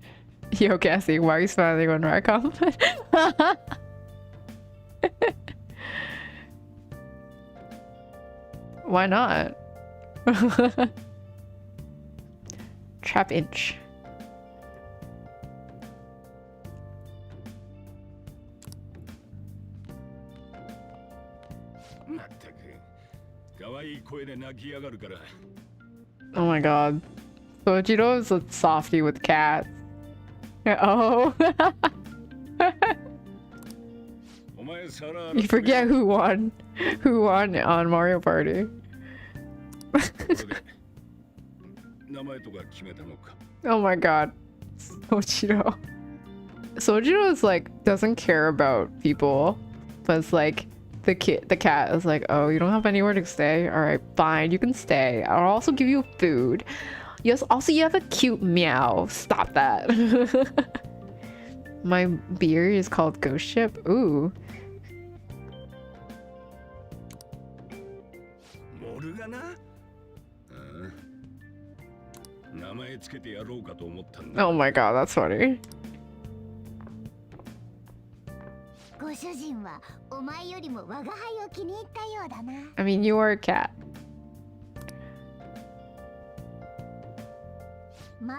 Yo, Cassie, why are you smiling when I compliment? Why not? Trap inch. Oh my god. Sojiro is a softie with cats. Oh. You forget who won. Who won on Mario Party. Oh my god. Sojiro. Sojiro is like, doesn't care about people. But it's like, the cat is like, oh, you don't have anywhere to stay? Alright, fine, you can stay. I'll also give you food. Yes, also you have a cute meow. Stop that. My beer is called Ghost Ship. Ooh. Oh my god, that's funny. ご主人はお前よりも我が輩を気に入ったようだな。 I mean, you are a cat. まあ、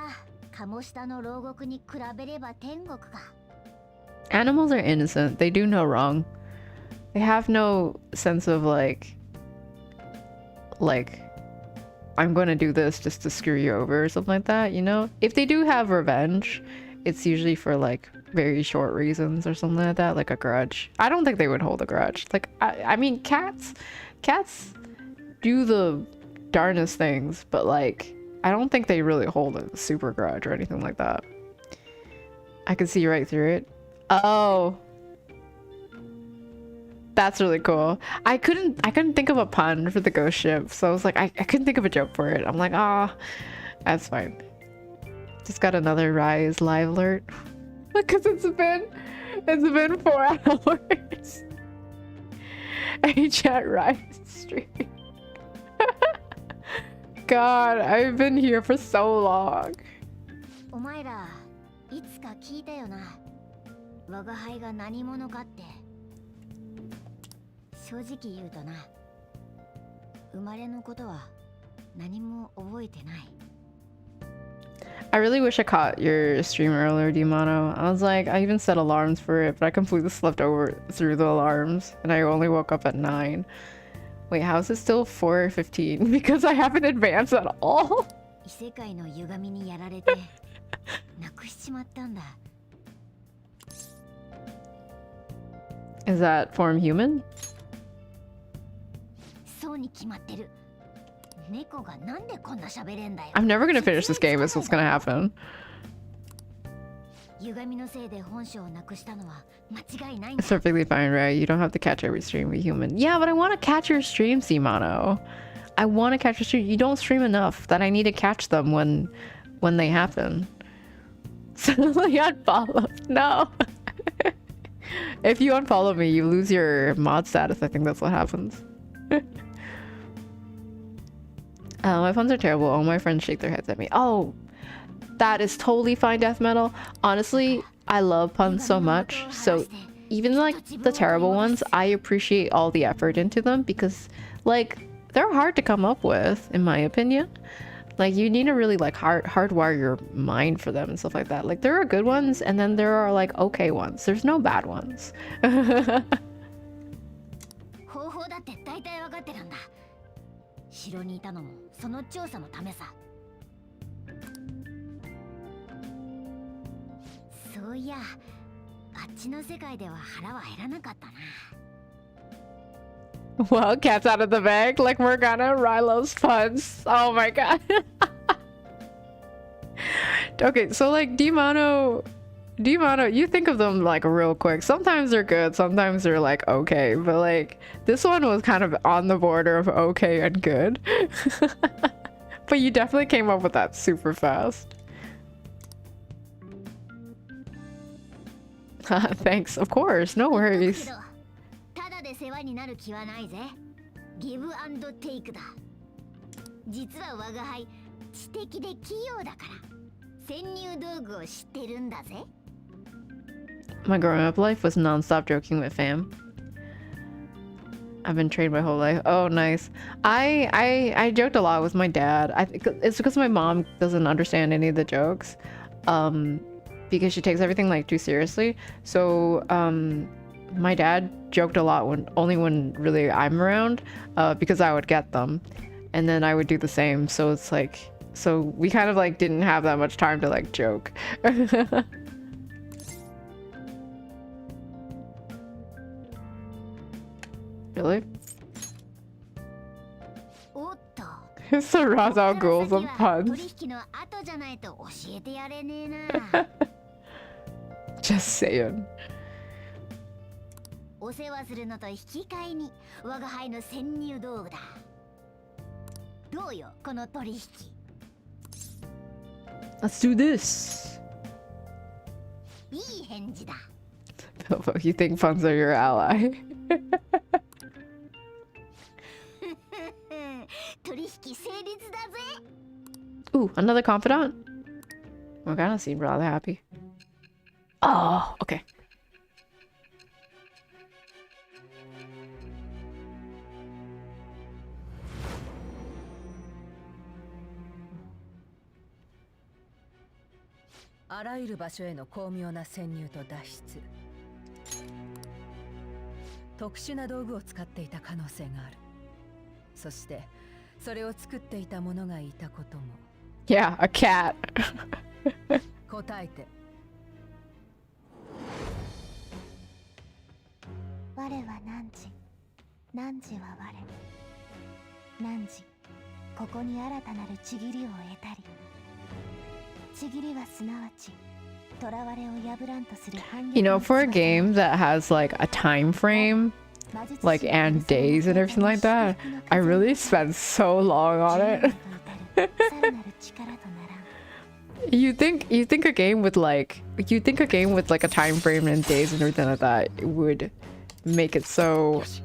鴨下の牢獄に比べれば天国か。 Animals are innocent. They do no wrong. They have no sense of like, I'm gonna do this just to screw you over or something like that, you know? If they do have revenge, it's usually for like very short reasons or something like that, like a grudge. I don't think they would hold a grudge. Like, I mean, cats do the darnest things, but like, I don't think they really hold a super grudge or anything like that. I can see right through it. Oh. That's really cool. I couldn't think of a pun for the ghost ship, so I was like, I couldn't think of a joke for it. I'm like, that's fine. Just got another Rise live alert. Because it's been 4 hours. I chat Rise stream. God, I've been here for so long. お前らいつか聞いたよな。我が輩が何者かって。正直言うとな。生まれのことは何も覚えてない。 I really wish I caught your stream earlier, Dimano. I was like, I even set alarms for it, but I completely slept over through the alarms, and I only woke up at 9. Wait, how is it still 4:15? Because I haven't advanced at all. 異世界の歪みにやられてなくしちまったんだ。 Is that form human? そうに決まってる。猫がなんでこんな喋れんだよ。 I'm never gonna finish this game. That's what's gonna happen. 歪みのせいで本性をなくしたのは間違いないん It's だ。 perfectly fine, right? You don't have to catch every stream with human. Yeah, but I want to catch your streams, Simano. I want to catch your stream. You don't stream enough that I need to catch them when they happen. Suddenly unfollowed. No. If you unfollow me, you lose your mod status. I think that's what happens. My puns are terrible. All my friends shake their heads at me. Oh, that is totally fine, Death Metal. Honestly, I love puns so much. So even like the terrible ones, I appreciate all the effort into them because like they're hard to come up with, in my opinion. Like you need to really like hardwire your mind for them and stuff like that. Like there are good ones and then there are like okay ones. There's no bad ones. 方法だって大体わかってるんだ。城にいたのもその調査のためさ。そういや、あっちの世界では腹は減らなかったな。Well, cat's out of the bag, like Morgana, Rylo's puns. Oh my god. Okay, so like Demono, you think of them like real quick. Sometimes they're good, sometimes they're like okay, but like this one was kind of on the border of okay and good. But you definitely came up with that super fast. Thanks, of course, no worries. ただで世話になる気はないぜ。ギブアンドテイクだ。実は我が輩、知的で器用だから。潜入道具を知ってるんだぜ。My growing up life was non-stop joking with fam. I've been trained my whole life. Oh, nice. I joked a lot with my dad. I think it's because my mom doesn't understand any of the jokes, because she takes everything like too seriously. So my dad joked a lot when really I'm around, because I would get them, and then I would do the same. So it's like, so we kind of like didn't have that much time to like joke. Really? So Razal ghouls of puns. Just saying. お世話するのと引き換えに我が輩の潜入道具だ。どうよこの取引。Let's do this. いい返事だ。You think puns are your ally? 取引成立だぜ。Ooh, another confidant? Morgana seemed rather happy. Oh, okay. A らゆる場所への巧妙な潜入と脱出。特殊な道具を使っていた可能性がある。そしてそれを作っていた者がいたことも。Yeah, a cat. 答えて。我は汝、汝は我。汝、ここに新たなるちぎりを得たり。ちぎりはすなわち、囚われを破らんとする反撃。 You know, for a game that has like a time frame, like and days and everything like that, I really spent so long on it. You think a game with like a time frame and days and everything like that would make it so it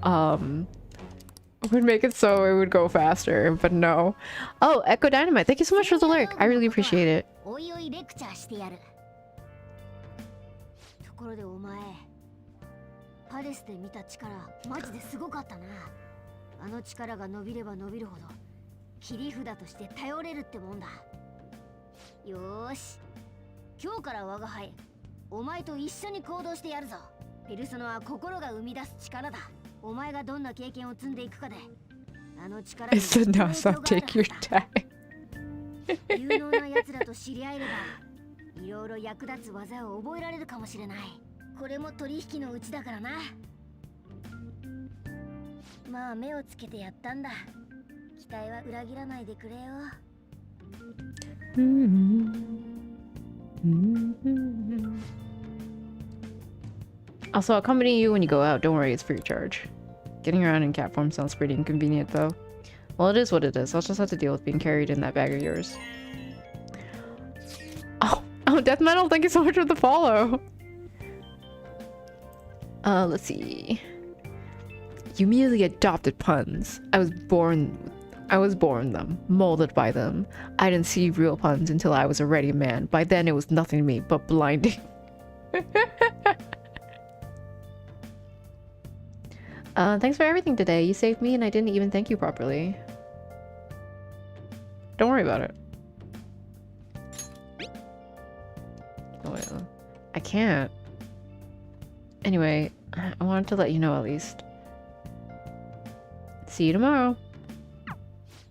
would go faster, but no. Oh, Echo Dynamite, thank you so much for the lurk. I really appreciate it. おいおいレクチャーしてやる。ところでお前、パレスで見た力マジですごかったな。あの力が伸びれば伸びるほど切り札として頼れるってもんだ。よーし、今日から我が輩、お前と一緒に行動してやるぞ。ペルソナは心が生み出す力だ。お前がどんな経験を積んでいくかで、あの力に It's enough, so take your time. 有能な奴らと知り合えれば、いろいろ役立つ技を覚えられるかもしれない。これも取引のうちだからな。まあ目をつけてやったんだ。期待は裏切らないでくれよ。Also, I'll accompany you when you go out. Don't worry, it's free of charge. Getting around in cat form sounds pretty inconvenient, though. Well, it is what it is. I'll just have to deal with being carried in that bag of yours. Oh, Death Metal, thank you so much for the follow. Let's see. You merely adopted puns. I was born them, molded by them. I didn't see real puns until I was already a man. By then, it was nothing to me but blinding. Thanks for everything today. You saved me and I didn't even thank you properly. Don't worry about it. Oh, wait. I can't. Anyway, I wanted to let you know at least. See you tomorrow.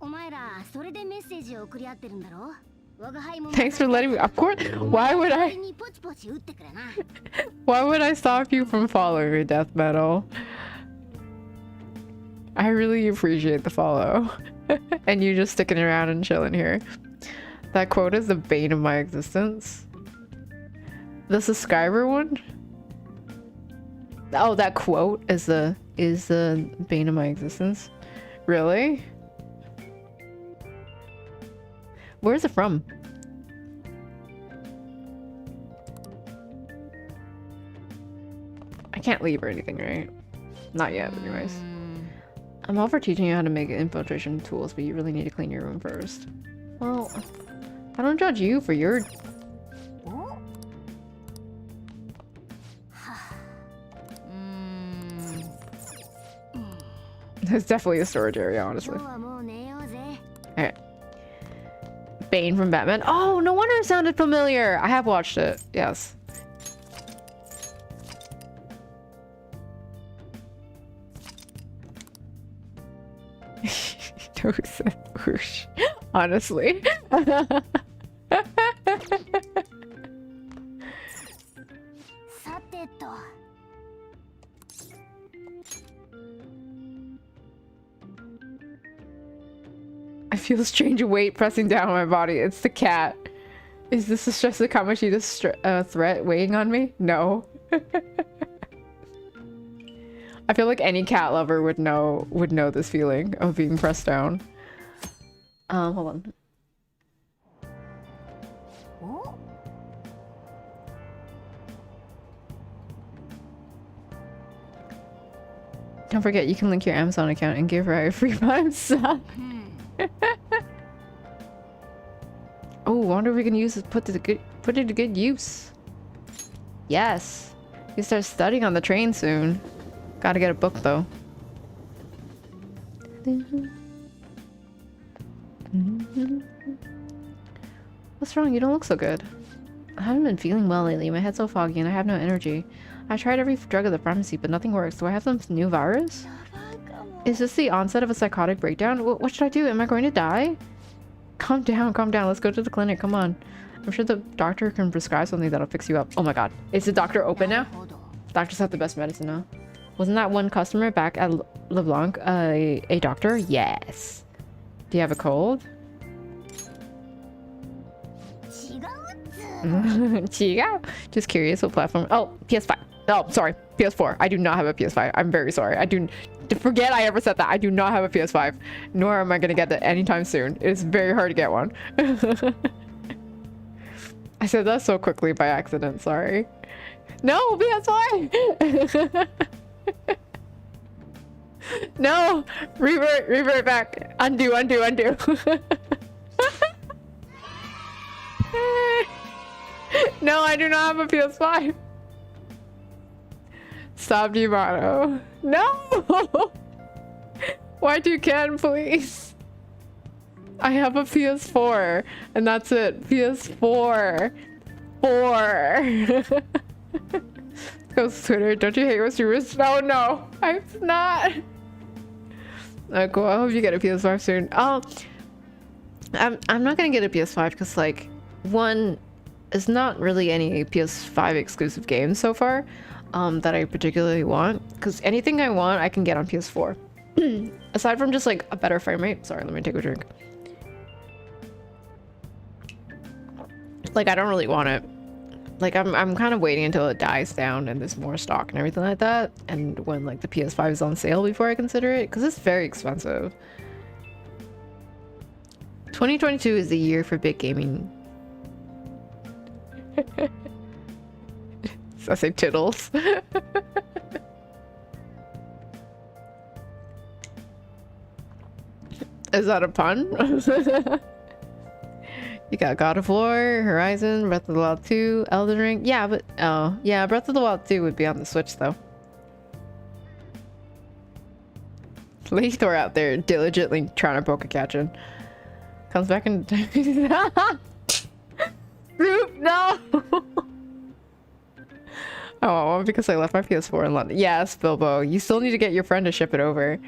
お前らそれでメッセージを送り合ってるんだろ。我が輩も Thanks for letting me. Of course. Why would I? にポチポチ打ってくれな。 Why would I stop you from following me, Death Metal? I really appreciate the follow. And you just sticking around and chilling here. That quote is the bane of my existence. The subscriber one? Oh, that quote is the bane of my existence. Really? Where's it from? I can't leave or anything, right? Not yet, anyways. I'm all for teaching you how to make infiltration tools, but you really need to clean your room first. Well, I don't judge you for your... There's definitely a storage area, honestly. Alright. Bane from Batman. Oh, no wonder it sounded familiar. I have watched it. Yes. No, whoosh. Honestly. I feel a strange weight pressing down on my body. It's the cat. Is this a stress of Kamoshida's threat weighing on me? No. I feel like any cat lover would know this feeling of being pressed down. Hold on. Don't forget, you can link your Amazon account and give her a free 5 sub. Oh, I wonder if we can use it, put it to good use. Yes. You start studying on the train soon. Gotta get a book though. What's wrong? You don't look so good. I haven't been feeling well lately. My head's so foggy and I have no energy. I tried every drug at the pharmacy, but nothing works. Do I have some new virus? Is this the onset of a psychotic breakdown? What should I do? Am I going to die? Calm down, calm down. Let's go to the clinic. Come on. I'm sure the doctor can prescribe something that'll fix you up. Oh my god. Is the doctor open now? Doctors have the best medicine now. Wasn't that one customer back at LeBlanc a doctor? Yes. Do you have a cold? Chiga? Just curious what platform. Oh, PS5. Oh, sorry. PS4. I do not have a PS5. I'm very sorry. Forget I ever said that. I do not have a PS5. Nor am I going to get that anytime soon. It's very hard to get one. I said that so quickly by accident. Sorry. No, PS5! No! Revert back. Undo. No, I do not have a PS5. Stop, Yamato. No! Why do you can, please? I have a PS4, and that's it. PS4. 4. Go Twitter. Don't you hate streamers? No, I'm not. Alright, cool. I hope you get a PS5 soon. I'm not gonna get a PS5 because, like, one, it's not really any PS5 exclusive games so far that I particularly want. Because anything I want, I can get on PS4. Aside from just like a better frame rate. Sorry, let me take a drink. Like, I don't really want it. Like, I'm kind of waiting until it dies down and there's more stock and everything like that. And when, like, the PS5 is on sale before I consider it. Because it's very expensive. 2022 is the year for big gaming. I say tittles. Is that a pun? You got God of War, Horizon, Breath of the Wild 2, Elden Ring. Yeah, but oh yeah, Breath of the Wild 2 would be on the Switch though. Thor out there diligently trying to poke a catchin. Comes back and no. Oh, because I left my PS4 in London. Yes, Bilbo, you still need to get your friend to ship it over.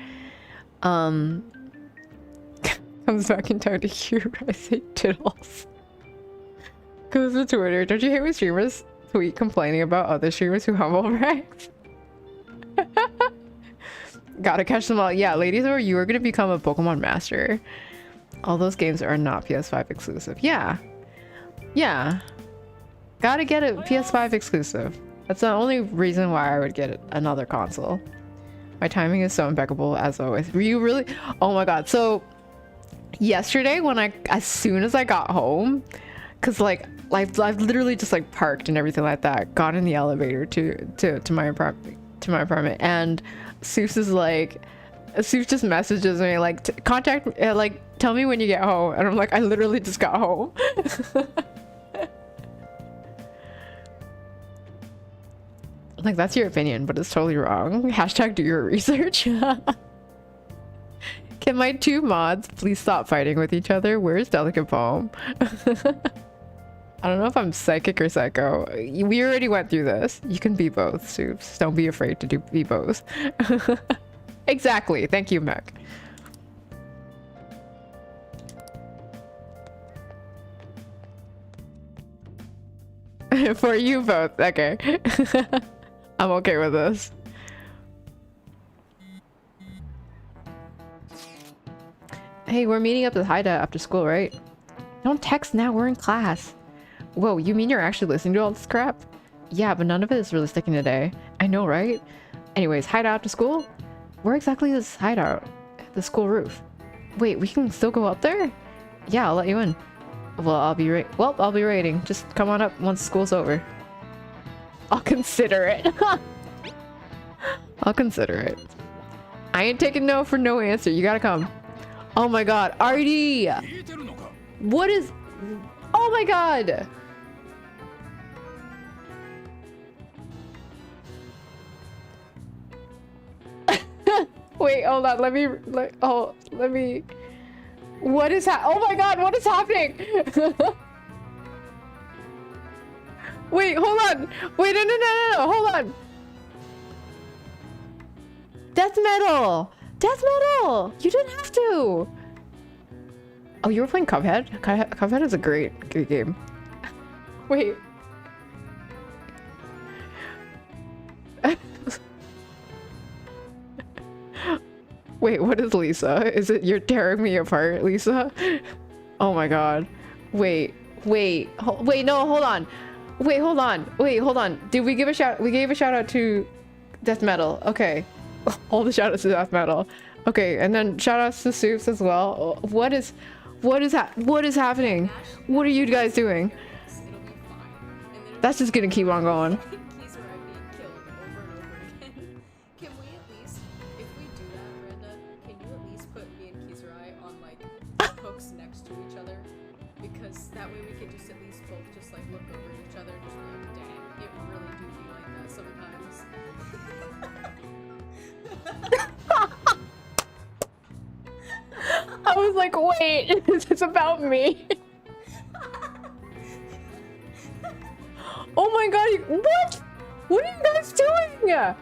Comes back in time to hear I say tittles. Goes to Twitter. Don't you hate when streamers tweet complaining about other streamers who humble brags? Gotta catch them all. Yeah, ladies, or you are gonna become a Pokemon master. All those games are not PS5 exclusive. Yeah. Yeah. Gotta get a PS5 exclusive. That's the only reason why I would get another console. My timing is so impeccable as always. Were you really? Oh my god. So yesterday when as soon as I got home, cause like I've literally just like parked and everything like that, got in the elevator to my apartment, and Seuss is like, Seuss just messages me like, contact, like, tell me when you get home, and I'm like, I literally just got home. Like, that's your opinion, but it's totally wrong. Hashtag do your research. Can my two mods please stop fighting with each other? Where's Delicate Poem? I don't know if I'm psychic or psycho. We already went through this. You can be both, Soups. Don't be afraid to be both. Exactly. Thank you, Mech. For you both. Okay. I'm okay with this. Hey, we're meeting up with Haida after school, right? Don't text now, we're in class. Whoa, you mean you're actually listening to all this crap? Yeah, but none of it is really sticking today. I know, right? Anyways, hideout after school? Where exactly is hideout? The school roof. Wait, we can still go up there? Yeah, I'll let you in. Well, I'll be waiting. Just come on up once school's over. I'll consider it. I'll consider it. I ain't taking no for no answer. You gotta come. Oh my god, Artie! What is... Oh my god! Wait, hold on. Let me... What is oh my god, what is happening? Wait, hold on. Wait, no, hold on. Death Metal! Death Metal! You didn't have to! Oh, you were playing Cuphead? Cuphead is a great game. Wait. Wait, what is Lisa? Is it you're tearing me apart, Lisa? Oh my god. Wait, no, hold on. Wait, hold on. Did we give a shout? We gave a shout out to Death Metal. Okay. All the shout outs to Death Metal. Okay, and then shout outs to Soups as well. What is happening? What are you guys doing? That's just gonna keep on going. I was like, wait, is this about me? Oh my god, what? What are you guys doing?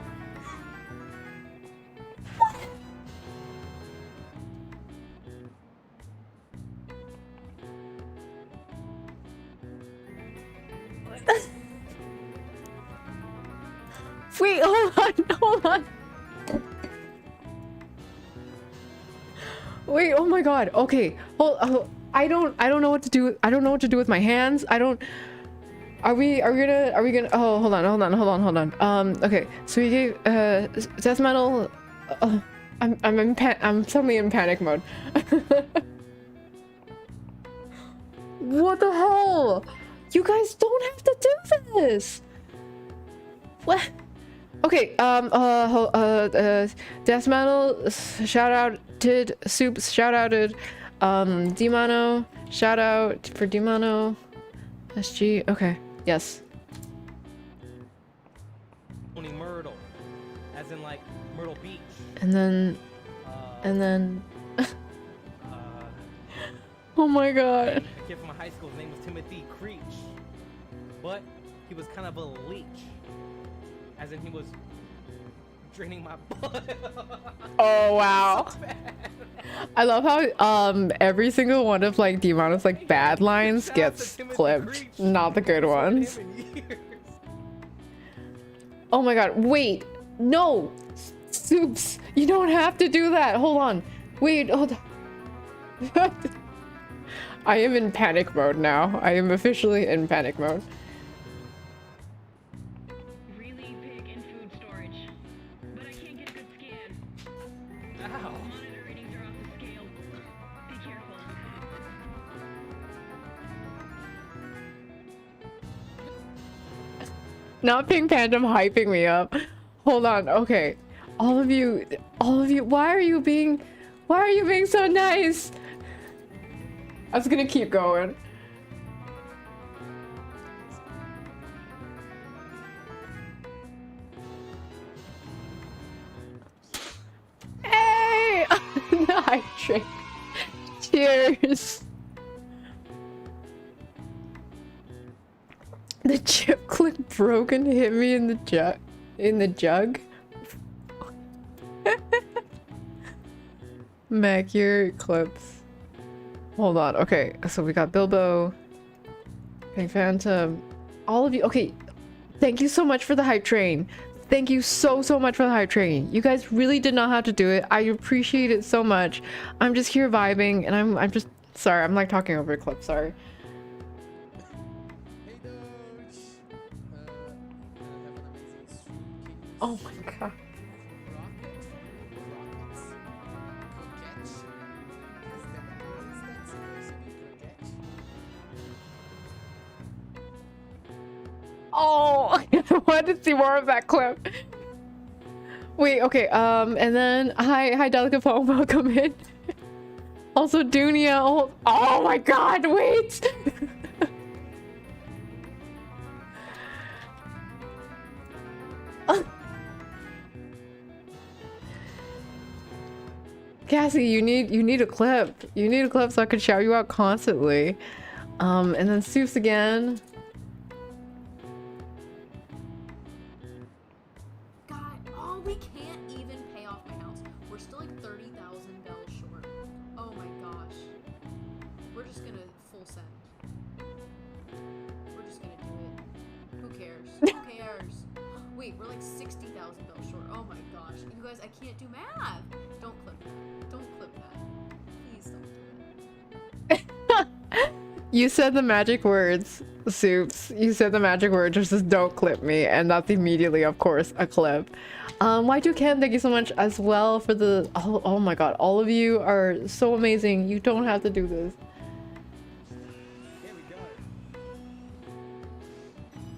Wait, hold on. Wait, oh my god. Okay. I don't know what to do. I don't know what to do with my hands. Are we gonna oh, hold on. Okay. So we gave Death Metal. I'm suddenly in panic mode. What the hell? You guys don't have to do this. What? Okay, Death Metal, shout out to Soups, shout outed, Demano, shout out for Demano, SG, okay, yes. Only Myrtle, as in like Myrtle Beach. And then, oh my god. A kid from high school, his name was Timothy Creech, but he was kind of a leech. As in he was draining my blood. Oh wow. So bad. I love how every single one of like the amount of like bad lines gets clipped, not the good ones. Oh my god, wait, no, Soups, you don't have to do that. Hold on, wait, hold on. I am in panic mode now. I am officially in panic mode. Really big in food storage, but I can't get a good scan. Ow. Monitor readings are off the scale. Be careful. Not Pink Phantom hyping me up. Hold on, okay. All of you, why are you being so nice? I was gonna keep going. Hey! I drink. Cheers. The chip click broke and hit me in the jug. Mac, your clips. Hold on. Okay, so we got Bilbo, Pink Phantom, all of you. Okay, thank you so much for the hype train. Thank you so much for the hype train. You guys really did not have to do it. I appreciate it so much. I'm just here vibing, and I'm just sorry. I'm like talking over a clip. Sorry. Oh my god. Oh, I wanted to see more of that clip. Wait, okay, and then hi Delicate Poem, welcome in. Also Dunia, oh my god, wait! Cassie, you need a clip. You need a clip so I can shout you out constantly. And then Soups again. God, oh, we can't even pay off my house. We're still like 30,000 bells short. Oh my gosh. We're just gonna full send. We're just gonna do it. Who cares? Who cares? Wait, we're like 60,000 bells short. Oh my gosh. You guys, I can't do math. Don't clip that. Don't clip that. Please don't do it. You said the magic words, Soups. You said the magic word, just says don't clip me, and that's immediately, of course, a clip. Y2 Ken, thank you so much as well for the oh my god, all of you are so amazing. You don't have to do this. Here we go.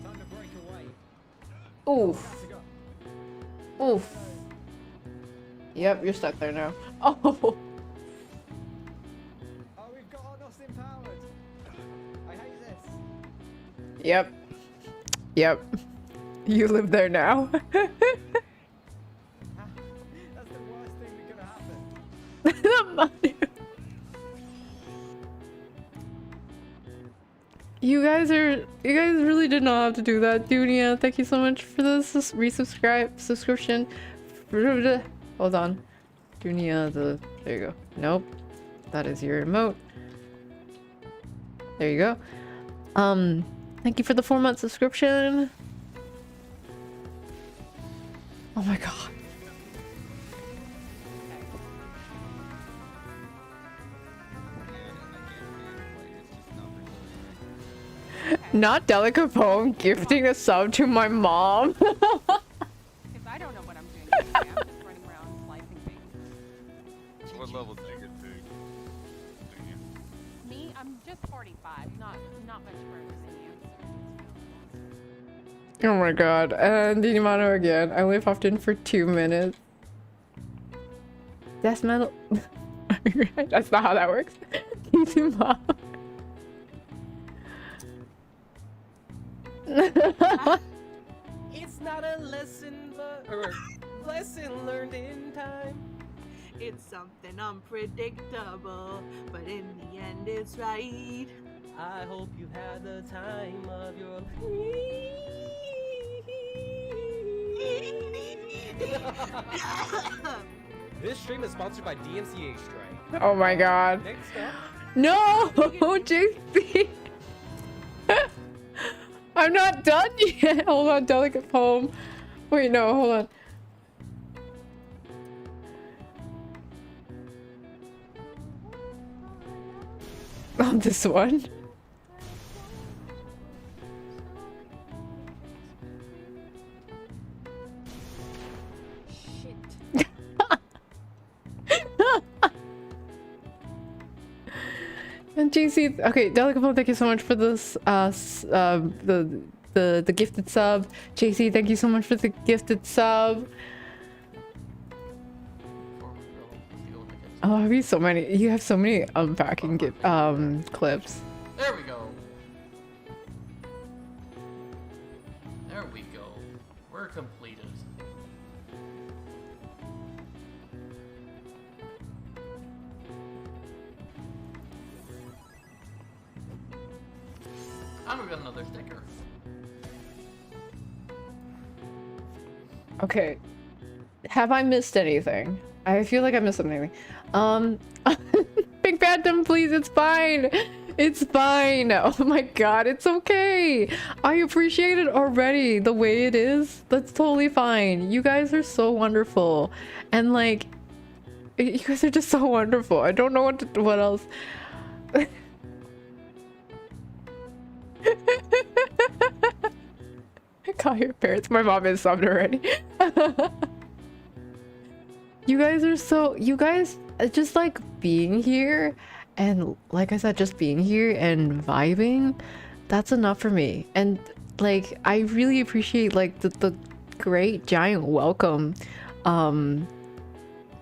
Time to break away. Oof. Oof. Yep, you're stuck there now. Oh. Oh, we've got Arnos empowered. I hate this. Yep. Yep. You live there now. That's the worst thing that could have happened. You guys really did not have to do that. Dunia, thank you so much for the subscription. Hold on. Dunia, there you go. Nope. That is your emote. There you go. Thank you for the 4-month subscription. Oh my god. Not Delicate Poem gifting a sub to my mom. Because I don't know what I'm doing anyway. I'm just running around slicing things. What level did you get to? Me, I'm just 45. Not much further than you. Oh my god. And Dinimano again. I only popped in for 2 minutes. Death metal. That's not how that works. Easy mom. It's not a lesson, or lesson learned in time. It's something unpredictable, but in the end it's right. I hope you had the time of your life. This stream is sponsored by DMCA Strike. Oh my god. Next up. No, JC. I'm not done yet. Hold on, delicate poem. Wait, no, hold on. On this one. And JC, okay, delicate poem, thank you so much for this. The gifted sub. JC, thank you so much for the gifted sub. Oh, I have so many. You have so many unpacking clips. There we go. There we go. We're completed. And we got another sticker. Okay. Have I missed anything? I feel like I missed something. Big Phantom, please, it's fine. It's fine. Oh my god, it's okay. I appreciate it already the way it is. That's totally fine. You guys are so wonderful. And like, you guys are just so wonderful. I don't know what else. Call your parents. My mom is subbed already. You guys are so, you guys just like being here, and like I said, just being here and vibing, that's enough for me. And like, I really appreciate like the great giant welcome,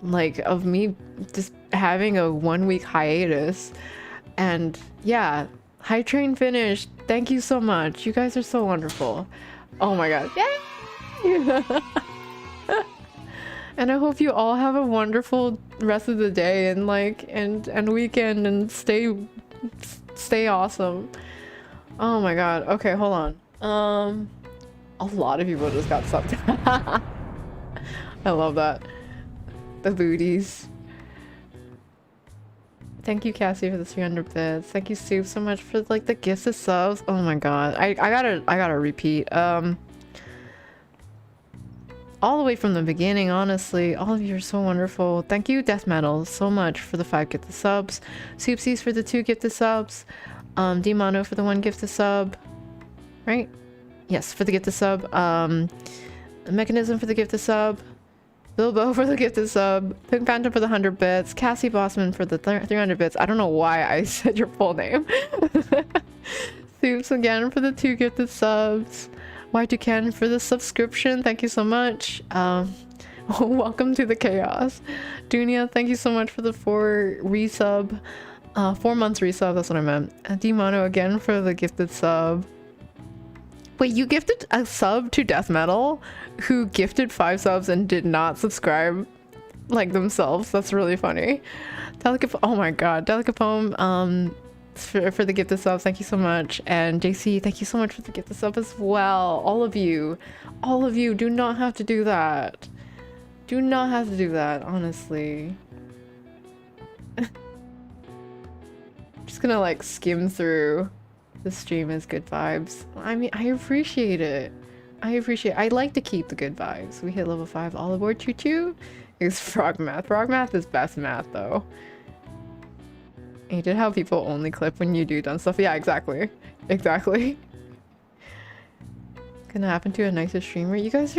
like of me just having a 1 week hiatus. And yeah, High Train finished. Thank you so much. You guys are so wonderful. Oh my god. Yay! And I hope you all have a wonderful rest of the day and like and weekend, and stay awesome. Oh my god. Okay, hold on. A lot of people just got sucked. I love that. The booties. Thank you, Cassie, for the 300 bits. Thank you, Soup, so much for like the gifts of subs. Oh my god. I gotta repeat. All the way from the beginning, honestly. All of you are so wonderful. Thank you, Death Metal, so much for the 5 gifted subs. Soupsies for the 2 gifted subs. Demono for the 1 gifted sub. Right? Yes, for the gifted sub. Mechanism for the gifted sub. Bilbo for the gifted sub. Pink Phantom for the 100 bits. Cassie Bossman for the 300 bits. I don't know why I said your full name. Soups again for the 2 gifted subs. Y2Ken for the subscription. Thank you so much. Welcome to the chaos. Dunia, thank you so much for the 4 resub. 4 months resub, that's what I meant. Demono again for the gifted sub. Wait, you gifted a sub to Death Metal, who gifted 5 subs and did not subscribe like themselves. That's really funny. Delicate, oh my god, Delicate Poem, for the gifted subs, thank you so much. And JC, thank you so much for the gifted sub as well. All of you do not have to do that. Do not have to do that, honestly. Just gonna like skim through the stream as good vibes. I mean, I appreciate it. I like to keep the good vibes. We hit level 5, all aboard, choo choo. It's frog math. Frog math is best math though. You did how people only clip when you do done stuff. Yeah, exactly. Exactly. Gonna happen to a nicer streamer. You guys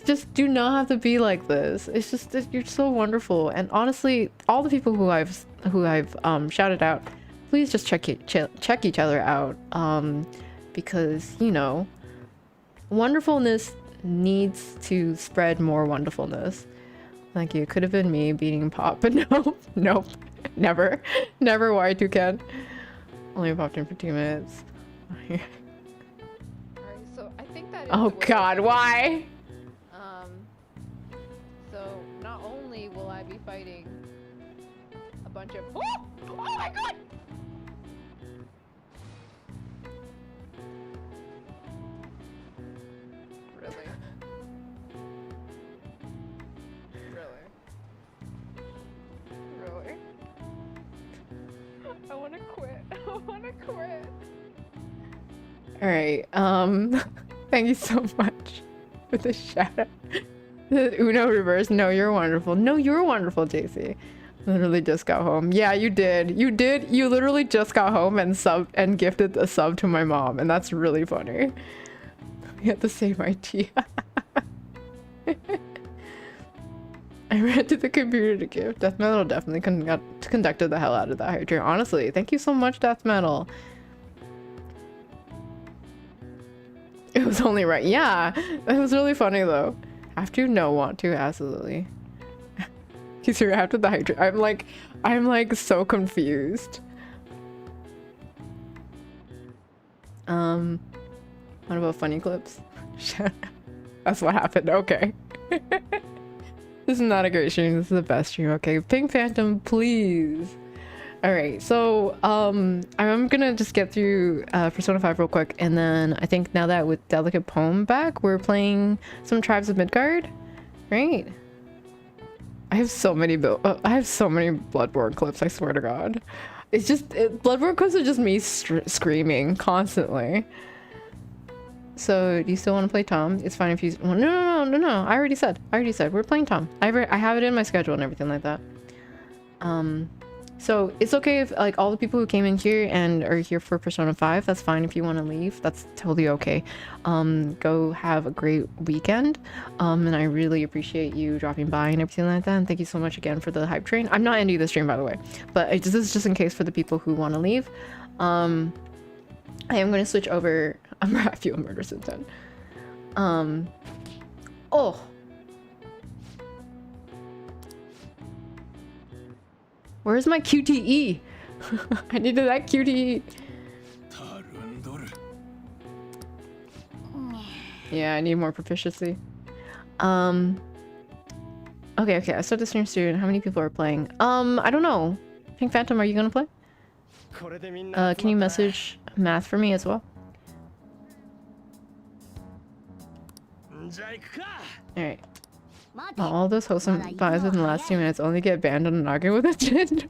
just do not have to be like this. It's just, you're so wonderful. And honestly, all the people who I've shouted out, please just check each other out. Because, you know, wonderfulness needs to spread more wonderfulness. Thank you. Could have been me beating Pop, but nope. Never Y2Ken. Only popped in for 2 minutes. Alright, so I think that is oh god, why? So not only will I be fighting a bunch of oh my god! Really? don't want to quit. All right. Thank you so much for the shout out. The Uno reverse. No, you're wonderful. No, you're wonderful, JC. Literally just got home. Yeah, you did. You did. You literally just got home and gifted a sub to my mom, and that's really funny. We had the same idea. I ran to the computer to give. Death Metal definitely conducted the hell out of that hydrant. Honestly, thank you so much, Death Metal. It was only right. Yeah, that was really funny though. Have to? No, want to? Absolutely. Because you're after the hydrant. I'm like so confused. What about funny clips? That's what happened. Okay. This is not a great stream. This is the best stream. Okay, Pink Phantom, please. All right, so I'm gonna just get through Persona 5 real quick, and then I think now that with Delicate Poem back, we're playing some Tribes of Midgard, right? I have so many Bloodborne clips. I swear to God, it's just Bloodborne clips are just me screaming constantly. So do you still want to play Tom? It's fine if you... Well, no. I already said. We're playing Tom. I have it in my schedule and everything like that. So it's okay if like all the people who came in here and are here for Persona 5, that's fine. If you want to leave, that's totally okay. Go have a great weekend. And I really appreciate you dropping by and everything like that. And thank you so much again for the hype train. I'm not ending the stream, by the way, but this is just in case for the people who want to leave. I am going to switch over. I feel murder intent. Oh. Where's my QTE? I needed that QTE. Yeah, I need more proficiency. Okay, I started the stream soon. How many people are playing? I don't know. Pink Phantom, are you gonna play? Can you message Math for me as well? Alright. All those wholesome vibes within the last 2 minutes only get banned on an argument with a gin.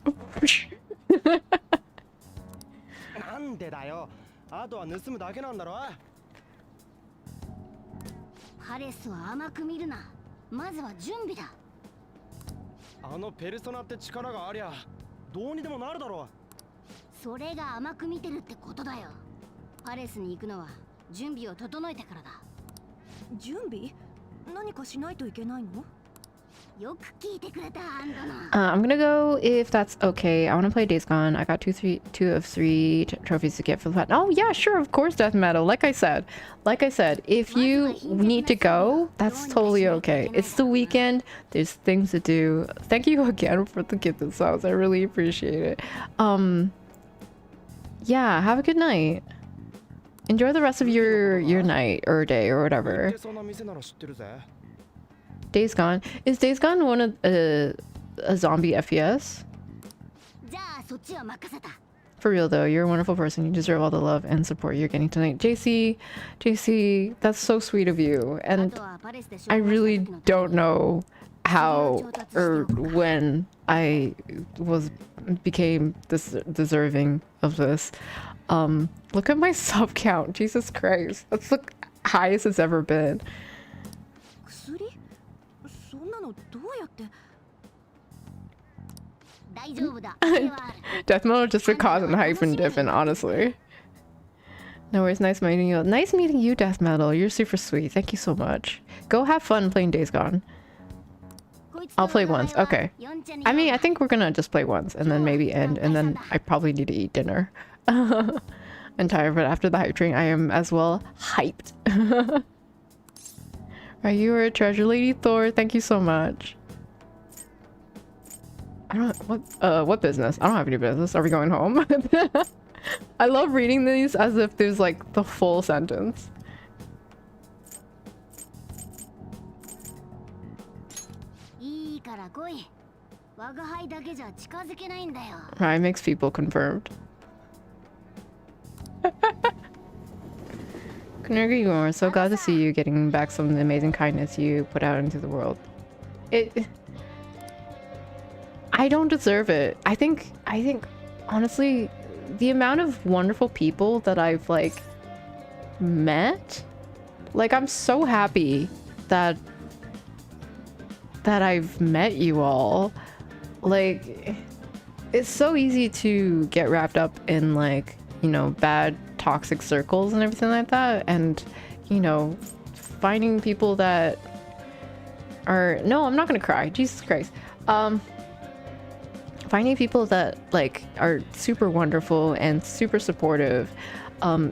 I'm gonna go if that's okay. I want to play Days Gone. I got two of three trophies to get for the plat. Oh yeah, sure, of course, Death Metal. Like I said, if you need to go, that's totally okay. It's the weekend. There's things to do. Thank you again for the gifted subs. I really appreciate it. Yeah, have a good night. Enjoy the rest of your night or day or whatever. Days Gone. Is Days Gone one of a zombie FPS? For real though, you're a wonderful person. You deserve all the love and support you're getting tonight. JC, that's so sweet of you. And I really don't know how or when I became this deserving of this. Look at my sub count. Jesus Christ. That's the highest it's ever been. Death Metal just for cause and hype and dipping, honestly. No worries, nice meeting you. Nice meeting you, Death Metal. You're super sweet. Thank you so much. Go have fun playing Days Gone. I'll play once. Okay. I mean, I think we're gonna just play once and then maybe end, and then I probably need to eat dinner. I'm tired, but after the hype train, I am as well hyped. Are you a treasure lady, Thor? Thank you so much. I don't what business? I don't have any business. Are we going home? I love reading these as if there's like the full sentence. Right, makes people confirmed. Kunaga, you are so glad to see you getting back some of the amazing kindness you put out into the world. I don't deserve it. I think honestly, the amount of wonderful people that I've like met. Like, I'm so happy that I've met you all. Like, it's so easy to get wrapped up in, like, you know, bad toxic circles and everything like that, and, you know, finding people that are, no, I'm not gonna cry, Jesus Christ. Finding people that like are super wonderful and super supportive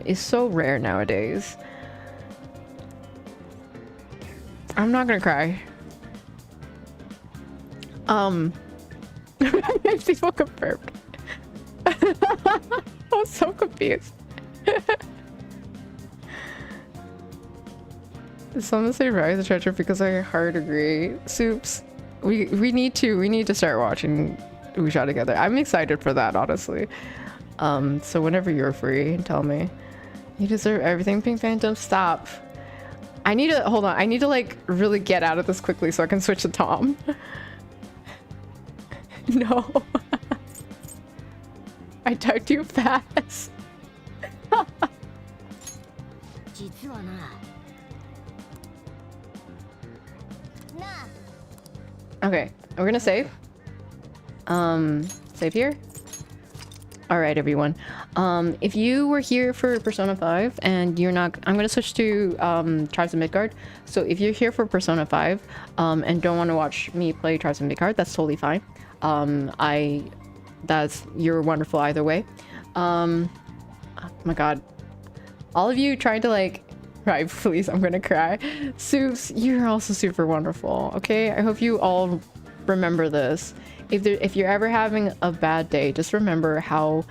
is so rare nowadays. I'm not gonna cry. People confirmed. I was so confused. Did someone say Rise of Treasure? Because I hard agree. Soups, we need to start watching Wuxia together. I'm excited for that, honestly. So whenever you're free, tell me. You deserve everything, Pink Phantom. Stop. I need to hold on. I need to like really get out of this quickly so I can switch to Tom. No. I typed too fast. Okay, we're gonna save. Save here. All right, everyone. If you were here for Persona 5 and you're not, I'm gonna switch to Tribes of Midgard. So if you're here for Persona 5 and don't want to watch me play Tribes of Midgard, that's totally fine. You're wonderful either way. Oh my god, all of you trying to like, right, please, I'm gonna cry. Soups, you're also super wonderful. Okay, I hope you all remember this. If you're ever having a bad day, just remember how,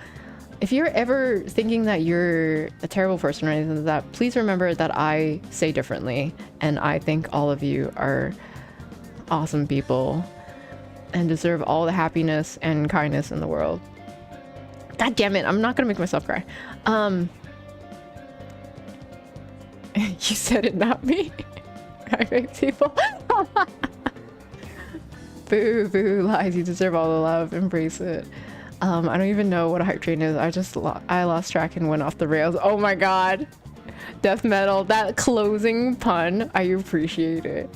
if you're ever thinking that you're a terrible person or anything like that, please remember that I say differently, and I think all of you are awesome people and deserve all the happiness and kindness in the world. God damn it, I'm not gonna make myself cry. You said it, not me. I make people. Boo, boo, lies. You deserve all the love. Embrace it. I don't even know what a hype train is. I lost track and went off the rails. Oh my god. Death metal. That closing pun. I appreciate it.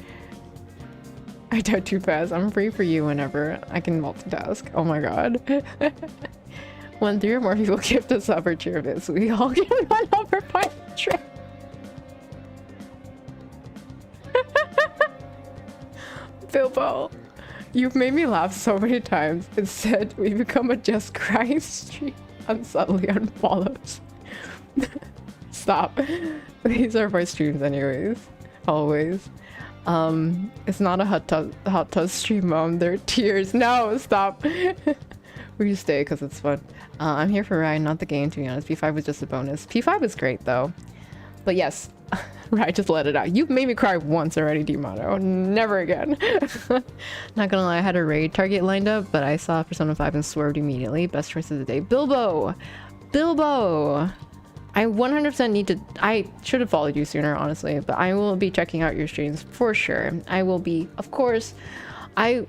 I typed too fast. I'm free for you whenever I can multitask. Oh my god. When 3 or more people gift us up or cheer this, we all get run over by the train. Bilbo, you've made me laugh so many times. Instead, we become a just crying stream and subtly unfollows. Stop. These are my streams anyways. Always. It's not a hot tub stream, Mom. They're tears. No, stop. We just stay because it's fun. I'm here for Ryan, not the game, to be honest. P5 was just a bonus. P5 was great, though. But yes, Ryan, just let it out. You made me cry once already, Dimono. Never again. Not gonna lie, I had a raid target lined up, but I saw Persona 5 and swerved immediately. Best choice of the day. Bilbo! Bilbo! I 100% need to... I should have followed you sooner, honestly, but I will be checking out your streams for sure. I will be, of course. I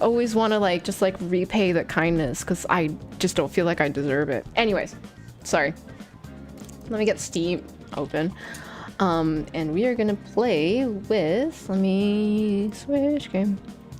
always want to like just like repay the kindness because I just don't feel like I deserve it. Anyways, sorry. Let me get Steam open. And we are gonna play with, let me switch game.